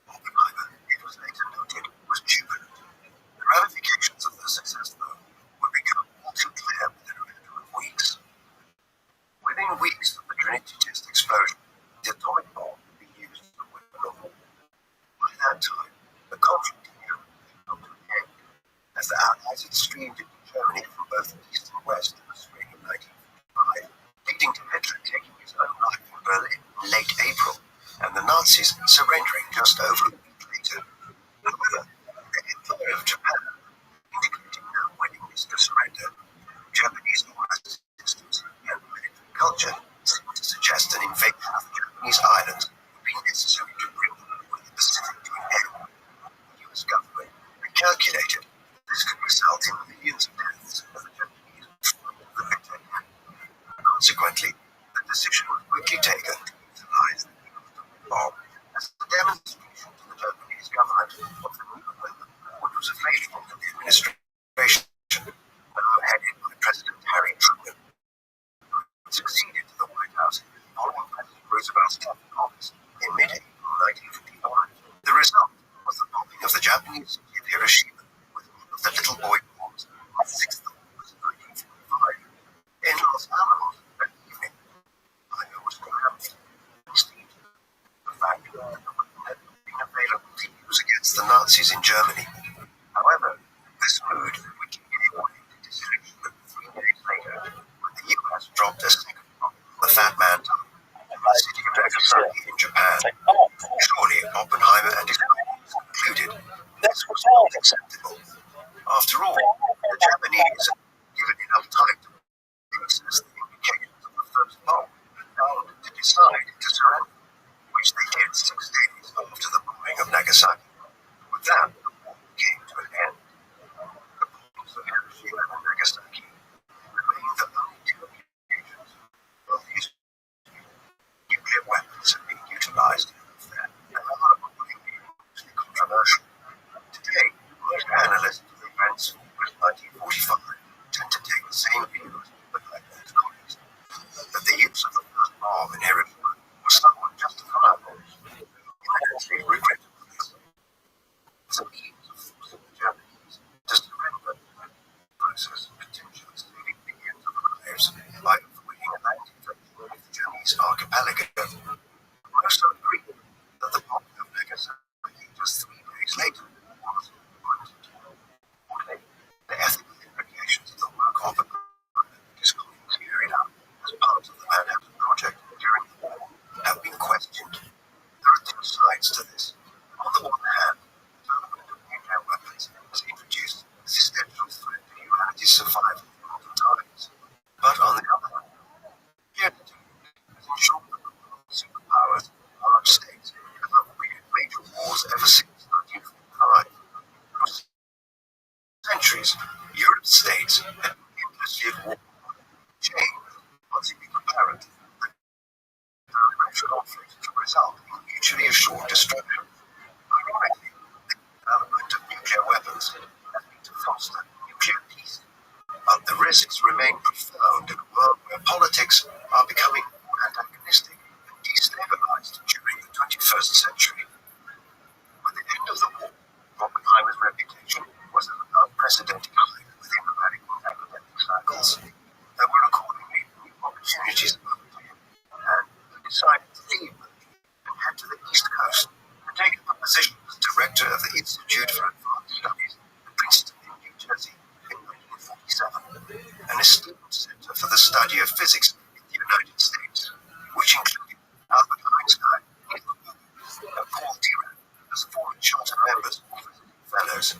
Oppenheimer, it was later noted, was jubilant. The ramifications of their success, though, would become all too clear within a matter of weeks. Within weeks of the Trinity test explosion, the atomic bomb would be used as a weapon of war. By that time, the conflict in Europe had come to an end, as the Allies had streamed into Germany from both east and west in the spring of Nazis, surrendering just over a week later. However, the Empire of Japan indicating no willingness to surrender. Japanese resistance and military culture seemed to suggest an invasion of the Japanese islands would be necessary to bring the war in the Pacific to an end. The US government had calculated this could result in millions of deaths as the Japanese would the victor. Consequently, the decision was quickly taken to utilize the bomb as a demonstration to the Japanese government of the new weapon which was available to the administration, now headed by President Harry Truman, who succeeded to the White House following President Roosevelt's term in office in mid-April 1955. The result was the bombing of the Japanese city of Hiroshima with one of the little boy bombs on 6th of August 1945. In Los Alamos that evening, China was triumphant and seized the fact that the weapon had been available to use against the Nazis in Germany. However, this mood quickly gave way to disillusionment 3 days later when the US dropped a second bomb on the Fat Man Tongue in the city of Nagasaki in Japan. Surely Oppenheimer and his colleagues concluded this was not acceptable. After all, the Japanese had given enough time to assess the implications of the first bomb and to decide to surrender, which they did 6 days after the bombing of Nagasaki. With that, the war came to an end. The bombs of Hiroshima and Nagasaki remained the only two occasions where these nuclear weapons have been utilized in warfare and are accordingly mostly controversial. Today, most analysts of the events of August 1945 tend to take the same view as the Blackboard's colleagues, that the use of the first bomb in Hiroshima was somewhat justifiable. Immensely regrettable this. As a means of forcing the Japanese to surrender, the process of potentially saving millions of lives by avoiding a land invasion of the Chinese archipelago. Most agree that the bombing of Nagasaki just 3 days later was important. The ethical implications of the work Oppenheimer and his colleagues carried out as part of the Manhattan Project during the war have been questioned. There are two sides to this. On the one hand, the development of nuclear weapons has introduced an existential threat to humanity's survival in modern times. But on the other hand, unity has ensured that the world's superpowers, large states, have avoided major wars ever since 1945. For centuries, Europe's states had been endlessly at war. Change once it became apparent that direct conflict could result in mutually assured destruction. Ironically, the development of nuclear weapons has been to foster nuclear peace. But the risks remain profound in a world where politics are becoming more antagonistic and destabilized during the 21st century. With the end of the war, Oppenheimer's reputation was an unprecedented high within the radical academic circles. There were accordingly new opportunities open to him, and he decided to leave Berkeley and head to the East Coast to take up a position as director of the Institute for Advanced Studies at Princeton in New Jersey in 1947, an esteemed center for the study of physics in the United States, which included Albert Einstein, Niels Bohr, and Paul Dirac as former charter members or visiting fellows.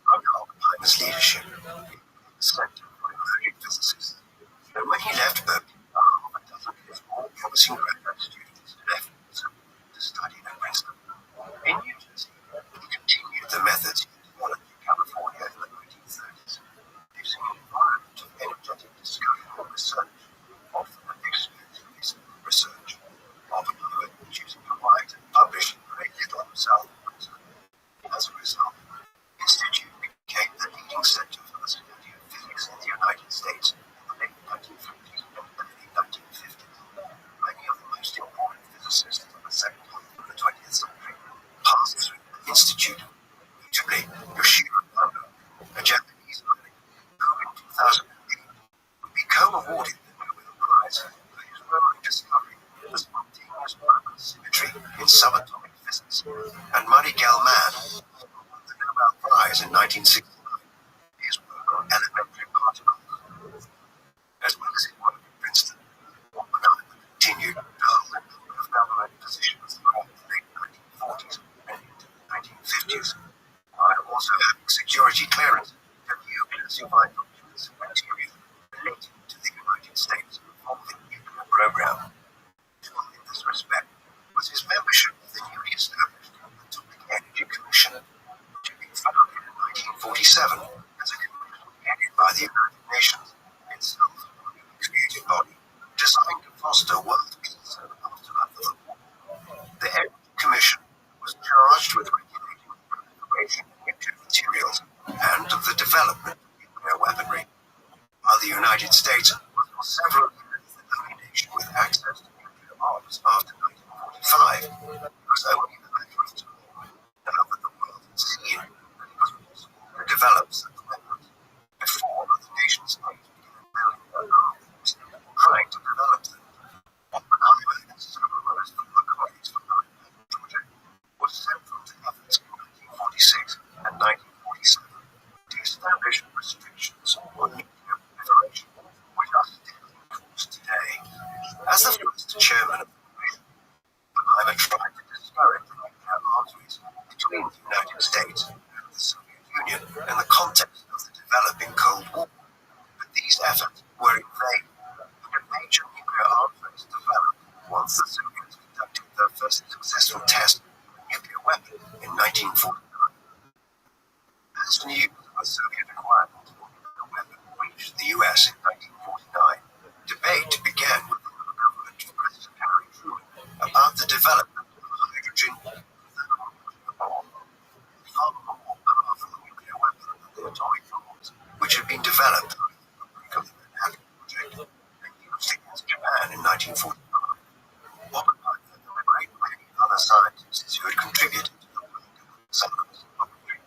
Under Oppenheimer's leadership, he became the center for emerging physicists. And when he left Berkeley, half a dozen of his more promising graduate students left to study at Princeton. In New Jersey, he continued the methods he developed in California in the 1930s, using an environment of energetic discussion and research, often at the expense of his research. Oppenheimer choosing to write and publish very little himself. As a result, the Institute became the leading center for the study of physics in the United States in the late 1950s and early 1950s. Many of the foster world peace and aftermath of the war. The Energy Commission was charged with regulating the proliferation of nuclear materials and of the development of nuclear weaponry, while the United States was for several years the only nation with access to nuclear arms after 1945. It was only a matter of time, now that the world had seen that it was possible to develop such weapons before other nation states began building their own arms or trying to develop them. Oppenheimer and several others from the colleagues from the Manhattan Project was central to efforts in 1946 and 1947 to establish restrictions on nuclear proliferation, which are still in force today. As the first chairman of the Commission, Oppenheimer tried to discourage nuclear arms race between the United States and the Soviet Union in the context of the developing Cold War, but these efforts were in vain, and a major nuclear arms race developed once the Soviets conducted their first successful test of a nuclear weapon in 1949. As news of a Soviet-acquired portable nuclear weapon reached the US in 1949, debate began within the government of President Harry Truman about the development of a hydrogen thermonuclear bomb, far more powerful nuclear weapon than the atomic bombs, which had been developed by the Manhattan Project and used against Japan in 1945. Oppenheimer and a great many other scientists who had contributed to the work of the submarine operation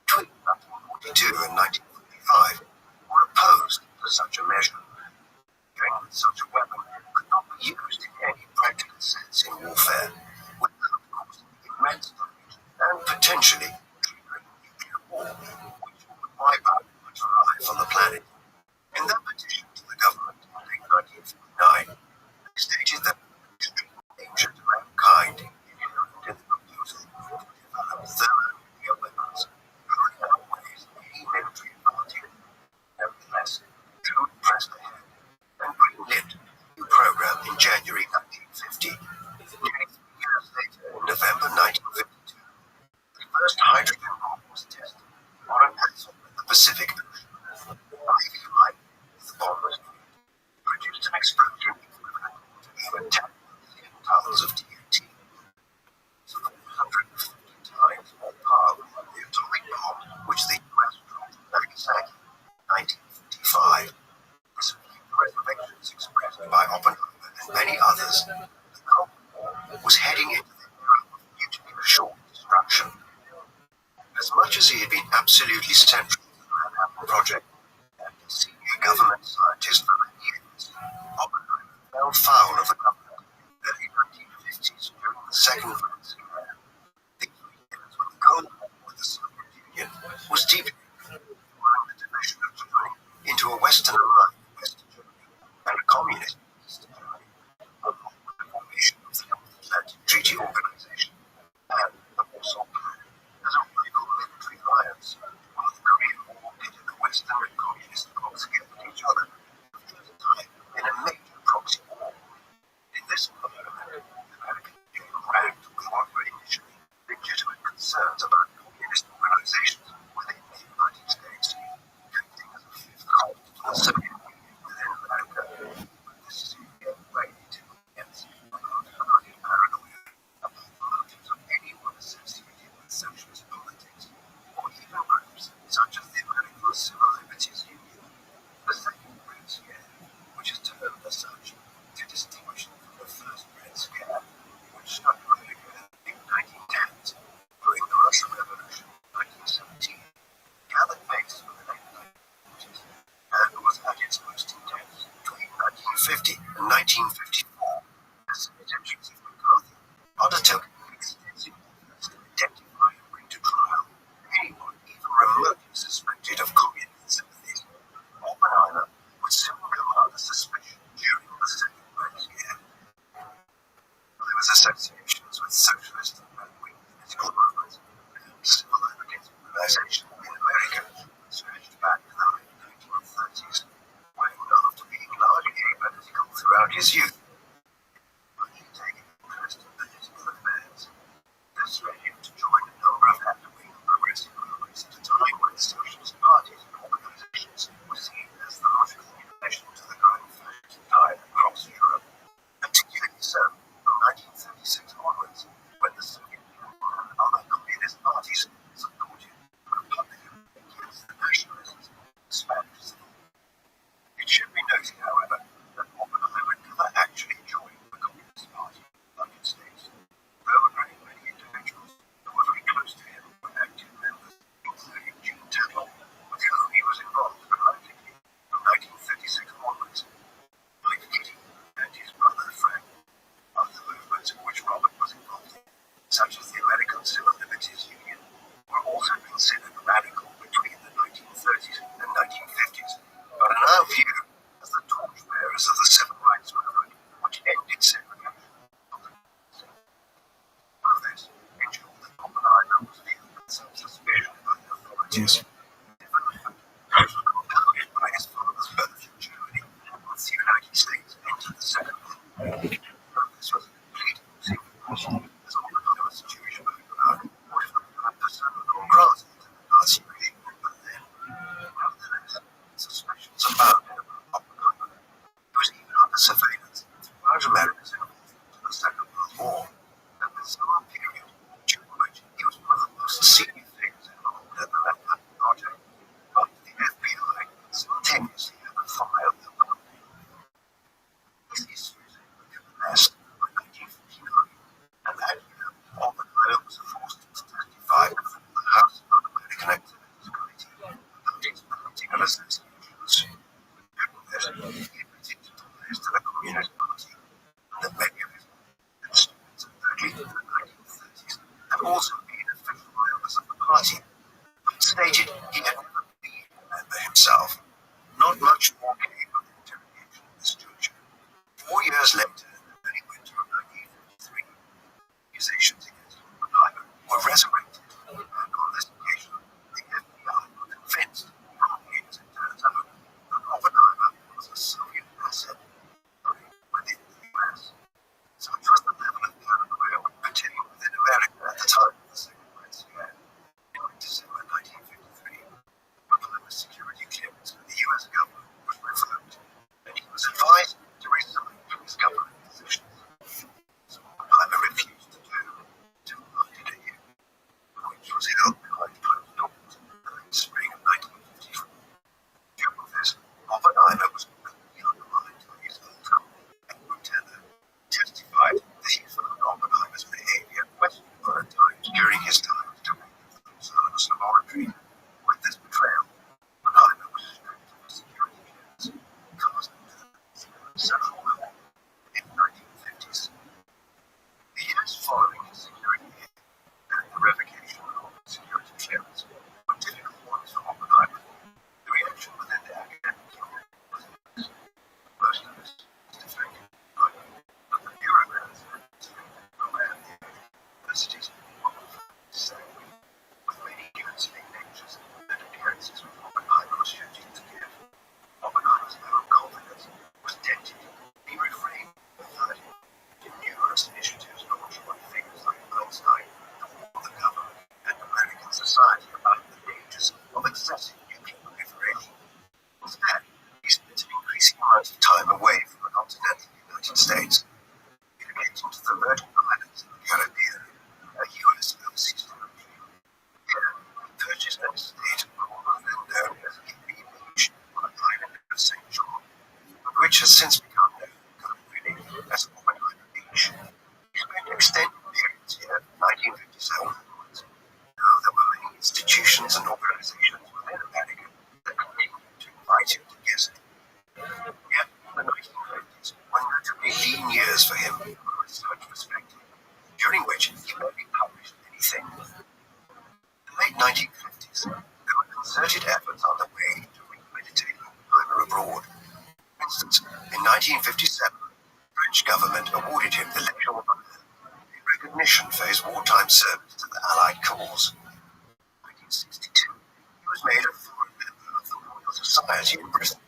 between 1942 and 1945 were opposed to such a measure, arguing that such a weapon could not be used in any practical sense in warfare without causing immense damage and potentially triggering nuclear war, which would wipe out much life on the planet. In their petition to the government in late 1949, they stated that extreme danger to mankind inherent in the proposal to develop thermonuclear weapons far outweighs any military advantage. Nevertheless, Truman pressed ahead and greenlit a new program in January 1950. Nearly 3 years later, in November 1952, the first hydrogen bomb was tested on an atoll in the Pacific Ocean. 5 years later, the bomb was made. It produced an explosion equivalent to even 10 million tons of TNT. 450 times more power than the atomic bomb which the US dropped in Nagasaki in 1945. Despite the reservations expressed by Oppenheimer and many others, the Cold War was heading into the era of mutually assured destruction. As much as he had been absolutely central to the Manhattan Project and a senior government scientist for many years, Oppenheimer fell foul of the government in the early 1950s during the Second Red Scare. The 3 years when the Cold War with the Soviet Union was deepening, following the division of Germany into a Western aligned West Germany and a communist East Germany, along with the formation of the North Atlantic Treaty Organization and the Warsaw Plan as a rival military alliance, while the Korean War pitted the Western and communist blocs against each other for the first time in a major proxy war. In this environment, American people ranked with what were initially legitimate concerns about communist organizations within the United States, acting as a fifth column to the Soviet Union within America. But this is in no way to against about paranoia about the motives of anyone associated with socialist politics, or even groups such as the American Civil Liberties Union. The Second Red Scare, which is termed as such to distinguish it from the First Red Scare, which struck America in the 1910s during the Russian Revolution in 1917, gathered pace from the late 1940s and was at its most intense between 1950 and 1954 as Senator Joseph McCarthy undertook extensive efforts to identify and bring to trial anyone even remotely suspected of communist sympathies. Oppenheimer would soon come under suspicion during the Second Red Scare. There was associations with socialist and right-wing political movements and civil liberties organizations in America stretched back to the late 1930s, when, after being largely apolitical throughout his youth, he had taken interest in political affairs. This led him to join a number of left-wing progressive movements at a time when socialist parties and organizations were seen as the logical relation to the growing fascist tide across Europe. 1950s. Compounded by his father's birth in Germany, once the United States entered the Second World War. This was a complete situation, as Oppenheimer's Jewish background would have been a persona non grata in the Nazi regime back then. Nevertheless, suspicions abounded about Oppenheimer. He was even under surveillance throughout America's involvement in the Second World War, a bizarre period during which he was one of the most senior figures involved in the Manhattan Project, after the FBI simultaneously had a file that would these issues became less by 1959, and that year, Oppenheimer was forced to testify before the House Un-American Activities Committee about his political associations. Nevertheless, he admitted to ties to the Communist Party, and that many of his instruments early in the 1930s had also been official members of the party, but stated he had never been a member himself. Not much more came of the interrogation at this juncture. 4 years later, in the early winter of 1953, accusations against Oppenheimer were resurrected, and on this occasion, the FBI were convinced, wrongly as it turns out, that Oppenheimer was a Soviet asset within the US. Such was the level of paranoia pertaining within America at the time of the Second World War. In December 1953, Oppenheimer's security clearance with the US government was revoked, and he was advised to resign from his government positions. So Oppenheimer refused to do until after the year, which was held behind closed doors in the spring of 1954. During this, Oppenheimer was completely undermined by his old colleague, Edward Teller, testified that he found Oppenheimer's behavior questionable at times during his time as director of the Science Laboratory. With this betrayal, Oppenheimer was stripped of his security clearance, cast into the central level in the 1950s. The years following his security and the revocation of his security clearance were difficult ones for Oppenheimer. The reaction within the academic community was mixed. Most of this was defending Oppenheimer, but the bureaucrats and administrators around the universities were often sanguine, with many university lectures and appearances with Oppenheimer was scheduled to give. Oppenheimer's own confidence was dented. He refrained from authority in numerous initiatives launched by figures like Einstein to warn the government and American society about the dangers of excessive nuclear proliferation. Instead, he spent an increasing amount of time away from the continental United States, relocating to the Virgin Islands in the Caribbean, a U.S. overseas territory. Here, he purchased an estate on what was then known as Cape Beach on the island of St. John, which has since become known colloquially as Oppenheimer Beach. He spent extended periods here from 1957 onwards, though there were many institutions and organizations within America that continued to invite him to visit. Yet, the 1950s were notably lean years for him from a research perspective, during which he rarely published anything. In the late 1950s, there were concerted efforts underway to rehabilitate Oppenheimer abroad. For instance, in 1957, the French government awarded him the Legion of Honor in recognition for his wartime service to the Allied cause. In 1962, he was made a foreign member of the Royal Society in Britain.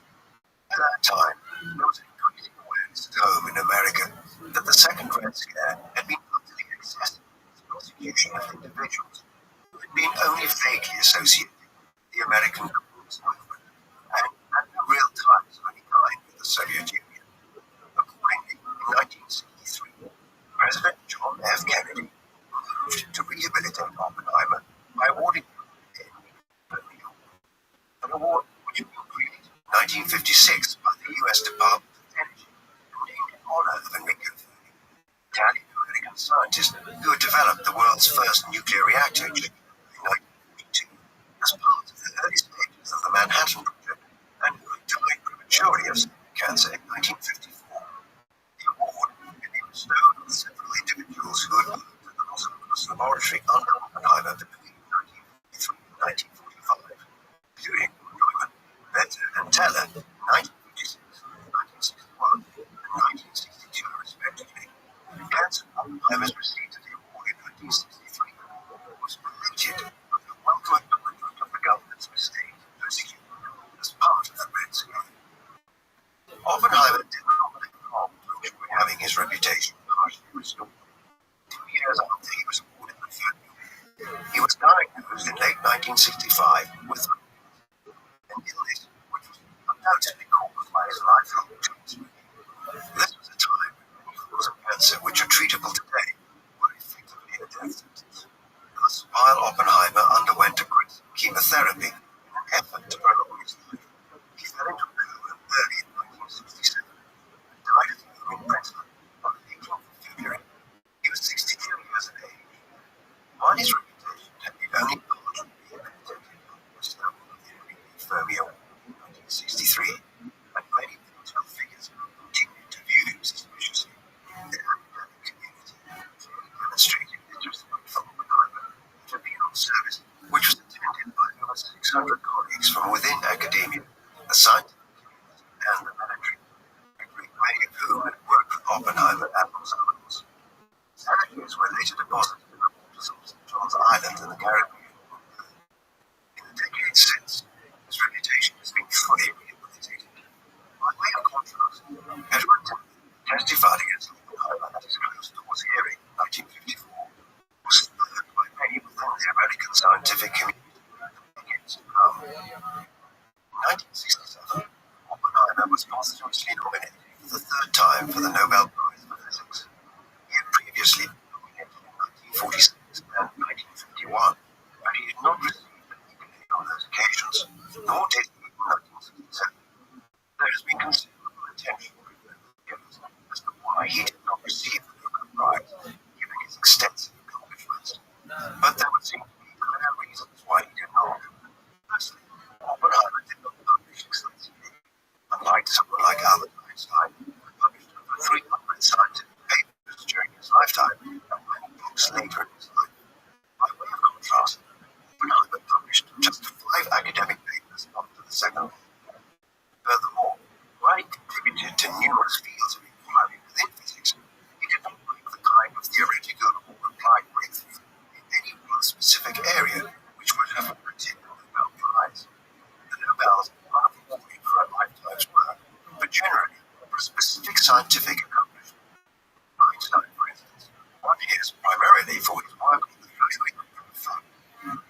At that time, there was increasing awareness at home in America that the Second Red Scare had been utterly excessive in its prosecution of individuals who had been only vaguely associated with the American communist movement and had no real ties of any kind with the Soviet Union. Accordingly, in 1963, President John F. Kennedy moved to rehabilitate Oppenheimer by awarding him the Emmy Award, an award which had been created in 1956 by the U.S. Department of Energy and named in honor of Enrico Fermi, Italian-American scientist who had developed the world's first nuclear reactor in 1942 as part of the early stages of the Manhattan Project and who had died prematurely of cancer in 1954. The award had been bestowed on several individuals who had worked at the Los Alamos laboratory under Oppenheimer between 1943 and 1945, including Neumann, Vetter, and Teller in 1956, 1961, and 1962, respectively. Cancer Oppenheimer's receipt of the award in 1963 was related with the welcome acknowledgement of the government 1965 with an illness which was undoubtedly caused by his lifelong treatment. This was a time when cause of cancer which are treatable today were effectively a death sentence. Thus, while Oppenheimer underwent aggressive chemotherapy in an effort to prolong his life, he fell into a coma early in 1967 and died at home in Brentford on the 18th of February. He was 63 years of age. While his reputation had been only partly rehabilitated by the bestowal of the Enrique Fermi Award in 1963, and many political figures continued to view him suspiciously, the academic community clearly demonstrated its respect for Oppenheimer at a funeral service which was attended by over 600 colleagues from within academia, the scientific community, and the military, a great many of whom had worked with Oppenheimer at Los Alamos. His ashes were later deposited in the waters of St. John's Island in the Caribbean. In the decades since, his reputation has been fully rehabilitated. By way of contrast, Edward Teller testified against Oppenheimer at his closed doors hearing in 1954, was spurred by many within the American scientific community for decades to come. In 1967, Oppenheimer was posthumously nominated for the third time for the Nobel Prize for Physics. He had previously been nominated in 1946 and 1951, but he did not receive an accolade on those occasions, nor did he in 1967. There has been considerable attention given as to why he did not receive the Nobel Prize, given his extensive accomplishments. But there would seem to be clear reasons why he did not. Firstly, Oppenheimer did not publish extensively. Unlike someone like Albert Einstein, who published over 300 scientific papers during his lifetime and many books later in his life. By way of contrast, Oppenheimer published just 5 academic papers after the Second World War. Furthermore, while he contributed to numerous fields of inquiry within physics, he did not make the kind of theoretical or applied breakthrough in any one specific area which would have warranted the Nobel Prize. The Nobels are not awarded for a lifetime's work, but generally for a specific scientific accomplishment. Einstein, for instance, won his primarily for his work on the fluid effect.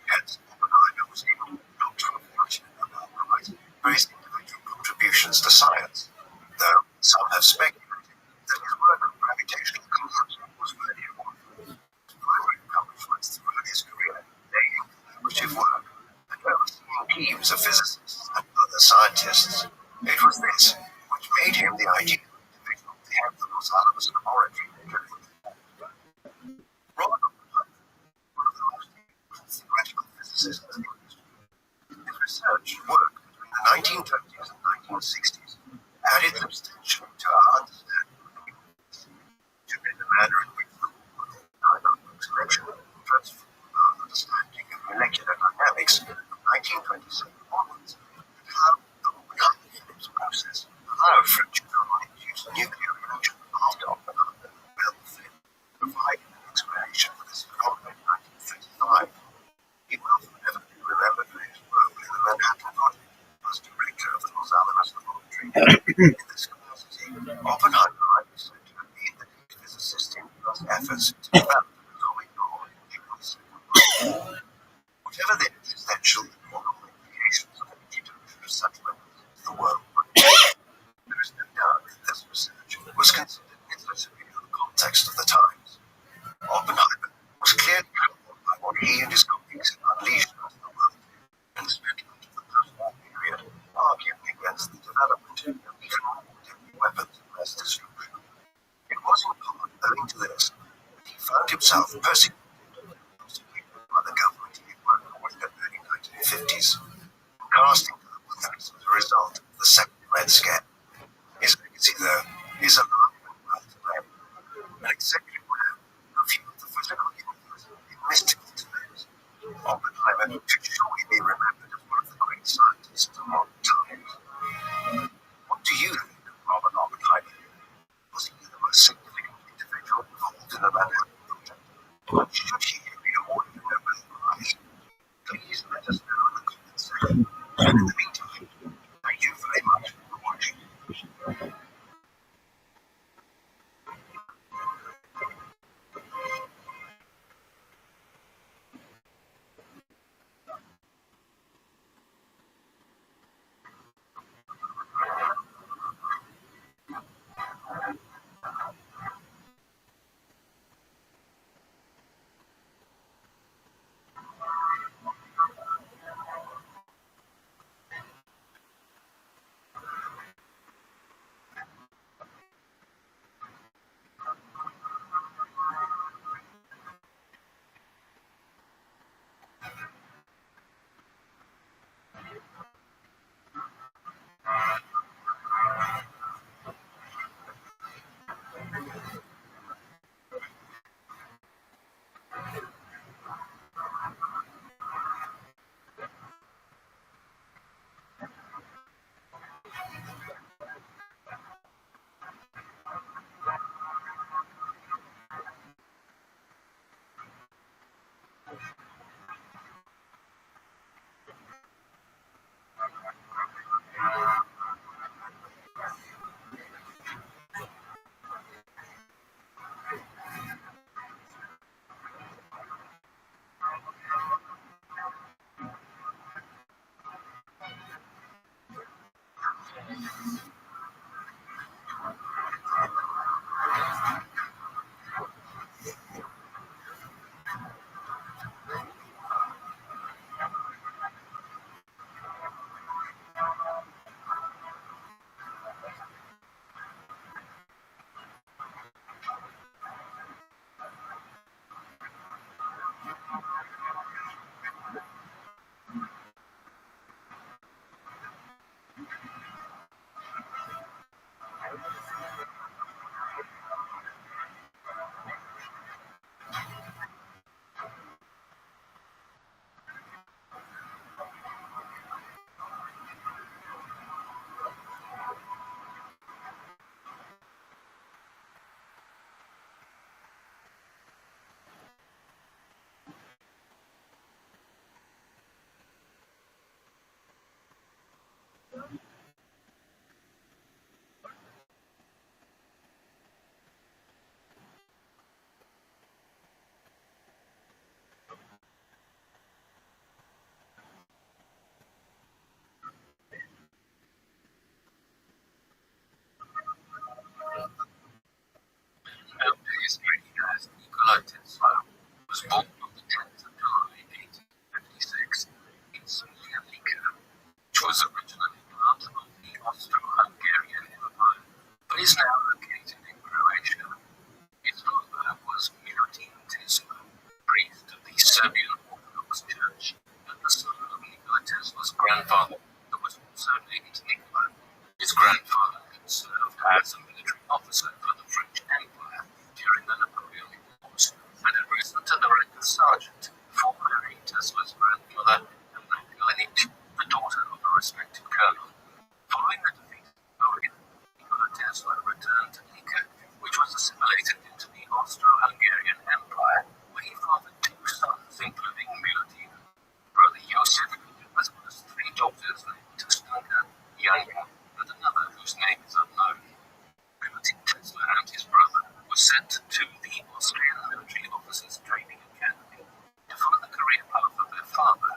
Hence, Oppenheimer was able not to award the Nobel Prize for his individual contributions to science, though some have speculated that his work on gravitational constant was worthy of one. His primary accomplishments throughout his career lay in collaborative work and overseeing teams of physicists and other scientists. It was this which made him the ideal individual to head the Los Alamos laboratory during the war. Robert Oppenheimer, one of the most influential theoretical physicists in history, his research work between the 1920s and 1960s added substantially to our understanding of the universe, to in the manner in which the Oppenheimer selection transformed our understanding of molecular dynamics from 1927 onwards, and how the Oppenheimer Phillips process allowed for a Fusion-induced nuclear reaction after Oppenheimer fell thin, providing an explanation for this phenomenon in 1935. He will forever be remembered for his role in the Manhattan Project as director of the Los Alamos Laboratory. In this capacity, Oppenheimer might be said to have been the lead physicist in U.S. efforts to develop an atomic bomb during the Second World War. Whatever the existential and moral implications of the introduction of such weapons into the world, there is no doubt that this research was considered necessary in the context of the times. Oppenheimer was clearly troubled by what he and his colleagues had unleashed onto the world, and spent much of the post-war period arguing against the development of even more deadly weapons of mass destruction. It was in part owing to this that he found himself persecuted by the government he had worked for in the early 1950s, casting global threats as a result of the Second Red Scare. His legacy, though, is alive and well today. An executive man who viewed the physical universe in mystical terms, Oppenheimer should surely be remembered as one of the great scientists of modern times. What do you think of Robert Oppenheimer? Was he the most significant individual involved in the Manhattan Project? Or should he have been awarded a Nobel Prize? Please let us know in the comments section. And in the meantime, thank you very much for watching. Serbian Orthodox Church, and the son of Nikola Tesla's grandfather, who was also named Nikola. His grandfather had served as a military officer for the French Empire during the Napoleonic Wars and had risen to the rank of sergeant before marrying Tesla's grandmother, Anna, the daughter of a respected colonel. Following the defeat of Napoleon, Nikola Tesla returned to Lika, which was assimilated into the Austro-Hungarian Empire, where he fathered two sons, including Milutin, brother Josef, as well as three daughters named Stanka, Yanya, and another whose name is unknown. Milutin Tesla and his brother were sent to the Austrian Military Officers Training Academy to follow the career path of their father,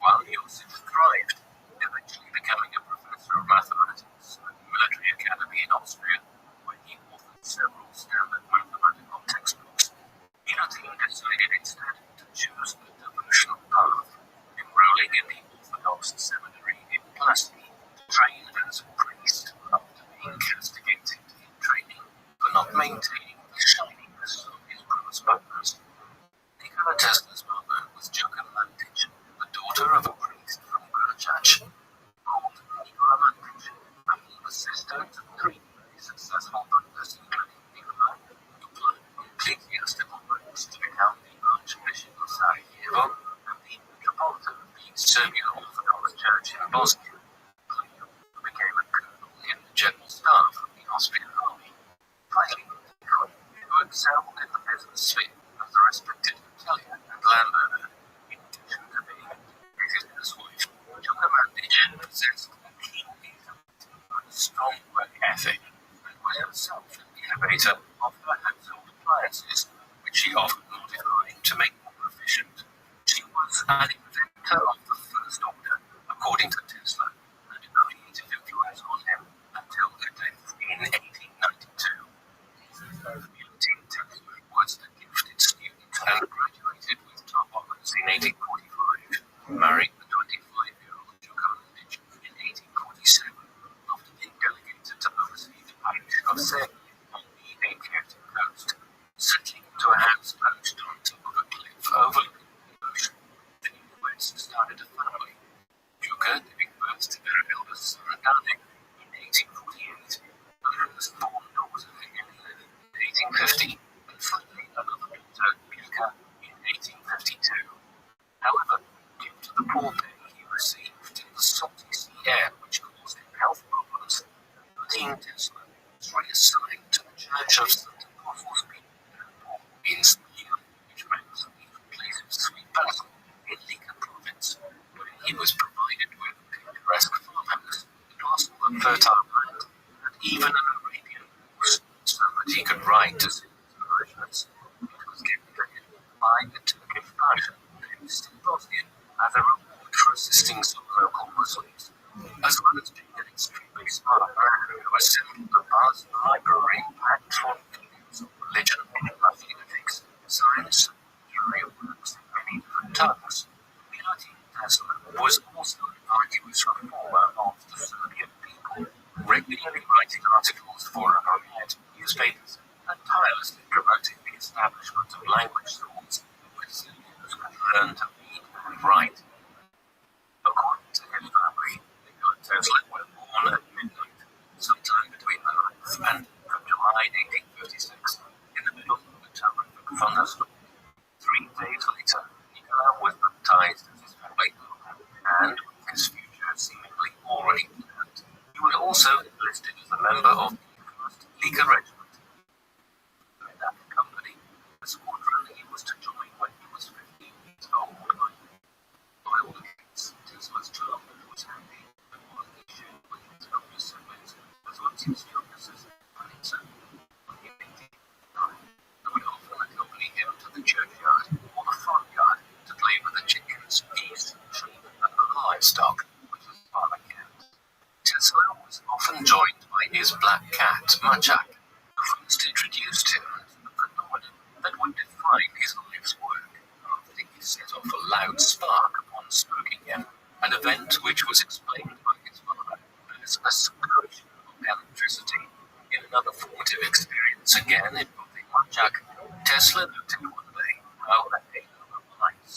while Josef thrived, eventually becoming a professor of mathematics at the Military Academy in Austria, where he authored several standard mathematical textbooks. Milutin decided instead to choose a devotional path, enrolling in the Orthodox Seminary in Plasky to train as a priest after being castigated in training for not maintaining the shininess of his bronze buttons. Nikola Tesla's mother was Joachim Mantic, the daughter of a priest from Grachach, called Nikola Mantic, and he was sister to three very successful brothers, including Nikola, who applied ecclesiastical ranks to become the Archbishop of Sarajevo and the Metropolitan of the Serbian Orthodox Church in Bosnia, who became a colonel in the general staff of the Austrian army. Finally, Nikola, who excelled in the business sphere as a respected hotelier and landowner, in addition to being educated as wife, Joachim Mantic possessed a keen intellect and a strong work ethic, and was herself an innovator of her household appliances, which she often modified to make more efficient. She was an inventor of the first order, according to Tesla, and a creative influence on him until her death in 1892. Milutin Tesla was a gifted student and graduated with top honors in 1845, married the 25-year-old Joachim Mantic in 1847, after being delegated to oversee the parish of Serbia on the Adriatic coast. Settling into a house perched on top of a cliff overlooking the ocean, the newlyweds started a family. Joachim giving birth to their eldest son Danik in 1848, the first-born daughter Elena in 1850, and finally another daughter, Milka, in 1852. However, due to the poor pay he received in the salty sea air which caused him health problems, Milutin Tesla was reassigned to the Church of St. Apostles in Slovenia, which makes a place of sweet basil in Lika province, where he was provided with a picturesque farmhouse, a parcel of fertile land, and even an Arabian horse, so that he could ride to see his parishioners. It was given to him by the Turkish Pasha, based in Bosnia, as a reward for assisting some local Muslims, as well as being an extremely smart man who assembled a vast library packed full of volumes of religion, mathematics, science, and literary works in many different tongues. Milutin Tesla was also an arduous reformer of the Serbian people, regularly writing articles for Armenian newspapers and tirelessly promoting the establishment of language schools where Serbians could learn to read and write. According to his family, Nikola Tesla was born at midnight, sometime between the 9th and of July 1856, in the middle of a terrific thunderstorm. 3 days later, Nikola was baptized as his family, and with his future seemingly already planned, he was also enlisted as a member of the 1st Lika Regiment. In that company, the squadron he was to join when he was 15 years old. By all accounts, Tesla's childhood was happy, and one he shared with his younger siblings, as well as his younger sister, Anita. When he was 18, they would often accompany him to the churchyard or the farmyard to play with the chickens, geese, sheep, and the livestock, which his father kept. Tesla was often joined by his black cat, Machak, who first introduced him to the phenomenon that would define his life's work after he set off a loud spark upon smoking him, an event which was explained by his father as a separation of electricity. In another formative experience again involving Machak, Tesla noted one day how a halo of lights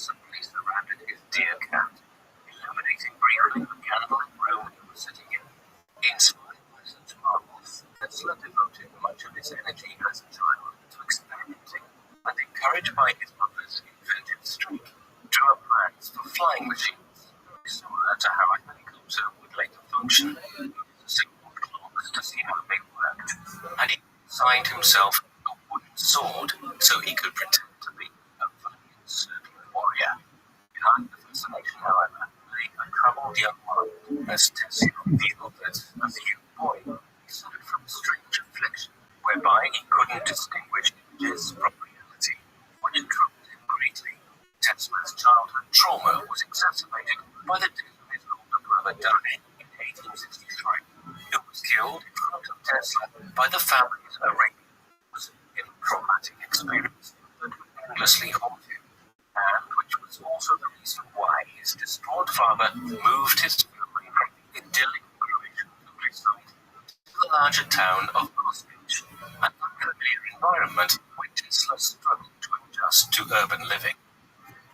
Tesla devoted much of his energy as a child to experimenting, and encouraged by his mother's inventive streak, drew up plans for flying machines, similar to how a helicopter would later function, using clocks to see how they worked, and he assigned himself a wooden sword so he could pretend to be a valiant Serbian warrior. Behind the fascination, however, lay a troubled young mind, as Tesla revealed that as a young boy he suffered from a strange affliction, whereby he couldn't distinguish images from reality, which troubled him greatly. Tesla's childhood trauma was exacerbated by the death of his older brother Danny in 1863, who was killed in front of Tesla by the family's Arabian. It was a traumatic experience that would endlessly haunt him, and which was also the reason why his distraught father moved his family from the idyllic Croatian countryside to the larger town of Gospić, an unfamiliar environment where Tesla struggled to adjust to urban living.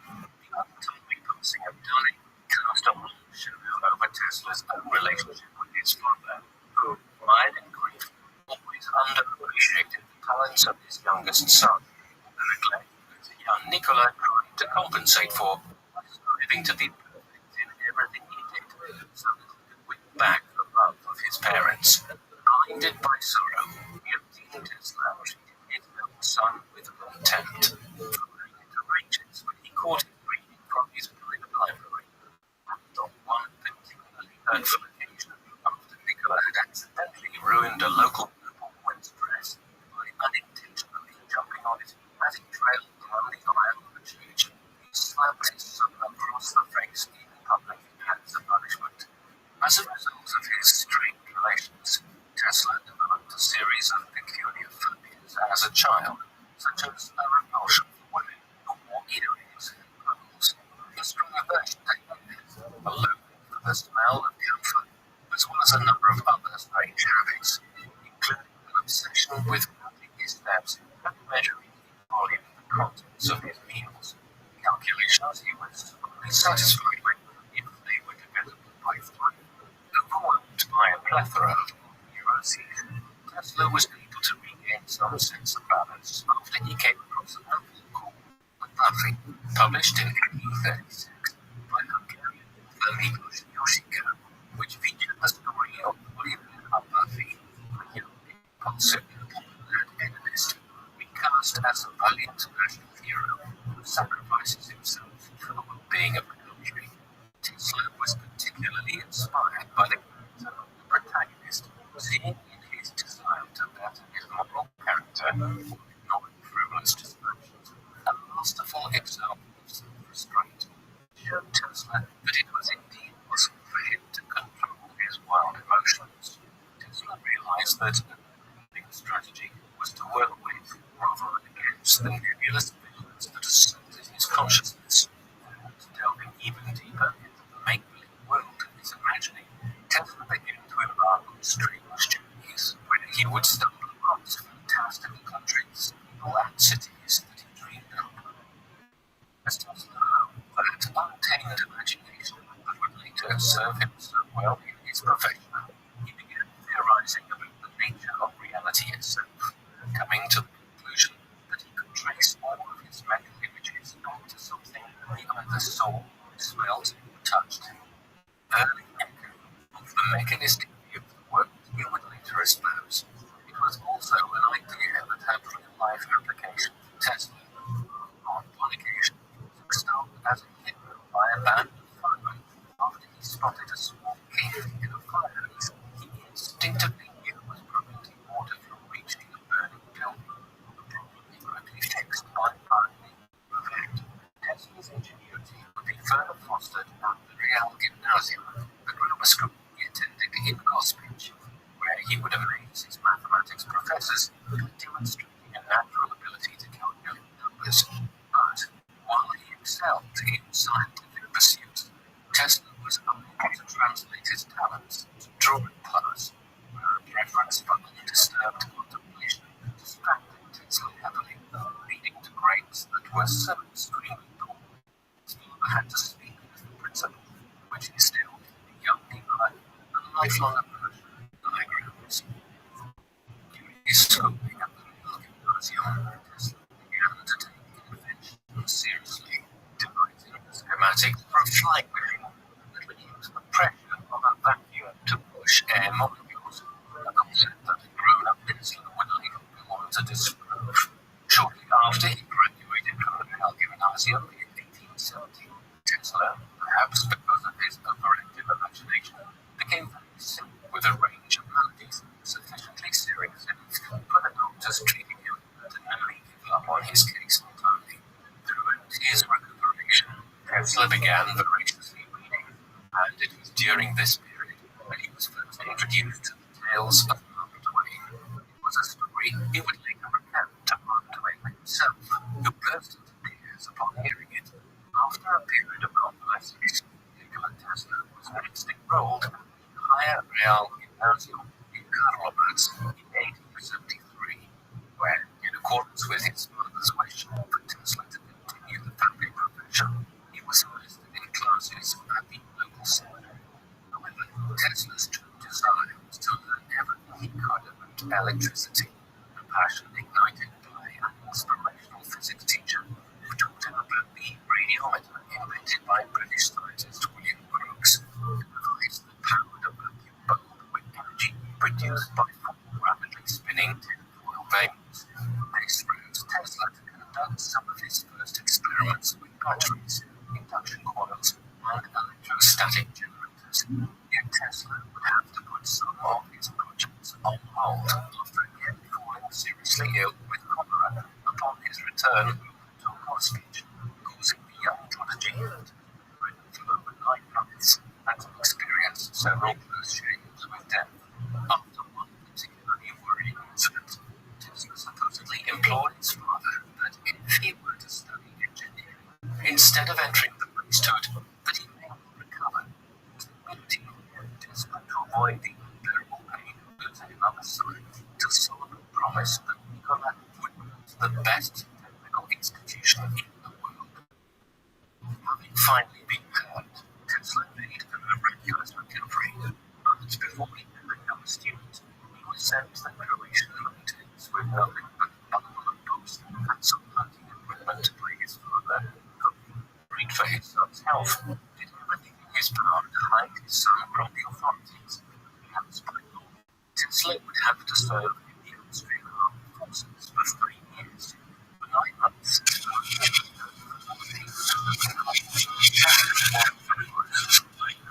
The untimely passing of Danny cast a long shadow over Tesla's own relationship with his father, who, mired in grief, always underappreciated the talents of his youngest son, the neglect that young Nikola tried to compensate for by striving to be perfect in everything he did, so that he could win back the love of his parents. Blinded by sorrow, young Tesla treated his young son with contempt, throwing into rages when he caught him reading from his private library. And on one particularly hurtful occasion, after Nikola had accidentally ruined a local noblewoman's dress by unintentionally jumping on it as he trailed down the aisle of the church, he slapped his son across the face in public as a punishment. As a result of his strained relations, Tesla developed a series of peculiar phobias as a child, such as a repulsion for women who wore earrings and pearls, a strong aversion to hair, a loathing for the smell of camphor, as well as a number of other strange habits, including an obsession with counting his steps and measuring in volume the contents of his meals, calculations he was only satisfied with if they were divisible by 3. Overwhelmed by a plethora of neuroses, Tesla was able to regain some sense of balance after he came across a novel called The Buffy, published in 1836 by Hungarian author Milos Yoshiko, which featured the story of William Buffy, a young, impulsive, popular hedonist, recast as a valiant national hero who sacrifices himself for the well-being of the country. Tesla was particularly inspired by the character of the protagonist, seeing in his desire to better his moral character, or ignoring frivolous distractions, a masterful example of self-restraint. It showed Tesla that it was indeed possible for him to control his wild emotions. Tesla realized that a winning strategy was to work with, rather than against, the nebulous visions that assaulted his consciousness. And delving even deeper into the make-believe world of his imagining, Tesla began to embark on strange journeys where he would stumble across fantastical countries, people, and cities that he dreamed up. As Tesla hoped that untamed imagination that would later serve him so well in his profession, he began theorizing about the nature of reality itself, coming to the conclusion that he could trace all of his mental images back to something he either saw, smelled, or touched. Early echo of the mechanistic view of the world he would later espouse. It was also an idea that had real-life application for Tesla. On one occasion, he was extolled as a hero by a band of firemen after he spotted a small cave in a fire hose he instinctively knew was preventing water from reaching a burning building, a problem he quickly fixed by finally perfect. Tesla's ingenuity would be further fostered at the Real Gymnasium, the grammar school he attended in Gospić, where he would amaze his mathematics professors by demonstrating a natural ability to calculate numbers. But while he excelled in scientific pursuits, Tesla was unable to translate his talents to drawing class, where a preference for undisturbed contemplation distracted Tesla heavily, leading to grades that were so extremely poor. His father had to speak with the principal, which instilled in the young Nikola a lifelong aversion to diagrams. gymnasium, Tesla began to take invention seriously, devising schematics for a flying machine that would use the pressure of a vacuum to push air molecules, a concept that had grown up Tesla would later go on to disprove. Shortly after he graduated from the Yale Gymnasium in 1870, Tesla, perhaps because of his overactive imagination, became familiar with a range of maladies sufficiently serious enough for the doctors treating him to nearly give up on his case entirely. Throughout his recuperation, Tesla began voraciously reading, and it was during this period that he was first introduced to the tales of Mark Twain. It was a story he would later recount to Mark Twain himself, who burst into tears upon hearing it. After a period of convalescence, Nikola Tesla was next enrolled at the Higher Real Gymnasium in Karlovac in 1873, where, in accordance with his mother's wish for Tesla to continue the family profession, he was enlisted in classes at the local seminary. However, Tesla's true desire was to learn everything he could about electricity, a passion ignited by an inspirational physics teacher who taught him about the radiometer invented by British scientist William Crookes, a device that powered a vacuum bulb with energy produced by four rapidly spinning tinfoil vanes. This roused Tesla to conduct some of his first experiments with batteries, induction coils, and electrostatic generators. Yet Tesla would have to put some of his projects on hold after again falling seriously ill with cholera upon his return to Costage, causing the young prodigy to be written for over 9 months and to experience several close shaves with death. After one particularly worrying incident, Tesla supposedly implored his father that if he were to study engineering, instead of entering the priesthood, that he may recover his ability, desperate to avoid the unbearable pain of losing another son, to solemnly promise that Nikola would build the best technical institution in the world. Having finally been hurt, Tesla made a miraculous recovery, but before he could become a student, he was sent to the Croatian mountains with nothing but a bundle of books and some hunting equipment by his father, who, worried for his son's health, did everything in his power to hide his son from the authorities. Perhaps by law, Tesla would have to serve in the Austrian armed forces for 3 years. For 9 months,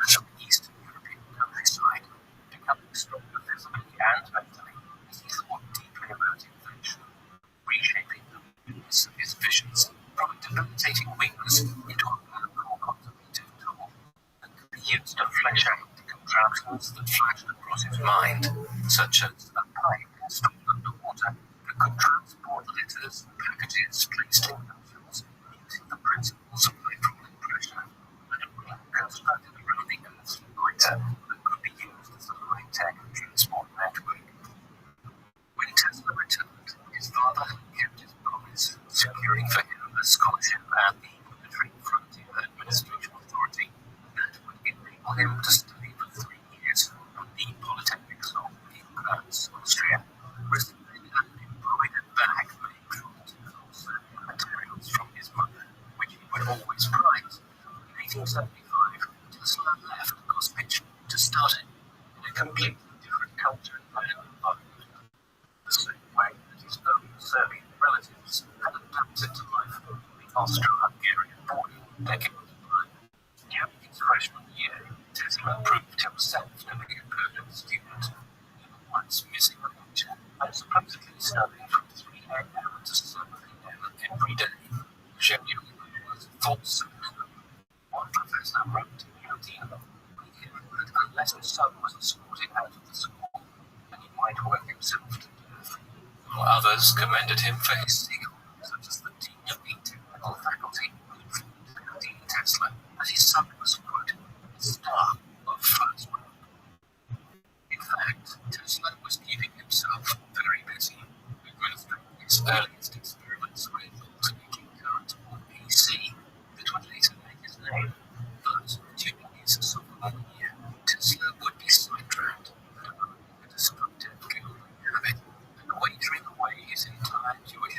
some Eastern European countryside, becoming stronger physically and mentally as he thought deeply about invention, reshaping the weakness of his visions from a debilitating weakness into a powerful conservative tool that could be used to flesh out the contraptions that flashed across his mind, such as a pipe installed underwater that could transport letters and packages placed in capsules using the principles of hydraulic pressure, and a ring constructed around the Earth's equator that could be used as a high-tech transport network. When Tesla returned, his father kept his promise, securing for him a scholarship at the Military Frontier Administration Authority that would enable him to study for 3 years at the Polytechnics of Graz, Austria, receiving an embroidered bag made from tinfoil materials from his mother, which he would always prize. In 1875, Tesla left Costage to study in a completely different culture and environment, the same way that his own Serbian relatives had adapted to life on the Austro-Hungarian border decades prior. During his freshman year, Tesla proved himself to be a perfect student, never once missing a lecture, and supposedly studying from 3 a.m. to 7 a.m. every day. The schedule was full semester. One professor wrote to the dean that unless his son was escorted out of the school, then he might work himself to death. While others commended him for his zeal, such as the dean of the technical faculty, who informed Dean Tesla that his son was, quote, a star of first rank. In fact, Tesla was keeping himself very busy, administering his earliest experiments with alternating current, or AC, that would later make his name. But during his sophomore year, Tesla would be sidetracked, developing a destructive gambling habit, and wagering away his entire Jewish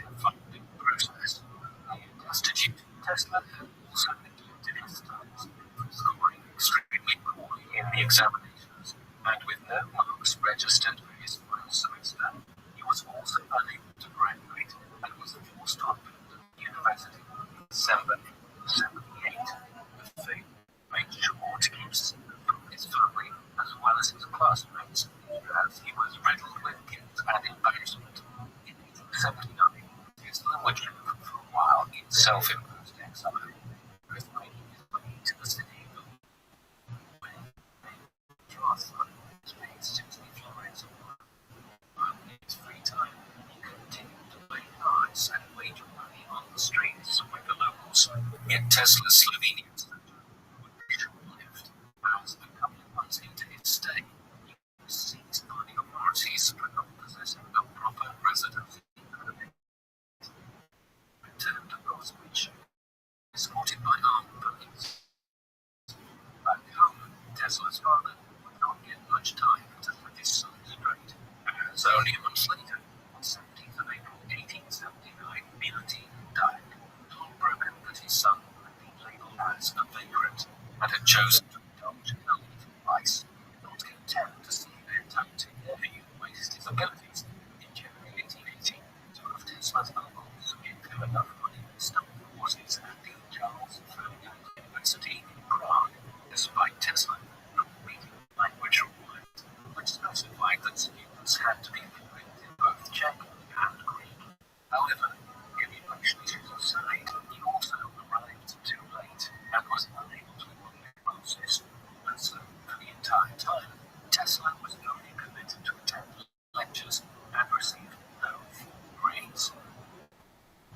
would live for a while in self-imposed exile, with making his way to the city of Rothschild was paid 60 florins a month. While in his free time, he continued to play cards and wager money on the streets with the locals. Yet Tesla's Slovenian sojourn would be short-lived, as a couple of months into his stay, he was seized by the authorities for not possessing a proper residency permit. Returned to Roswich, escorted by armed police. Back home, Tesla's father would not get much time to set his son straight, as only a month later, on 17th of April 1879, Milty died, heartbroken that his son had been labelled as a vagrant and had chosen to indulge in a life of vice, not content to see their talented nephew waste his abilities. In January 1880, two of Tesla's uncles gave him enough money to start courses at the Charles Ferdinand University in Prague, despite Tesla not meeting the language requirement, which specified that students had to be fluent in both Czech and Greek. However, giving emotional issues aside, he also arrived too late and was unable to run the process, and so for the entire time, Tesla was only permitted to attend lectures and received no full grades.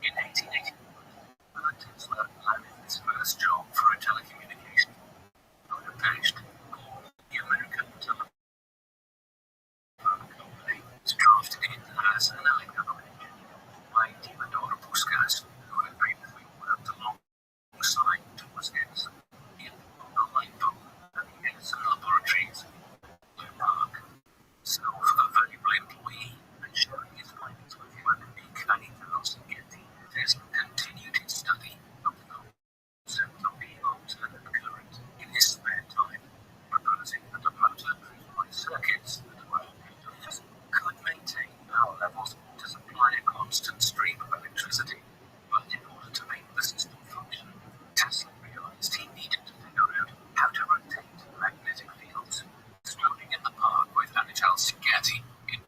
In 1881, Tesla landed his first job for a telecommunications Budapest called the American Telephone Company, was drafted in as an electrical engineer by Diodor Puskas, who had previously worked alongside Thomas Edison in the light bulb at the Edison laboratories in Prague. A valuable employee and sharing his findings with him at Peak and Getty, Tesla continued his study of the concept of the alternate current in his spare time, proposing that a motor driven by circuits that were could maintain power levels to supply a constant stream of electricity. But in order to make the system function, Tesla realized he needed to figure out how to rotate magnetic fields. Strolling in the park with Anital Sigeti in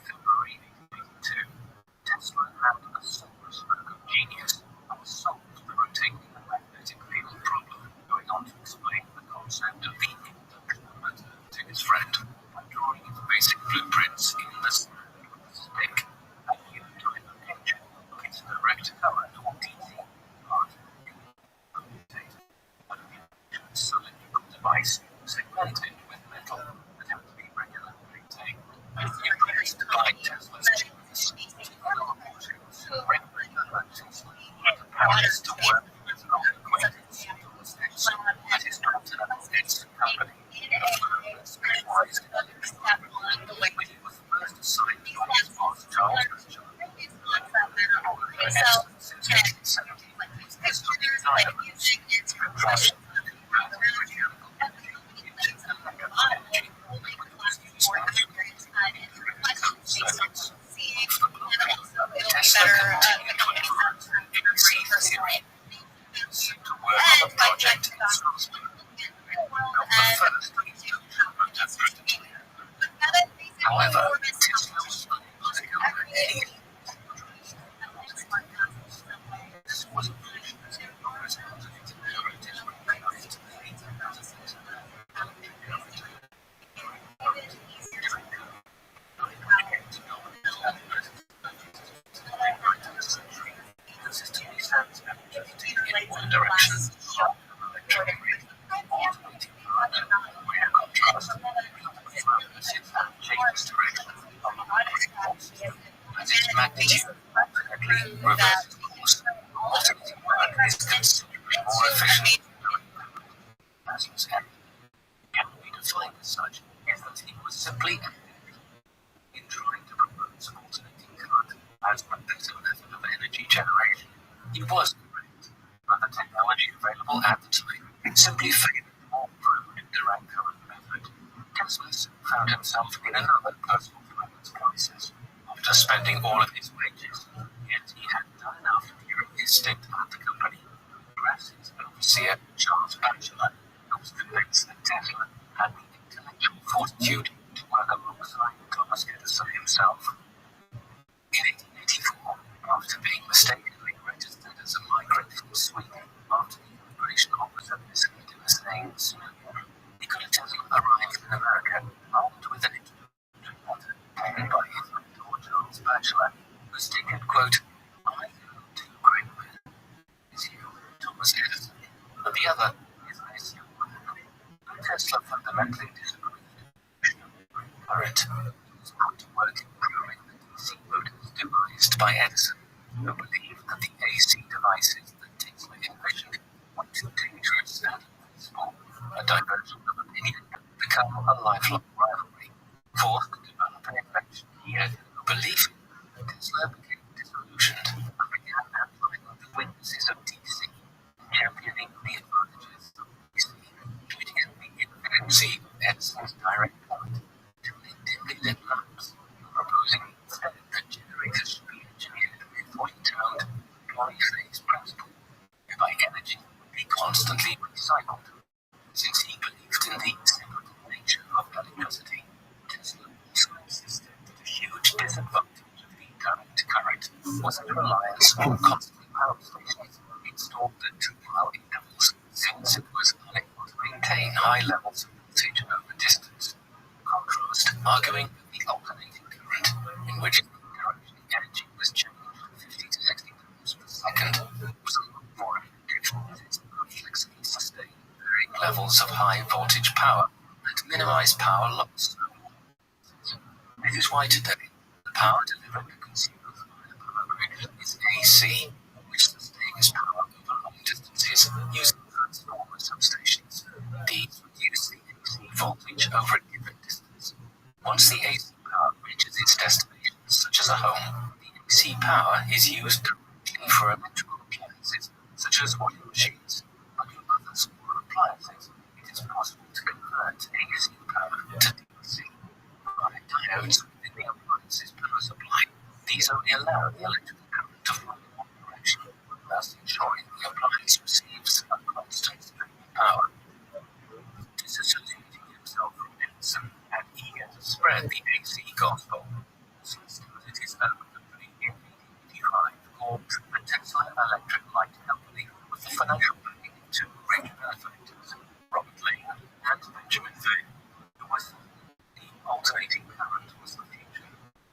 February 1882, Tesla had a sudden stroke of genius and solved the rotating the magnetic field problem, going on to explain the concept of the induction motor to his friend by drawing his basic blueprints in the sand with a stick and a new type of engine of its direct current or DC part commutator, an cylindrical device segmented with metal that had to be regularly maintained. Impressed by Tesla's genius, Rabbi Rothschild regularly practiced the powers to work with non-acquaintance Thomas Edison at his daughter Edison Company, a firm that specialized in electrical equipment, when he was first assigned by his boss Charles Rothschild. Edison since 1870 was historically dynamos, compressed and converted mechanical energy into electrical energy, which was used circuits. Tesla continued to advance AC theory. He set to work on a project in Salzburg. Not the first induction motor prototype. However, Tesla was unable to cover any this was a version as because alternating current is recognized to be electric current. Consistently sends electricity in one direction from an electric grid, alternating current, where contrast changes direction on the magnetic force, as its magnitude magnetically reverses course. Alternating current is considerably more efficient than Tesla's end. Can be defined as such is that he was simply in trying to propose alternating current as a better method of energy generation. He was correct, but the technology available at the time simply favored the more crude direct current method. Tesla found himself in another personal development crisis. After spending all of his wages, yet he hadn't done enough during his stint at the company. His overseer, Charles Batchelor, was convinced that Tesla had the intellectual fortitude to work alongside Thomas Edison himself. In 1884, after being mistakenly registered as a migrant from Sweden after the immigration officer misheard him as saying Singapore, Nikola Tesla arrived in America armed with an introductory letter penned by his mentor Charles Batchelor, who stated, quote, "I know two great men, is you, Thomas Edison, and the other is this young man." Tesla fundamentally disagreed with current. He was put to work improving the DC motors devised by Edison, who believed that the AC devices that Tesla envisioned were too dangerous and unfeasible. A diversion of opinion had become a lifelong rivalry. Forced to develop an invention he had no belief in, Tesla became disillusioned and began outlining the weaknesses of DC, championing the advantages of DC, tweeting the inefficiency of Edison's direct current to dimly lit lamps, proposing instead that generators should be engineered with what he termed polyphase principle, whereby energy would be constantly recycled. Since he believed in the cyclical nature of electricity, Tesla also insisted that a huge disadvantage of the direct current was its reliance on constant power stations installed at 2-mile intervals, since it was unable to maintain high levels of voltage over distance. Contrast, arguing that the alternating current, in which direction energy was changed 50 to 60 times per second, was a lot more effective as it could flexibly sustain varying levels of high voltage power and minimize power loss. This is why today the power delivered to consumers via the power grid is AC, which sustains power over long distances using transformer substations. These reduce the AC voltage over a given distance. Once the AC power reaches its destination, such as a home, the AC power is used directly for electrical appliances, such as washing machines. But for other smaller appliances, it is possible to convert AC power to DC by diodes within the appliance's power supply. These only allow the electrical current to flow in one direction, thus ensuring the appliance receives a constant stream of power. Disassociating himself from Edison and eager to spread the AC gospel, Tesla started his own company in 1885 called the Tesla Electric Light Company, with the financial backing of two rich benefactors, Robert Lane and Benjamin Vane, who was the alternating current was the future.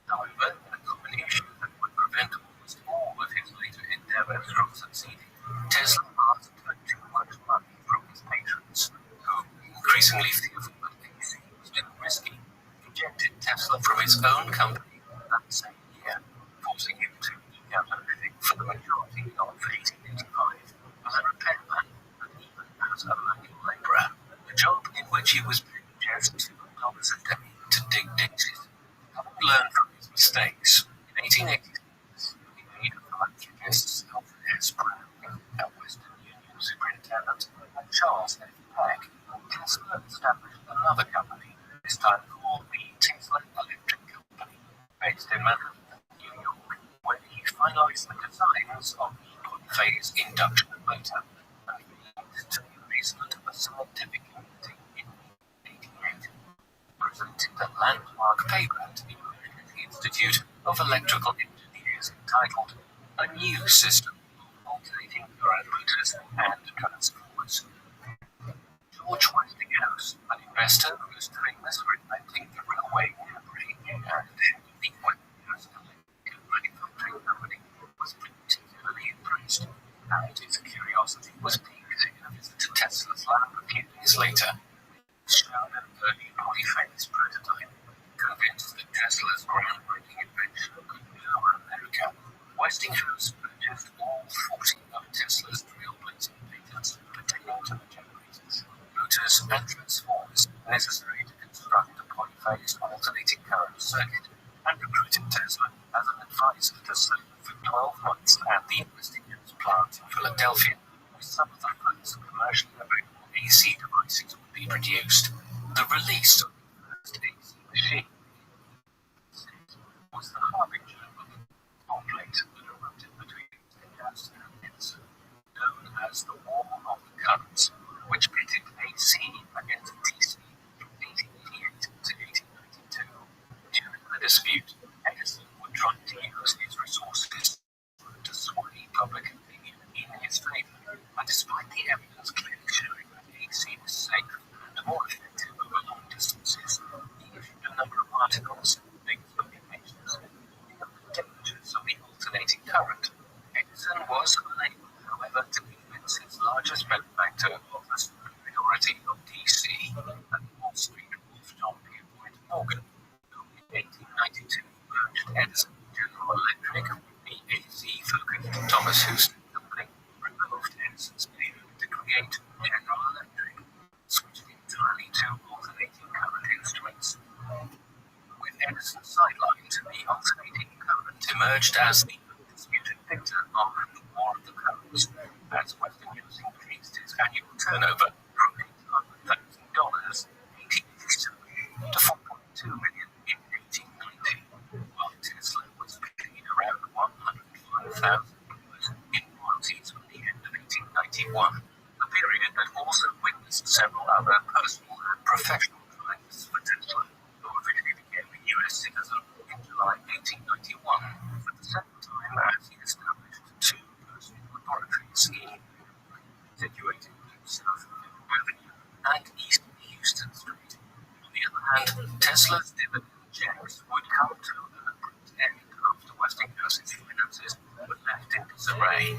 However, in a combination that would prevent almost all of his later endeavors from succeeding, Tesla asked for too much money from his patrons, who, increasingly fearful that AC was too risky, ejected Tesla from his own company that same year, forcing him to eke out a living for the majority of 1885 as a repairman and even as a manual labourer, a job in which he was paid just $2 a day to dig ditches. Having learned from his mistakes, in 1886 he made a philanthropist Alfred S. Brown, a Western Union superintendent, and Charles F. Peck. Tesla established another company, this time called the Tesla Electric Company, based in Manhattan, New York, where he finalized the designs of the polyphase induction motor and lead to the amazement of the scientific community in 1888. Presented a landmark paper to the American Institute of Electrical Engineers entitled "A New System of Alternating Current Motors and Transformers." George Westinghouse, an investor who is famous for inventing the railway memory and head of the Westinghouse Electric Manufacturing Company, was particularly impressed, and his curiosity was piqued in a visit to Tesla's lab a few days later. Shown an early polyphase prototype, convinced that Tesla's groundbreaking invention could power America, Westinghouse purchased all 40 of Tesla's trailblazing patents pertaining to the generators, motors, and transformers necessary to construct a polyphase alternating current circuit, and recruited Tesla as an advisor to serve for 12 months at the Westinghouse plant in Philadelphia, where some of the first commercially available AC devices would be produced. The release of the first AC machine was the harbinger of a conflict that erupted between Westinghouse and Edison, known as the War of the Currents, which pitted AC against DC from 1888 to 1892. During the dispute, Edison would try to use his resources current. Edison was unable, however, to convince his largest benefactor of the superiority of DC and Wall Street wolf John Pierpont Morgan, who in 1892 urged Edison, General Electric, the AC-focused Thomas Houston Company, removed Edison's failure to create General Electric, switched entirely to alternating current instruments. With Edison sidelined, the alternating current emerged as the undisputed victor of the War of the Currents, as Westinghouse increased its annual turnover from $800,000 in 1887 to $4.2 million in 1890, while Tesla was paid around $105,000 in royalties from the end of 1891, a period that also witnessed several other personal and professional triumphs for Tesla, who officially became a U.S. citizen in July 1891, for the second time as he established two personal laboratories situated south of Fifth Avenue and east of Houston Street. On the other hand, Tesla's dividend checks would come to an abrupt end after Westinghouse's finances were left in disarray.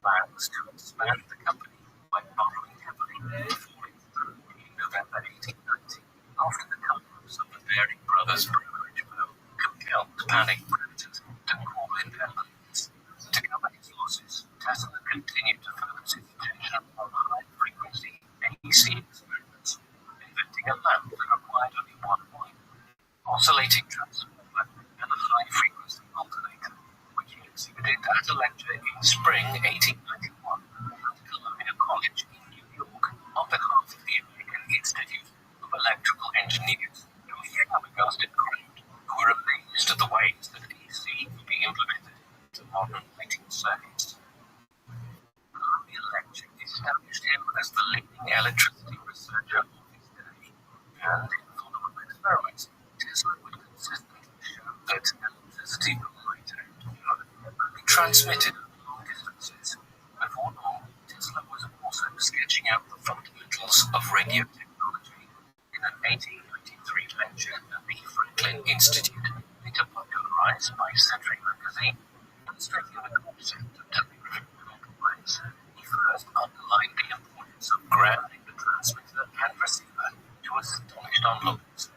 Plans to expand the company by borrowing heavily falling through in November 1890 after the collapse of the Baring Brothers brokerage firm compelled panic creditors to call in their loans. To cover its losses, Tesla continued to focus its attention on high-frequency AC experiments, inventing a lamp that required only one wire, oscillating transformer, and a high-frequency alternator, which he exhibited at a lecture in spring 1891 at Columbia College in New York on behalf of the American Institute of Electrical Engineers, to a flabbergasted crowd who were amazed at the ways that AC could be implemented into modern lighting circuits. Columbia lecture established him as the leading electricity researcher of his day, and in follow-up experiments, Tesla would consistently show that electricity from light and water could be transmitted over long distances. Before long, Tesla was also sketching out the fundamentals of radio technology. In an 1893 lecture at the Franklin Institute, later popularized by Century Magazine, illustrating the concept of telegraphy without waves, he first underlined the importance of grounding the transmitter and receiver to astonished onlookers.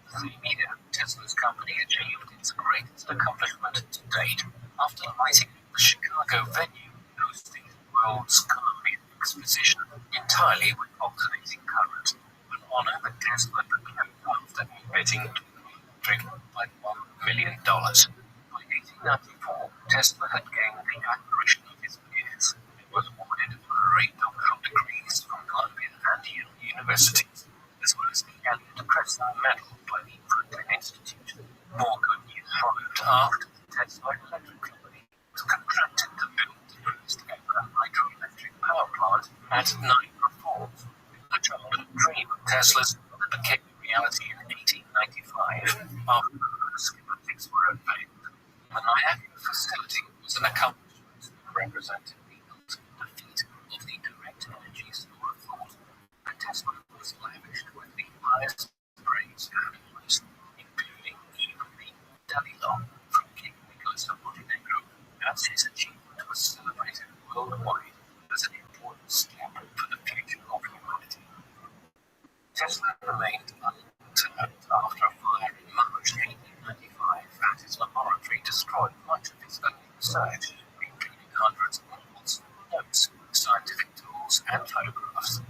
The same year, Tesla's company achieved its greatest accomplishment to date after lighting the Chicago venue hosting the World's Columbia Exposition entirely with alternating current, an honor that Tesla became after betting electric by $1 million. By 1894, Tesla had gained the admiration of his peers and was awarded honorary doctoral degrees from Columbia and Yale universities, as well as the Elliott Cresson Medal by the Franklin Institute. More good news followed after the Tesla Electric Company was contracted to build the first ever hydroelectric power plant at Niagara Falls. The childhood dream of Tesla's became a reality in 1895 after the first schematics were unveiled. The Niagara facility was an accomplishment that represented the ultimate defeat of the direct energy school of thought, and Tesla was lavished with the highest praise and honors, including even the Dalai Lama from King Nicholas of Montenegro, as his achievement was celebrated worldwide as an important step for the future of humanity. Tesla remained undeterred after a fire in March 1895 at his laboratory destroyed much of his early research, including hundreds of models, notes, scientific tools, and photographs,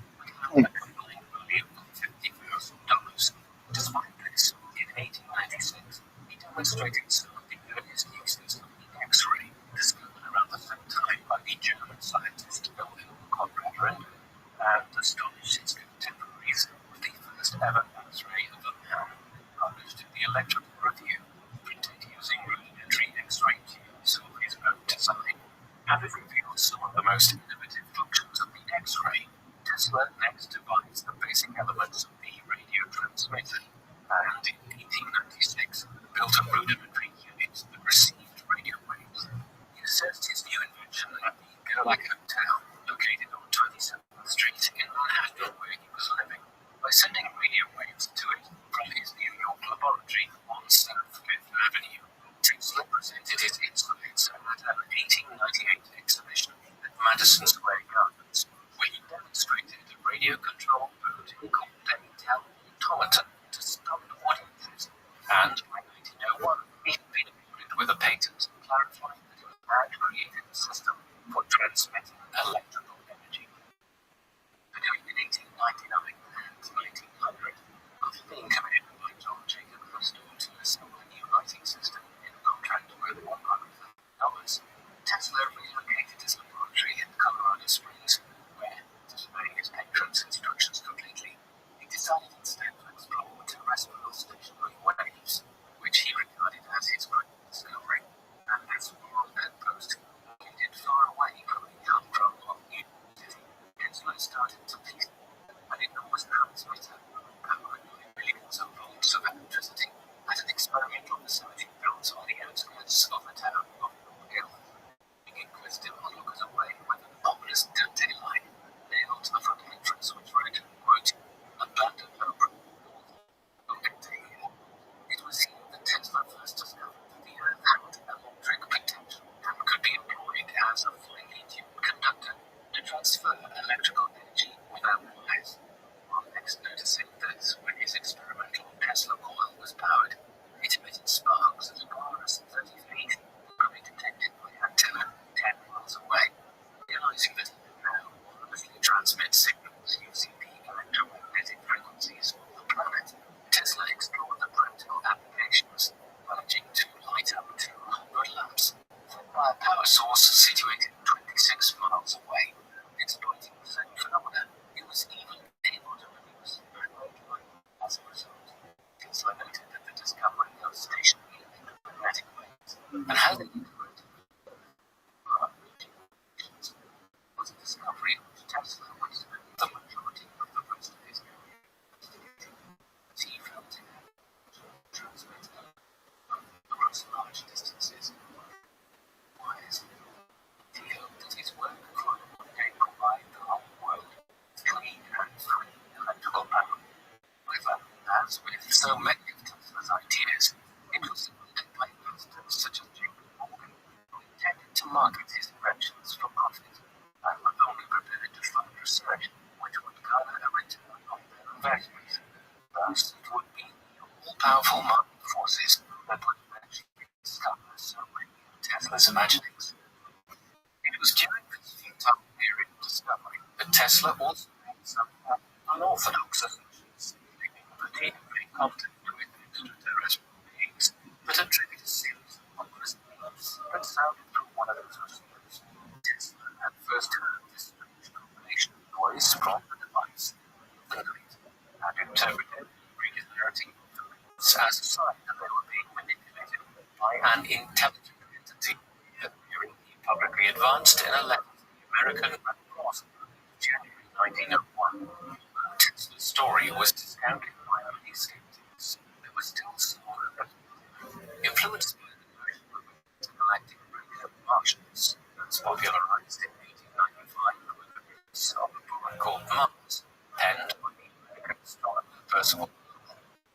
with a combined value of $50,000. Despite this, in 1896, he demonstrated some of the earliest uses of the X-ray, discovered around the same time by the German scientist Wilhelm Conrad, and astonished his contemporaries with the first ever X-ray of a man, published in the Electrical Review, printed using rudimentary X-ray tubes of his own design, and it revealed some of the most innovative functions of the X-ray. Tesla next devised the basic elements of the radio transmitter, and in 1896 built a rudimentary unit that received radio waves. He assessed his new invention at the Gerlach Hotel, located on 27th Street in Manhattan, where he was living, by sending radio waves to it from his New York laboratory on South Fifth Avenue. Tesla presented his insights at an Madison Square Gardens, where he demonstrated a radio-controlled boat called a automaton to stop audiences. And by 1901, he had been awarded with a patent clarifying that he had created a system for transmitting electrical energy. Between 1899 and 1900, after being commissioned by John Jacob Astor to assemble a new lighting system in a contract worth $100,000, Tesla relocated his laboratory in Colorado Springs, where, disobeying his patron's instructions completely, he decided instead to explore terrestrial stationary waves, which he regarded as his great discovery, and this world outpost located far away from the humdrum of New York City. Tesla started to piece an enormous transmitter powering 9 millions of volts of electricity at an experimental facility built on the outskirts of the town of North Hill. Being inquisitive onlookers away with an ominous dirty line nailed to the front entrance which read, quote, "Abandoned hope, North Hill." It was here that Tesla first discovered that the Earth had electric potential and could be employed as a finely tuned conductor to transfer electrical energy without wires. On next noticing that when his experimental Tesla coil was powered, it emitted sparks as far as 30 feet, could be detected by antenna 10 miles away. Realizing that he could now wirelessly transmit signals using the electromagnetic frequencies of the planet, Tesla explored the practical applications, managing to light up 200 lamps by a power source situated 26 miles away. Exploiting the same phenomena, he was even able to produce handmade light as a result. Tesla noted that the discovery of stationary electromagnetic waves and how they interacted with was a discovery which Tesla would spend the majority of the rest of his career investigating, as he felt it had transmit across large distances. Wires. He hoped that his work could one day provide the whole world with clean and free electrical power. However, as with so many of Tesla's ideas, it was supported by investors such as J.P. Morgan, who intended to market his inventions for profit, and were only prepared to fund research which would garner a return on their investments. Thus, it would be the all-powerful market forces that would eventually discover so many of Tesla's imaginings. It was during this futile period of discovery that Tesla also made some unorthodox assertions, claiming that he had made contact with extraterrestrial beings, but attributed a series of ominous names that sounded from one of those receivers. Tesla had first heard this strange combination of noise from the device in the night, and interpreted reading narrative as a sign that they were being manipulated by an intelligent entity, appearing publicly advanced in a letter to the American Red Cross in January 1901. Tesla's story was discounted by many skeptics. There was still some hope. Influenced by the notion of intergalactic radio Martians, as popularized in 1895 with the release of a book called Mars, penned by the American astronomer Percival.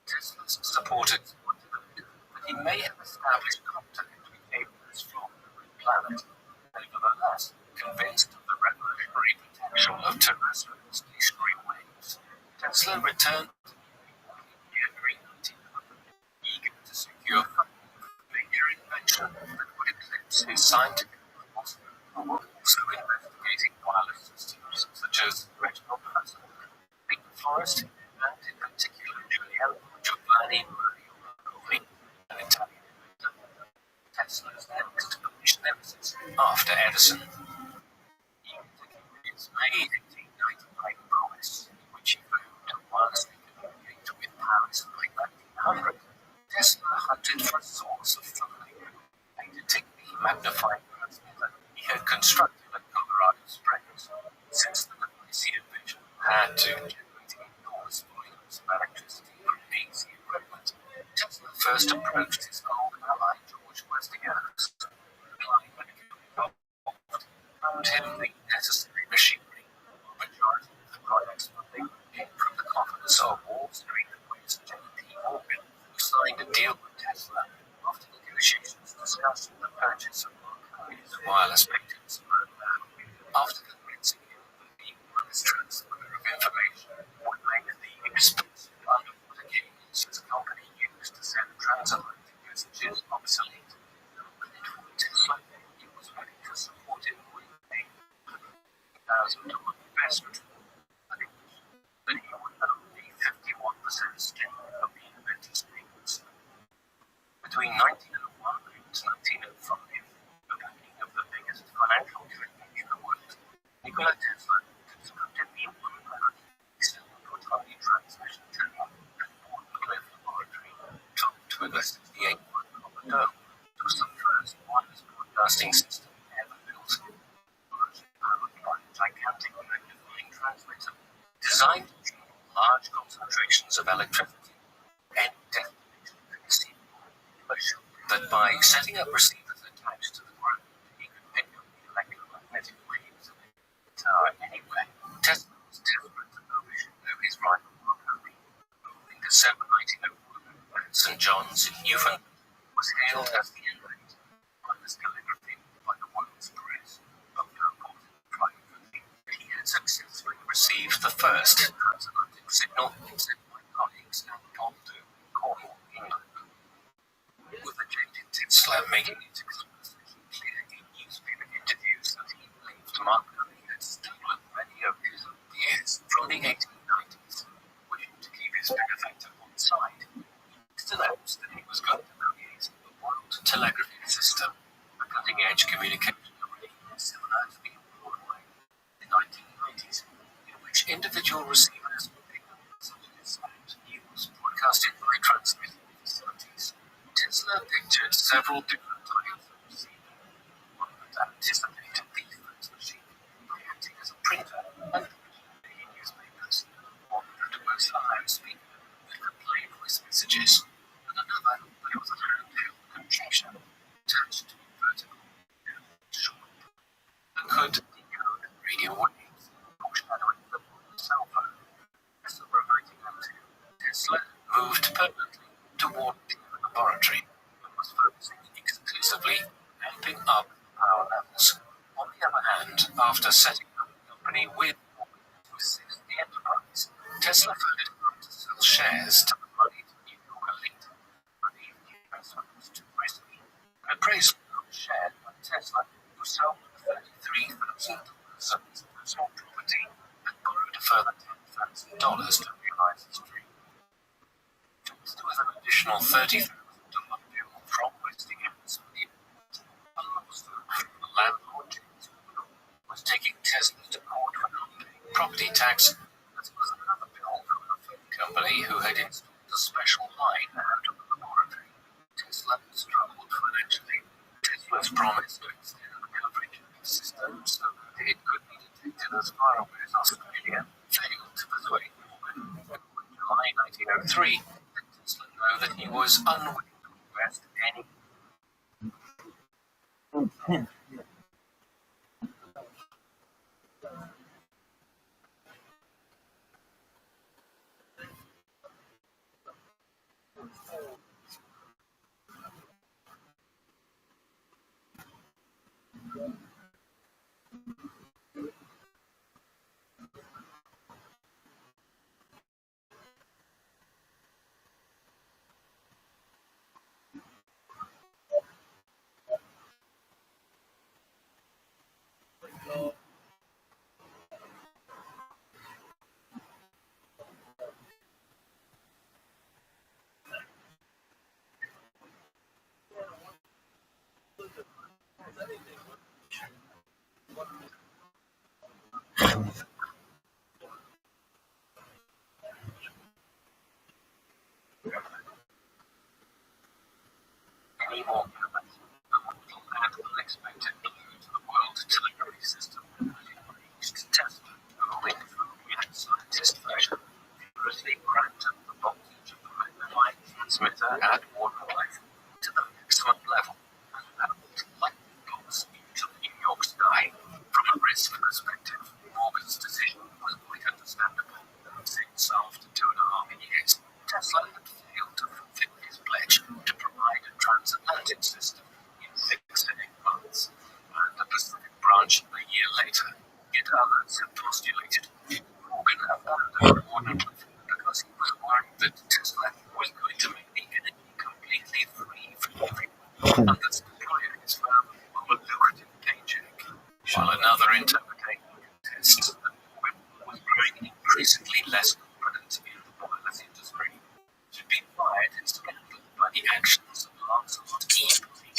Tesla's supporters pointed out that he may have established contact with aliens from the red planet. Nevertheless, convinced of the revolutionary potential of terrestrial stationary waves, Tesla returned to New York in January 1900, eager to secure funding for a major invention that would eclipse his scientific rivals, who were also investigating wireless systems such as retinal plasma, pink forest, and in particular Giovanni Mario Marconi, an Italian inventor. Tesla's next British nemesis after Edison. He executed his May 1899 promise, in which he vowed to wirelessly communicate with Paris by 1900. Tesla hunted for a source of funding, a particularly magnified transmitter he had constructed at Colorado Springs, since the device he envisioned had to generate enormous volumes of electricity from DC equipment. Tesla first approached his old ally George Westinghouse, who, applying medical involved, found him the necessary machinery. The majority of the project's funding came from the coffers of Wall Street acquaintance J.P. Morgan, who signed a deal with Tesla after negotiations discussing the purchase of Marconi's wireless patents program. after convincing him that the honest transfer of information would make the expensive underwater cables his company used to send transatlantic messages obsolete. But it would Tesla he was ready to support him with a $1,000 investment, but it was that he would own the 51% stake of the inventor's payments. Between 1901 and 1905, the beginning of the biggest financial trade in the world, Nikola Tesla constructed the 167-foot-high transmission tower at Cliff Laboratory, topped with a 68-foot copper dome. It was the first wireless broadcasting system ever built, largely powered by a gigantic magnifying transmitter designed to channel large concentrations of electricity and destination conceivable. That by setting up receivers attached to the ground, he could pick up the electromagnetic waves of the tower anywhere. Tesla was desperate to overshadow his rival company. In December 1901, at St. John's in Newfoundland, was hailed as the inventor of wireless telegraphy by the world's press, but reported triumphantly that he had successfully received the first transatlantic signal sent by colleagues at Bolton, Cornwall, England. With the jaded Tesla making it explicitly clear in newspaper interviews that he believed Marconi had stolen many of his ideas from the 1890s, wishing to keep his benefactor on side. He announced that he was going to create the world telegraphy system, a cutting-edge communication array similar to the Broadway in the 1990s, in which individual receivers would pick up messages and news broadcasted by transmitting facilities. Tesla pictured several different types of receiver, one that anticipated the first machine by acting as a printer and publishing newspapers, one that was a loudspeaker that could play voice messages, and another that was a handheld computer attached to a vertical short that could decode radio waves, foreshadowing the cell phone. As a reverting to Tesla moved permanently toward the laboratory and was focusing exclusively amping up power levels. On the other hand, after setting up the company with to assist the enterprise, Tesla found it hard to sell shares to the moneyed New York elite, believing the investment was too risky. An appraisal was shared by Tesla, who sold $33,000 of his personal property and borrowed a further $10,000 to realize his dream. There was an additional $30,000 bill from Westinghouse for the a lawsuit from the landlord was taking Tesla to court for not paying property tax, as well as another bill from a phone company who had installed a special line out of the laboratory. Tesla struggled financially. Tesla's promise to extend the coverage of its system so that it could be detected as far away as Australia failed to persuade Morgan. In July 1903, Tesla knew that he was unwilling to invest any. experts have postulated, Morgan abandoned Warner because he was worried that Tesla was going to make the energy completely free for everyone, and thus deploy his firm on a lucrative paycheck. While another interpretation contests that Morgan was growing increasingly less confident in the wireless industry, should be fired instead by the actions of Lancelot Easley.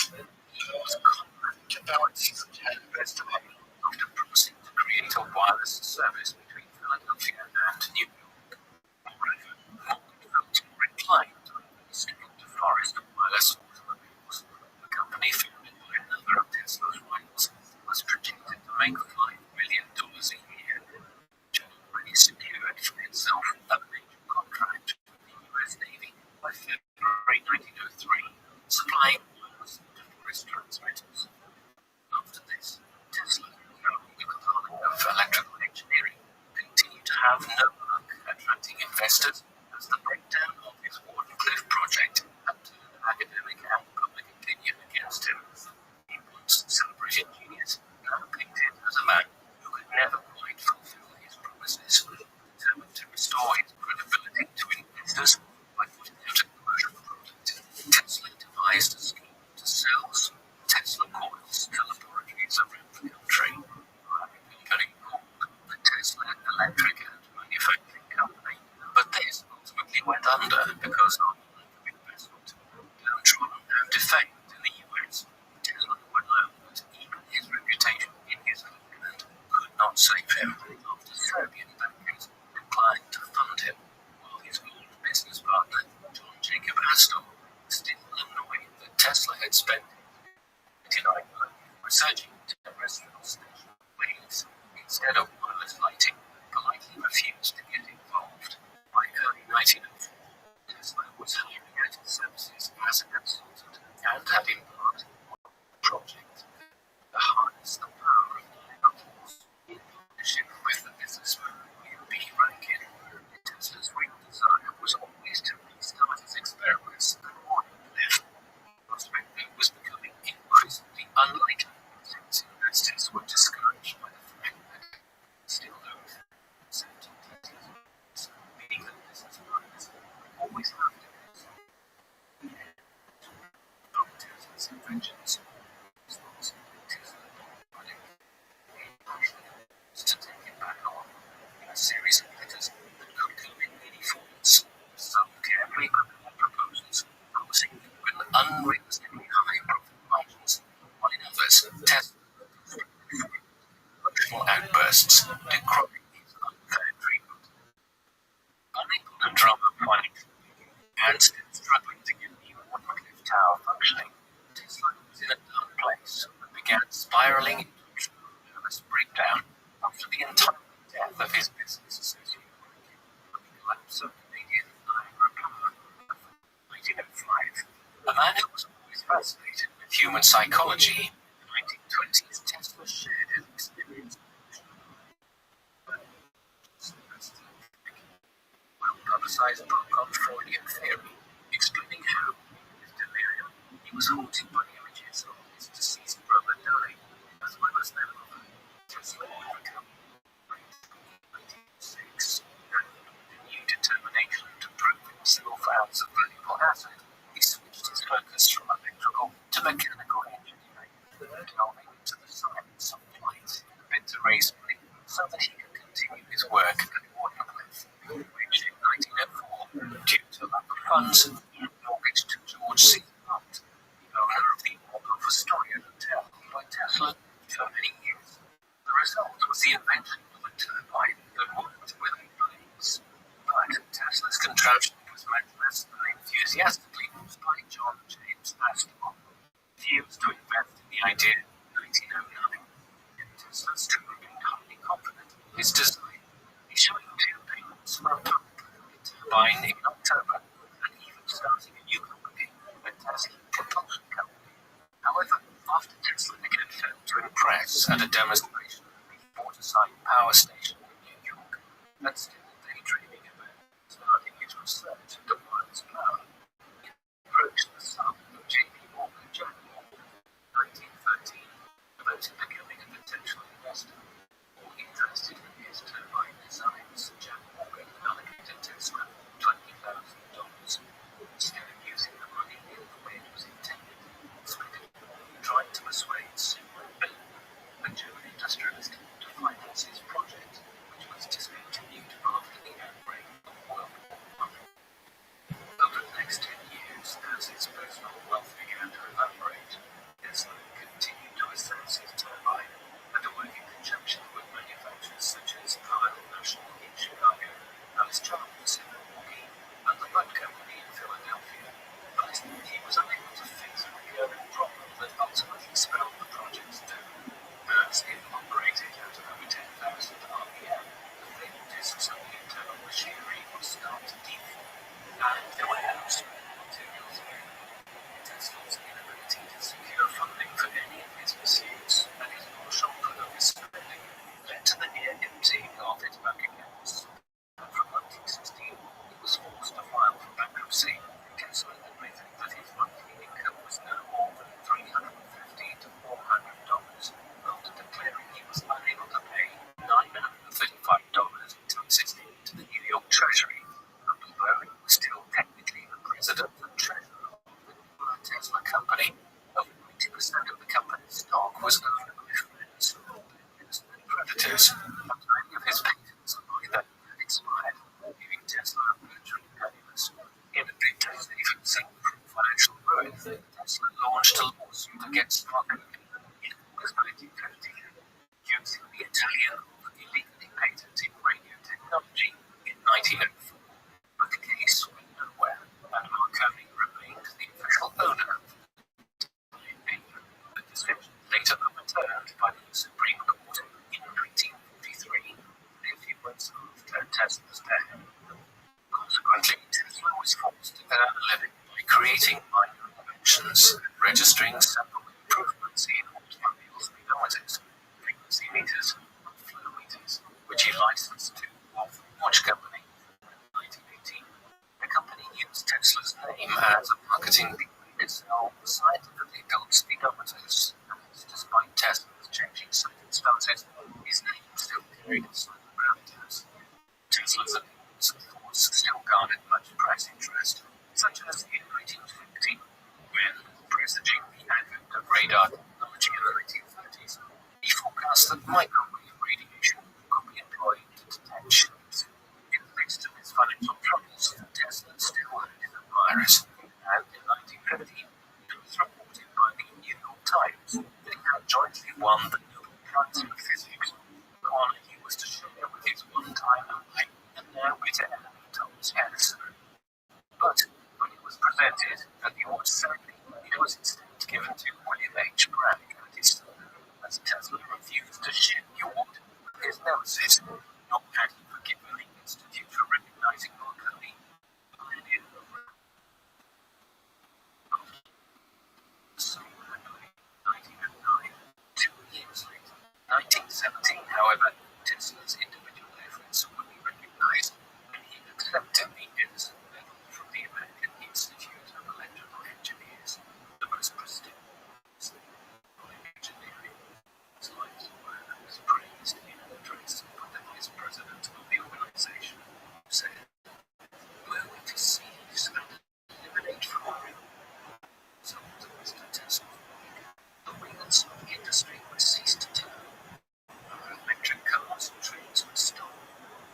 He was confident about such an investigation after promising to create a wireless service between Philadelphia and New York. Moreover, Morgan felt inclined to invest in DeForest Wireless Automobiles, a company founded by another of Tesla's rivals, was projected to make $5 million a year, which had already secured for itself a major contract with the U.S. Navy by February 1903, supplying wireless DeForest transmitters. After this, Tesla, known in the calling of electrical engineering, continued to have no luck attracting investors as the breakdown of his Wardenclyffe project had turned academic and public opinion against him. He once celebrated genius, now painted as a man who could never quite fulfill his promises, determined to restore his credibility to investors by putting out a commercial product. Tesla devised a scheme to sell Tesla coils to laboratories around the country, having a company called the Tesla Electric and Manufacturing Company. But this ultimately went under because of lack of investment. Downtrodden and defamed in the US, Tesla would learn that even his reputation in his homeland could not save him after Serbian bankers declined to fund him, while his old business partner, John Jacob Astor, still annoyed that Tesla had spent 29 researching terrestrial station waves instead of wireless lighting, politely refused to get involved. By early 1904, Tesla was hiring out his services as a consultant and had embarked on a project to harness the power of binoculars in partnership with the businessman William B. Rankin. Tesla's real desire was always to restart his experiments at Wardenclyffe, a prospect that was becoming increasingly unlikely since investors were discouraged by the fact that still owed uncertainties, meaning that business partners would always have to from Tesla's inventions. Tesla to take it back on in a series of letters that could come in many forms, some carefully prepared proposals promising unrealistically high profit margins, while in others, Tesla emotional outbursts decrying his unfair treatment. Unable to drum up financial and still struggling to get the Wardenclyffe Tower functioning, Tesla was in a dark place and began spiraling into a true nervous breakdown after the entire death of his business associate, and the collapse of Canadian Niagara Power of 1905. A man who was always fascinated with human psychology, in the 1920s, Tesla shared his experience well-publicized book on Freudian theory, explaining how, in his delirium, he was haunted by images of his deceased brother dying, as well as their mother. Tesla would recover in 1906, and with new determination to prove himself as a valuable asset, he switched his focus from electrical to mechanical engineering, delving into the science of flight in a bid to raise money so that he could continue his work at Wardenclyffe, which in 1904, due to lack of funds, he had mortgaged to George C. Hunt, the owner of the Waldorf Astoria Hotel, by Tesla for many years. The result was the invention of a turbine that worked without blades. But Tesla's contraption was met less than enthusiastically by John James Astor, refused to invest in the idea in 1909. Tesla still remained highly confident in his design, issuing 2 payments for a pump turbine in October, and even starting a new company, a Tesla Propulsion Company. However, after Tesla again failed to impress at a demonstration at the Waterside Power Station in New York, and still daydreaming about starting his research into wireless power, he approached the son of J.P. Morgan Jack Morgan in 1913 about becoming a potential investor, or interested in was owned by friends, and predators, but many of his patents by then had expired, leaving Tesla virtually penniless. In a bid to save himself from financial ruin, Tesla launched a lawsuit against Marconi in August 1950, accusing the Italian of illegally patenting radio technology in 1904. But the case went nowhere, and Marconi remained the official owner of the decision later overturned by the Supreme Court in 1943, a few months after Tesla's death. Consequently, Tesla was forced to earn a living by creating minor inventions and registering several improvements in automobile speedometers, frequency meters, and flow meters, which he licensed to Wolf Watch Company. In 1918, the company used Tesla's name as a marketing vehicle to sell scientifically built speedometers, and despite Tesla's changing circumstances, his name still carried its gravitas. Tesla's opinions and thoughts still garnered much press interest, such as in 1950, when, presaging the advent of radar technology in the 1930s, he forecast that microwave radiation could be employed to detect ships. In the midst of his financial troubles, Tesla still had his admirers, and in 1950, it was reported by the New York Times that he had jointly won the Nobel Prize in Physics, an honor he was to share with his one-time ally and now bitter enemy Thomas Edison. But when it was presented at the awards ceremony, it was instead given to William H. Bragg and his son, as Tesla refused to share the award with his nemesis, nor had he forgiven the Institute for recognizing Marconi, pioneer of same annually, 1909. 2 years later, 1917, however, Tesla's individual efforts would be recognized, and he accepted the Edison Medal from the American Institute of Electrical Engineers, the most prestigious in engineering. His life's work was praised in an address by the vice president of the organization, who said, "We're going to seize and eliminate from our so to Mr. Tesla, the wheels of industry were ceased to turn. Our electric cars and trains would stop.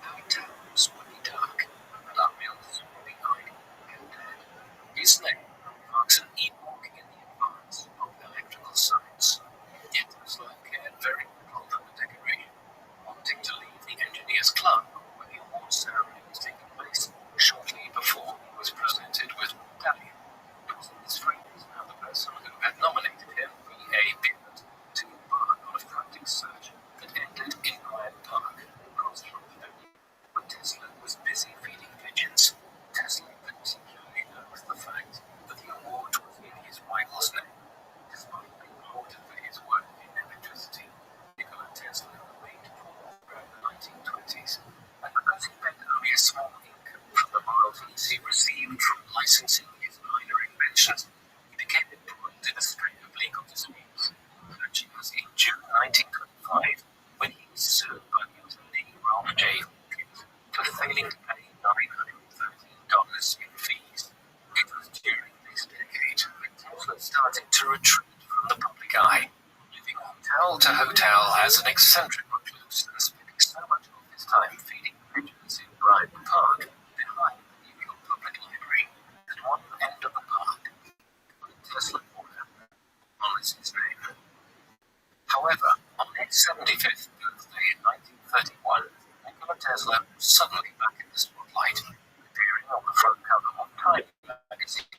Our towns would be dark, and our mills would be idle and dead." His name marks an epoch in the advance of electrical science. Yet Tesla cared very little for the decoration, wanting to leave the engineers' club when the award ceremony was taking place shortly before he was presented with a medallion. It was his friends and the person who had nominated him, B.A. Beard, to embark on a frantic search that ended in Bryant Park, across from the venue, when Tesla was busy feeding pigeons. Tesla particularly noticed the fact that the award was in his rival's name, despite being lauded for his work in electricity. Nikola Tesla remained poor throughout the 1920s, and because he paid only a small income from the royalties he received from licensing his minor inventions, he became embroiled in a string of legal disputes, such as in June 1925, when he was sued by the attorney Ralph J. Hawkins for failing to pay $913 in fees. It was during this decade that Tesla started to retreat from the public eye, living hotel to hotel as an eccentric recluse and spending so much of his time feeding pigeons in Bryant Park, behind the New York Public Library, at one end of the park, with Tesla Corner on his name. However, on his 75th birthday in 1931, Nikola Tesla was suddenly back in the spotlight, appearing on the front cover of Time magazine.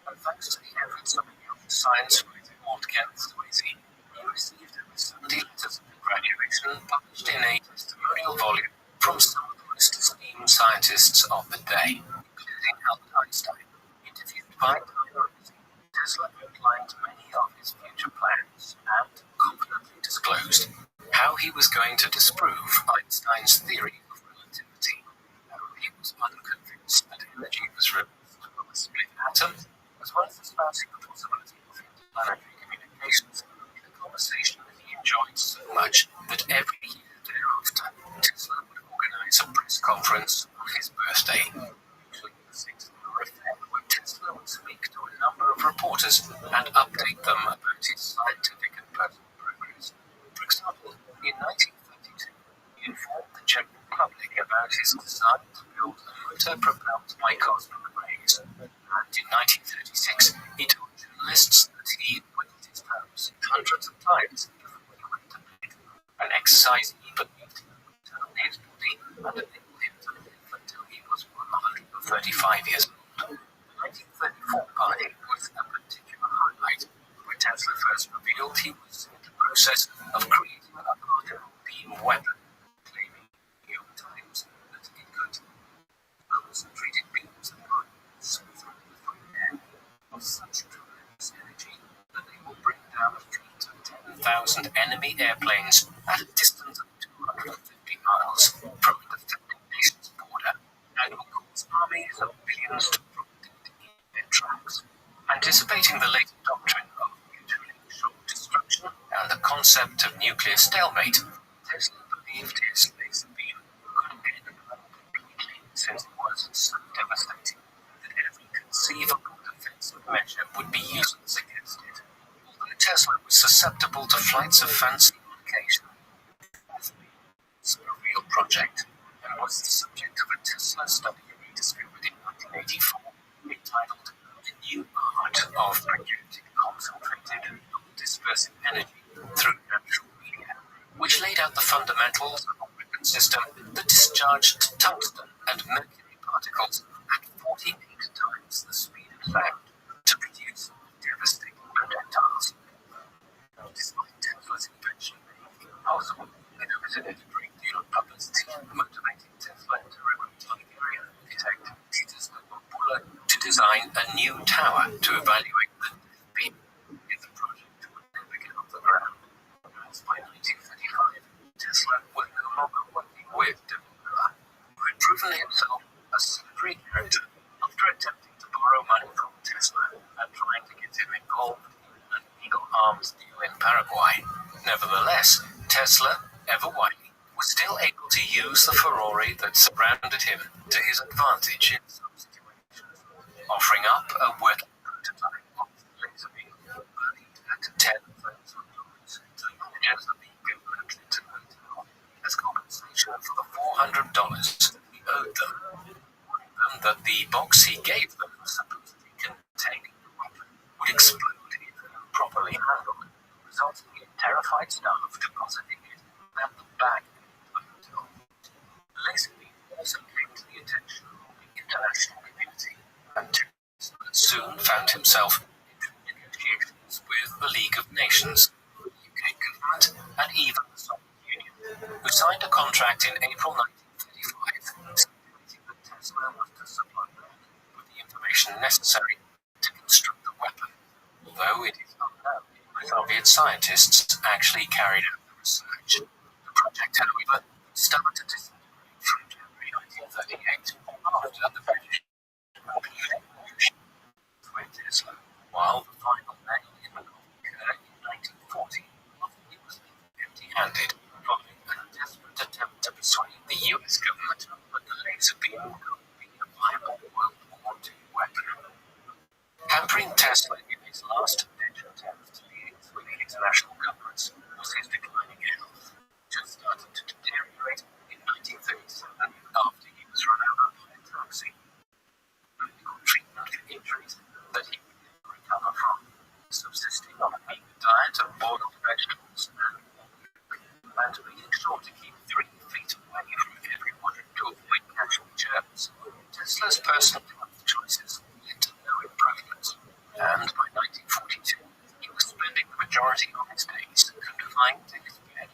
And thanks to the efforts of a young science writer called Kenneth Swayze, he received over 70 letters of congratulation published in a testimonial volume from some of the most esteemed scientists of the day, including Albert Einstein. Interviewed by Time magazine, Tesla outlined many of his future plans and confidently disclosed how he was going to disprove Einstein's theory of relativity, how he was unconvinced that energy was released from a split atom, as well as espousing the possibility of interplanetary communications in a conversation that he enjoyed so much that every year thereafter, Tesla would organize a press conference on his birthday, usually the 6-hour affair where Tesla would speak to a number of reporters and update them about his scientific and personal 1932, he informed the general public about his desire to build a motor-propelled bicosmic rays, and in 1936 he told journalists that he acquitted his pose hundreds of times before he went to bed, an exercise he believed would turn his body and enable him to live until he was 135 years old. The 1934 party was a particular highlight, where Tesla first revealed he was in the process of creating a particle beam weapon, claiming in the New York Times that it could concentrated beams and particles through the free air of such tremendous energy that they will bring down a fleet of 10,000 enemy airplanes at a distance of 250 miles from a defending nation's border, and will cause armies of billions to drop dead in their tracks. Anticipating the later doctrine of mutually assured destruction and the concept of nuclear stalemate, Tesla believed his laser beam could end completely, since it was so devastating that every conceivable defensive measure would be useless against it. Although Tesla was susceptible to flights of fancy on occasion, it was a real project and was the subject of a Tesla study rediscovered in 1984 entitled The New Art of Projecting Concentrated Non-Dispersive Energy Through Natural Media, which laid out the fundamentals of a weapon system that discharged tungsten and mercury particles at 48 times the speed of sound to produce devastating projectiles. Despite Tesla's invention being impossible, it elicited a great deal of publicity, motivating Tesla to recruit Hungarian architect Titus to design a new tower to evaluate the death beam if the project would never get off the ground. As by 1935, Tesla was no longer working with Miller, who had proven himself a slippery character after attempting to borrow money from Tesla and trying to get him involved in an illegal arms deal in Paraguay. Nevertheless, Tesla, ever wily, was still able to use the furore that surrounded him to his advantage in some situations, offering up a working prototype of the laser beam valued at $10,000 to the managers of the government Clinton Hotel as compensation for the $400 he owed them, warning them that the box he gave them, supposedly containing the weapon, would explode if improperly handled, resulting in terrified staff depositing it at the back of the hotel. The laser beam also came to the attention of the international community, and Tesla soon found himself in negotiations with the League of Nations, the UK government, and even the Soviet Union, who signed a contract in April 1935 stipulating that Tesla was to supply them with the information necessary to construct the weapon, although it is unknown if Soviet scientists actually carried out the research. The project, however, started to disintegrate from January 1938 after the British concluded negotiations with Tesla, while the final nail in the coffin occurred in 1940 after he was left empty-handed following a desperate attempt to persuade the US government that the laser beam could be a viable World War II weapon. Hampering Tesla in his last alleged attempt to liaise with the international governments was his declining health, which had started to deteriorate in 1937 after he was run over by a taxi. Medical treatment for injuries that he would never recover from, subsisting on a meager diet of boiled vegetables and and making sure to keep 3 feet away from everyone to avoid catching germs. Tesla's personal health choices led to no improvement, and by 1942 he was spending the majority of his days confined to his bed,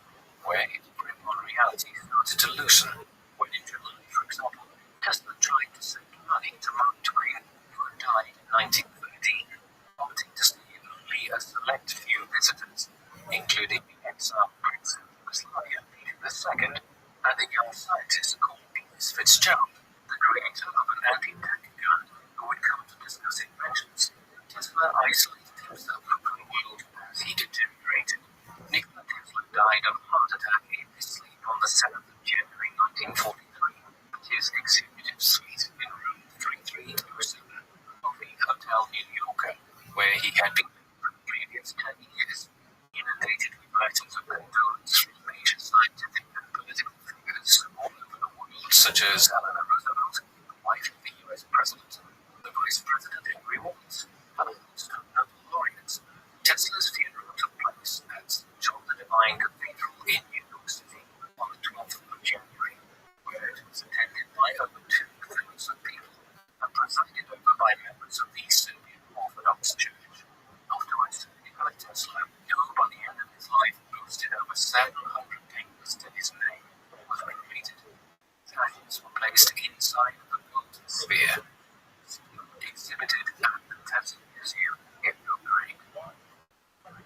where his grip on reality started to loosen. When in July, for example, Tesla tried to send money to Mark Twain, who had died in 1913, opting to see only a select few visitors, including the exiled Prince of Yugoslavia, Peter II, and a young scientist called Peter Fitzgerald, the creator of an anti-tank gun, who would come to discuss inventions. Tesla isolated himself from the world as he deteriorated. Nikola Tesla died of a heart attack in his sleep on the 7th of January 1943 at his executive suite in room 3307 of the Hotel New Yorker, where he had been for the previous 10 years, inundated with letters of condolence from major scientists. Mrs. Eleanor Roosevelt, wife of the U.S. President, the Vice President Henry Wallace, and a host of Nobel laureates. Tesla's funeral took place at St. John the Divine Cathedral in New York City on the 12th of January, where it was attended by over 2,000 people and presided over by members of the Serbian Orthodox Church. Afterwards, Nikola Tesla, who by the end of his life boasted over 700 papers to his name, was cremated. His ashes were placed inside the Golden Sphere, exhibited at the Tesla Museum in Belgrade.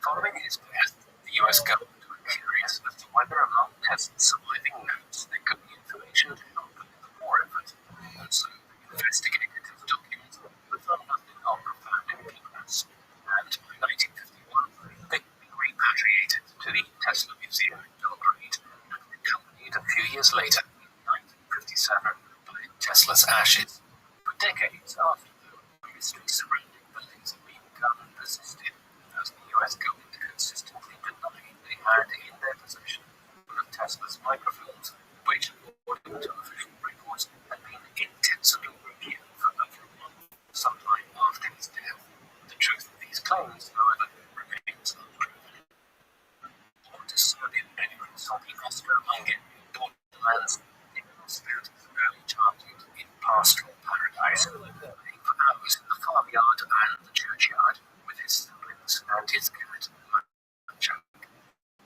Following his death, the U.S. government were curious as to whether among Tesla's surviving notes there could be information to help them in the war effort, and so they investigated his documents but found nothing of profound importance, and by 1951 they could be repatriated to the Tesla Museum in Belgrade and accompanied a few years later, in 1957, by Tesla's ashes. For decades after, the mystery surrounding the laser beam gun persisted, as the U.S. government consistently denied they had in their possession one of Tesla's microfilms, which, according to official reports, had been intensively reviewed for over a month, sometime after his death. The truth of these claims, however, remains unproven. Born to Serbian immigrants on the Austro-Hungarian borderlands, Nikola spent his early childhood in pastoral paradise, playing for hours in the farmyard and the churchyard with his siblings and his cat, Mancha,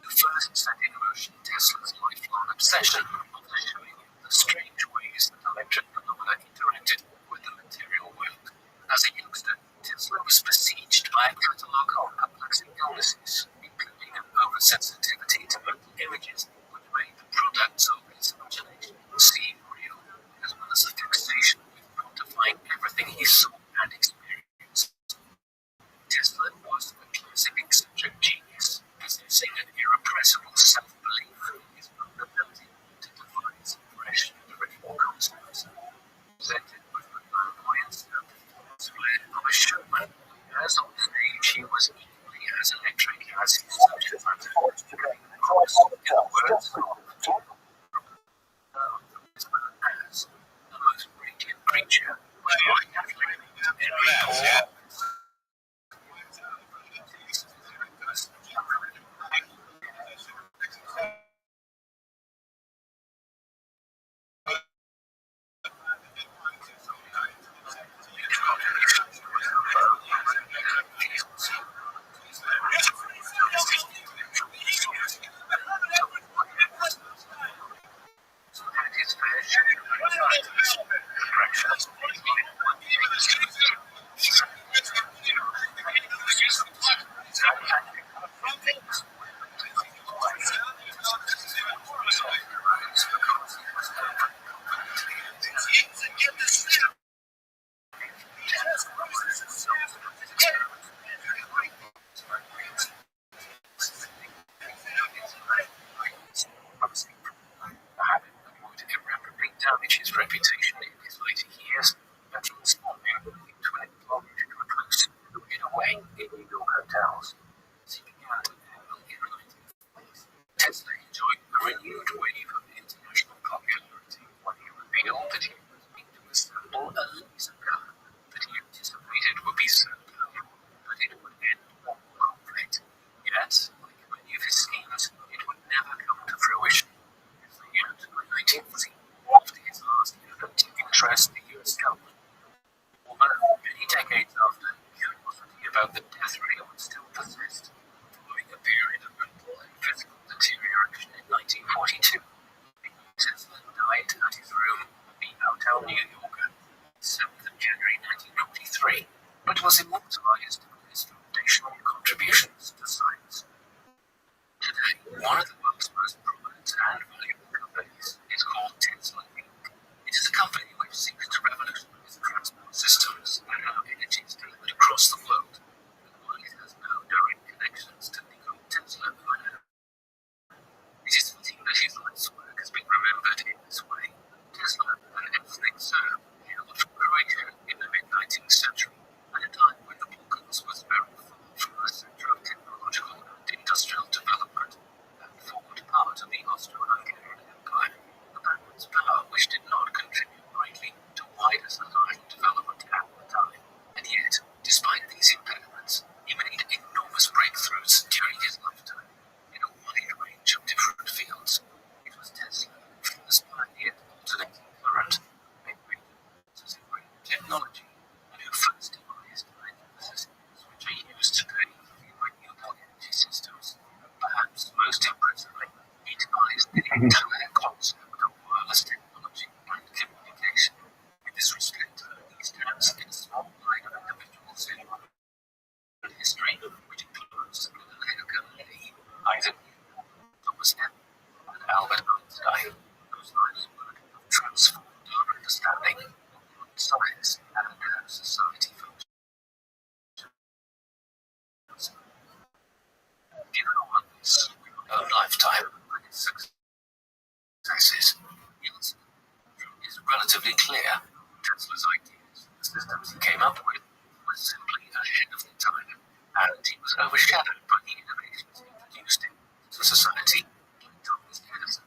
who first set in motion Tesla's lifelong obsession of showing him the strange ways that electric phenomena interacted with the material world. As a youngster, Tesla was besieged by a catalogue of perplexing illnesses, including an oversensitivity to mental images, which made the products of his imagination seem real, as well as a fixation with quantifying everything he saw and experienced. Tesla was a classic eccentric genius, possessing an irrepressible self-belief in his own ability to devise fresh and original concepts. Presented with the flamboyance and performance flair of a showman, as on stage he was equally as electric as his subject matter, coming across in the words of as the most radiant creature, like Catholic, Henry Paul. Damage his reputation in his later years, and transforming into an employed recluse who hid away in New York hotels. As he began to dabble in writing plays, Tesla enjoyed a renewed wave of international popularity when he revealed that he was going to assemble a laser gun that he anticipated would be so powerful that it would end all conflict. Yet, like many of his schemes, it would never come to fruition. As the year 1940, after his last effort to interest the U.S. government. Although many decades after, curiosity about the death ray was still possessed, following a period of mental and physical deterioration in 1942. Tesla died at his room at the Hotel New Yorker, 7th of January 1943, but was immortalized for his foundational contributions to science. Today, one of the world's most prominent and valuable companies is called Tesla Inc. It is a company which seeks to revolutionize transport systems and how energy is delivered across the world, and while it has no direct connections to Nikola Tesla, it is fitting that his life's work has been remembered in this way. Tesla, an ethnic Serb, hailed from Croatia in the mid-19th century, at a time when the Balkans was very far from the center of technological and industrial development, and formed part of the Austro-Hungarian Empire, a backwards power which did not contribute qualified as a live development at the time. And yet, despite these impediments, he made enormous breakthroughs during his lifetime in a wide range of different fields. It was Tesla who first pioneered alternating current, made advances in technology, and who first devised ideas which are used today in renewable energy systems. Perhaps most impressively, he devised the entire concept of wireless technology and communication. In this respect, he stands in a small line of individuals in modern history, which includes Galileo Galilei, Isaac Newton, Thomas Edison, and Albert Einstein, whose life's work have transformed our understanding of modern science and how society functions. Given all of this, our own lifetime and its successes, the answer is relatively clear. Tesla's ideas, the systems he came up with, were simply ahead of the time, and he was overshadowed by the innovations introduced into society by Thomas Edison,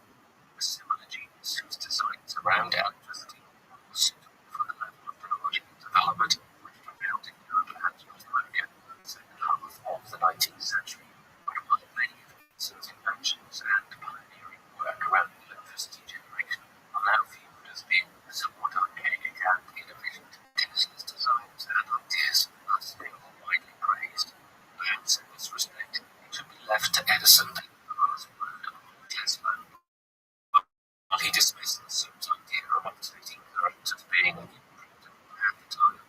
a similar genius whose designs around electricity were suitable for the level of technological development which prevailed in Europe and North America in the second half of the 19th century. But while many of Edison's inventions and pioneering work around electricity generation are now viewed as being somewhat archaic and inefficient, Tesla's designs and ideas are still widely praised. Perhaps in this respect, it should be left to Edison to pass word on Tesla. While he dismissed Zoom's idea of alternating current as being impractical at the time,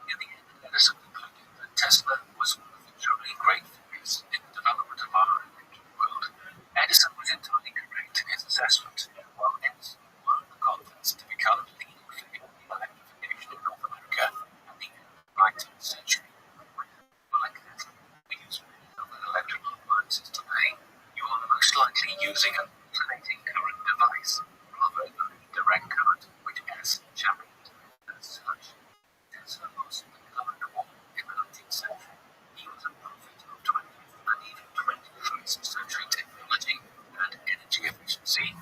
in the end, Edison concluded that Tesla was one of the truly great figures in the development of our electric world. Edison was entirely correct in his assessment. While Edison won the contest to become the leading figure in electrification in North America at the end of the 19th century, like Tesla, we use many other electrical appliances today. You are most likely using an alternating current device rather than a direct current, which Edison championed. As such, Tesla was the government war in the 19th century. He was a prophet of 20th and even 21st century technology and energy efficiency.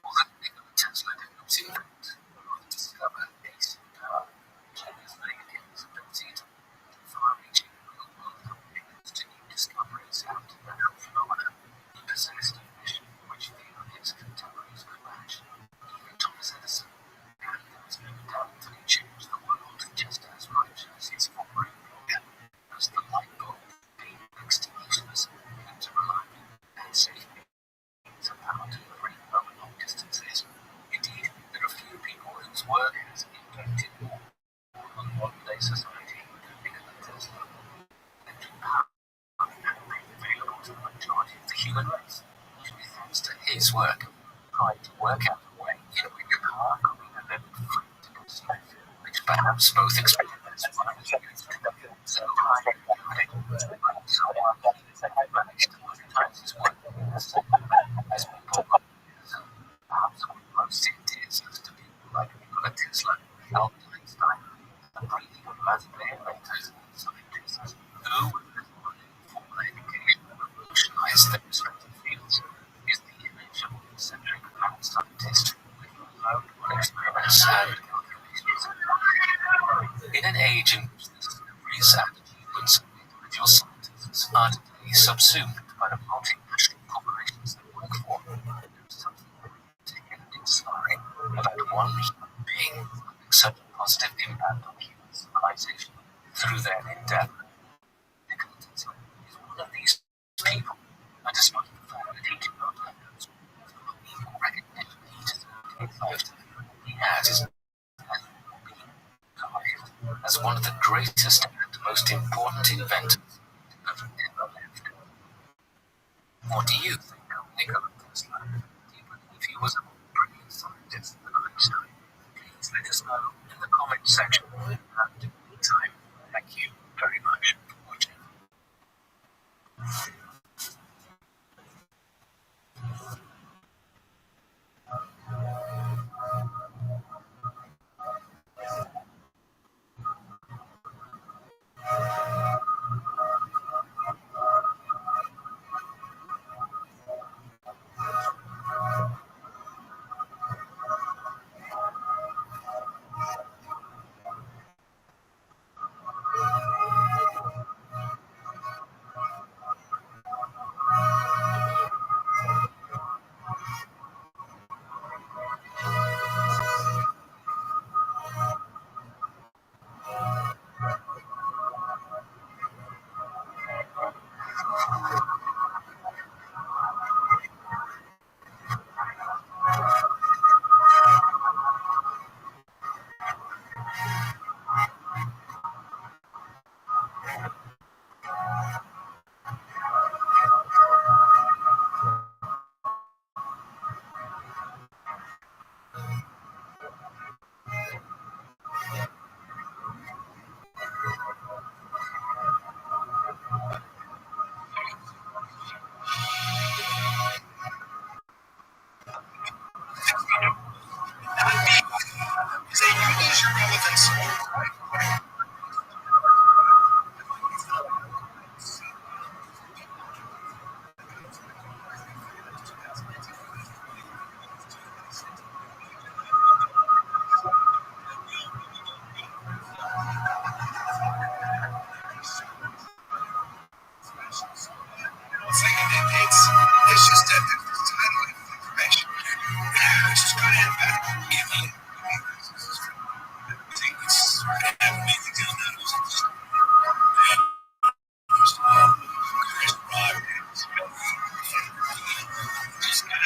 Although Nikola Tesla did not invent or discover AC power, genius made his ability to far-reaching real-world applications to new discoveries and natural phenomena. He possessed a vision which few of his contemporaries could match. Even Thomas Edison, and there was no doubt that he changed the world just as much as his former employer, as the light bulb being next to useless and to reliable and safe means of power delivery over long distances. Indeed, there are few people whose work has impacted more on modern-day society than Nikola Tesla. Electric power had made available to the majority of the human race, usually thanks to his work, trying to work out a way in which power could be delivered free to consume, which perhaps both experiments were so highly regarded, but somehow he managed to monetize his work as people perhaps what most ideas to people like Nikola Tesla, Albert Einstein, and really massively inventors and scientists who, with formal education, revolutionized their respective fields, is the image of an eccentric mad scientist with loud on experiments and calculations. In an age in which the discoveries and achievements of individual scientists are today subsumed by the multinational corporations they work for, there is something particularly inspiring about one human being having such a positive impact on human civilization through their endeavor. Nikola Tesla is one of these people, and despite the fact that he did not have those equal recognition he deserved in his lifetime, he has his as one of the greatest and most important inventors to have ever lived. What do you think of Nikola Tesla? Do you believe he was a more brilliant scientist than Einstein? Please let us know in the comment section. And in the meantime, thank you very much for watching.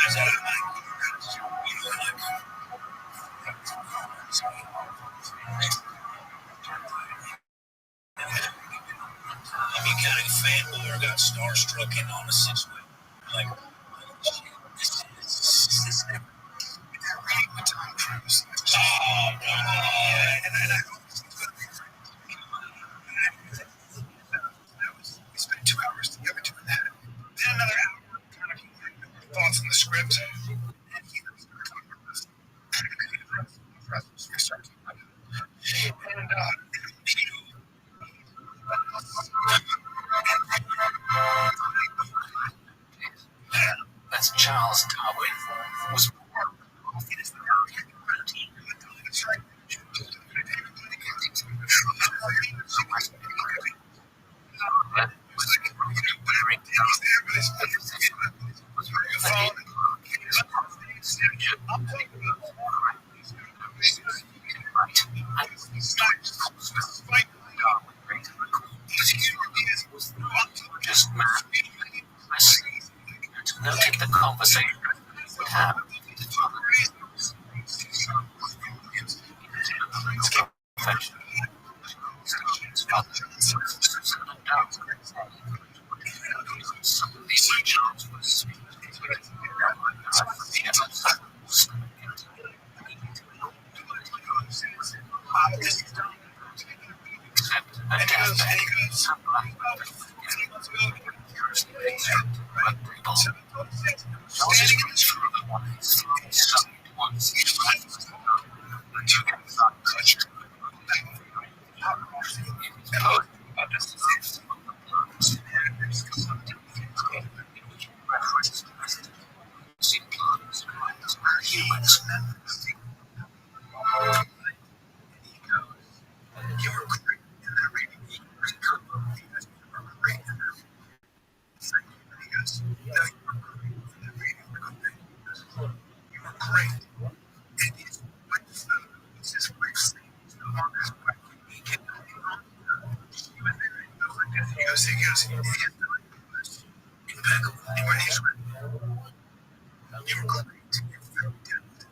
I mean, kind of a fanboy or got starstruck in on a situation. Like, shit, this is reading the Tom Cruise. Oh, and I we spent 2 hours together doing that. Then another hour, kind of thoughts on the script. And he started talking about this. We started talking about it. And As Charles Darwin was just mad. Noted the conversation would have. Humans. You were great in that rating. You were great in that. He goes, no, you were great in that rating. You were great. And his wife's name is no longer his wife. He can no longer. He goes, his impeccable. And when he's with you were great. You were very talented.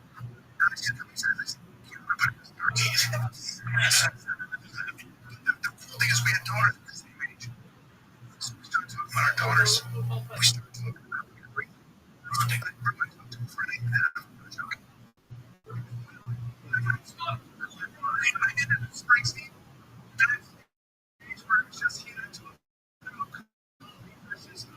Now he's going to be says, you were about 13. The cool thing is we had daughters at the same age. So we started talking about our daughters. We started talking about everything. One day, we're going to talk to him for an 8 minute. I did it at Springsteen. Where it was just he and I talking about versus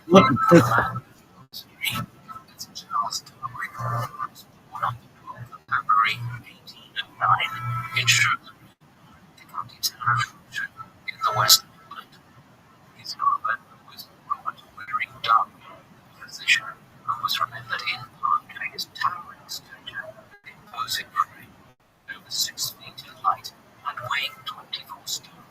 Look at this. February 1809 in Shrewsbury, the county town in the West of England. His father was Robert Waring-Dunn, a physician who was remembered in part for his towering stature, imposing frame, over 6 feet in height and weighing 24 stone.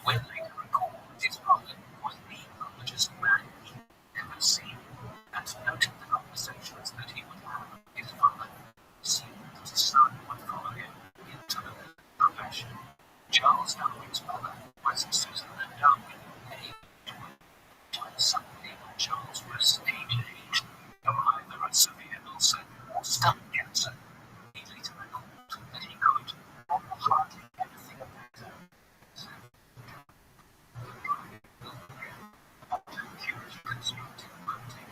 When later recalled, his father was the largest man he ever seen, and noting the conversations that he would have with his father, seemed that his son would follow him into the profession. Charles Darwin's mother was Susan Darwin, suddenly when Charles was age of either a severe ulcer or stomach cancer. He later recalled that he could hardly ever think about her. Acute constructive voting.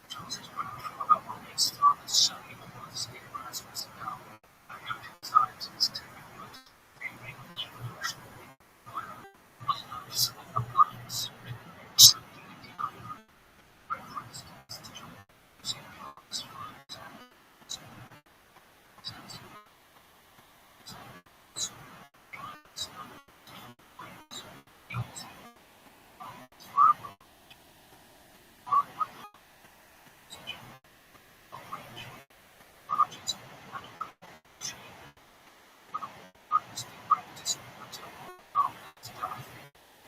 Charles's grandfather on his father's side was Erasmus Darwin, a noted scientist who was a English revolutionary lawyer, a loves of appliance,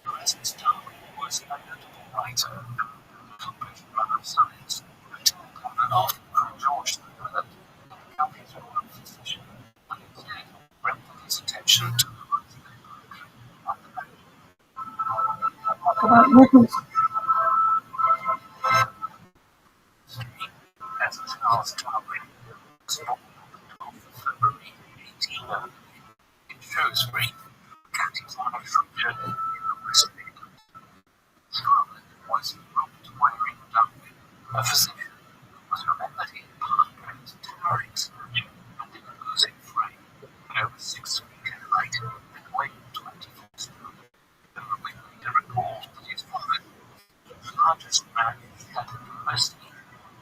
Erasmus Darwin was a notable writer who published run of science, and often from George III, the country's royal physician, and instead directed his attention to the writing of poetry and the melody. Talk about nipples. As Charles Darwin was born on 12th February 1809 in Shrewsbury, county town of Shropshire, in the West of England. Charlotte was Robert Waring-Dunn, a physician who was remembered in part for his towering stature and imposing frame, over 6 feet in height and weighing 24 stone. Who later recalled that his father was the largest man he had ever seen,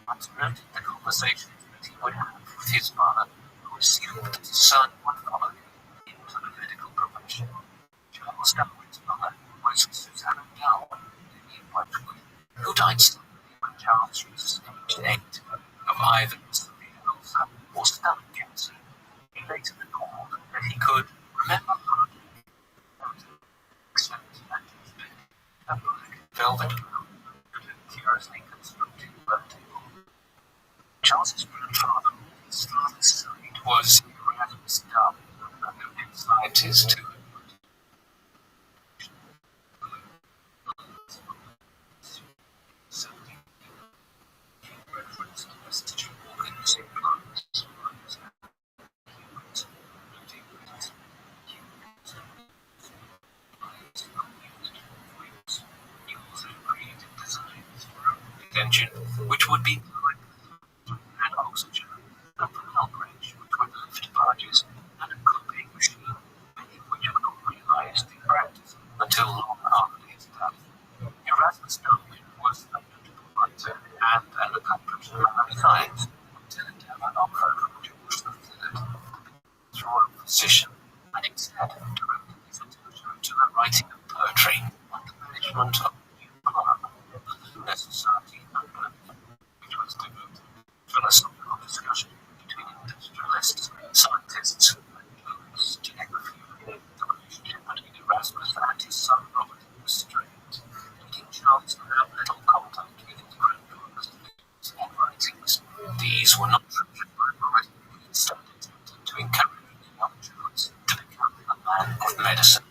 and noted the conversations that he would have with his father, who assumed that his son would follow him into the medical profession. Charles Darwin societies to engine, which would be and oxygen, a propel bridge which would lift barges, and a copying machine, many of which were not realized in practice until long after his death. Erasmus Darwin was a notable writer and an accomplished man of science, turned down an offer from George III, his royal physician, and instead directed his attention to the writing of poetry and the management of a new club, the Lunar Society in London, which was devoted to philosophical discussion between industrialists, scientists, and poets. Geography of the relationship between Erasmus and his son Robert was strained, leading Charles to have little contact with his grandfather's views and writings. These were not treasured by Robert, who instead attempted to encourage the young Charles to become a man of medicine.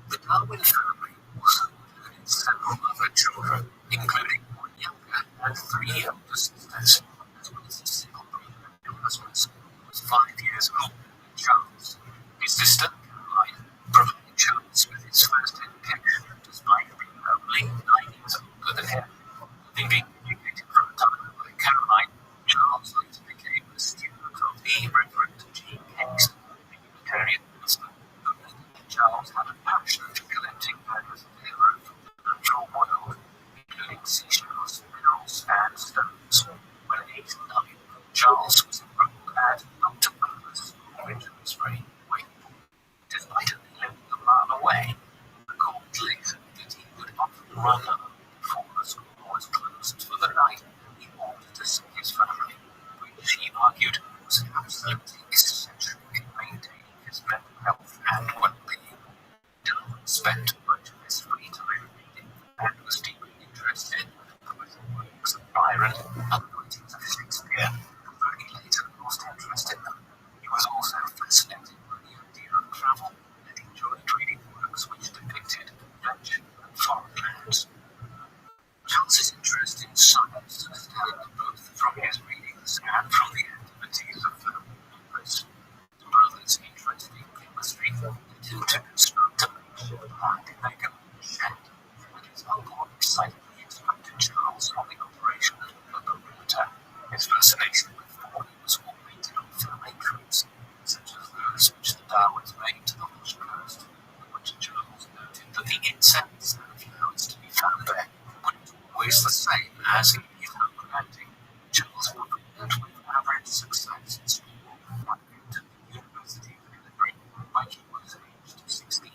The Darwin family also included several other children, including one younger and three younger sisters, as well as a single brother, Erasmus, who was 5 years older than Charles. His sister, Caroline, provided Charles with his first education, despite being only 9 years older than him. Having been educated for a time by Caroline, Charles later became a student of the Reverend G. Case, a Unitarian minister, who knew that Charles had a passion for collecting various phenomena from the natural world, including seashells, minerals, and stones. When aged 9, Charles was enrolled at Dr. Butler's original spring, despite only living a mile away. The court later that he would often run home before the school was closed for the night in order to see his family, which he argued was absolutely essential in maintaining his mental health and well-being. Darwin spent much of his free time reading and was deeply interested in the poetic works of Byron and the writings of Shakespeare, although he later lost interest in them. He was also fascinated by the idea of travel and enjoyed reading works which depicted adventure and foreign lands. Charles's interest in science stemmed both from his readings and from the activities of family members. The brothers' interest in chemistry led him to construct a makeshift lab in their garden shed, and his uncle excitedly instructed Charles on the operation of the reactor. His fascination with formulas augmented on family trips, such as those which the Darwins made to the Welsh coast, in which Charles noted that the insects and flowers to be found there were not always the same as in his own landing. Charles performed with average success in school and entered the University of Edinburgh when he was aged 16,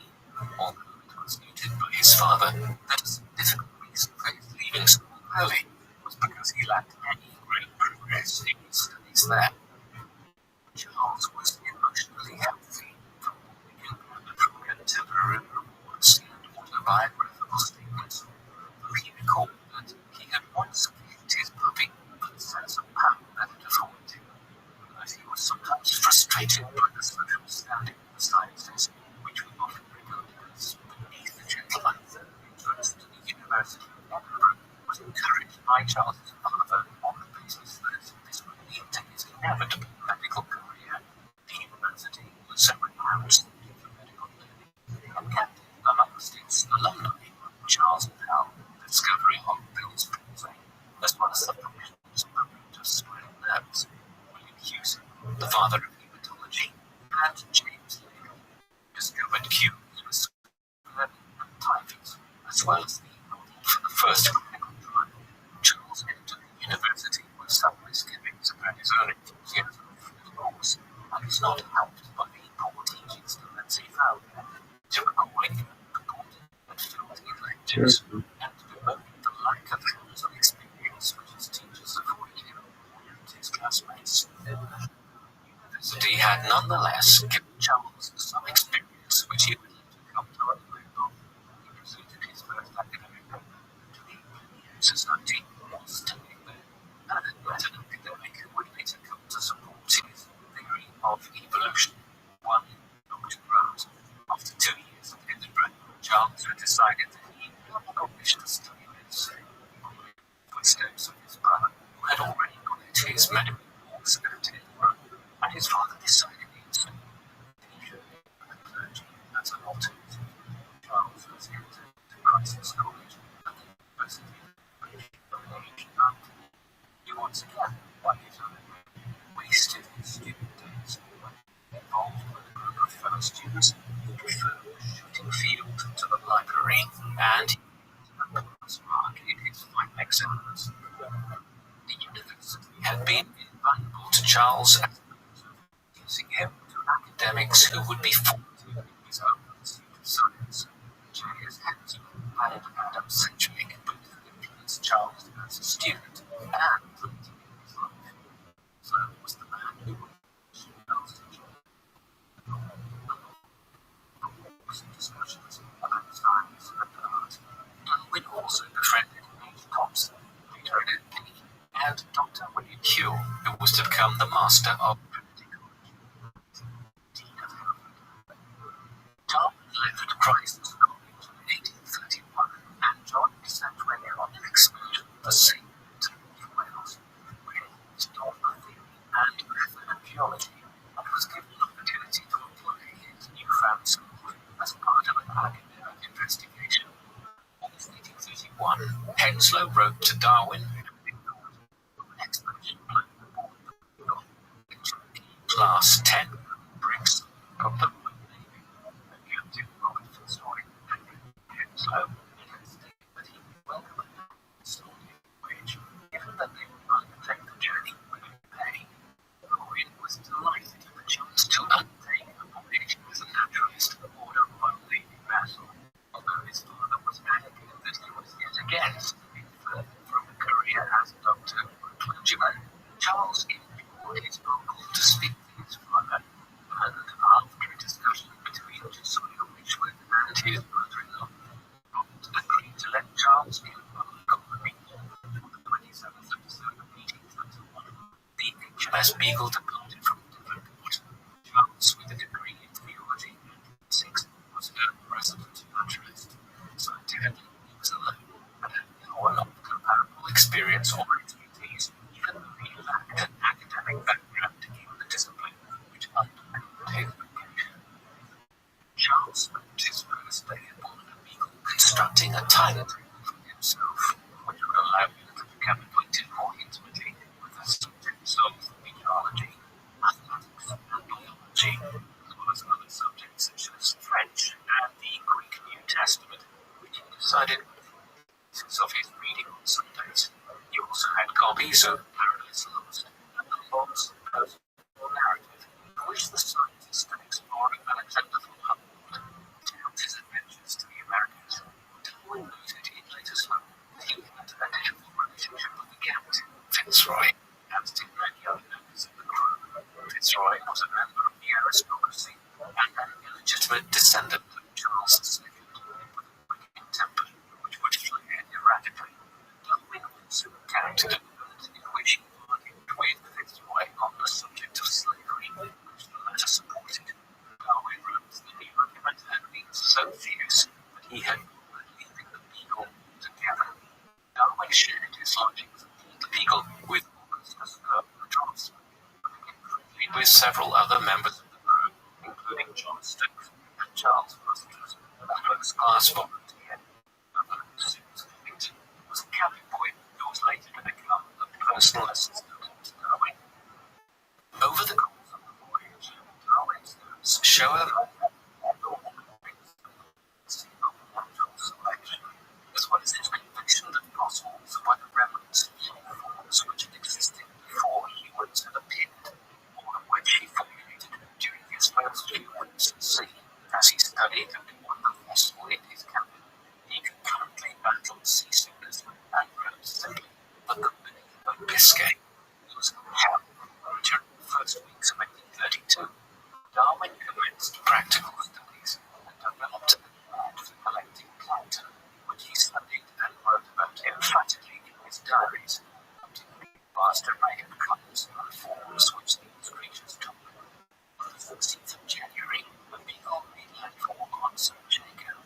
although it was noted by his father that a significant reason for his leaving school early was because he lacked any great progress in his studies there. Charles was emotionally healthy, from contemporary reports and autobiographical statements, though he recalled that he had once kicked his puppy for the sense of power that it afforded him, and that he was sometimes frustrated by the social standing of the sciences, which were often regarded as beneath the gentleman. Interest in the University of Edinburgh was encouraged by Charles's father on the basis that this would lead to his inevitable medical career. The university was a renowned center for medical learning, and kept amongst its alumni Charles Bell, the discovery of Bell's palsy, as well as the functions of the root of spinal nerves, William Hewson, the father of hematology, and James Lick, discovered cures for scurvy and typhus, as well as the model for the first clinical trial. Charles entered the university with some misgivings about his own enthusiasm for the course, and was not helped by the poor teachings that he found there, to recalling purported and filthy lectures, and bemoaning the lack of hands-on experience which his teachers afforded him and his classmates. The university had nonetheless given Charles some experience which he would later come to rely on. He presented his first academic paper to the Linnean Society while studying there, and met an academic who would later come to support his theory of evolution, one Dr. students who preferred the shooting field to the library, and he mark in his fine excellence. The university had been invaluable to Charles, using him to academics who would be formative in his own pursuit of science. J.S. Henson and Adam Sedgwick both influenced Charles as a student and later in his life. So was the man who discussions about science and art. Darwin also befriended H. Thompson, later an MP, and Dr. William Whewell, who was to become the master of Trinity College, Dean of Harvard. Darwin left Christ's College in 1831 and joined Sedgwick on an excursion the same to Wales, where he taught the theory and method of geology and was given an opportunity to apply his newfound skill as part of an academic investigation. In 1831, Henslow wrote to Darwin of an expedition planned aboard the Beagle, which class 10 bricks of the Royal Navy, and Captain Robert Fitzroy Henslow stated that he would welcome a story which, given that they would undertake the journey without pay, Darwin was delighted at the chance to undertake a voyage as a naturalist aboard a Royal Navy vessel, although his father was angry that he was yet again inferred from a career as a doctor or a clergyman. Charles implored his uncle to speak to his father, and after a discussion between Josiah Richwood and his brother-in-law, Robert agreed to let Charles embark on the Beagle on the 27th of December 1831. The HMS Beagle departed from Devonport. Charles, with a degree in theology and physics, was her resident naturalist. Scientifically, he was alone, and had no one of comparable experience or expertise, even though he lacked an academic background to keep the discipline which underpinned his vocation. Charles spent his first day aboard the Beagle constructing a timetable for himself, which would allow him to become acquainted more intimately with the subjects of meteorology, mathematics, and biology, as well as other subjects such as French and the Greek New Testament, which he decided of his reading on Sundays. He also had copies of Paradise Lost and the Lord's Personal Narrative, in which the scientist and explorer Alexander von Humboldt recounts his adventures to the Americas. Darwin noted in later life that he had a difficult relationship with the captain, Fitzroy, as did many other members of the crew. Fitzroy was a member of the aristocracy and an illegitimate descendant of Charles II, with a wicked temper which would flare erratically. Darwin also encountered a moment in which he argued with Fitzroy on the subject of slavery, which the latter supported. Darwin wrote that the argument had been so fierce that he had ordered leaving the Beagle together. Darwin shared his lodgings aboard the Beagle with Augustus Johnson, with several other members of the crew, including John Stokes and Charles Masters, a close class volunteer. Susan Covington was a cabin boy who was later to become a personal assistant to Darwin. Over the course of the voyage, Darwin's notes show a natural selection, as well as his conviction that fossils were the remnants of forms which had existed before humans had appeared, or which he formulated during his first few weeks at sea. As he studied and won the vessel in his cabin, he concurrently battled seasickness and wrote simply the Company of Biscay. It was hell during the first weeks of 1832. Darwin commenced practical studies and developed an art for collecting plankton, which he studied and wrote about emphatically in his diaries, noting the vast array of colours and forms which these creatures took. On the 16th of January, the Beagle made landfall on San Jago,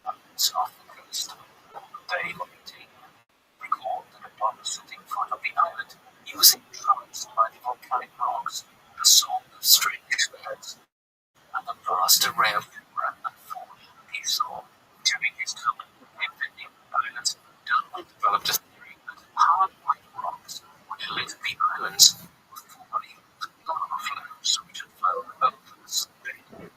off the coast on the day of 18. Record that upon setting foot on the island, he was entranced by the volcanic rocks, the song of strange birds, and the vast array of flora and fauna he saw. During his time in the New Islands, Darwin developed a theory that hard white rocks, which lit the islands, were formerly lava flows which had flown over the seabed.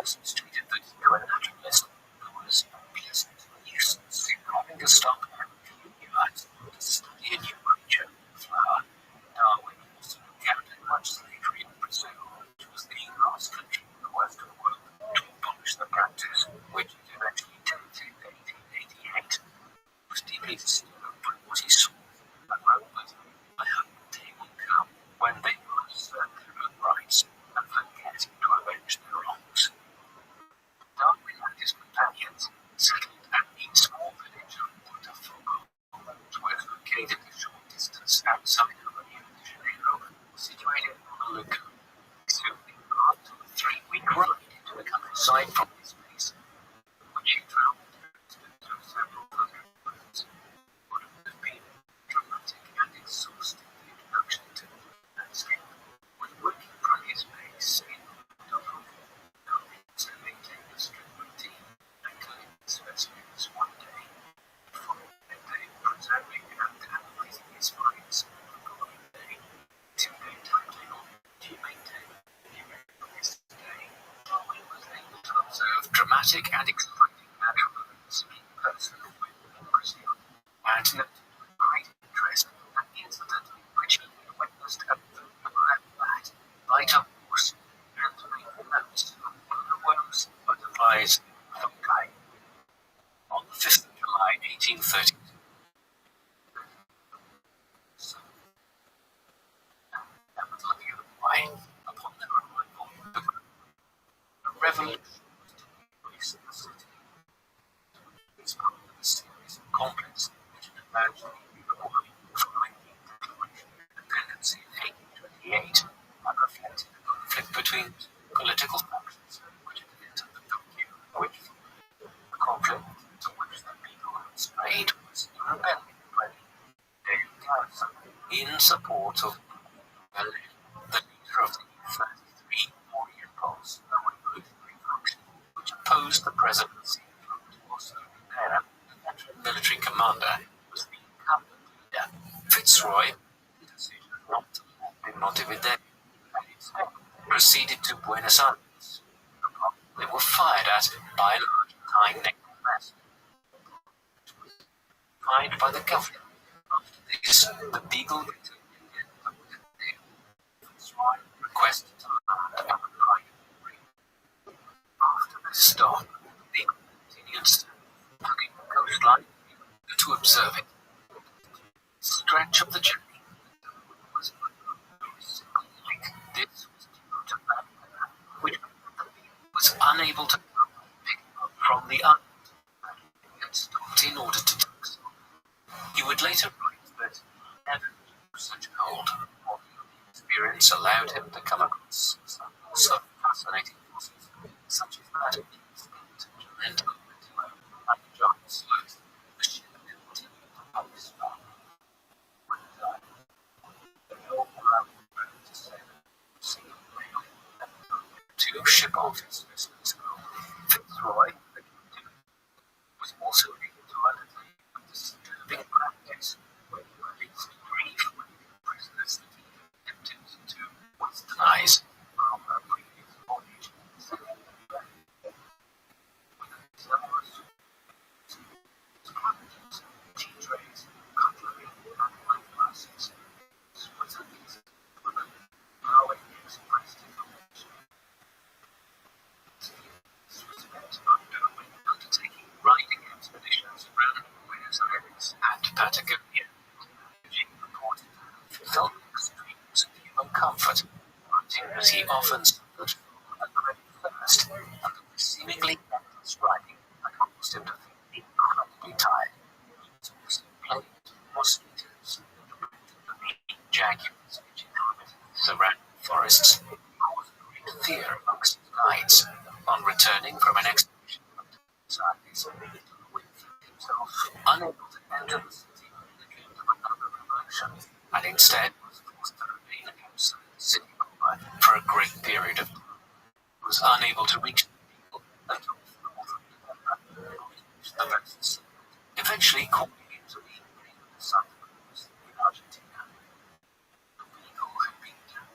persons treated the naturalist, who was a pleasant nuisance, having to stop every few yards to study a new creature, flower. Darwin also encountered much slavery in Brazil, which was the last country in the Western world to abolish the practice, which it eventually did in 1888. He was deeply disturbed by what he saw, and wrote that "I hope the day will come when they will assert their own rights and forget to avenge their wrongs." Darwin and his companions settled at the small village of Botafogo, which was located a short distance outside of Rio de Janeiro, situated on a lagoon. Soon after a 3-week ride into the countryside from this place, which he travelled through several other roads, would have been dramatic and exhausting introduction to the landscape. When working from his base in Botafogo, Darwin also maintained a strict routine and collected specimens one day, following a day preserving and analysing his finds on the following day. 2-day timetable to maintain the this day. Darwin was able to observe dramatic and exciting natural events in person in Brazil, and noted with great interest an incident in which he had witnessed a black bat bite a horse and make notes of worms, butterflies, fungi. On the 5th of July, 1832, that was looking at why, upon their arrival, the revolution was taking place in the city. It's part of a series of conflicts which had emerged in the following the Declaration of Independence in 1828 and reflected the conflict between political factions which had entered the vacuum which followed. The conflict to which the people had strayed was the rebellion by in support of Berlin, the leader of the 33 warrior poles, the revolutionary faction, which opposed the presidency from Tosso Rivera, the veteran military commander, was the incumbent leader. Fitzroy, the decision not to land in Montevideo, and instead proceeded to Buenos Aires. They were fired at by a large Thai-native vessel, which was fired by the government. After this, the Beagle returned again to Montevideo. Fitzroy requested to land on the private ring. After this stop, the Beagle continued looking the coastline to observe it. The stretch of the journey was very simple like this was due to bad weather, which meant that the Beagle was unable to pick up from the island and had stopped in order to do so. He would later write that he never knew such cold, although the experience allowed him to come across samples of fascinating fossils, such as that of the extinct giant armadillo and the giant sloth. The ship continued on this path. When it died, the old man wrote to say that single whale and two ship officers Fitzroy, the captain, was also able to undertake a disturbing practice where he released grief when the prisoners that he had attempted to westernize from a previous voyage, sending them back with a zealous cabbages, tea trays, cutlery, and eyeglasses. This was at least one of how he expressed his affection. This was meant by Darwin undertaking riding expeditions around Buenos Aires and Patagonia, which he reported to have felt extremes of human comfort, writing that he often suffered from a great thirst, and that the seemingly endless riding had caused him to feel incredibly tired. He was also plagued with mosquitoes and the jaguars which inhabited the surrounding forests, caused great fear amongst his guides. On returning from an expedition to Buenos Aires, Darwin found himself unable to enter the city on account of another revolution, and instead was forced to remain outside the city proper for a great period of time. He was unable to reach the people until the 4th of November, which the vessel sailed, eventually calling into the evening of the Santa Cruz in Argentina. The Beagle had been down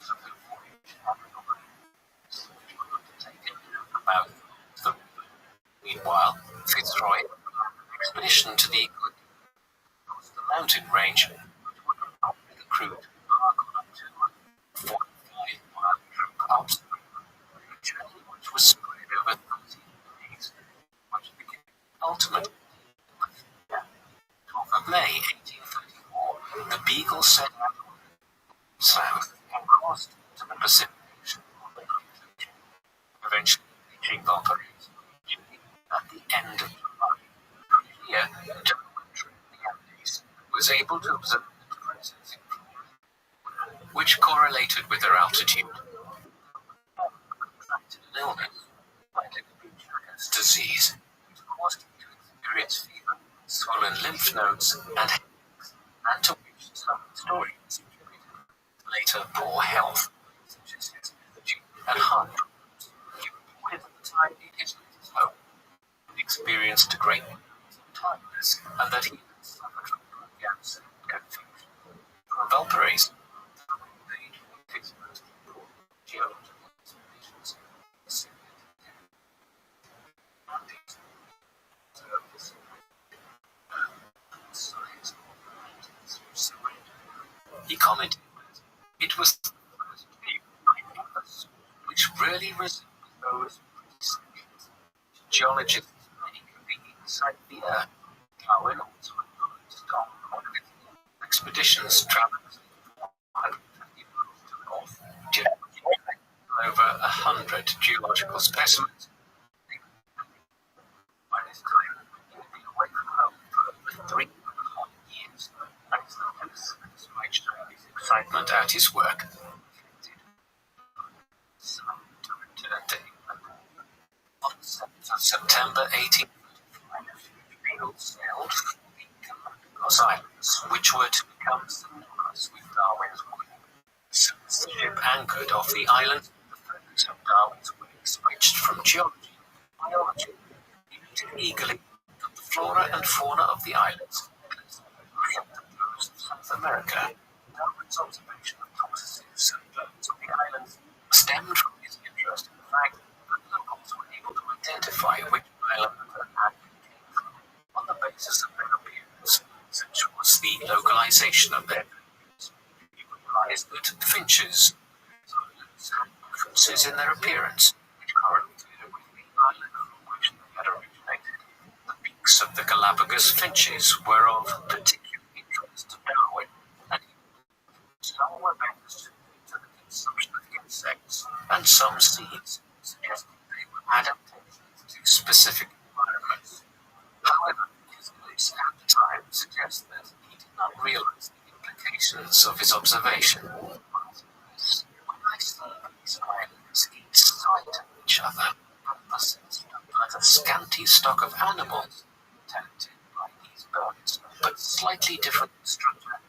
for the voyage having already which were undertaken Meanwhile, Fitzroy, expedition to the mountain range, with the crew to embark on a 45-mile trip up the journey, which was spread over 13 days, which became ultimately 12th of May 1834, the Beagle set out south and crossed to the Pacific Ocean, eventually reaching Valparaiso at the end of July. Here, telemetry in the Andes was able to observe the differences in flora, which correlated with their altitude. Contracted an illness, likely to be Chagas disease, which caused him to experience fever, swollen lymph nodes, and headaches, and to which some historians attributed later poor health, such as his energy and heart problems. He reported at the time in his latest home experienced a great deal of tiredness, and that he had suffered from gaps and confusion. From Valparaiso, made one of his most important geological expeditions, he commented that it was the first view by others, which really resembled those preconceptions. Geologists many could be inside the earth. Darwin also acknowledged on expeditions traveling 450 miles to the north, geologically over 100 geological specimens. By this time, he had been away from home for over 3.5 years, and his notice, despite showing his excitement at his work, reflected some to return to England. On the 7th of September 1835, Beagle sailed from the Galapagos Islands, which were to become synonymous with Darwin's work. As soon as the ship anchored off the island, the focus of Darwin's work switched from geology to biology. He noted eagerly that the flora and fauna of the islands reflected those of South America. Darwin's observation of processes and birds on the islands stemmed from his interest in the fact that locals were able to identify which island an animal came from on the basis of their appearance, such was the localization of their appearance. He realized that finches had differences in their appearance, which correlated with the island from which they had originated. The beaks of the Galapagos finches were of particular interest to Darwin, and he some were beneficial to the consumption of insects, and some seeds, suggesting they were adaptations to specific environments. However, his notes at the time suggest that he did not realize the implications of his observation. When I see these islands each side of each other, the sense that a scanty stock of animals tenanted by these birds, but slightly different in structure,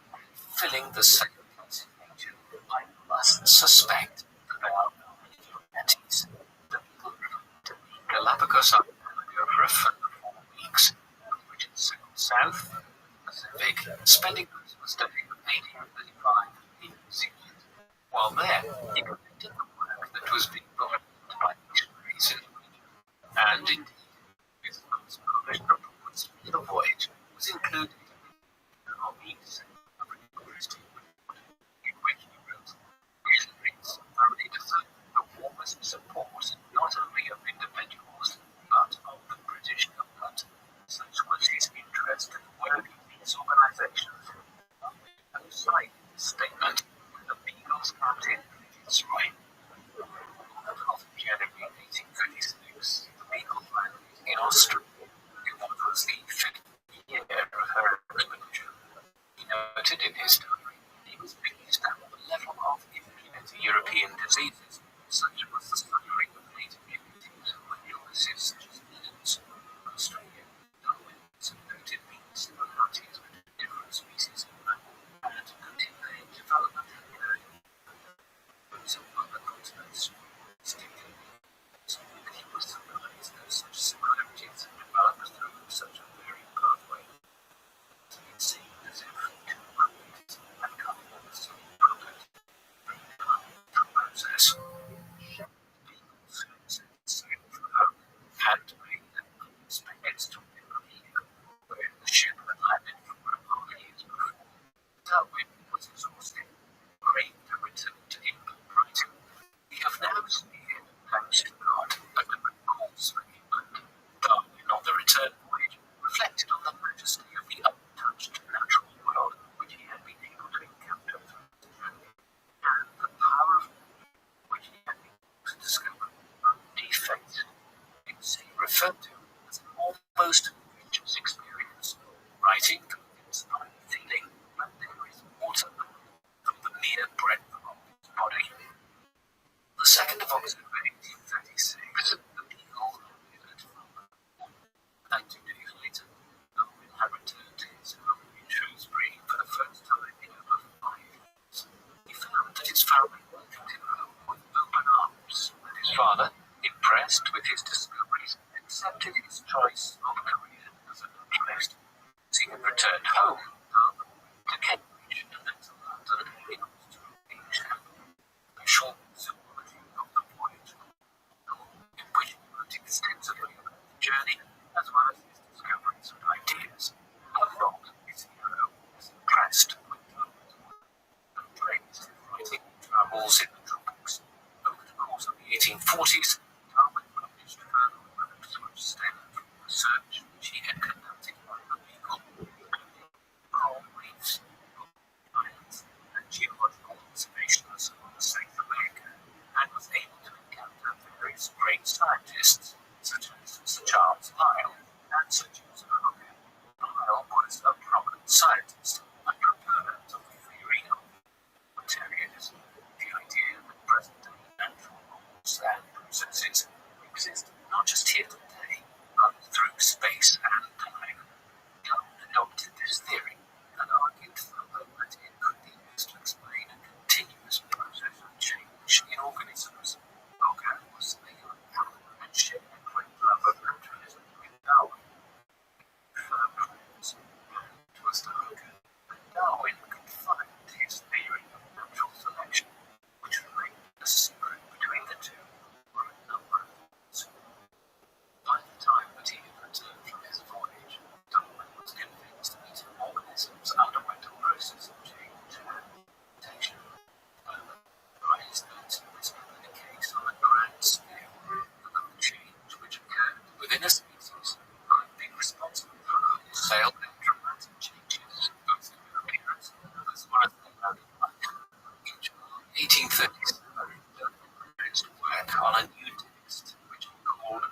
filling the same place in nature, I must suspect that they are entities. The people remained to the Galapagos Island for a further 4 weeks, which is sailed south Pacific, spending Christmas Day 1835 in New Zealand. While there, he completed the work that was being brought by missionaries in the region, and indeed, his most published reports for the voyage was included in the Armies of Christian report, in which he wrote, missionaries thoroughly deserve the warmest support not only of individuals, but of the British government. Such was his interest in the work of these organizations. Outside this statement, the Beagle's captain, Fitzroy. On the 12th of January 1836, the Beagle landed in Australia in what was the 5th year of her expedition. He noted in his diary he was pleased at the level of immunity European diseases, such was the suffering of native communities with illnesses such as measles. Australia, Darwin, noted the similarities between different species of mammal and noted their development and some other continents. Stimulating that he was surprised that such similarities had developed through such a varying pathway. It seemed as if two groups had come from the same product, the process. father, impressed with his discoveries, accepted his choice of a career as a naturalist. He had returned home to Cambridge and then to London in order to engage a short zoology of the voyage, in which he wrote extensively about the journey as well as his discoveries and ideas. Along his hero was impressed with Darwin's work and praised his writing travels in the tropics. Over the course of the 1840s, Darwin published further works which stemmed from research which he had conducted on the legal, including coral reefs, islands, and geological observations on South America, and was able to encounter various great scientists such as Sir Charles Lyell and Sir James Hooker. Lyell was a prominent scientist and proponent of the theory of materialism, the idea that present-day natural laws and processes exist not just here today, but through space and time. Darwin adopted this theory and argued further that it could be used to explain a continuous process of change in organisms. Hooker was a young man and shared a great love of naturalism with Darwin. Firm friends, and it was to Hooker that Darwin confined his theory of natural selection, which remained a secret between the two for a number of years. By the time that he had returned from his voyage, Darwin was convinced that organisms underwent a process of change and mutation. However, realized that this was the case on a grand scale. The change which occurred within a species might be responsible for wholesale and dramatic changes, both in appearance as well as in life. In July 1837, Darwin commenced work on a new text which he called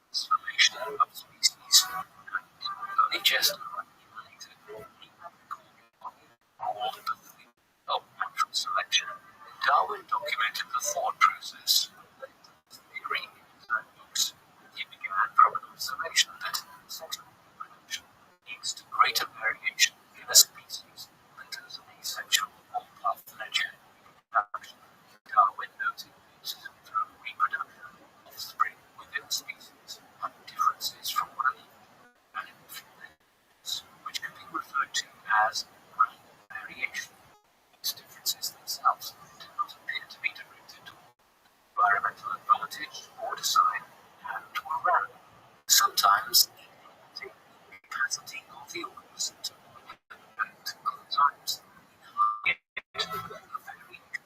Transformation of Species, and only just later he had recorded what he called the theory of natural selection. Darwin documented the thought process and led to his theory in his own books. He began from an observation that sexual reproduction leads to greater variation in a species than does asexual or parthenogenetic reproduction. Darwin noted that through reproduction, offspring within a species have differences from one another, and in females, which can be referred to as random variation. These differences themselves do not appear to be directed toward environmental advantage or design, and were random. Sometimes inhibiting the capacity of the organism to and other times inhibiting the variation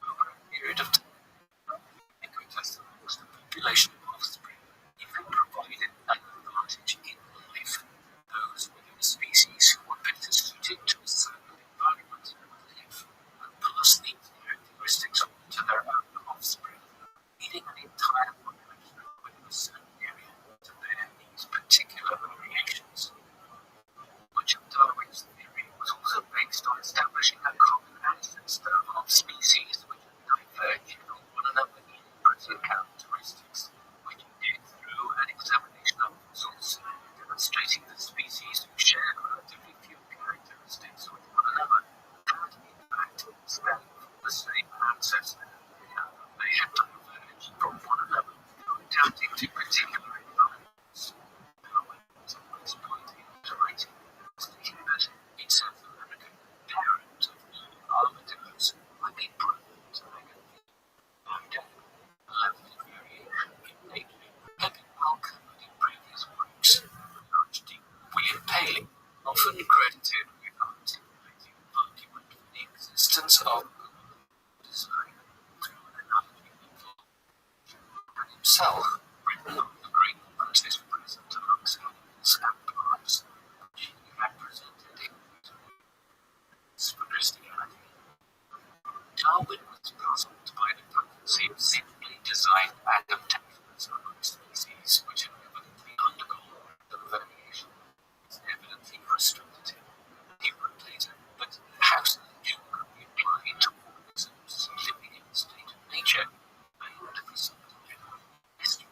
over a period of time. It could test amongst the population of offspring if it provided an advantage in life. Those within a species who were better suited to a certain environment would live and pass these characteristics on to their own offspring, leading an entire population within a certain area to bear these particular variations. Much of Darwin's theory was also based on establishing a common ancestor of species which diverged from one another in present characteristics, which he did through an examination of fossils, demonstrating that species who share relatively few characteristics with one another had in fact stemmed from the same ancestor. They had diverged from one another through adapting to particular environments. Darwin was at this point in his writing, stating that in South America, parent of all armadillos might be proven to make a level of variation in nature had been well covered in previous works. Archdeacon William Paley often credited with articulating an argument for the existence of design through an analogy involved, and himself written of the great differences present amongst animals and plants, which he had presented in his works for Christianity. Darwin was puzzled by the tendency of simply designed adaptations amongst species which had evidently undergone random variation. It's evidently frustrated him. He wrote later, but how selection could be applied to organisms living in a state of nature, and for some time, history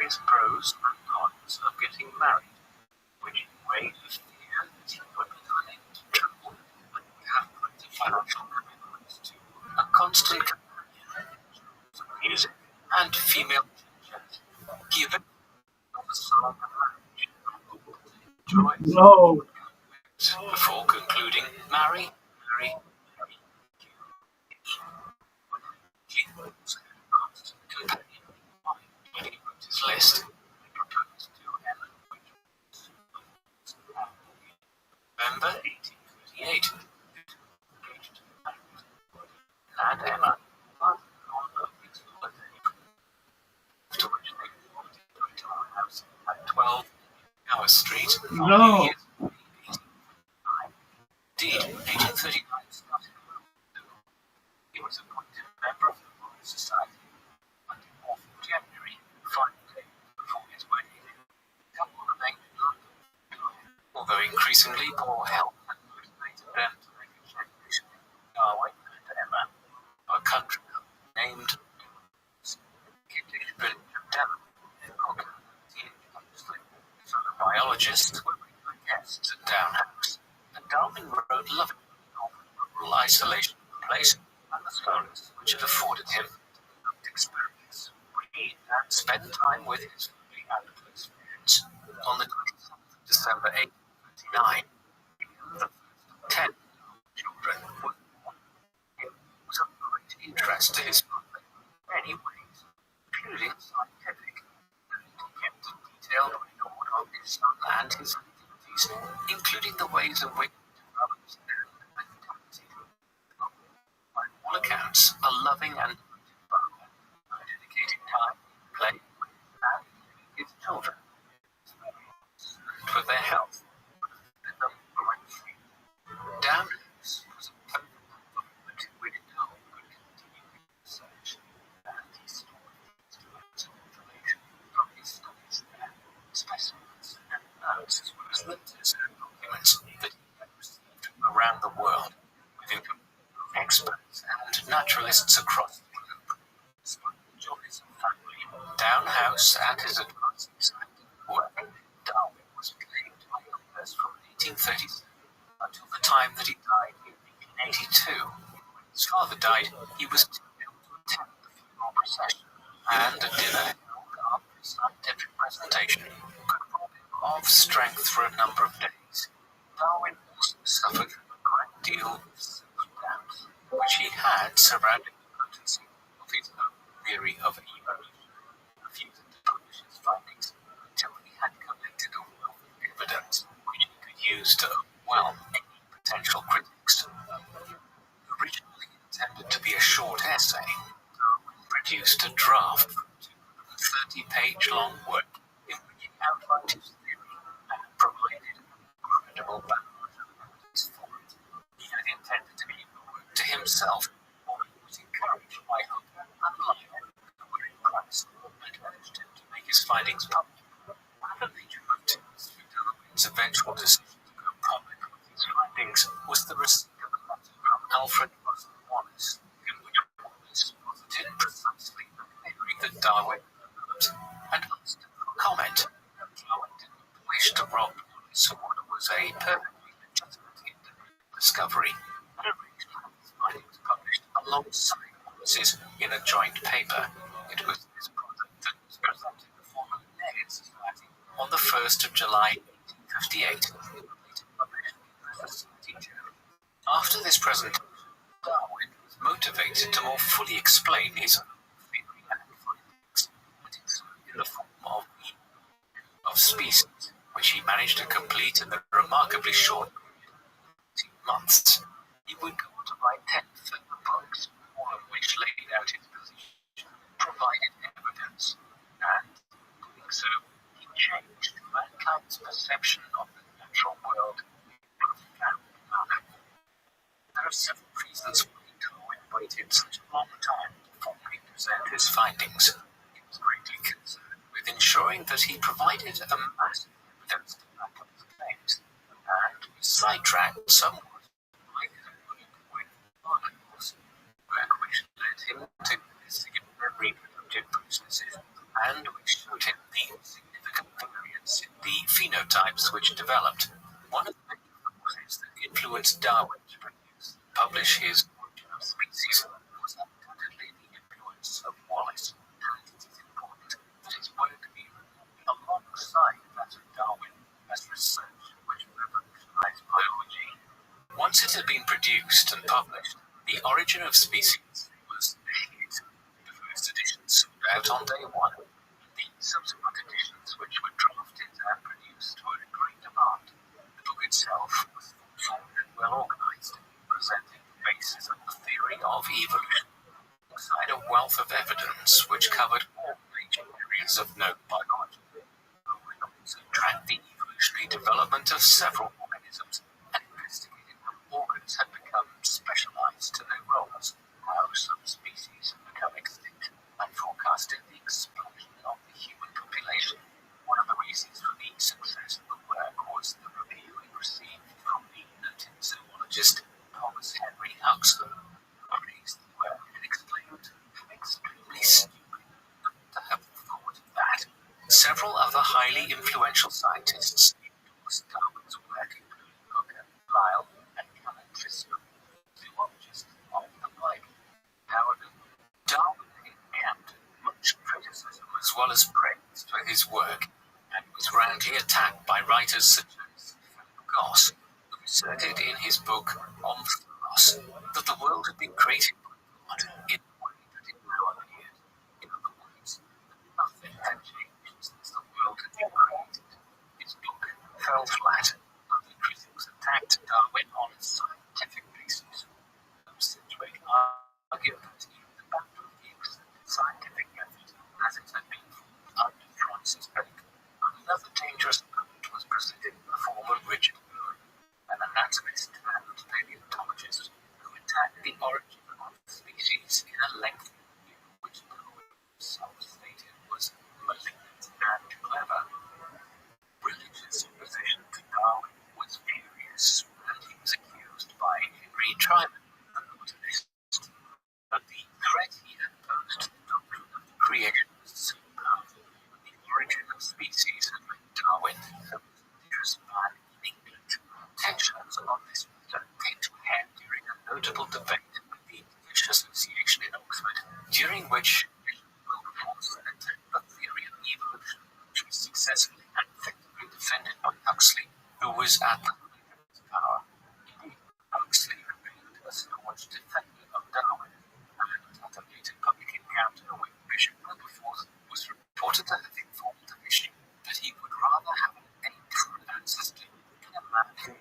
various pros and cons of getting married, which weighed the fear that he would be unable to travel and have plenty financial commitments to a constant companion of music and female church. He eventually got the song of marriage and enjoys No. before concluding, marry, marry, marry. He was a constant companion of mine when he wrote his list. He proposed to Emma November 1838. Engaged to the married. And Emma was on of his holiday, after which they walked into our house at 12 Gower Street on No. New Year's Eve, 1839. Indeed, 1839 started. He was appointed a member of the Royal Society on the 4th of January, 5 days before his wedding. The couple remained in London, although increasingly poor health had motivated them to make a change. Darwin and Emma, a country named Kentish village of Devon, fellow biologists were regular guests at Down House, and Darwin wrote lovingly of the rural isolation of the place and the solace which it afforded him loved experience. Read and spend time with his family and close friends. On the 27th of December 1839, the first of 10 children was born. It was of great interest to his family in many ways, including scientific, and he kept a detailed record of his son and his activities, including the ways in which he developed and adapted. By all accounts, a loving and devoted father, by dedicating time to play with and his children, and with their health, and them greatly. Down House was a perfect environment in which Darwin could continue his research, and he stored instruments and information from his studies there, specimens and notes, as well as letters and documents that he had received from around the world, with information from experts and naturalists across the globe. Despite the joys of family, Down House and his advancing scientific work, Darwin was plagued by illness from 1837 until the time that he died in 1882. When his father died, he was too ill to attend the funeral procession, and a dinner held after a scientific presentation could rob him of strength for a number of days. Darwin also suffered from a great deal of self-doubt, which he had surrounding the potency of his own theory of evolution, refusing to publish his findings until he had collected a wealth of evidence which he could use to overwhelm any potential critics. Originally intended to be a short essay, Darwin produced a draft for a 230-page-long work in which he outlined his theory and provided an incredible background of his for it. He had intended to keep the work to himself, or he was encouraged by Hope and Lyon, who were in Christ, and urged him to make his findings public. One of the major motives for Darwin's eventual decision to go public with his findings was the receipt of a letter from Alfred Russel Wallace, in which Wallace posited precisely the theory that Darwin developed, and asked for comment. Darwin didn't wish to rob Wallace of what was a perfectly legitimate independent discovery, and arranged to have his findings published alongside Wallace's in a joint paper. It was this product that was presented before the Linnean Society on the 1st of July 1858, and later published in the Society Journal. After this presentation, Darwin was motivated to more fully explain his own theory and findings, and in the form of species, which he managed to complete in the remarkably short period of 18 months. He would go on to write 10 further books, all of which laid out his position, provided evidence, and in doing so, he changed mankind's perception of the natural world in a profound manner. There are several reasons why Darwin waited such a long time to formally present his findings. He was greatly concerned with ensuring that he provided a massive evidence to back up his claims, and was sidetracked somewhat by his work with barnacles, work which led him to investigate their reproductive processes and which showed him the significant variance in the phenotypes which developed. One of the many forces that influenced Darwin to publish his Origin of Species was undoubtedly the influence of Wallace, and it is important that his work be reviewed alongside that of Darwin as research which revolutionized biology. Once it had been produced and published, The Origin of Species was a hit. The first edition sold out on day one. The subsequent editions, which were drafted and produced, were in great demand. The book itself was thoughtful and well organized, presenting the basis of the theory of evolution, alongside a wealth of evidence which covered all major areas of known biology. Darwin also tracked the evolutionary development of several organisms and investigated how organs had become specialized to their roles, how some species had become extinct, and forecasted the explosion of the human population. One of the reasons for the success of the work was the review it received from the noted zoologist Thomas Henry Huxley, who praised the work and exclaimed, "Extremely stupid to have thought that." Several other highly influential scientists endorsed Darwin's work, including Hooker, Lyell, and Callan Trisman, zoologists of the Bible. However, Darwin encountered much criticism as well as praise for his work, and was roundly attacked by writers such as Philip Goss, who asserted in his book On Theos that the world had been created by God in the way that it now appeared. In other words, that nothing had changed since the world had been created. His book fell flat. Other critics attacked Darwin on a scientific basis. Sedgwick argued that he had abandoned the accepted scientific method as it had been formed under Francis Bacon. Another dangerous opponent was presented in the form of Richard Moore, an anatomist and paleontologist who attacked the origin of species in a lengthy review which Darwin himself stated was malignant and clever. Religious opposition to Darwin was furious, and he was accused by Henry Tryman, a botanist. But the threat he had posed to the doctrine of creation was so powerful that the Origin of Species had made Darwin the most dangerous man in England. Tensions on this matter came to a head during a notable debate with the English Association in Oxford, during which Wilberforce attacked the theory of evolution, which was successfully and effectively defended by Huxley, who was at the height of his power. Indeed, Huxley remained a staunch defender of Darwin, and at a later public encounter with Bishop Wilberforce was reported to have informed the issue that he would rather have an ancient ancestor than a man who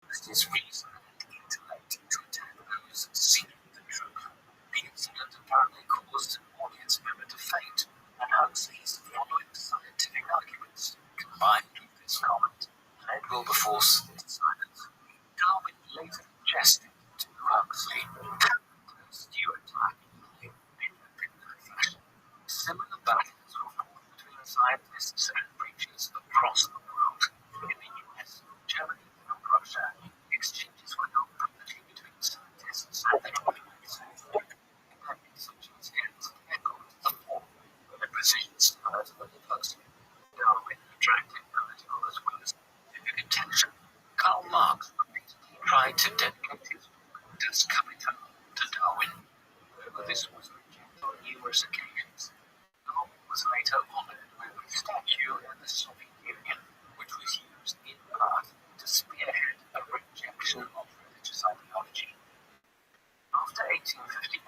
used his reason and intellect to attack those seeking the truth. The incident apparently caused an audience member to faint, and Huxley's following scientific arguments, combined with this comment, led Wilberforce into silence. Darwin later suggested to Huxley that Stuart type in a biblical fashion. Similar battles were fought between scientists and preachers across the world. In the US, Germany, and Russia, exchanges were held publicly between scientists and their opponents. Such incidents echoed the form of the positions held by Huxley. Darwin attracted political as well as scientific attention. Karl Marx repeatedly tried to dedicate his book Das Kapital to Darwin. However, this was rejected on numerous occasions. Darwin was later honored with a statue in the Soviet Union, which was used in part to spearhead a rejection of religious ideology. After 1859,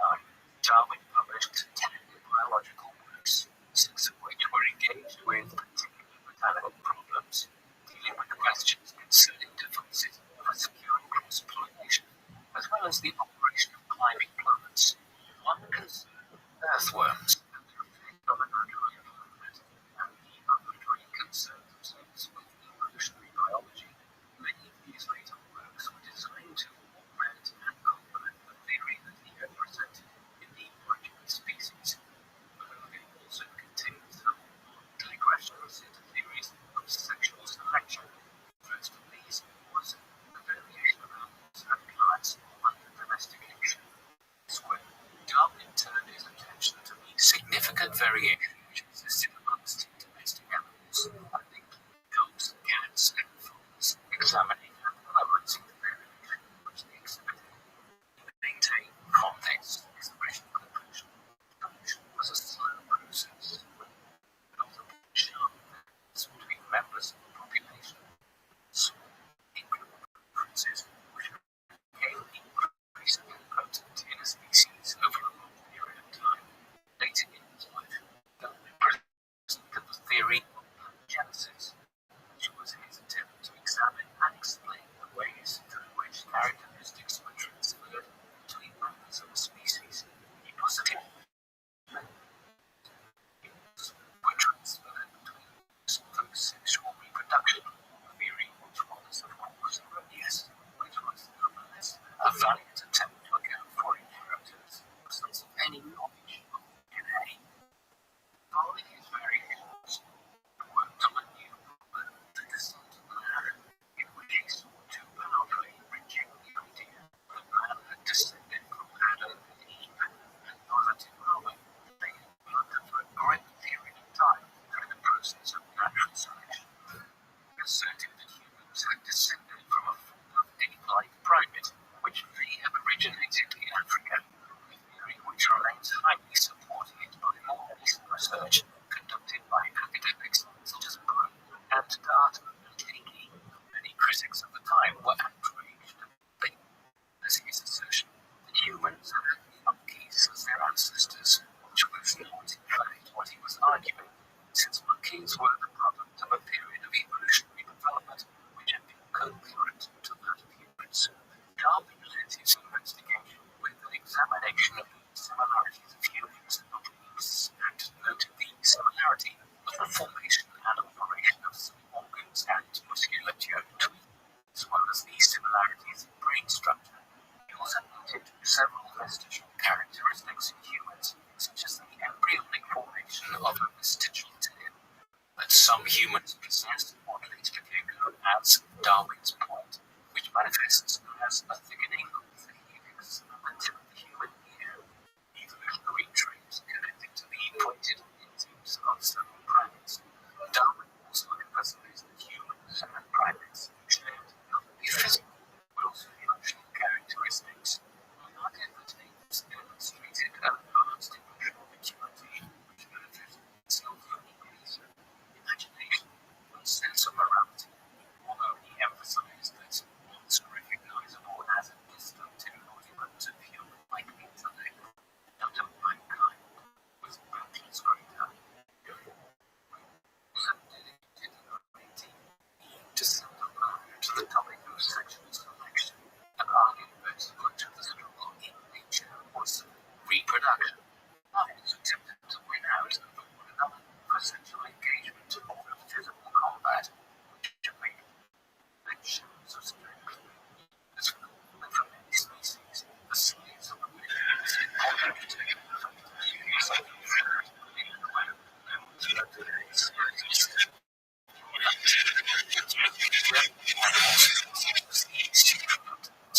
Darwin published 10 biological works, 6 of by academics such as Broom and Gardner and Leakey. Many critics of the time were outraged as his assertion that humans had monkeys as their ancestors, which was not in fact what he was arguing, since monkeys were the product of a period of evolutionary development which had been concurrent to that of humans. Darwin led his investigation with an examination of the similarities of humans and apes, and noted the similarity of the formation and operation of some organs and musculature between, as well as the similarities in brain structure. He also noted several vestigial characteristics in humans, such as the embryonic formation of a vestigial tail, that some humans possess what later became known as Darwin's point, which manifests as a thickening of the helix at the tip of the human ear. Evolutionary traits connected to the pointed tips of several primates. Darwin also emphasized that humans and primates shared not only physical but also functional characteristics. He argued that apes demonstrated an advanced emotional maturity which manifested itself in increased imagination and sense of morality, although he emphasized that once recognizable as a distant embodiment of human-like intellect, not of mankind, was boundless greater. Also dedicated a great deal to to the topic of sexual selection, and argued that much of the struggle in nature was reproduction. Others attempted to win out over one another for sexual engagement over physical combat, which made shows of strength. As for many species, the size of the male is important to take from the use of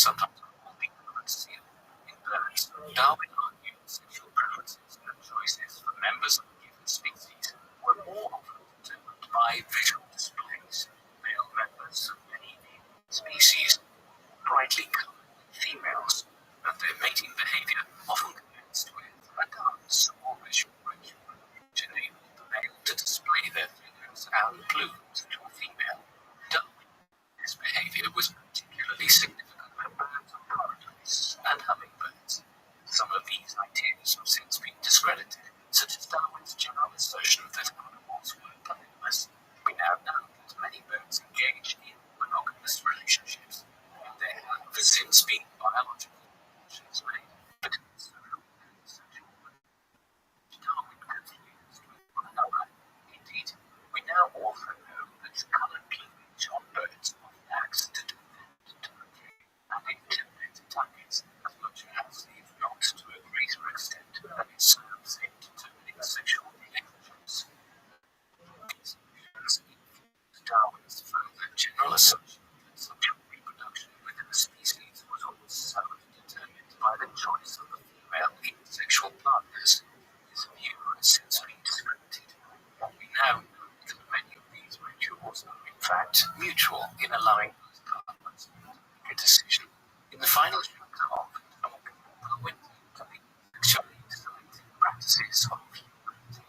sometimes called the element seal. In birds, Darwin argued sexual preferences and choices for members of a given species were more often determined by visual displays. Male members of many species brightly colored females, and their mating behavior often commenced with a dance or visual ritual, which enabled the male to display their feathers and plumes to a female. This behavior was particularly significant for birds of paradise and hummingbirds. Some of these ideas have since been discredited, such as Darwin's general assertion that animals were polygamous. We now know that many birds engage in monogamous relationships, and there have since been biological connections made between social and sexual. Darwin continues with one another. Indeed, we now also know that colored plumage on birds often acts to defend, to protect, and intimidate targets, as much as, if not to a greater extent, than it serves in determining sexual relationships. These illusions influenced Darwin's further general assumption that sexual reproduction within a species was also determined by the choice of the female in sexual partners. This view has since been discredited. We now know that many of these rituals are in fact mutual in allowing both partners to make a decision. In the final chapter of went into the sexually selective practices of humanity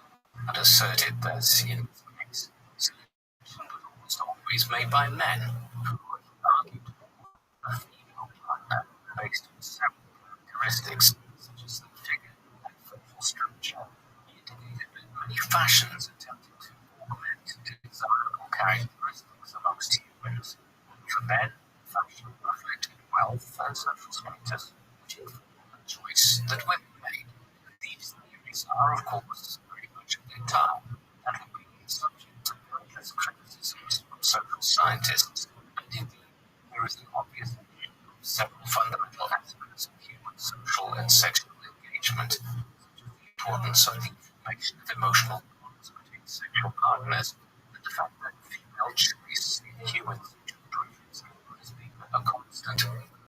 and asserted that in this case, selection was almost always made by men who argued for a female partner based on several characteristics such as the figure and facial structure. He indicated that many fashions attempted to augment desirable characteristics amongst humans. For men, fashion reflected wealth and social status, which informed the choice that women made. These theories are, of course, very much of their time and have been subject to countless criticisms from social scientists. And indeed, there is an obvious issue of several fundamental aspects of human social and sexual engagement, such as the importance of the formation of emotional bonds between sexual partners, and the fact that female choice in human sexual preference has been a constant